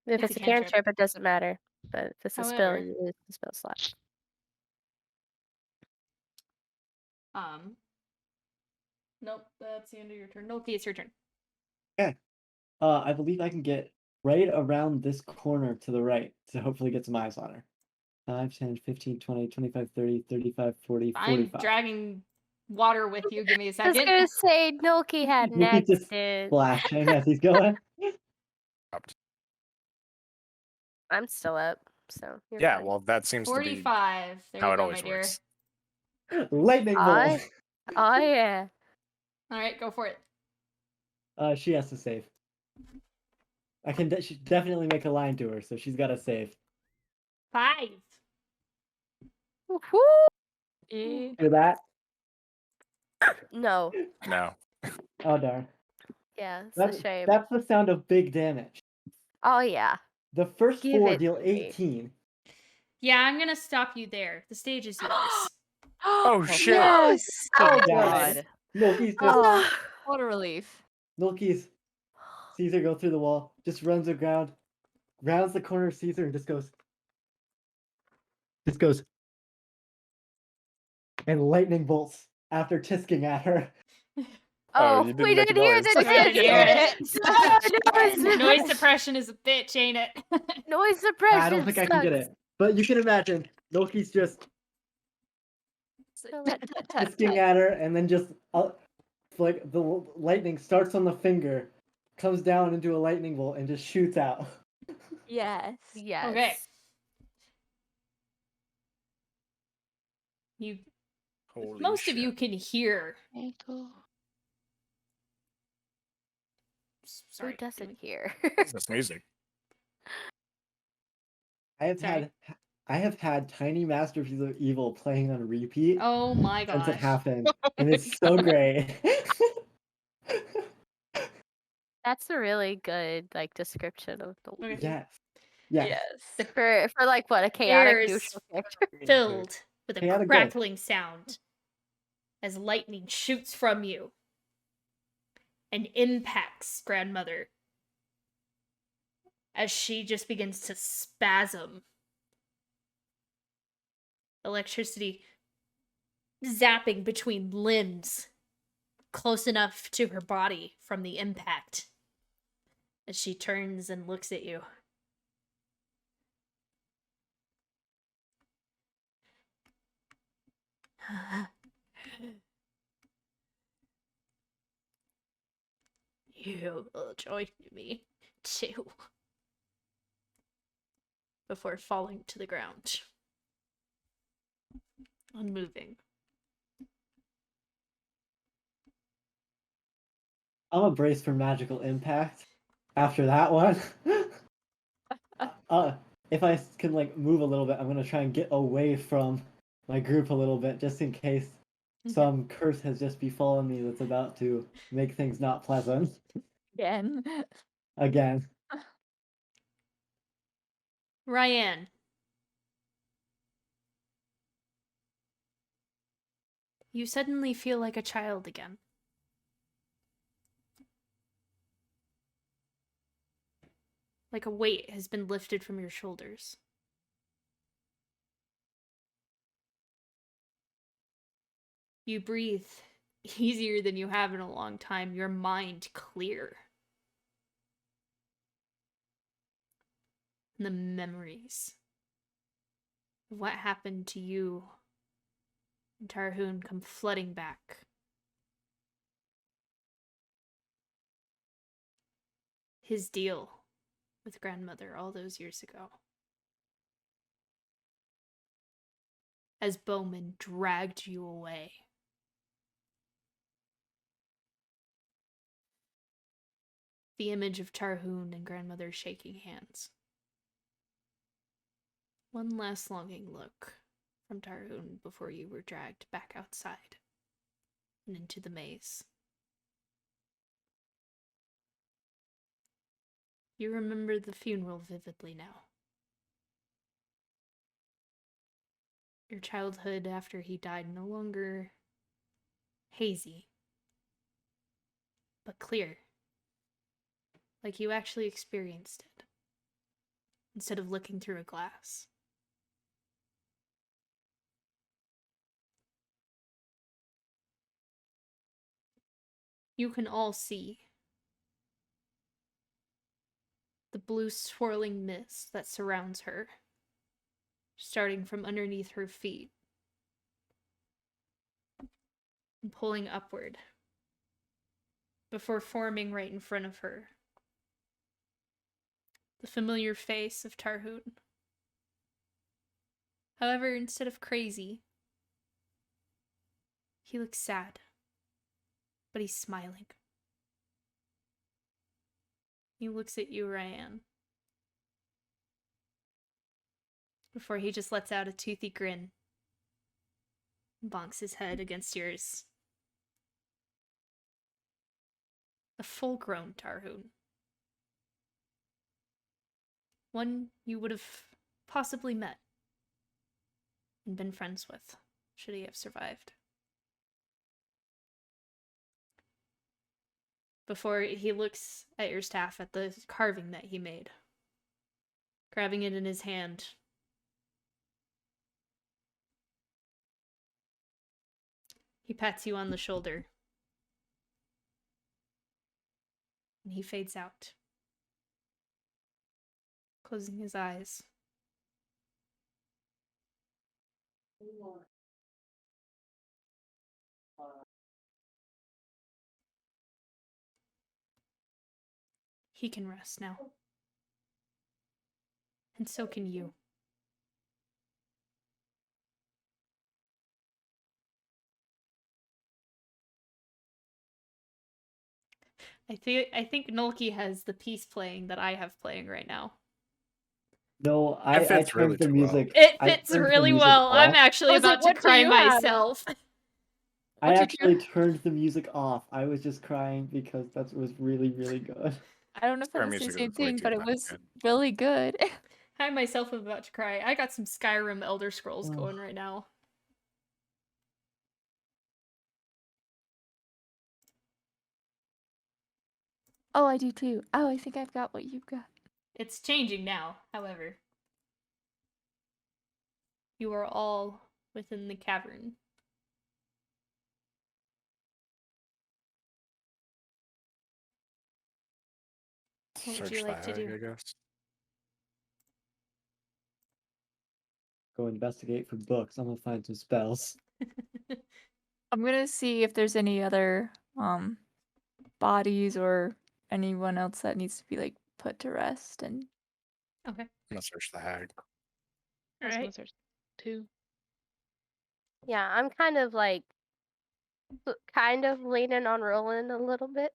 If It's it's a a cantrip. cantrip, it doesn't matter. But if it's a spell, However- you lose the spell slot. Nope, that's the end of your turn. Noki, it's your turn. I believe I can get right around this corner to the right to hopefully get some eyes on her. 5, 10, 15, 20, 25, 30, 35, 40, I'm 45. dragging water with you. Give me a I was second. gonna say Noki had Noki's just next. flashing as he's going. I'm still up, so you're Yeah, fine. well, that seems to be 45. There how you it go, always my dear. works. Lightning bolt. Oh yeah. All right, go for it. She has to save. I can she definitely make a line to her, so she's got to save. 5. Woo-hoo! Eh. Hear that? No. No. Oh darn. Yeah, it's a shame. That's the sound of big damage. Oh yeah. The first Give 4 it deal to me. 18. Yeah, I'm gonna stop you there. The stage is yours. Oh, shit. Yes. Oh Yes. god. Milky's just Oh. What a relief. Milky's sees her go through the wall, just runs around, rounds the corner, sees her, and just goes, and lightning bolts after tisking at her. Oh, you we didn't make a didn't hear noise. the We didn't hear tick. it. No, Noise suppression is a bitch, ain't it? Noise suppression. I don't think I can get it, but you can imagine Milky's just tisking at her, and then just like the lightning starts on the finger, comes down into a lightning bolt, and just shoots out. Yes. Yes. Okay. Holy Most shit. of you can hear. Ankle. Sorry. Who doesn't hear? That's music. Sorry. I have had Tiny Masterpiece of Evil playing on repeat Oh my since it gosh. happened, and it's so great. That's a really good description of the Okay. Yes. Yes. for like what a chaotic Airs neutral character. Filled with a Chaotic good. crackling sound as lightning shoots from you and impacts grandmother as she just begins to spasm. Electricity zapping between limbs close enough to her body from the impact as she turns and looks at you. You will join me too. Before falling to the ground. Unmoving. I'm a brace for magical impact. After that one, if I can like move a little bit, I'm gonna try and get away from my group a little bit, just in case some curse has just befallen me that's about to make things not pleasant Again. again. Ryan. You suddenly feel like a child again. Like a weight has been lifted from your shoulders. You breathe easier than you have in a long time, your mind clear. And the memories of what happened to you and Tarhoon come flooding back. His deal with grandmother all those years ago. As Bowman dragged you away. The image of Tarhoon and grandmother shaking hands. One last longing look from Tarhoon before you were dragged back outside and into the maze. You remember the funeral vividly now. Your childhood after he died no longer hazy, but clear. Like you actually experienced it, instead of looking through a glass. You can all see the blue swirling mist that surrounds her, starting from underneath her feet and pulling upward before forming right in front of her. The familiar face of Tarhoon. However, instead of crazy, he looks sad, but he's smiling. He looks at you, Ryan, before he just lets out a toothy grin and bonks his head against yours. A full-grown Tarhoon. One you would have possibly met and been friends with, should he have survived. Before he looks at your staff, at the carving that he made, grabbing it in his hand. He pats you on the shoulder. And he fades out, closing his eyes. He can rest now. And so can you. I think Noki has the piece playing that I have playing right now. No, It I fits turned really the too well. music. It I fits turned the really music well. I'm off. actually I was like, about to what do cry you have? myself. I What did actually you- turned the music off. I was just crying because that was really, really good. I don't know if Our that's the music same is way thing, too but it fucking was good. really good. I myself am about to cry. I got some Skyrim Elder Scrolls Oh. going right now. Oh, I do too. Oh, I think I've got what you've got. It's changing now, however. You are all within the cavern. What would you Search like to the attic, do? I guess. Go investigate for books. I'm gonna find some spells. I'm gonna see if there's any other bodies or anyone else that needs to be like put to rest. And Okay. I'm gonna search the hag. I was gonna Alright. search 2. Yeah, I'm kind of like, kind of leaning on Roland a little bit.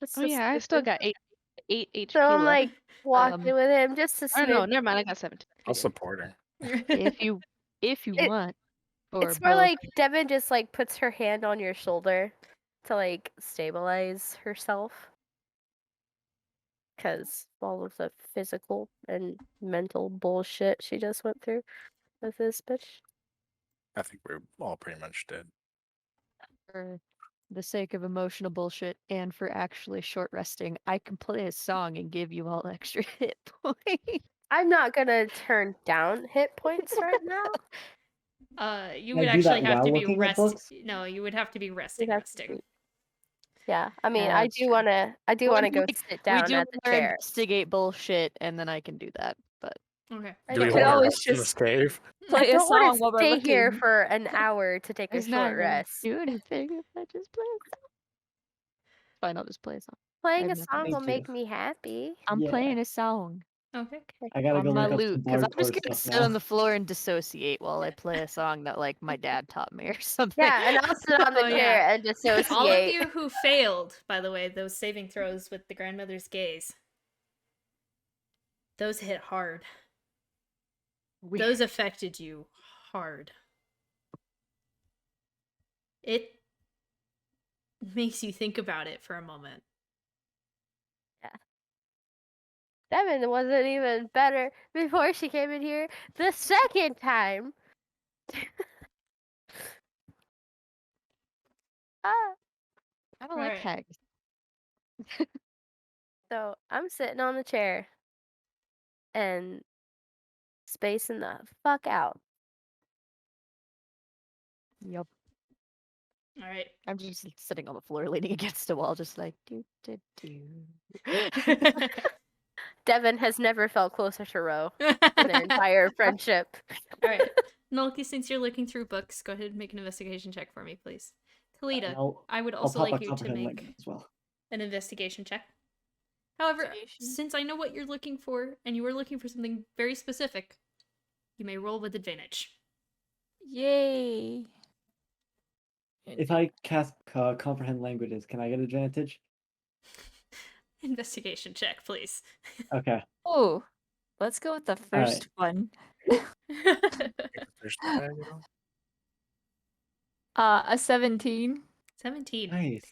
Just Oh a yeah, I still smidgen. got 8 HP So I'm left. like walking with him just a Oh no, smidge. never mind. I got 17. I'll support her. if you It- want, or It's more both. like Devin just like puts her hand on your shoulder to like stabilize herself. Because all of the physical and mental bullshit she just went through with this bitch. I think we all pretty much did. For the sake of emotional bullshit and for actually short resting, I can play a song and give you all extra hit points. I'm not gonna turn down hit points right now. You Can I would do actually that have while to be looking at books? No, you would have to be We'd resting. have to Resting. sleep. Yeah, I mean, Yeah, I that's do true. wanna Well, go like, sit we down do at the more chair. investigate bullshit, and then I can do that. But Okay. Do we I could want to always rest in this just cave? I play a don't want song to while we're stay here looking. for an hour to take a it's not short gonna rest. do anything if I just play a song. Fine, I'll just play a song. Playing a have nothing song to will Thank make you. me happy. I'm Yeah. playing a song Okay. I gotta go on my look up lute some because I'm just hardcore gonna stuff sit on now. the floor and dissociate while I play a song that like my dad taught me or something. Yeah, and I'll sit on the Oh, chair yeah. and dissociate. All of you who failed, by the way, those saving throws with the grandmother's gaze, those hit hard. Those affected you hard. It makes you think about it for a moment. Devin wasn't even better before she came in here the second time. Ah. I don't like Alright. hags. So I'm sitting on the chair and spacing the fuck out. Yup. Alright. I'm just sitting on the floor, leaning against a wall, just like do do do. Devin has never felt closer to Ro in their entire friendship. Alright. Nolki, since you're looking through books, go ahead and make an investigation check for me, please. Kalita, I would I'll also pop like a you to comprehend make language as well. an investigation check. However, Investigation. since I know what you're looking for, and you were looking for something very specific, you may roll with advantage. Yay. If I cast comprehend languages, can I get advantage? Investigation check, please. Okay. Oh, let's go with the first one. There's the hag, you know? A 17. 17. Nice.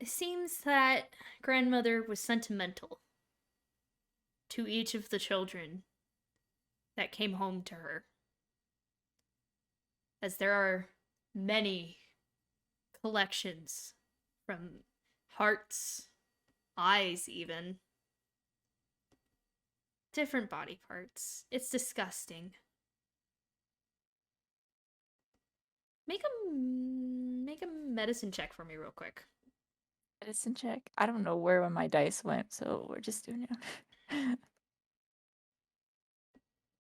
It seems that grandmother was sentimental to each of the children that came home to her. As there are many collections from hearts, eyes, even. Different body parts. It's disgusting. Make a medicine check for me real quick. Medicine check. I don't know where my dice went, so we're just doing it.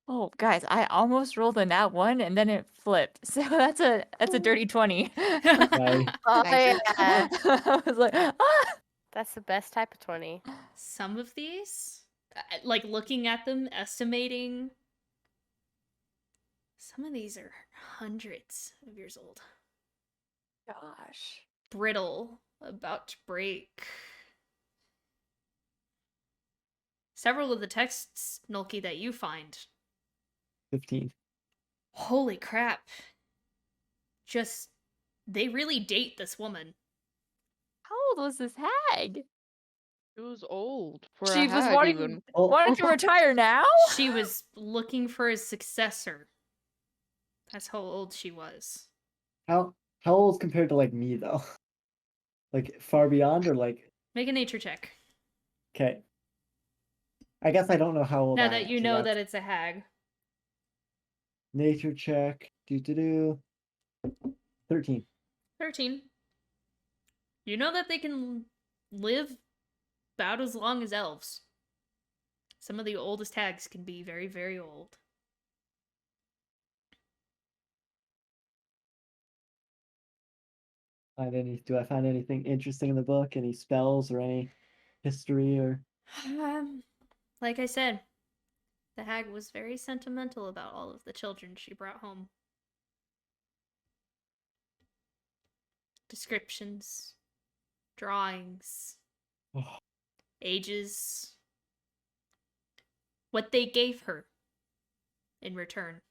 Oh, guys, I almost rolled a nat 1 and then it flipped. So that's a dirty 20. Nice. Oh Nice. yeah, I was like, ah! that's the best type of 20. Some of these, like looking at them, estimating, some of these are hundreds of years old. Gosh. Brittle, about to break. Several of the texts, Nolki, that you find, 15. holy crap. Just, they really date this woman. How old was this hag? It was old for She a was hag wanting, even. Oh, wanting to retire now? She was looking for a successor. That's how old she was. how old compared to like me though? Like far beyond or like Make a nature check. okay. I guess I don't know how old Now I that am, you so know that's that it's a hag. nature check. 13. 13. You know that they can live about as long as elves. Some of the oldest hags can be very, very old. Do I find anything interesting in the book? Any spells or any history or? Like I said, the hag was very sentimental about all of the children she brought home. Descriptions, drawings, Oh, ages, what they gave her in return.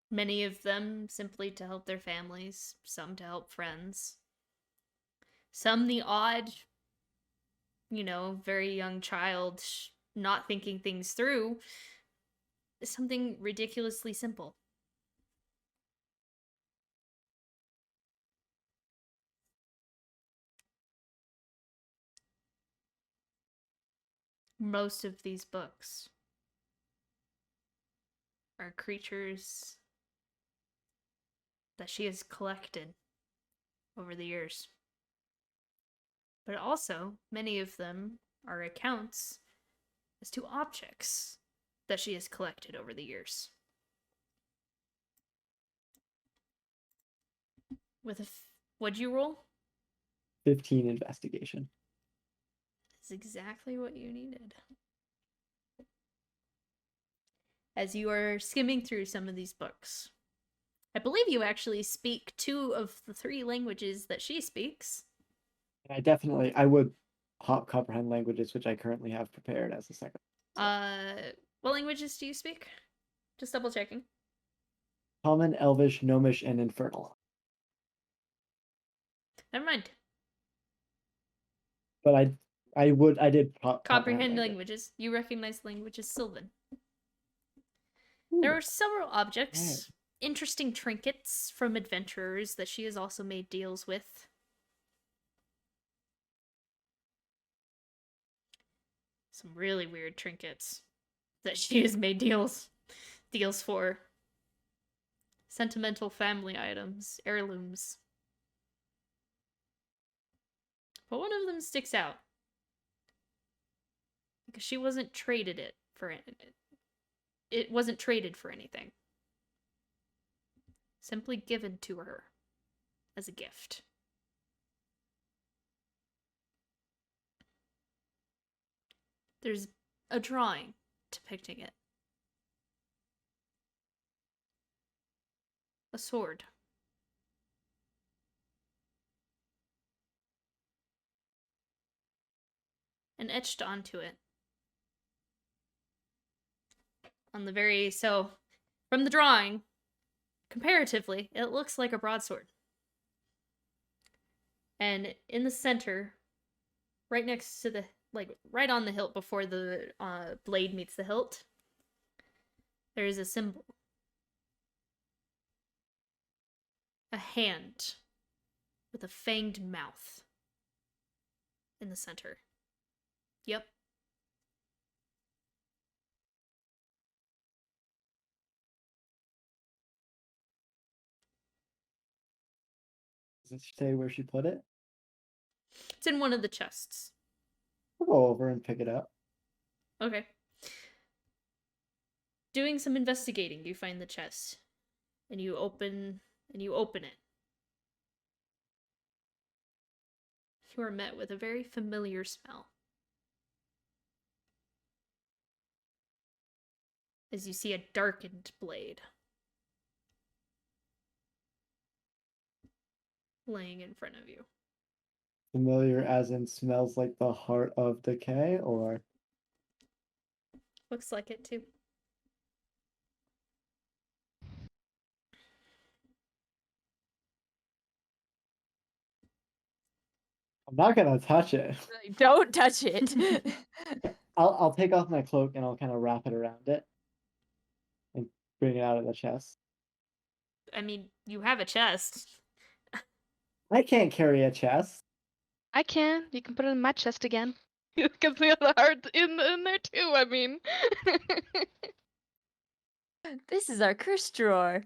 Many of them simply to help their families, some to help friends, some the odd, very young child not thinking things through, something ridiculously simple. Most of these books are creatures that she has collected over the years. But also, many of them are accounts as to objects that she has collected over the years. What'd you roll? 15 investigation. That's exactly what you needed. As you are skimming through some of these books, I believe you actually speak 2 of the 3 languages that she speaks. I would comprehend languages, which I currently have prepared as a second. What languages do you speak? Just double checking. Common, Elvish, Gnomish, and Infernal. Never mind. But I did Comprehend languages. You recognize language as Sylvan. There are several objects, interesting trinkets from adventurers that she has also made deals with. Some really weird trinkets that she has made deals for. Sentimental family items, heirlooms. But one of them sticks out. Because she wasn't traded it for it. It wasn't traded for anything. Simply given to her as a gift. There's a drawing depicting it. A sword. And etched onto it. From the drawing, comparatively, it looks like a broadsword. And in the center, right next to right on the hilt before the blade meets the hilt, there is a symbol. A hand with a fanged mouth in the center. Yep. Does it say where she put it? It's in one of the chests. I'll go over and pick it up. Okay. Doing some investigating, you find the chest. And you open it. You are met with a very familiar smell. As you see a darkened blade laying in front of you. Familiar as in smells like the heart of decay, or? Looks like it too. I'm not gonna touch it. Don't touch it. I'll take off my cloak and I'll kind of wrap it around it and bring it out of the chest. I mean, you have a chest. I can't carry a chest. I can. You can put it in my chest again. Because we have the heart in there too, I mean. This is our curse drawer.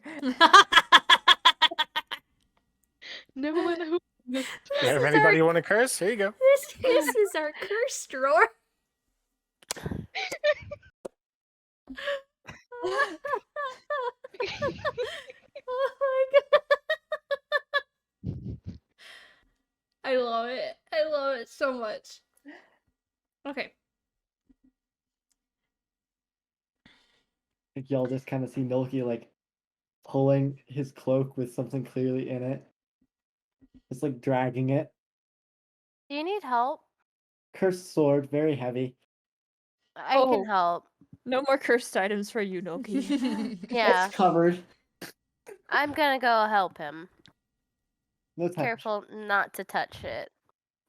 Never went who. If anybody want to curse, here you go. This is our curse drawer. Oh my god. I love it. I love it so much. Okay. Like y'all just kind of see Noki like pulling his cloak with something clearly in it. Just like dragging it. Do you need help? Cursed sword, very heavy. I Oh. can help. No more cursed items for you, Noki. Yeah, It's covered. I'm gonna go help him. No touch. Careful not to touch it.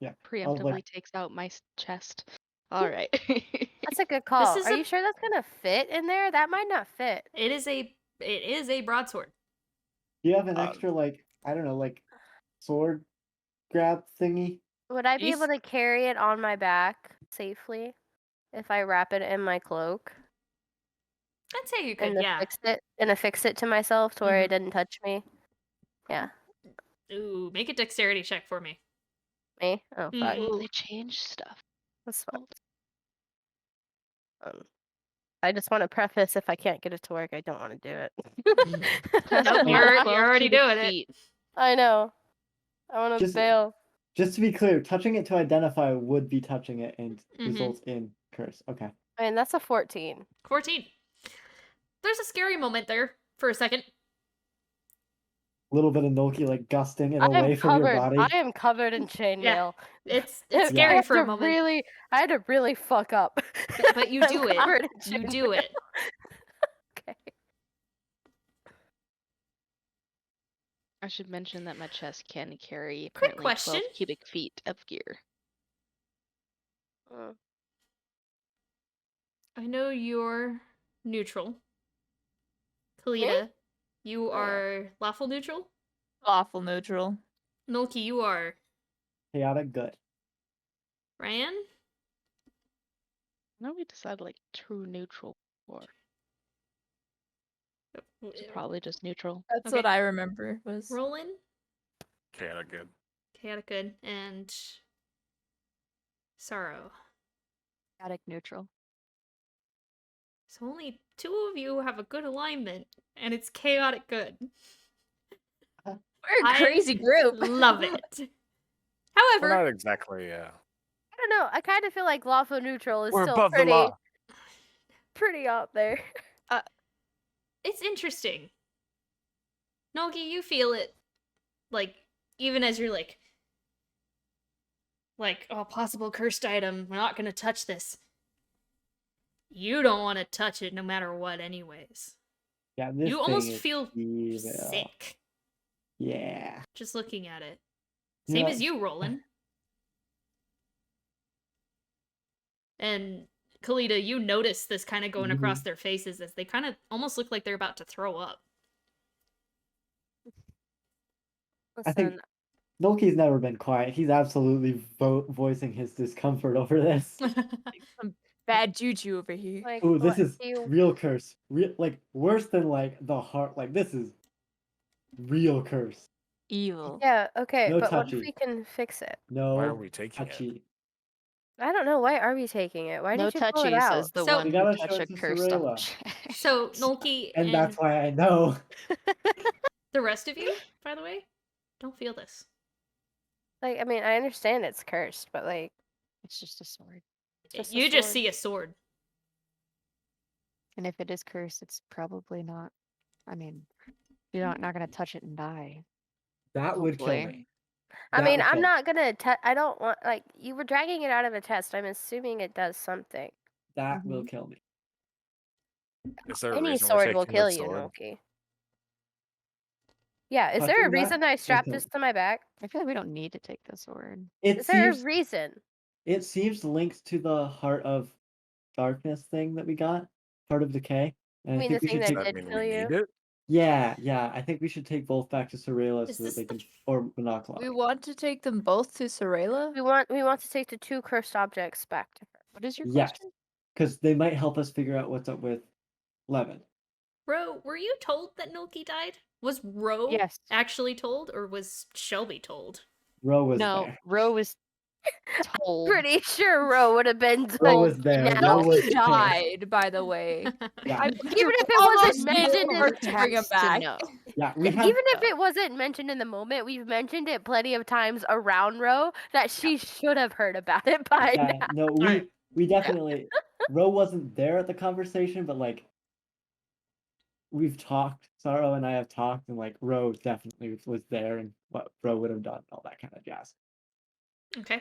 Yeah. Preemptively takes out my chest. All right. That's a good call. is Are a- you sure that's gonna fit in there? That might not fit. It is a broadsword. Do you have an Uh, extra like I don't know like sword grab thingy? Would I be You able to carry it on my back safely if I wrap it in my cloak I'd say you and could, yeah. affix it to myself to where Mhm. it didn't touch me? Yeah, Ooh, make a dexterity check for me. me. Oh fuck. Mm. They changed stuff. That's fine. I just want to preface if I can't get it to work, I don't want to do it. Nope, you're already doing it. I know. I want to Just- bail. Just to be clear, touching it to identify would be touching it and Mhm. results in curse. Okay. I mean, that's a 14. 14. There's a scary moment there for a second. A little bit of Noki like gusting it I am away from your covered. body. I am covered in chainmail. It's I scary had for a to moment. I had to really fuck up. But you I'm do it. covered in You do it. chainmail. Okay. I should mention that my chest can carry Quick apparently question. 12 cubic feet of gear. Mm. I know you're neutral. Kalita, you Oh, yeah. are lawful neutral. Lawful neutral. Noki, you are. Chaotic good. Ryan? No, we decided like true neutral or it's probably just neutral. That's Okay. what I remember was. Roland? Chaotic good. Chaotic good. And Sorrow. Chaotic neutral. So only 2 of you have a good alignment, and it's chaotic good. We're a crazy group. Love it. We're However, not exactly. I don't know. I kind of feel like lawful neutral is We're still above the pretty, law. pretty out there. it's interesting. Nogi, you feel it, like, even as you're like, oh, possible cursed item, we're not gonna touch this. You don't want to touch it no matter what, anyways. Yeah, this You thing almost is feel evil. sick Yeah. just looking at it. You Same know, as you, Roland. And Kalita, you notice this kind of going across their faces as they kind of almost look like they're about to throw up. I think Listen, Noki's never been quiet. He's absolutely voicing his discomfort over this. Some bad juju over here. like, Ooh, this what is do you- real curse. Like worse than like the heart. Like this is real curse. Evil. Yeah, okay, No but what if touchy. we can fix it? No. Why are we taking it? touchy. I don't know. Why are we taking it? Why No did you pull it touchy, out? says the So- one We who gotta touched show a it to cursed Sorella. object. So, Nolki And that's why I know. the rest of you, by the way, don't feel this. Like, I mean, I understand it's cursed, but like, It's just a sword. Just a You just sword. see a sword. And if it is cursed, it's probably not. I mean, you're not gonna touch it and die. That would kill Hopefully. me. I That mean, would I'm kill me. not gonna. I don't want like you were dragging it out of a chest. I'm assuming it does something. That will kill me. Is there a Any reason we're sword will taking the kill you, sword? Noki. Yeah, is there a Touching that reason I will strapped kill this me. to my back? I feel like we don't need to take the sword. It Is there a seems reason? it seems linked to the Heart of Darkness thing that we got, Heart of Decay. And You I mean think the we thing should that take. Does that did mean kill we you? need it? Yeah. I think we should take both back to Sorella Is so that this they the can or Monocle. We want to take them both to Sorella? We want to take the 2 cursed objects back to her. What is your Yes, question? because they might help us figure out what's up with Levin. Ro, were you told that Nolki died? Was Ro Yes. actually told, or was Shelby told? Ro was No, there. Ro was told. Pretty sure Ro would have been Ro told was there. now. Ro was He there. died, by the way. Yeah. I Even if it almost wasn't made mentioned it in worth to bring him Has to back. know. Yeah, we Even have. if it wasn't mentioned in the moment, we've mentioned it plenty of times around Ro that she should have heard about it by Yeah, now. no, Alright. we definitely. Ro wasn't there at the conversation, but like we've talked. Sorrow and I have talked, and like Ro definitely was there, and what Ro would have done, all that kind of jazz. Okay.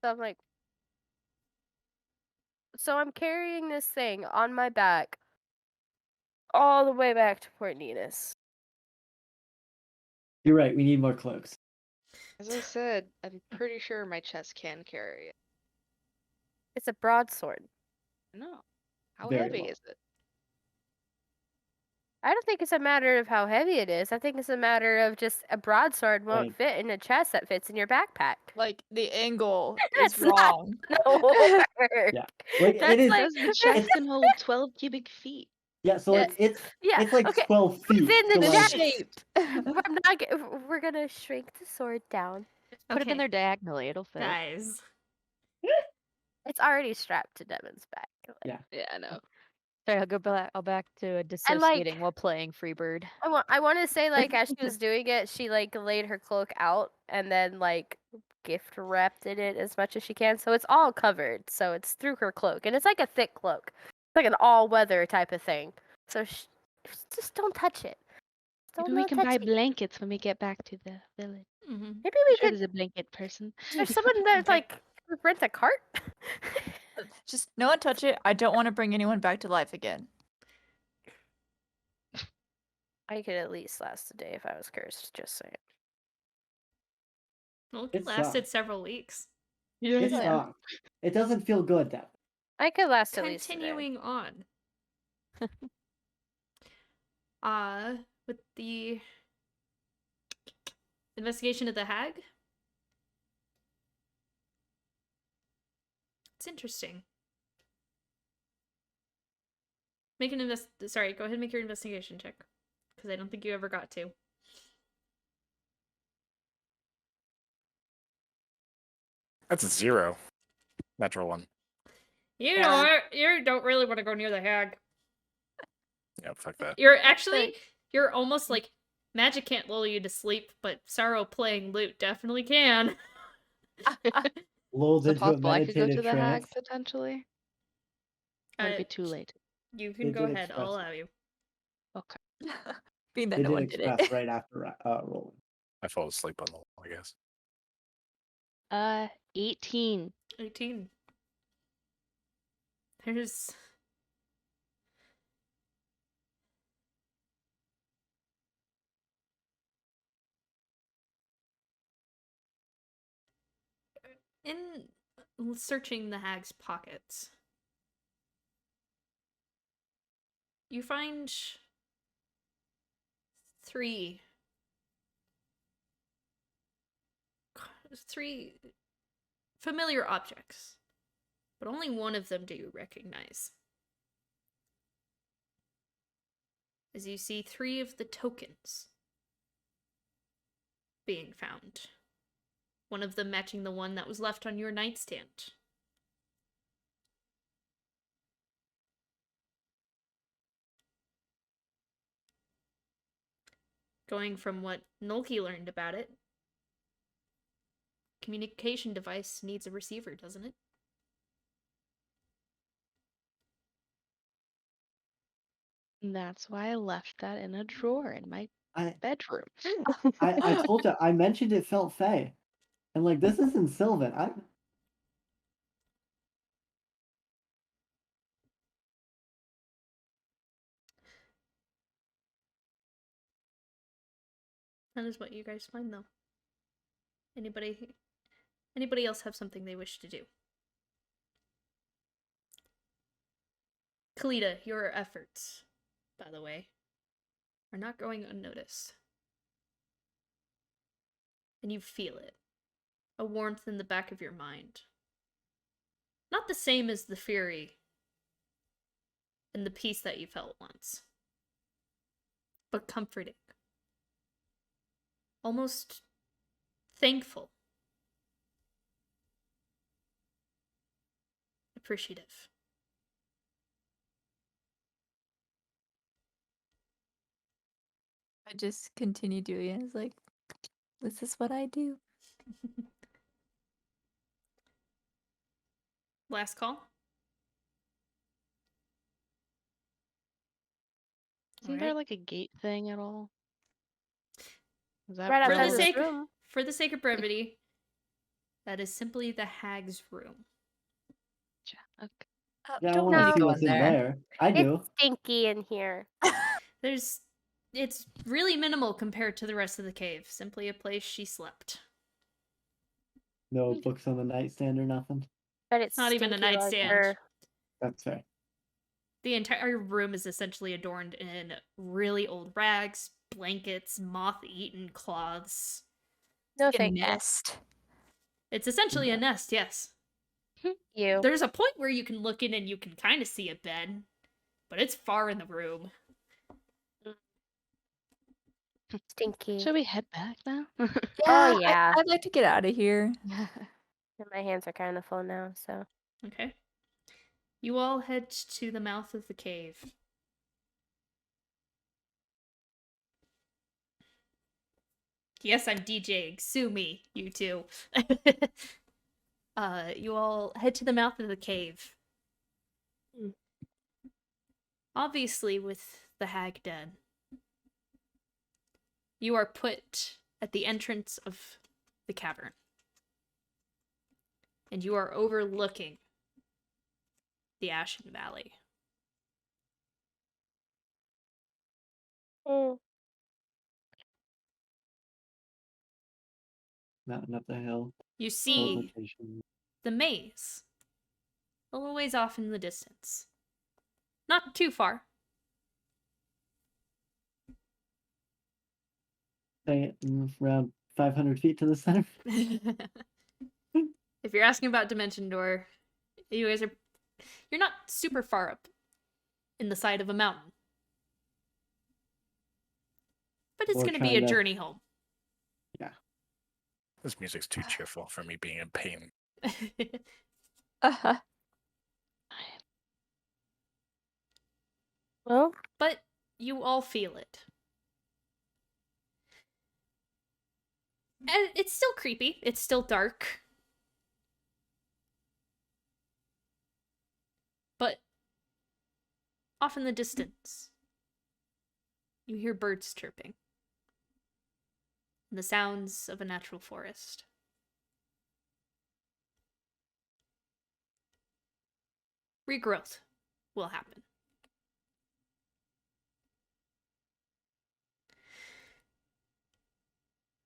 So I'm like, so I'm carrying this thing on my back all the way back to Port Nevis. You're right. We need more cloaks. As I said, I'm pretty sure my chest can carry it. It's a broadsword. No. How Very heavy well. is it? I don't think it's a matter of how heavy it is. I think it's a matter of just a broadsword won't Right. fit in a chest that fits in your backpack. Like the angle That's is not wrong. gonna work. Yeah. Like That's it is. like Does the chest can hold 12 cubic feet? Yeah. So like yeah. it's like Okay. 12 feet. Within the so, The like, chest. shape. I'm not. We're gonna shrink the sword down. Put it in Okay, there diagonally. It'll fit. guys. It's already strapped to Devin's back. like- Yeah. Yeah, I know. Sorry, I'll go back. I'll back to dissociating while playing Freebird. I want to say like as she was doing it, she like laid her cloak out and then like gift wrapped in it as much as she can, so it's all covered. So it's through her cloak, and it's like a thick cloak. It's like an all-weather type of thing. So just don't touch it. Don't Maybe we not can touch buy it. blankets when we get back to the village. Mm-hmm. Maybe I'm we sure could. there's a blanket person. Is there someone that Okay. like rent a cart? Just no one touch it. I don't want to bring anyone back to life again. I could at least last a day if I was cursed. Just saying. Well, it It lasted sucks. several weeks. It's Yeah. not. It doesn't feel good, Dev. I could last at least a day. Continuing on. With the investigation of the hag. It's interesting. Make an sorry, go ahead and make your investigation check. Because I don't think you ever got to. That's a 0. Natural 1. You Yeah. know what? You don't really want to go near the hag. Yeah, fuck that. You're actually, you're almost like, magic can't lull you to sleep, but Sorrow playing lute definitely can. Lulled Is it into a possible I could go to meditative the hag trance. potentially? Or would it be too late? You They can go did ahead, I'll express allow you. Okay. Being that They no did one did express it. right after rolling. I fall asleep on the wall, I guess. 18. 18. There's... In searching the hag's pockets, you find three familiar objects, but only one of them do you recognize. As you see 3 of the tokens being found. One of them matching the one that was left on your nightstand. Going from what Noki learned about it, communication device needs a receiver, doesn't it? And that's why I left that in a drawer in my I bedroom. I told you. I mentioned it felt fey, and like this isn't Sylvan. That is what you guys find, though. Anybody else have something they wish to do? Kalita, your efforts, by the way, are not going unnoticed. And you feel it. A warmth in the back of your mind. Not the same as the fury and the peace that you felt once, but comforting. Almost thankful. Appreciative. I just continue doing it. It's like, this is what I do. Last call. Isn't there Alright. like a gate thing at all? Is that Right For outside the of where- this sake room. for the sake of brevity, that is simply the hag's room. Okay. Yeah, I Don't want to No. see go what's in in there. there. I do. It's stinky in here. It's really minimal compared to the rest of the cave. Simply a place she slept. No books on the nightstand or nothing. But it's Not even a stinky like nightstand. her. That's fair. The entire room is essentially adorned in really old rags, blankets, moth-eaten cloths. No Like a thank you. nest. It's essentially a Yeah. nest, yes. You. There's a point where you can look in and you can kind of see a bed, but it's far in the room. Stinky. Should we head back now? Oh, yeah. I'd like to get out of here. And my hands are kind of full now, so. Okay. You all head to the mouth of the cave. Yes, I'm DJing. Sue me, you two. You all head to the mouth of the cave. Obviously, with the hag dead, you are put at the entrance of the cavern. And you are overlooking the Ashen Valley. Mm. Mountain up the hill. You see Teleportation. the maze, a little ways off in the distance. Not too far. Say around 500 feet to the center. If you're asking about Dimension Door, you're not super far up in the side of a mountain. But it's Or going to be trying a to- journey home. This music's too cheerful for me being in pain. Uh-huh. Well, But you all feel it. And it's still creepy. It's still dark. But off in the distance, you hear birds chirping. And the sounds of a natural forest. Regrowth will happen.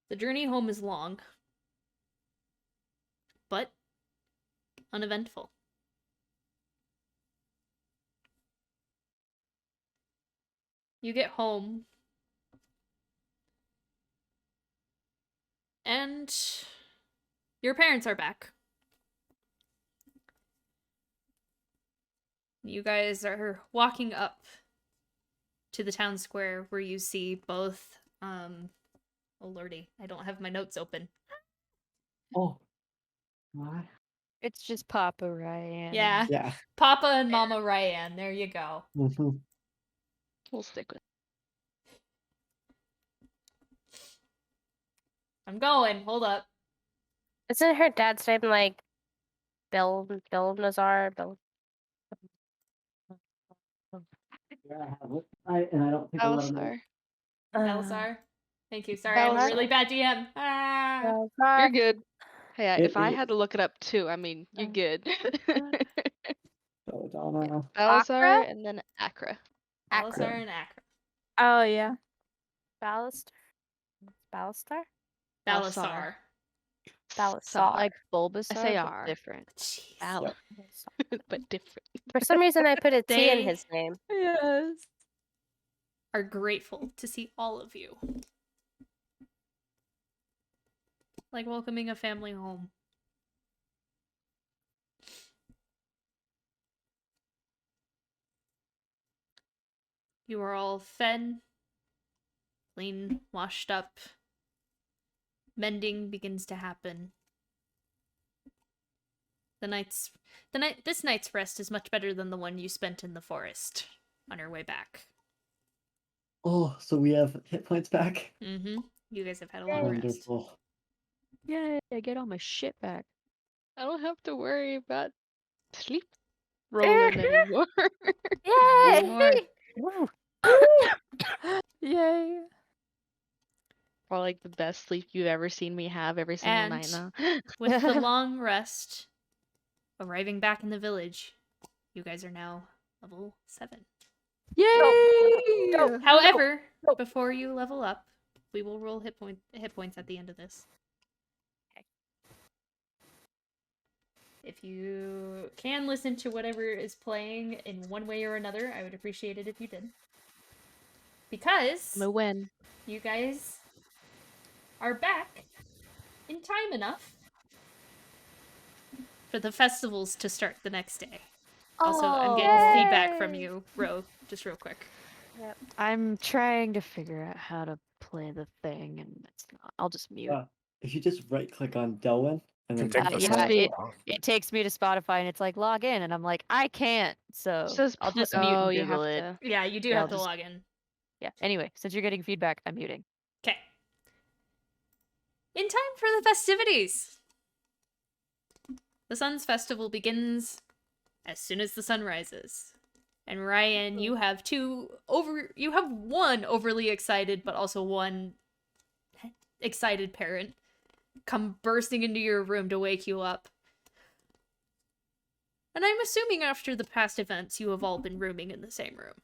The journey home is long, but uneventful. You get home, and your parents are back. You guys are walking up to the town square where you see both, oh lordy, I don't have my notes open. Oh. Why? It's just Papa Ryan. Yeah, Yeah. Papa and Mama Ryan, there you go. Mhm. We'll stick with I'm going, hold up. isn't her dad's name like Bill Nazar? Bill. Yeah, I have it. I don't think a lot of Alisar. Belisar? Thank you, sorry, I'm a really Belisar. bad DM. Ah. You're good. Hey, It if I is. had to look it up too, I mean, you're good. So, Donna. Alisar Akra? and then Akra. Belisar and Akra. Oh, yeah. Ballister? Ballister? Belisar. Ballister. Like Bulbasaur, but SAR. different. Jeez. Al, but different. For some reason, I put a T in They- his name. Yes. Are grateful to see all of you. Like welcoming a family home. You are all fed, clean, washed up. Mending begins to happen. This night's rest is much better than the one you spent in the forest on your way back. Oh, so we have hit points back. Mm-hmm. You guys have had a long rest. Wonderful. Yay, I get all my shit back. I don't have to worry about sleep rolling anymore. Yay! Woo. Yay. Or like the best sleep you've ever seen me have every single night And now. with the long rest, arriving back in the village, you guys are now level 7. Yay! Go. However, no. before you level up, we will roll hit points at the end of this. Okay. If you can listen to whatever is playing in one way or another, I would appreciate it if you did. Because No win. you guys are back in time enough for the festivals to start the next day. Also, I'm getting Yay! feedback from you, Ro, just real quick. Yep. I'm trying to figure out how to play the thing, and it's not. I'll just mute. If you just right click on Delwyn and then Take Uh, the yeah, song it- off. It takes me to Spotify, and it's like log in, and I'm like, I can't. So It says I'll just pl- mute oh, and you Google have it. to. Yeah, you do Yeah, have I'll to just- log in. Yeah. Anyway, since you're getting feedback, I'm muting. Okay. In time for the festivities! The Sun's Festival begins as soon as the sun rises. And Ryan, you have one overly excited, but also one excited parent come bursting into your room to wake you up. And I'm assuming after the past events, you have all been rooming in the same room.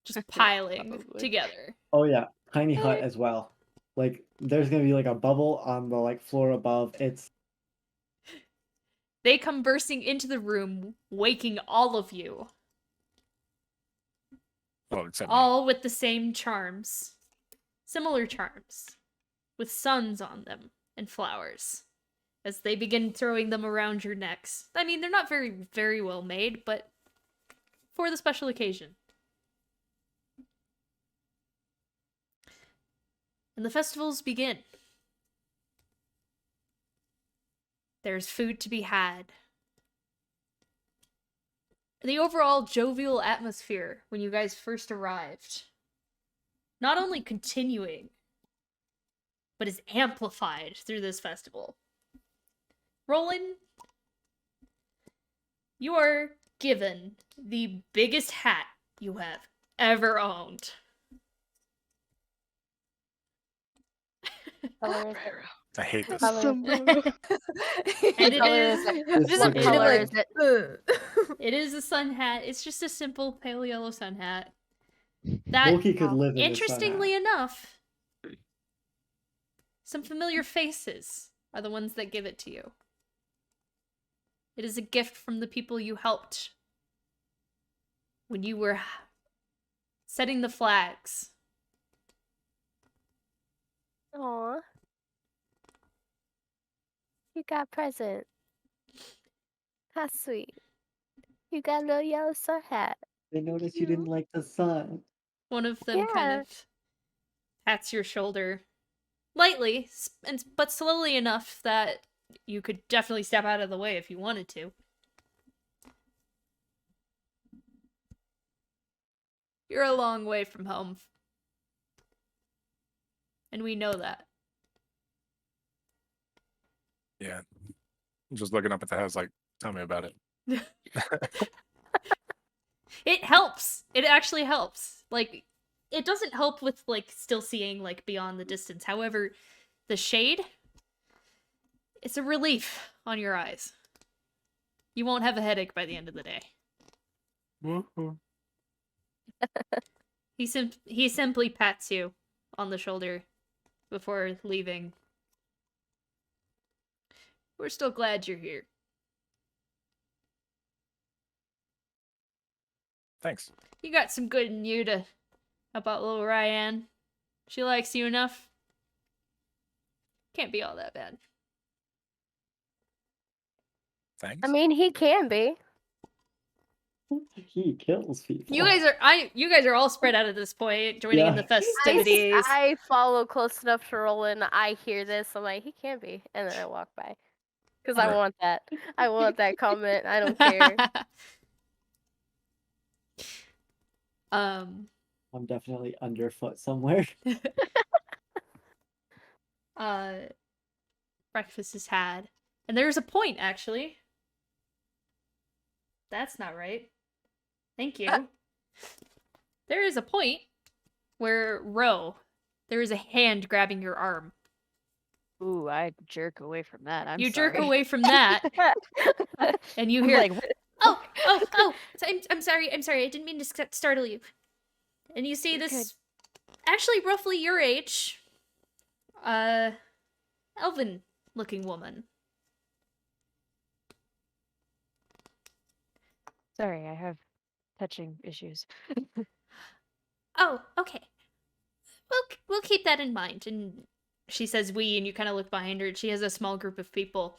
Just piling Probably. together. Oh yeah, tiny hut as well. Like there's gonna be like a bubble on the like floor above. It's They come bursting into the room, waking all of you. Well, except me. All with the same charms. Similar charms. With suns on them and flowers. As they begin throwing them around your necks. I mean, they're not very, very well made, but for the special occasion. And the festivals begin. There's food to be had. The overall jovial atmosphere when you guys first arrived. Not only continuing, but is amplified through this festival. Roland, you are given the biggest hat you have ever owned. Color is I hate this. Color. And it color is, is it? It's Just a like- color like- is it? it is a sun hat. It's just a simple pale yellow sun hat. That, Loki could live in interestingly enough, some familiar faces are the ones that give it to you. It is a gift from the people you helped when you were setting the flags. Aw. You got a present. How sweet. You got a little yellow sun hat. They noticed you didn't like the sun. One of them kind Yeah. of pats your shoulder lightly, but slowly enough that you could definitely step out of the way if you wanted to. You're a long way from home. And we know that. Yeah. Just looking up at the house, like, tell me about it. It helps. It actually helps. Like, it doesn't help with, like, still seeing, like, beyond the distance. However, the shade, it's a relief on your eyes. You won't have a headache by the end of the day. Woohoo. He simply pats you on the shoulder before leaving. We're still glad you're here. Thanks. You got some good in you to help out little Ryan. She likes you enough. Can't be all that bad. Thanks. I mean, he can be. He kills people. You guys are all spread out at this point, joining in the Yeah. festivities. I follow close enough to Roland. I hear this. I'm like, he can be. And then I walk by. Because I Right. want that. I want that comment. I don't care. I'm definitely underfoot somewhere. Breakfast is had. And there's a point, actually. That's not right. Thank you. There is a point where, there is a hand grabbing your arm. Ooh, I jerk away from that. I'm You sorry. jerk away from that, and you I'm hear, like, oh, I'm sorry, I didn't mean to startle you. And you see You're this, actually roughly your age, elven-looking woman. sorry, I have touching issues. Oh, okay. We'll keep that in mind. And she says we, and you kind of look behind her, and she has a small group of people,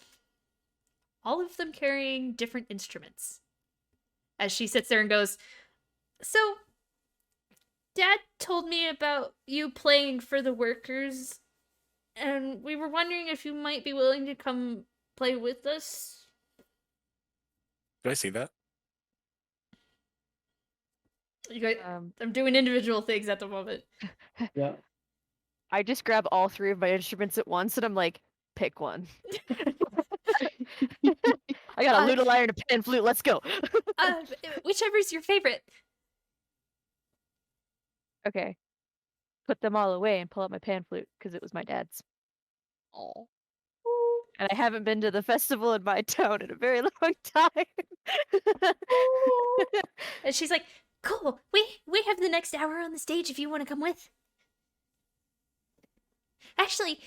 all of them carrying different instruments. As she sits there and goes, so, Dad told me about you playing for the workers, and we were wondering if you might be willing to come play with us. Do I see that? You guys, I'm doing individual things at the moment. Yeah. I just grab all 3 of my instruments at once, and I'm like, pick one. I got a lute, a lyre, and a pan flute. Let's go. Whichever's your favorite. Okay. Put them all away and pull out my pan flute because it was my dad's. Oh. And I haven't been to the festival in my town in a very long time. And she's like, cool, we have the next hour on the stage if you want to come with. Actually,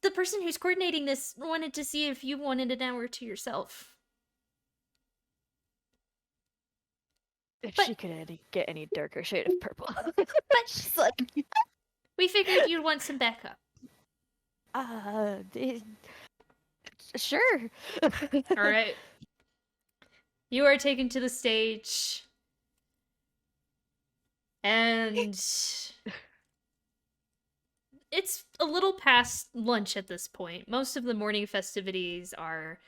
the person who's coordinating this wanted to see if you wanted an hour to yourself. If But- she could get any darker shade of purple. But She's like, we figured you'd want some backup. Sure. All right. You are taken to the stage. And it's a little past lunch at this point. Most of the morning festivities are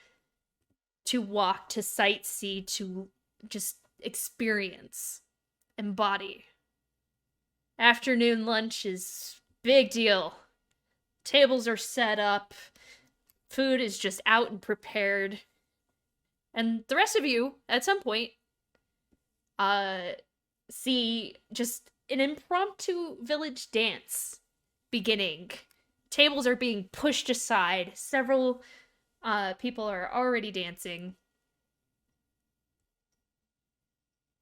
to walk, to sightsee, to just experience, embody. Afternoon lunch is big deal. Tables are set up. Food is just out and prepared. And the rest of you, at some point, see just an impromptu village dance beginning. Tables are being pushed aside. Several people are already dancing.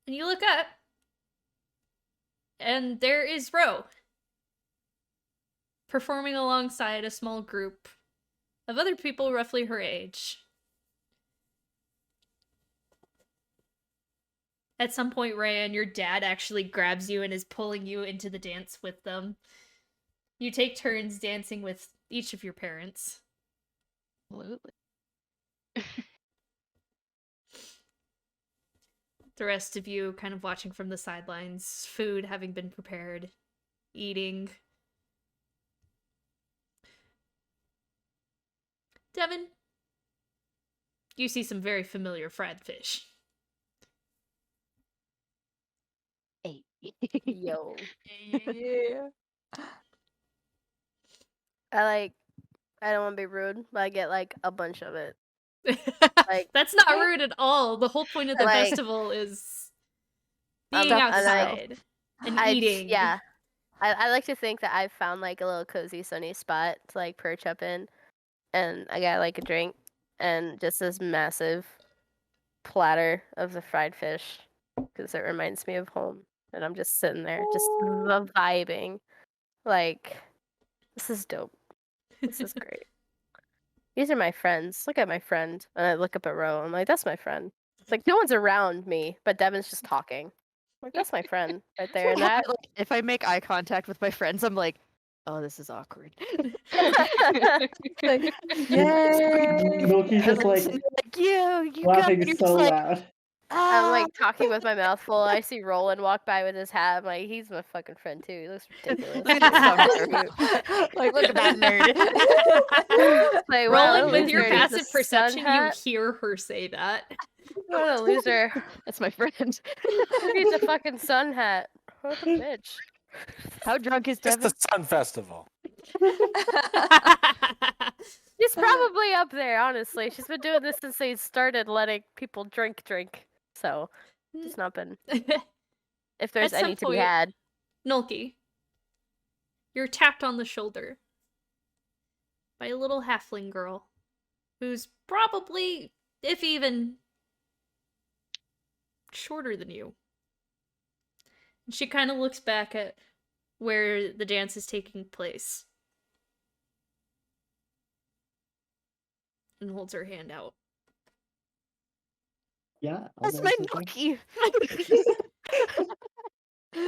And you look up, and there is Ro, performing alongside a small group of other people roughly her age. At some point, Ryan, your dad actually grabs you and is pulling you into the dance with them. You take turns dancing with each of your parents. Absolutely. The rest of you kind of watching from the sidelines, food having been prepared, eating. Devin, you see some very familiar fried fish. Hey. Yo. Yeah. I don't want to be rude, but I get like a bunch of it. Like- That's not rude at all. The whole point of the Like- festival is being and I- outside and eating. Yeah. I like to think that I've found like a little cozy sunny spot to like perch up in, and I got like a drink and just this massive platter of the fried fish because it reminds me of home, and I'm just sitting there just vibing. Like, this is dope. This is great. These are my friends. Look at my friend. And I look up at Ro. I'm like, that's my friend. It's like no one's around me, but Devin's just talking. I'm like, that's my friend right there. And that Like, if I make eye contact with my friends, I'm like, oh, this is awkward. like, Noki's just like you got laughing it. You're so just like, loud. I'm like talking with my mouth full. I see Roland walk by with his hat. I'm like, he's my fucking friend too. He looks ridiculous. Look at this fucker. Like, look at that nerd. Like, wow, Rolling what a with your loser. He has a passive sun perception, you hat. hear her say that. What a loser. That's my friend. Who needs a fucking sun hat? What a bitch. How drunk is It's Devin? the Sun Festival. She's probably up there, honestly. She's been doing this since they started letting people drink. So, it's not been. If there's At some any to be point- had. Nolki, you're tapped on the shoulder by a little halfling girl who's probably, if even, shorter than you. And she kind of looks back at where the dance is taking place and holds her hand out. Yeah, I'll That's my dance with you. Noki.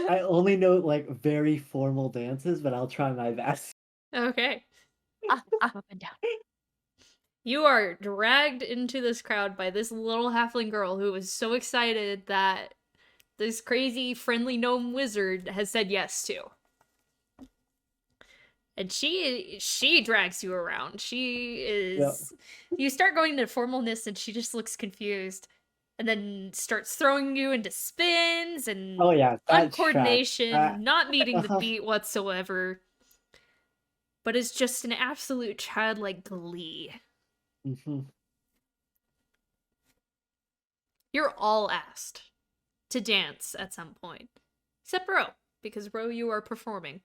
I only know like very formal dances, but I'll try my best. Okay. Up and down. You are dragged into this crowd by this little halfling girl who is so excited that this crazy friendly gnome wizard has said yes to. And she drags you around. She is You start going into formalness and she just looks confused. And then starts throwing you into spins and Oh yeah, that's uncoordination, not meeting the uh-huh. beat whatsoever. But it's just an absolute childlike glee. Mm-hmm. You're all asked to dance at some point. Except Ro, because Ro, you are performing.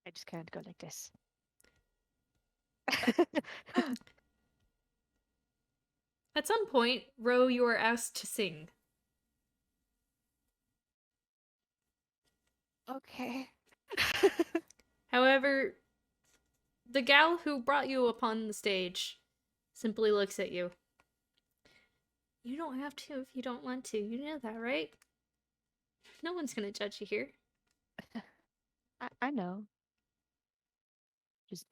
I just can't go like this. At some point, Ro, you are asked to sing. Okay. However, the gal who brought you upon the stage simply looks at you. You don't have to if you don't want to. You know that, right? No one's gonna judge you here. I know. Just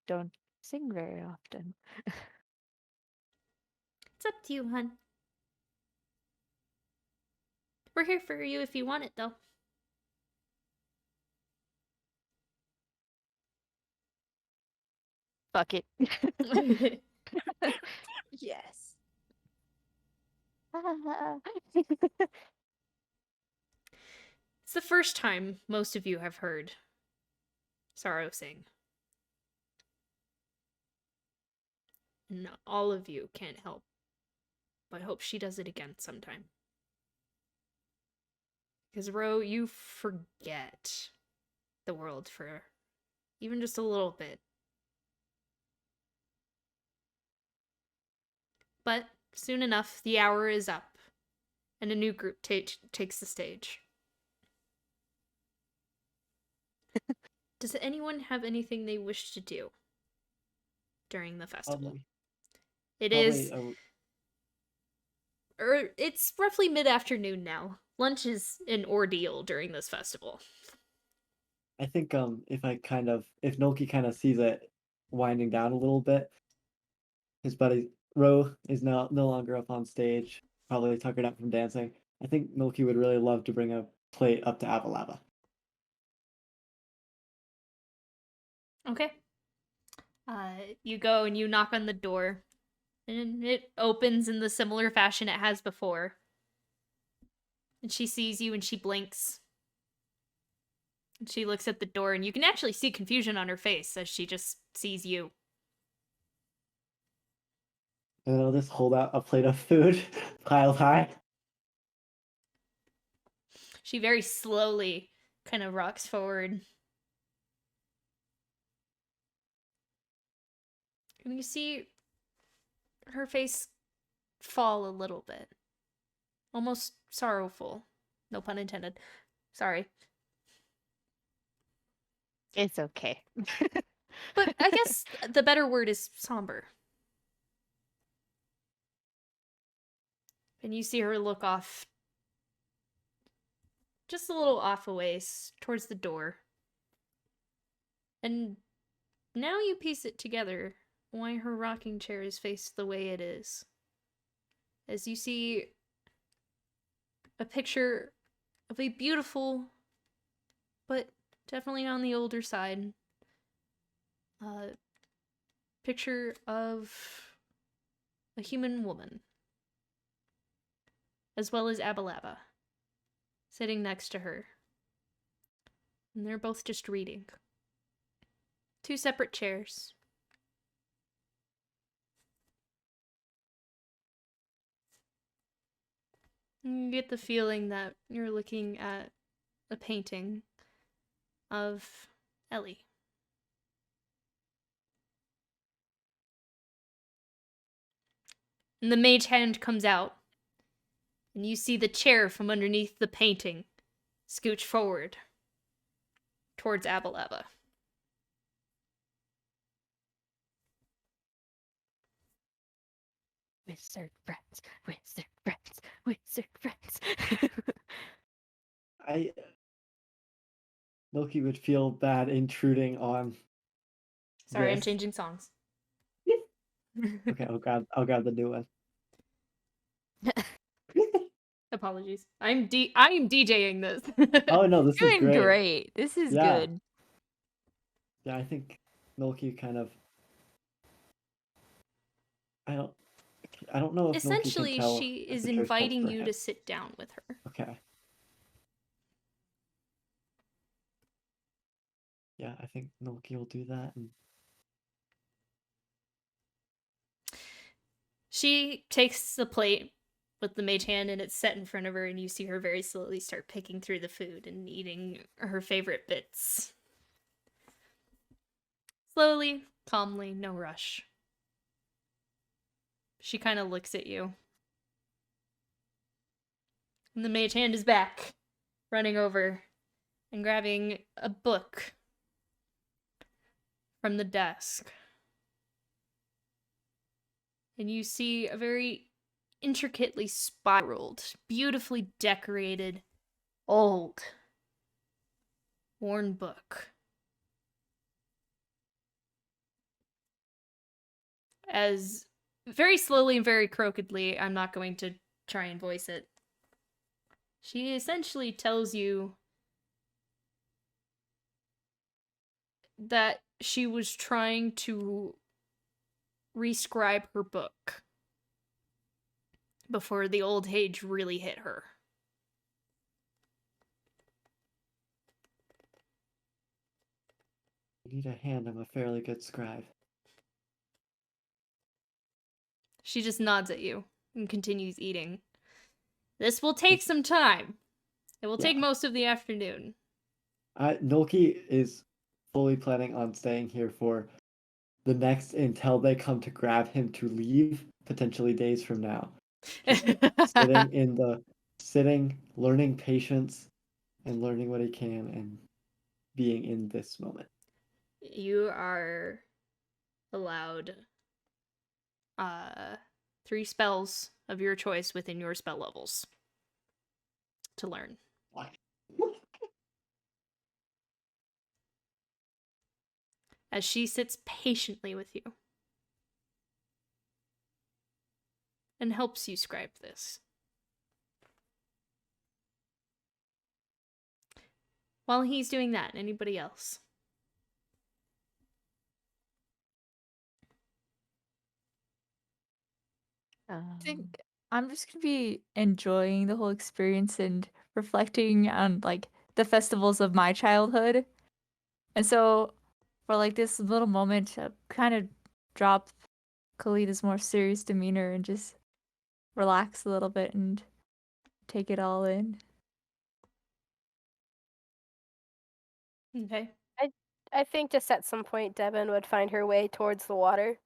don't sing very often. It's up to you, hun. We're here for you if you want it, though. Fuck it. Yes. It's the first time most of you have heard Sorrow sing. And all of you can't help but hope she does it again sometime. Because, Ro, you forget the world for even just a little bit. But soon enough, the hour is up, and a new group takes the stage. Does anyone have anything they wish to do during the festival? It's roughly mid-afternoon now. Lunch is an ordeal during this festival. I think if Noki kind of sees it winding down a little bit, his buddy Ro is now no longer up on stage, probably tuckered out from dancing. I think Noki would really love to bring a plate up to Avalava. Okay. You go and you knock on the door, and it opens in the similar fashion it has before. And she sees you and she blinks. And she looks at the door, and you can actually see confusion on her face as she just sees you. And I'll just hold out a plate of food piled high. She very slowly kind of rocks forward. And you see her face fall a little bit. Almost sorrowful. No pun intended. Sorry. It's okay. But I guess the better word is somber. And you see her look off, just a little off a ways, towards the door. And now you piece it together why her rocking chair is faced the way it is. As you see a picture of a beautiful, but definitely on the older side, picture of a human woman. as well as Abalaba, sitting next to her. And they're both just reading. 2 separate chairs. You get the feeling that you're looking at a painting of Ellie. And the mage hand comes out, and you see the chair from underneath the painting scooch forward towards Abalaba. Wizard friends, wizard friends, wizard friends. Noki would feel bad intruding on. Sorry, I'm this. changing songs. Okay, I'll grab the new one. Apologies. I am DJing this. Oh no, this is Doing great. great. This is Yeah. good. Yeah, I think Noki kind of. I don't know if Noki can Essentially, tell she if is the chair's called inviting for you him. to sit down with her. Okay. Yeah, I think Noki will do that. And She takes the plate with the mage hand and it's set in front of her, and you see her very slowly start picking through the food and eating her favorite bits. Slowly, calmly, no rush. She kind of looks at you. And the mage hand is back, running over and grabbing a book from the desk. And you see a very intricately spiraled, beautifully decorated, old, worn book. As very slowly and very crookedly, I'm not going to try and voice it, she essentially tells you that she was trying to rescribe her book before the old age really hit her. you need a hand. I'm a fairly good scribe. She just nods at you and continues eating. This will take some time. It will take Yeah. most of the afternoon. Noki is fully planning on staying here for the next until they come to grab him to leave, potentially days from now. Sitting, learning patience, and learning what he can, and being in this moment. You are allowed 3 spells of your choice within your spell levels to learn. As she sits patiently with you and helps you scribe this. While he's doing that, anybody else? I think I'm just gonna be enjoying the whole experience and reflecting on like the festivals of my childhood. And so for like this little moment to kind of drop Khalid's more serious demeanor and just relax a little bit and take it all in. Okay. I think just at some point Devin would find her way towards the water.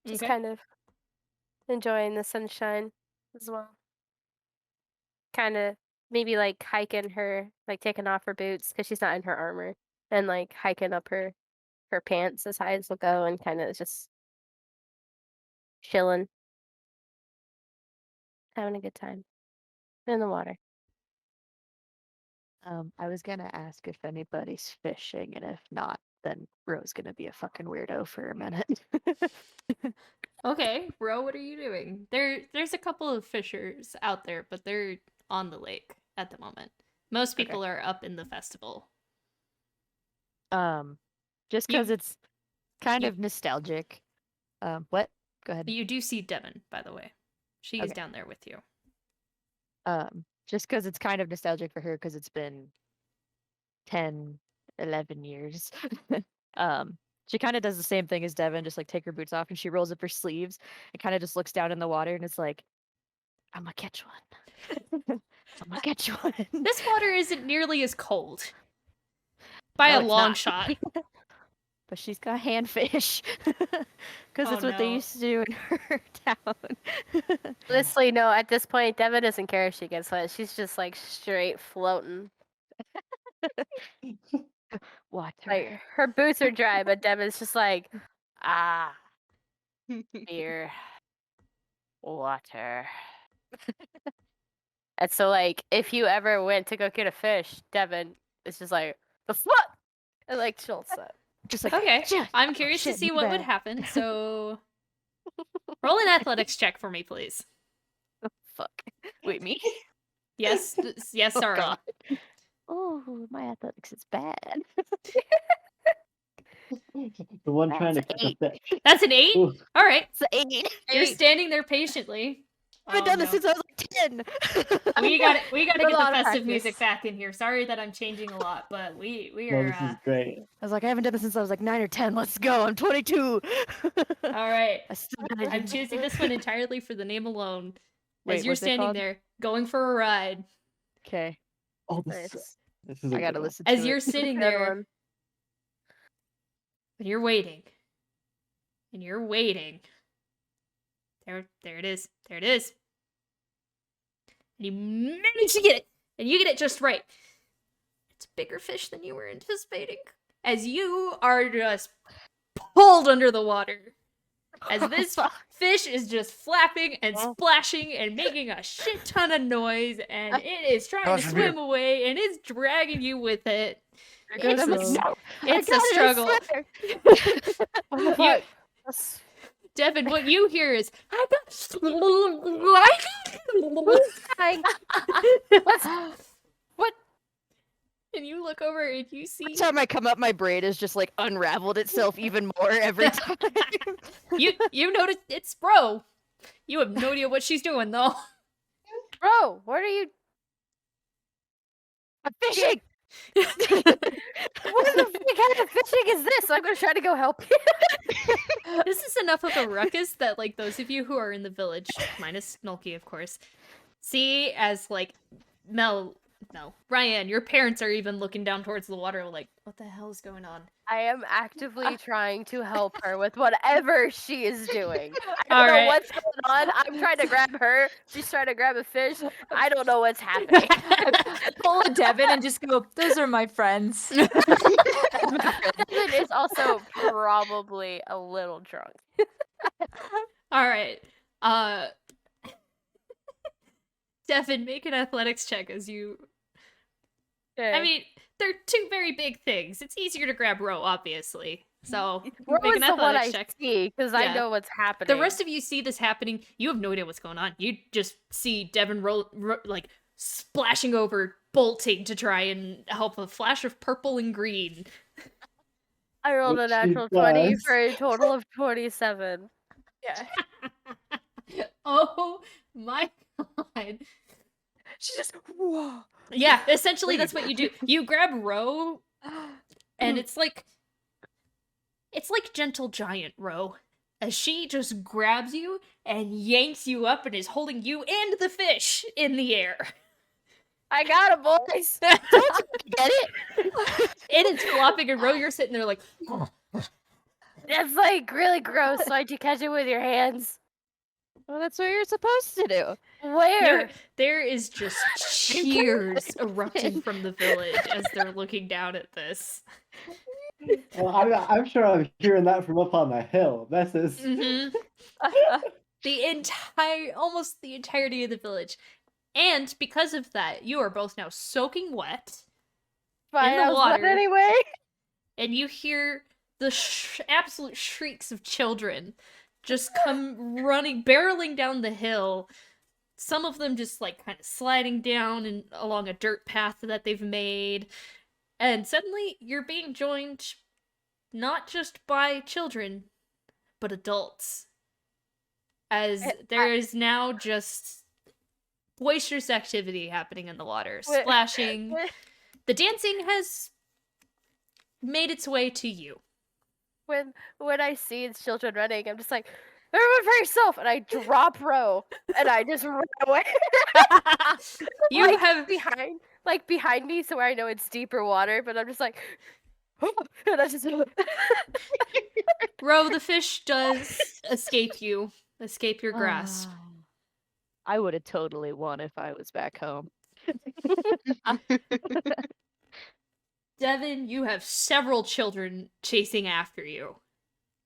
Just Okay. kind of enjoying the sunshine as well. Kind of maybe like hiking her, like taking off her boots because she's not in her armor, and like hiking up her pants as high as they'll go, and kind of just chilling, having a good time in the water. I was gonna ask if anybody's fishing, and if not, then Ro's gonna be a fucking weirdo for a minute. Okay, Ro, what are you doing? There's a couple of fishers out there, but they're on the lake at the moment. Most Okay. people are up in the festival. Just You- because it's kind you- of nostalgic. What? Go ahead. You do see Devin, by the way. She's Okay. down there with you. Just because it's kind of nostalgic for her because it's been 10, 11 years. She kind of does the same thing as Devin, just like take her boots off and she rolls up her sleeves and kind of just looks down in the water and it's like, I'm gonna catch one. I'm gonna catch one. This water isn't nearly as cold. By No, a it's long not. shot. But she's got handfish. Because Oh, that's what they no. used to do in her town. Honestly, no. At this point, Devin doesn't care if she gets wet. She's just like straight floating. Water. Like her boots are dry, but Devin's just like, ah, beer, water. And so, like, if you ever went to go get a fish, Devin is just like, the fuck, and like tilts it. Just like, Okay, "Shit, I'm oh, curious to shit, see my what would bad." happen, so roll an athletics check for me, please. Fuck. Wait, me? Yes, yes, Oh, sorry. God. Oh, my athletics is bad. The one trying to That's catch a fish. That's an 8? Ooh, All right. It's an 8. You're Eight. standing there patiently. I've been Oh, done this no. since I was like 10. We got A get the lot of festive music practice. back in here. Sorry that I'm changing a lot, but we no, are this is great. I was like, I haven't done this since I was like 9 or 10. Let's go. I'm 22. all right. I still gotta I'm do- choosing this one entirely for the name alone. Wait, As you're what's it standing called? there, going for a ride. Okay. Oh, this Nice. is a I gotta good one. listen As to you're it. sitting Good there, one. and you're waiting. And you're waiting. There it is. There it is. And you manage to get it. And you get it just right. It's a bigger fish than you were anticipating. As you are just pulled under the water. As this fish is just flapping and splashing and making a shit ton of noise. And it is trying to Gosh, swim away. And it's dragging you with it. Good, I'm like, It's, no. it's I a got struggle. It, I swear. What the You- fuck? That's- Devin, what you hear is, I Hi. got... What? And you look over and you see Every time I come up, my braid has just like unraveled itself even more every time. you notice it's Bro. You have no idea what she's doing though. Bro, what are you? I'm fishing. What the kind of fishing is this? I'm gonna try to go help you. This is enough of a ruckus that like those of you who are in the village, minus Noki of course, see as like Ryan, your parents are even looking down towards the water like, what the hell is going on? I am actively trying to help her with whatever she is doing. I All don't know right. what's going on. I'm trying to grab her. She's trying to grab a fish. I don't know what's happening. Pull a Devin and just go, those are my friends. Devin is also probably a little drunk. All right. Devin, make an athletics check as you I mean, they're two very big things. It's easier to grab Ro, obviously. So Ro make is an the one I athletics check. see because I Yeah. know what's happening. The rest of you see this happening. You have no idea what's going on. You just see Devin like splashing over, bolting to try and help a flash of purple and green. I rolled a Which she natural 20 does. for a total of 27. Yeah. Oh my god. She just, whoa. Yeah, essentially that's what you do. You grab Ro, and it's like gentle giant Ro, as she just grabs you and yanks you up and is holding you and the fish in the air. I got it, boys. Get it? It is flopping, and Ro, you're sitting there like, That's like really gross. Why'd you catch it with your hands? Well, that's what you're supposed to do. Where? there is just cheers erupting from the village as they're looking down at this. Well, I'm sure I'm hearing that from up on the hill. This is. Mm-hmm. Almost the entirety of the village. And because of that, you are both now soaking wet. Fine, the I was wet water. anyway. And you hear the absolute shrieks of children just come running, barreling down the hill. Some of them just like kind of sliding down and along a dirt path that they've made. And suddenly you're being joined not just by children, but adults. as I- there is now just boisterous activity happening in the water. Wh- Splashing. wh- The dancing has made its way to you. when I see these children running, I'm just like, everyone for yourself, and I drop row and I just run away. You like, have behind me, so I know it's deeper water, but I'm just like, and I just Ro, the fish does escape you, escape your grasp. Ah. I would have totally won if I was back home. Devin, you have several children chasing after you.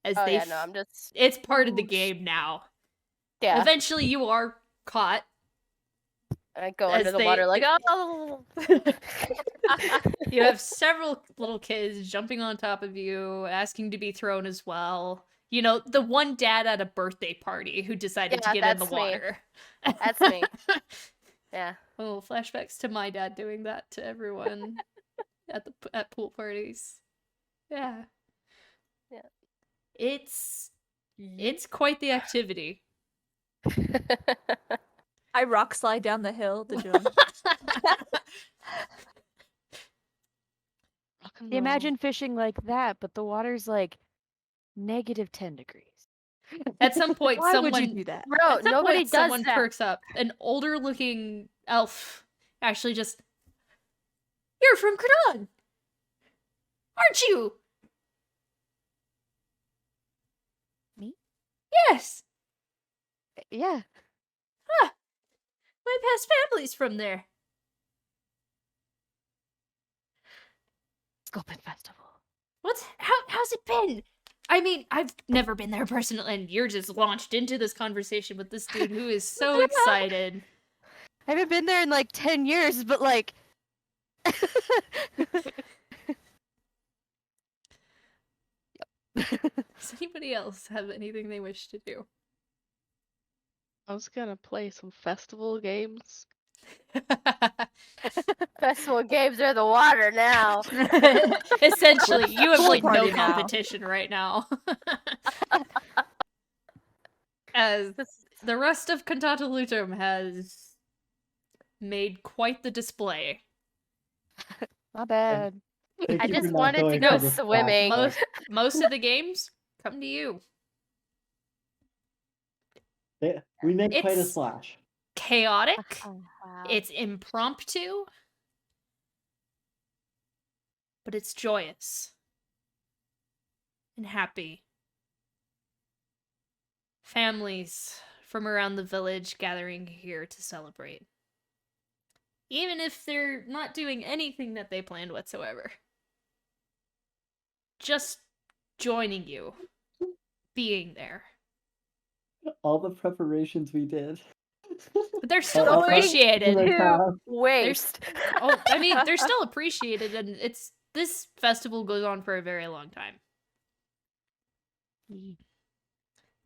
As oh they yeah, no, I'm just it's part of the whoosh. game now. Yeah. Eventually you are caught. I go as under the they- water like, oh. You have several little kids jumping on top of you, asking to be thrown as well. You know, the one dad at a birthday party who decided to Yeah, get in the that's me. water. That's me. Yeah. Oh, flashbacks to my dad doing that to everyone at pool parties. Yeah. Yeah. It's quite the activity. I rock slide down the hill to join. Rock and Imagine fishing like that, but the water's like -10 degrees. At some point, Why someone would you do that? Bro, at some nobody point, does someone that. perks up. An older-looking elf actually just. You're from Cardon, aren't you? Me? Yes. Yeah. My past family's from there. Sculpin Festival. How's it been? I mean, I've never been there personally, and you're just launched into this conversation with this dude who is so excited. I haven't been there in like 10 years, but like. Does anybody else have anything they wish to do? I was gonna play some festival games. Festival games are the water now. Essentially, you have Pool like no party now. competition right now. As the rest of Cantata Lutum has made quite the display. Not bad. Thank I you just for not wanted to going go for the swimming. flashback. Most of the games come to you. We make quite a It's- splash. Chaotic. Wow. It's impromptu. But it's joyous. And happy. Families from around the village gathering here to celebrate. Even if they're not doing anything that they planned whatsoever. Just joining you. Being there. All the preparations we did. But they're still Going appreciated. Like, to waste. Oh, I mean, they're still appreciated, and this festival goes on for a very long time.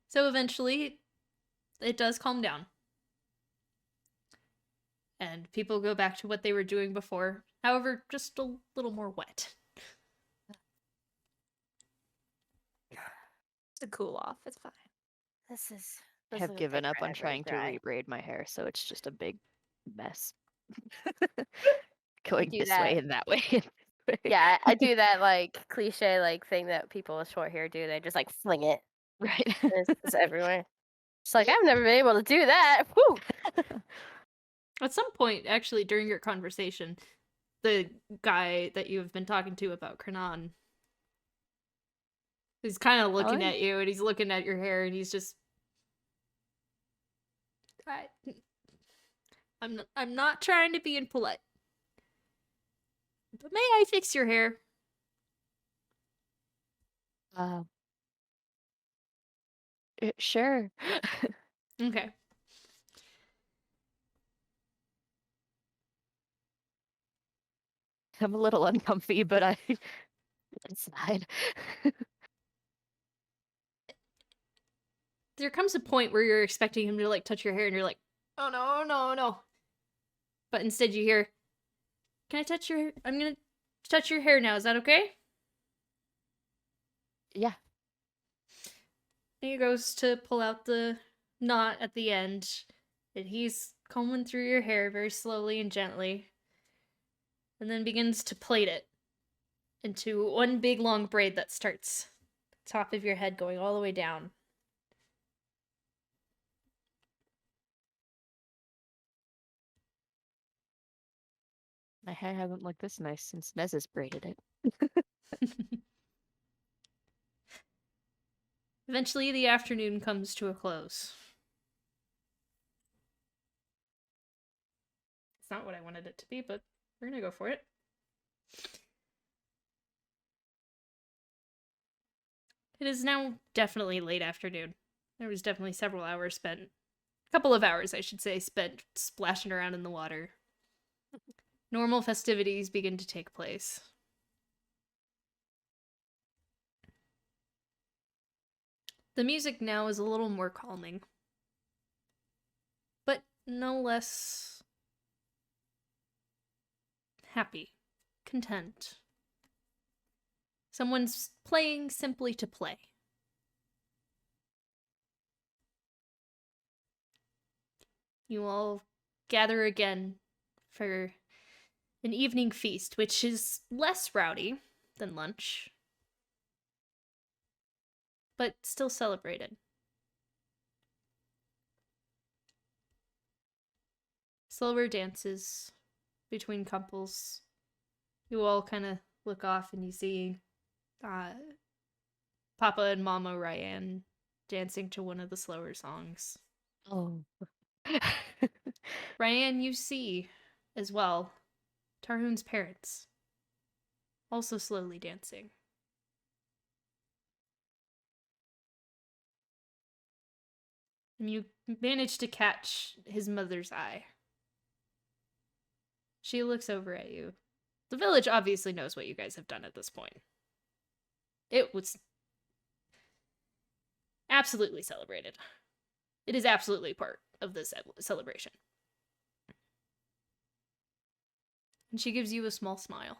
So eventually, it does calm down. And people go back to what they were doing before. However, just a little more wet. To cool off, it's fine. This is. I this have is a given up on incredibly trying to dry. rebraid my hair, so it's just a big mess. Going do this that. way and that way. and this way. Yeah, I do that like cliche like thing that people with short hair do. They just like fling it. Right. And it's everywhere. It's like I've never been able to do that. Woo! At some point, actually, during your conversation, the guy that you have been talking to about Krenan is kind of looking Alan? at you, and he's looking at your hair, and he's just... I'm not trying to be impolite. But may I fix your hair? Sure. Okay. I'm a little uncomfy, but I inside. There comes a point where you're expecting him to like touch your hair, and you're like, oh no, no, no. But instead you hear, can I touch your hair? I'm gonna touch your hair now, is that okay? Yeah. And he goes to pull out the knot at the end, and he's combing through your hair very slowly and gently, and then begins to plait it into one big long braid that starts top of your head going all the way down. My hair hasn't looked this nice since Nez's braided it. Eventually, the afternoon comes to a close. It's not what I wanted it to be, but we're gonna go for it. It is now definitely late afternoon. There was definitely several hours spent, a couple of hours, I should say, spent splashing around in the water. Normal festivities begin to take place. The music now is a little more calming, but no less happy, content. Someone's playing simply to play. You all gather again for an evening feast, which is less rowdy than lunch, but still celebrated. Slower dances between couples. You all kind of look off and you see Papa and Mama Ryan dancing to one of the slower songs. Oh. Ryan, you see as well Tarhoon's parents also slowly dancing. And you manage to catch his mother's eye. She looks over at you. The village obviously knows what you guys have done at this point. It was absolutely celebrated. It is absolutely part of this celebration. And she gives you a small smile.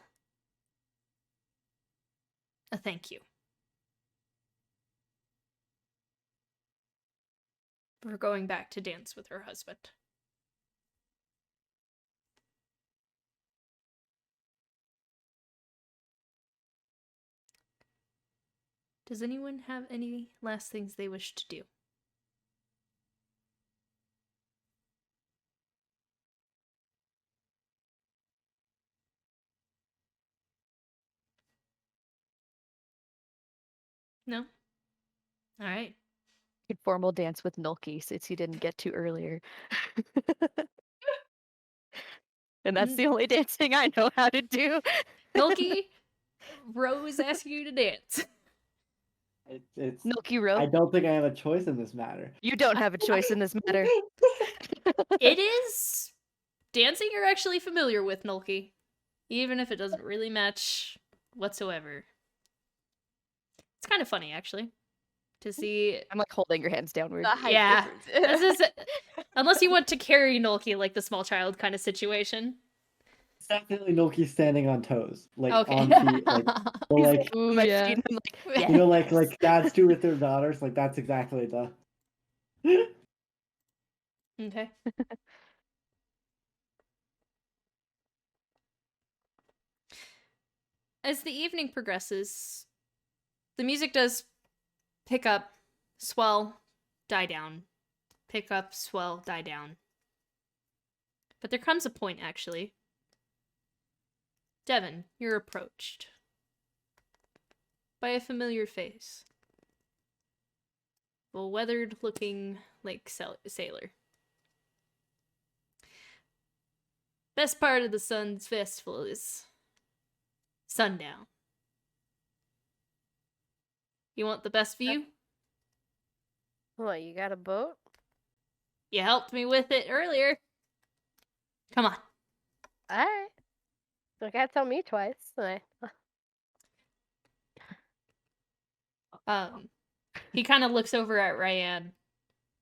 A thank you. For going back to dance with her husband. Does anyone have any last things they wish to do? No? Alright. Could formal dance with Noki since he didn't get to earlier. And that's the only dancing I know how to do. Noki, Rose asks you to dance. It's Noki I Ro, don't think I have a choice in this matter. you don't have a choice in this matter. It is dancing you're actually familiar with, Noki. Even if it doesn't really match whatsoever. It's kind of funny, actually, to see. I'm like holding your hands downward. The height Yeah. difference. Unless you want to carry Nolki like the small child kind of situation. It's definitely Noki standing on toes, like Okay. on feet, like or He's like on my feet, and I'm like, Yeah. you know, like dads do with their daughters. Like that's exactly the. Okay. As the evening progresses, the music does pick up, swell, die down. Pick up, swell, die down. But there comes a point, actually. Devin, you're approached by a familiar face. A weathered-looking lake sailor. Best part of the sun's festival is sundown. You want the best view? What, you got a boat? You helped me with it earlier. Come on. Alright. Don't gotta tell me twice. He kind of looks over at Ryan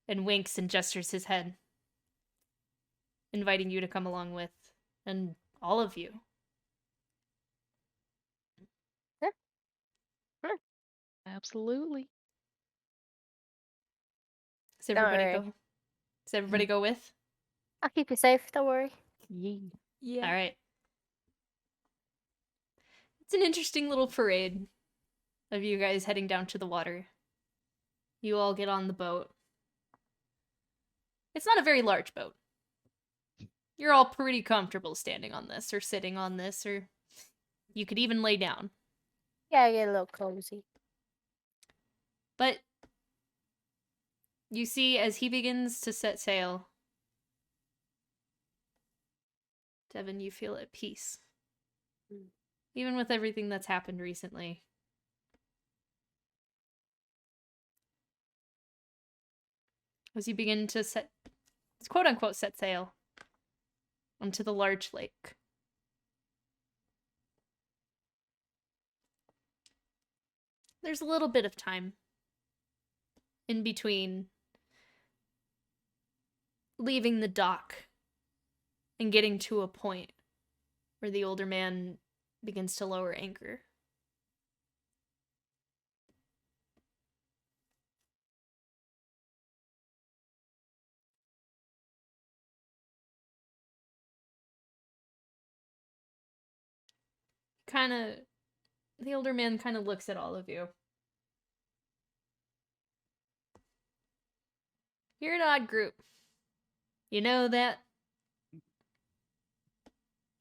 and winks and gestures his head, inviting you to come along with, and all of you. Absolutely. Does everybody worry. go? Does everybody go with? I'll keep you safe. Don't worry. Yee. Yeah. All right. It's an interesting little parade of you guys heading down to the water. You all get on the boat. It's not a very large boat. You're all pretty comfortable standing on this or sitting on this, or you could even lay down. Yeah, I get a little cozy. But you see, as he begins to set sail, Devin, you feel at peace. Mm. Even with everything that's happened recently. As you begin to quote unquote, set sail onto the large lake. There's a little bit of time in between leaving the dock and getting to a point where the older man begins to lower anchor. The older man kind of looks at all of you. You're an odd group. You know that?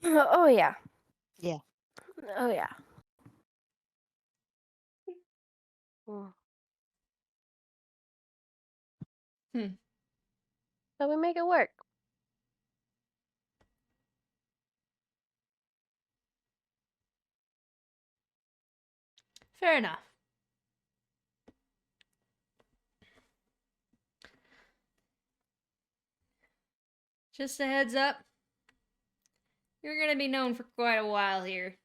Oh yeah. Yeah. Oh yeah. Mm. So we make it work. Fair enough. Just a heads up. You're gonna be known for quite a while here.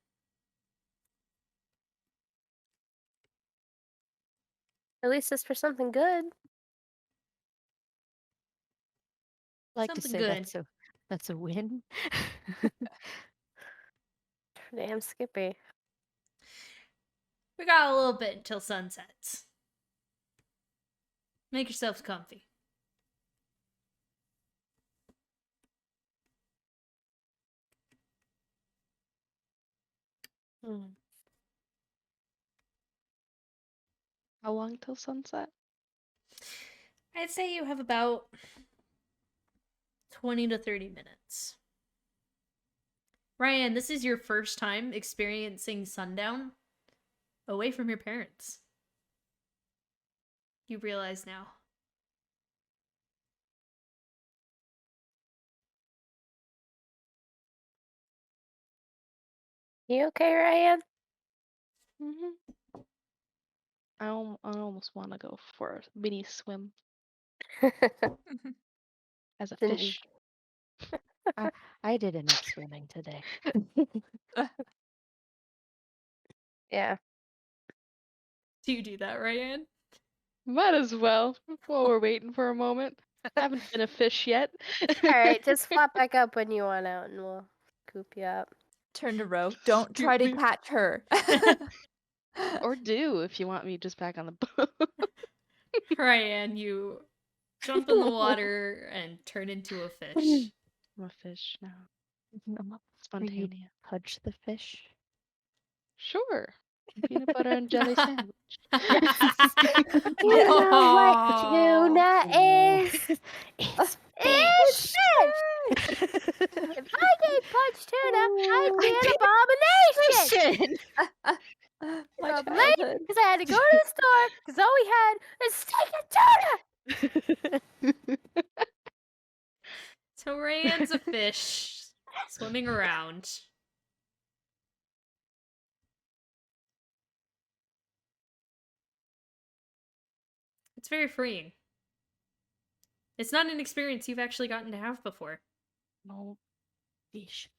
At least it's for something good. Like to Something say good. that's a win. Damn Skippy. We got a little bit until sun sets. Make yourselves comfy. Hmm. How long till sunset? I'd say you have about 20 to 30 minutes. Ryan, this is your first time experiencing sundown away from your parents. You realize now. You okay, Ryan? Mm-hmm. I almost want to go for a mini swim as a Didn't you- fish. I did enough swimming today. Yeah. Do you do that, Ryan? Might as well while we're waiting for a moment. I haven't been a fish yet. All right, just flop back up when you want out, and we'll coop you up. Turn to row. Don't try to catch her. Or do if you want me just back on the boat. Ryan, you jump in the water and turn into a fish. I'm a fish now. Are you Spontaneous. Pudge the fish? Sure. Peanut butter and jelly sandwich. You know what tuna is? It's It's fish! If I ate punch tuna, I'd be an abomination! My I'm late childhood. because I had to go to the store because all we had is steak and tuna! So Ryan's a fish swimming around. It's very freeing. It's not an experience you've actually gotten to have before. No fish.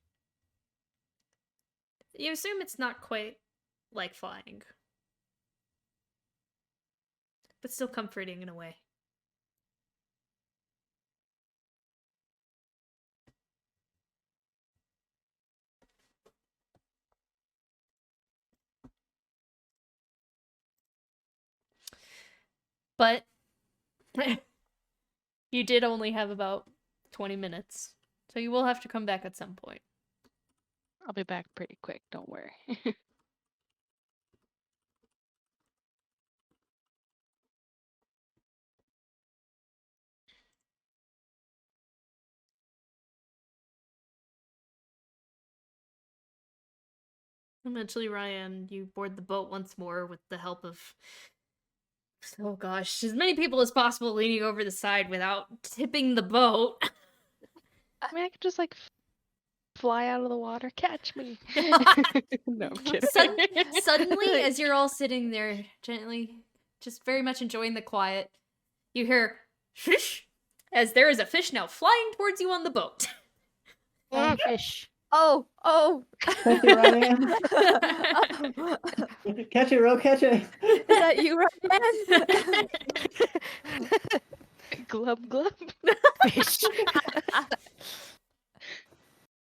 You assume it's not quite like flying, but still comforting in a way. But You did only have about 20 minutes, so you will have to come back at some point. I'll be back pretty quick, don't worry. Eventually, Ryan, you board the boat once more with the help of, oh gosh, as many people as possible leaning over the side without tipping the boat. I mean, I could just like fly out of the water, catch me. No, I'm kidding. Suddenly, as you're all sitting there gently, just very much enjoying the quiet, you hear fish, as there is a fish now flying towards you on the boat. Fish. Oh, oh. Catch it, Ryan. Catch it, Ro, catch it. Is that you, Ryan? Glub glub. Fish.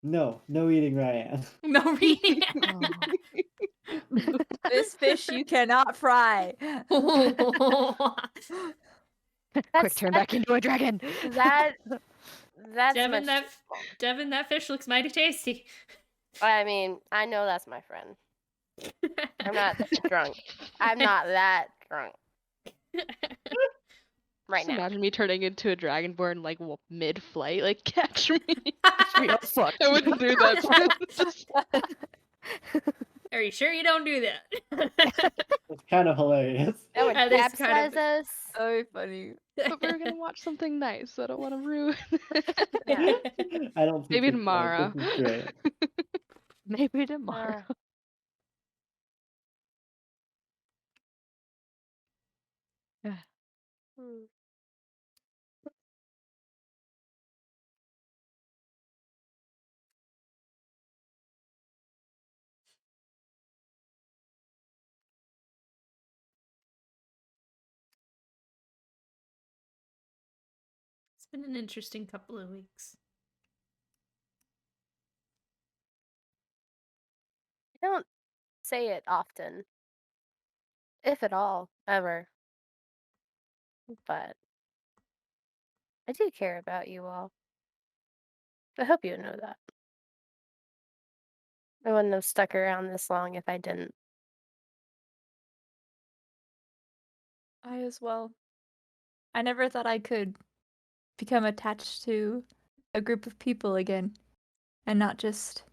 No eating, Ryan. No reading. This fish you cannot fry. Quick, turn back into a dragon. That's Devin, much. that fish looks mighty tasty. I mean, I know that's my friend. I'm not that drunk. I'm not that drunk. Right Just now. imagine me turning into a dragonborn like mid-flight, like catch me. Oh, fuck. I wouldn't do that. Just- Are you sure you don't do that? It's kind of hilarious. That would That is capsize kind of- us. So funny. But we're gonna watch something nice, so I don't want to ruin. Yeah. I don't think Maybe it's tomorrow. This is great. Maybe tomorrow. Hmm. It's been an interesting couple of weeks. I don't say it often, if at all, ever. But I do care about you all. I hope you know that. I wouldn't have stuck around this long if I didn't. I as well. I never thought I could become attached to a group of people again and not just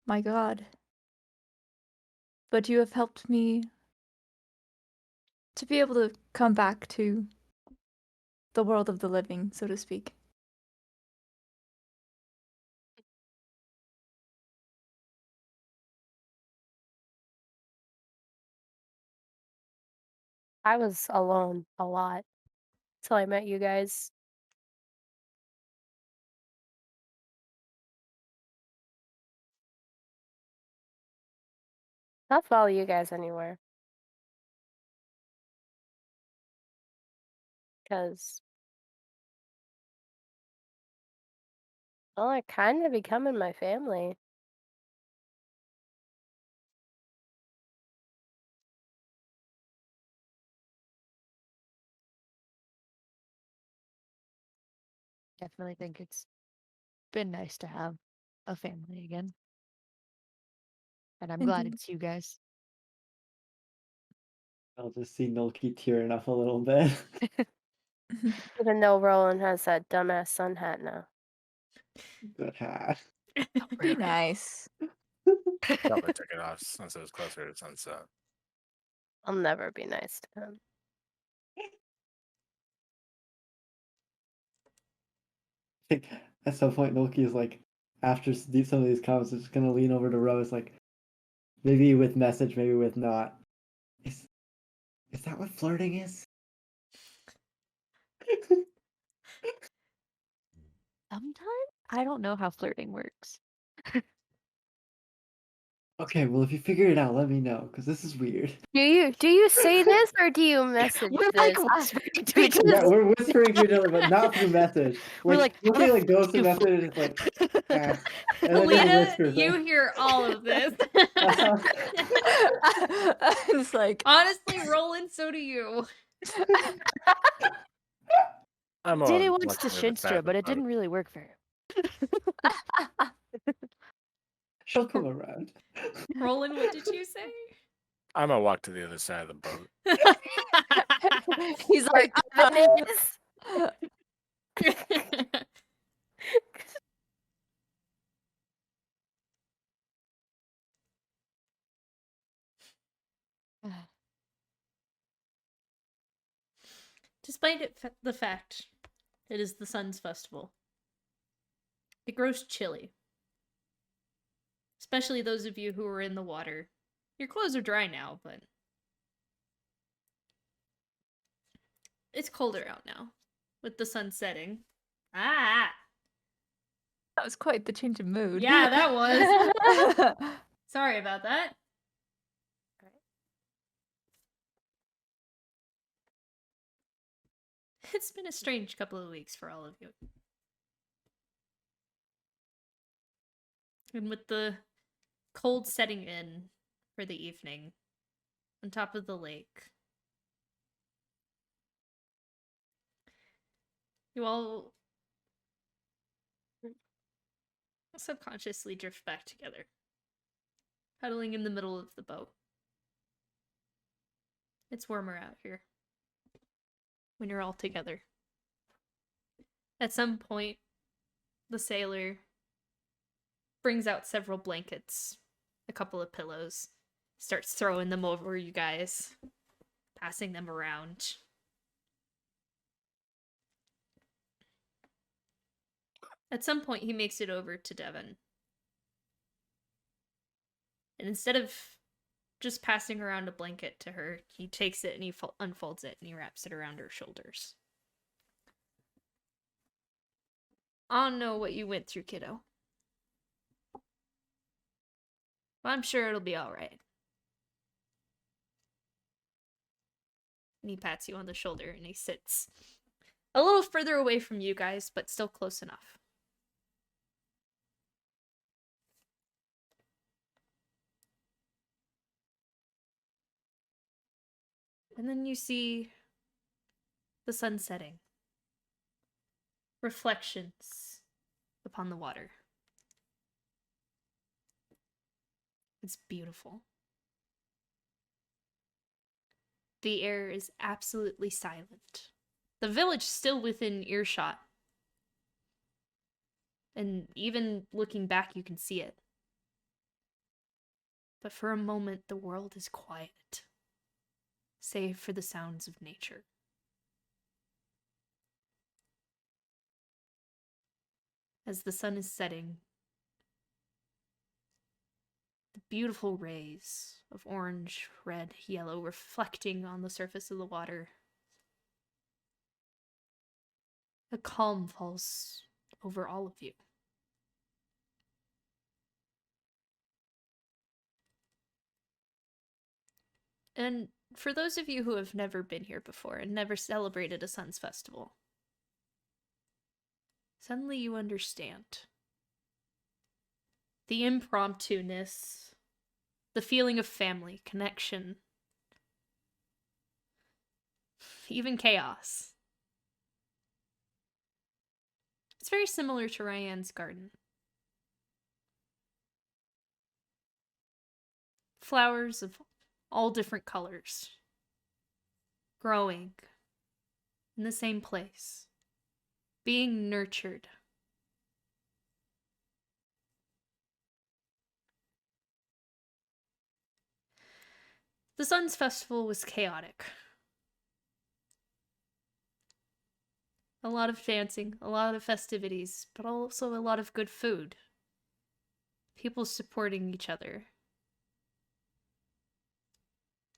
my god. But you have helped me to be able to come back to the world of the living, so to speak. I was alone a lot till I met you guys. I'll follow you guys anywhere. Because, well, I kind of becoming my family. Definitely think it's been nice to have a family again. And I'm glad Indeed. it's you guys. I'll just see Noki tearing up a little bit. Even though Roland has that dumbass sun hat now. Good hat. Be nice. Probably took it off since it was closer to sunset. I'll never be nice to him. I think at some point Noki is like, after some of these comments, is just gonna lean over to Rose, like, maybe with message, maybe with not. Is that what flirting is? Sometimes I don't know how flirting works. Okay, well, if you figure it out, let me know, because this is weird. Do you say this or do you message We're this? like whispering to each Yeah, other. we're whispering to each other, but not through message. We're like, Noki "What the goes fuck to you message and it's like, eh. And then just Alita, whispers you it. hear all of this. It's like, Honestly, Roland, so do you. I'm Did it watching once to the other side Shinstra, of but the it boat. didn't really work for him. She'll come around. Roland, what did you say? I'm gonna walk to the other side of the boat. He's Where like, Devin is. Despite the fact it is the sun's festival, it grows chilly. Especially those of you who are in the water. Your clothes are dry now, but it's colder out now with the sun setting. Ah! that was quite the change of mood. Yeah, that was. Sorry about that. It's been a strange couple of weeks for all of you. And with the cold setting in for the evening on top of the lake, you all subconsciously drift back together, huddling in the middle of the boat. It's warmer out here when you're all together. At some point, the sailor brings out several blankets, a couple of pillows, starts throwing them over you guys, passing them around. At some point, he makes it over to Devon. And instead of just passing around a blanket to her, he takes it and he unfolds it and he wraps it around her shoulders. I don't know what you went through, kiddo. But I'm sure it'll be alright. And he pats you on the shoulder and he sits a little further away from you guys, but still close enough. And then you see the sun setting. Reflections upon the water. It's beautiful. The air is absolutely silent. The village still within earshot. And even looking back, you can see it. But for a moment, the world is quiet, save for the sounds of nature. As the sun is setting, the beautiful rays of orange, red, yellow reflecting on the surface of the water. A calm falls over all of you. And for those of you who have never been here before and never celebrated a Sun's Festival, suddenly you understand. The impromptu-ness, the feeling of family, connection, even chaos. It's very similar to Ryan's garden. Flowers of all different colors, growing in the same place, being nurtured. The Sun's Festival was chaotic. A lot of dancing, a lot of festivities, but also a lot of good food. People supporting each other.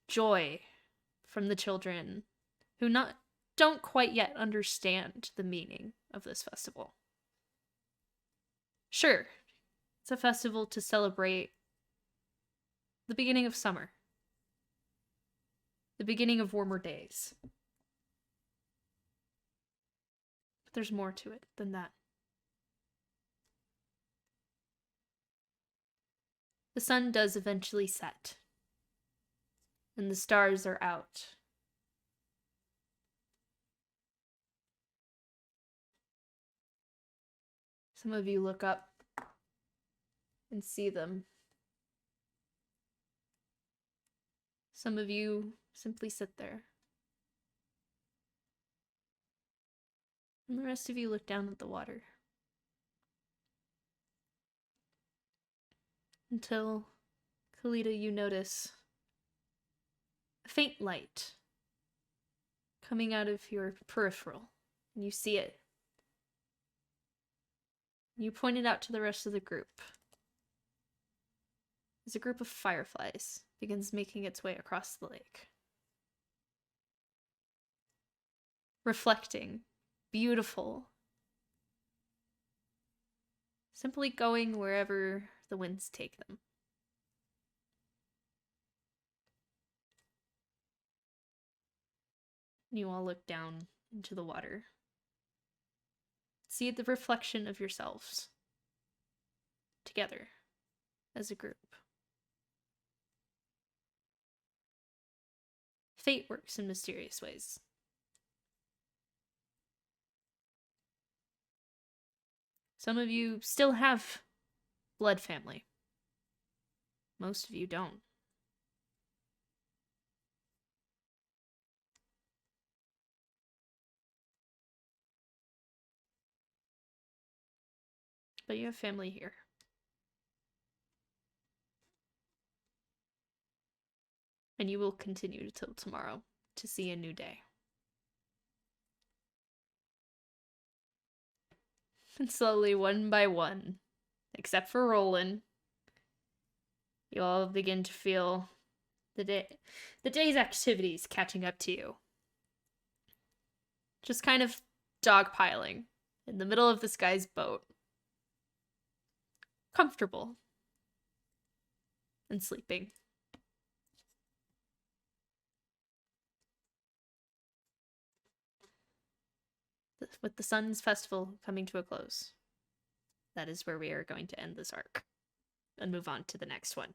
Joy from the children who don't quite yet understand the meaning of this festival. Sure, it's a festival to celebrate the beginning of summer, the beginning of warmer days. But there's more to it than that. The sun does eventually set, and the stars are out. Some of you look up and see them. Some of you simply sit there. And the rest of you look down at the water. Until, Kalita, you notice a faint light coming out of your peripheral. And you see it. You point it out to the rest of the group. As a group of fireflies begins making its way across the lake. Reflecting. Beautiful. Simply going wherever the winds take them. You all look down into the water. See the reflection of yourselves. Together. As a group. Fate works in mysterious ways. Some of you still have blood family. Most of you don't. But you have family here. And you will continue till tomorrow to see a new day. And slowly, one by one, except for Roland, you all begin to feel the day's activities catching up to you. Just kind of dogpiling in the middle of this guy's boat. Comfortable. And sleeping. With the sun's festival coming to a close, that is where we are going to end this arc and move on to the next one.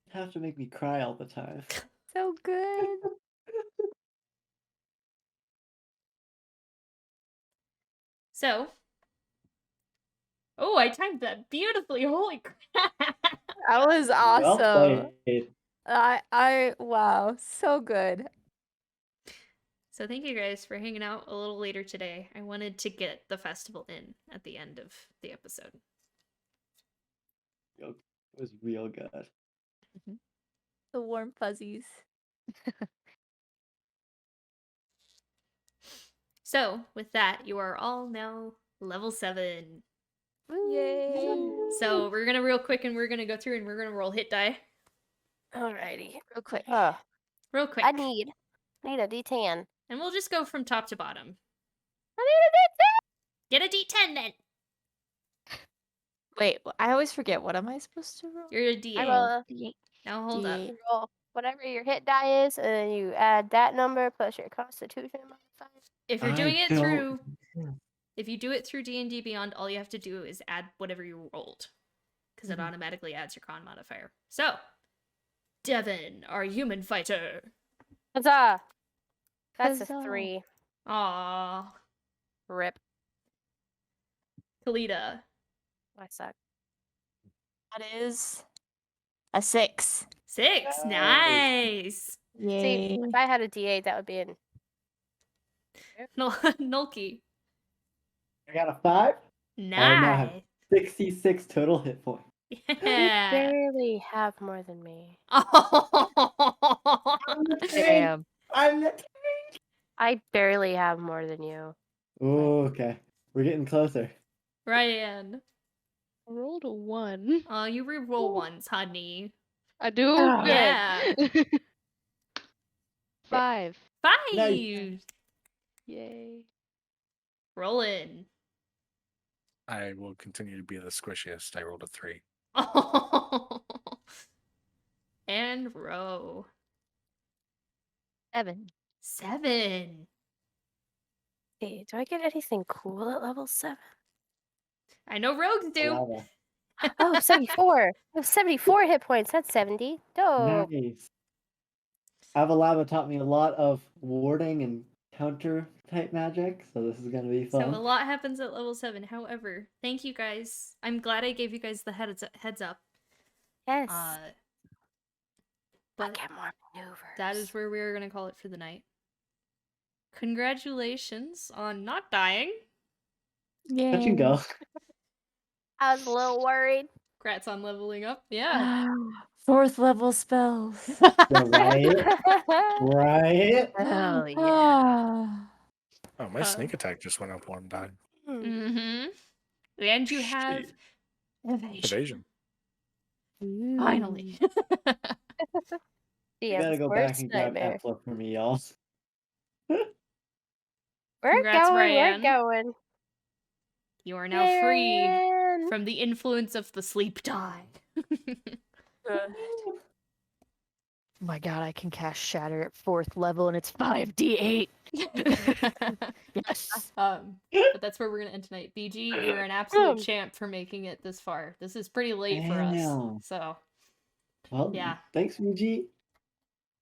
You have to make me cry all the time. So good. So, oh, I timed that beautifully. Holy crap! That was Well awesome. played. Wow, so good. So thank you guys for hanging out a little later today. I wanted to get the festival in at the end of the episode. It was real good. The warm fuzzies. So, with that, you are all now level 7. Yay. So, we're gonna real quick and we're gonna go through and we're gonna roll hit die. Alrighty. Real quick. Real quick. I need a D10. And we'll just go from top to bottom. I Get a D10 then! Wait, I always forget. What am I supposed to roll? You're a need a D8. D10. I roll a Now hold up. D8. you roll whatever your hit die is, and then you add that number plus your Constitution modifier. If you're doing I it don't- through... If you do it through D&D Beyond, all you have to do is add whatever you rolled. Because it automatically adds your con modifier. So, Devin, our human fighter. Huzzah! That's Huzzah. a 3. Aww. Rip. Kalita. I suck. That is a 6. 6. Yay. Nice. Yay. See, if I had a D8, that would be an. Nolki. I got a 5. now have- Nice. 66 total hit points. You Yeah. barely have more than me. Oh. Damn. I'm the I barely have more than you. Oh, okay. We're getting closer. Ryan. I rolled a 1. Oh, you re-roll ones, honey. I do? Oh. Good. Yeah. 5. 5. Nice. Yay. Rollin'. I will continue to be the squishiest. I rolled a 3. And row. 7. 7. Hey, do I get anything cool at level 7? I know rogues do. Lava. Oh, 74. I have 74 hit points. That's 70. Dope. Nice. Avalaba taught me a lot of warding and counter type magic, so this is gonna be So fun. a lot happens at level 7. However, thank you guys. I'm glad I gave you guys the heads up. Yes. Uh, I but get more maneuvers. that is where we're gonna call it for the night. Congratulations on not dying. Touch and go. I was a little worried. Congrats on leveling up. Yeah. 4th level spells. Yeah, right? Right? Hell yeah. Ah. Oh, my sneak attack just went up 1 die. Mm-hmm. And you have Shit. evasion. Evasion. Finally. You gotta DM's go back worst and grab nightmare. Epla for me, y'all. We're Congrats, going, Ryan. we're going. You are now Yay, free Ryan. from the influence of the sleep tide. Oh my god, I can cast Shatter at 4th level and it's 5d8. Yes. But that's where we're gonna end tonight. BG, you're an absolute Boom. champ for making it this far. This is pretty late for Damn. us. So Well, yeah. thanks, VG.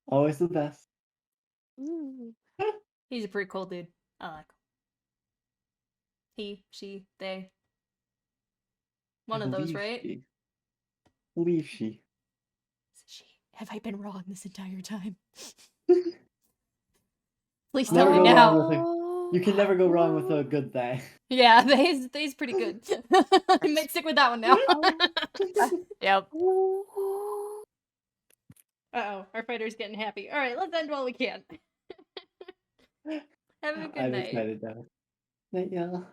Always the best. Mm. He's a pretty cool dude. I like him. He, she, they. One I of those, believe right? she. Believe she. She. Have I been wrong this entire time? Please Never tell me go now. wrong with a. You can never go wrong with a good thing. Yeah, they's pretty good. I might stick with that one now. Yep. Uh-oh, our fighter's getting happy. Alright, let's end while we can. Have a good I'm night. excited now. Night, y'all.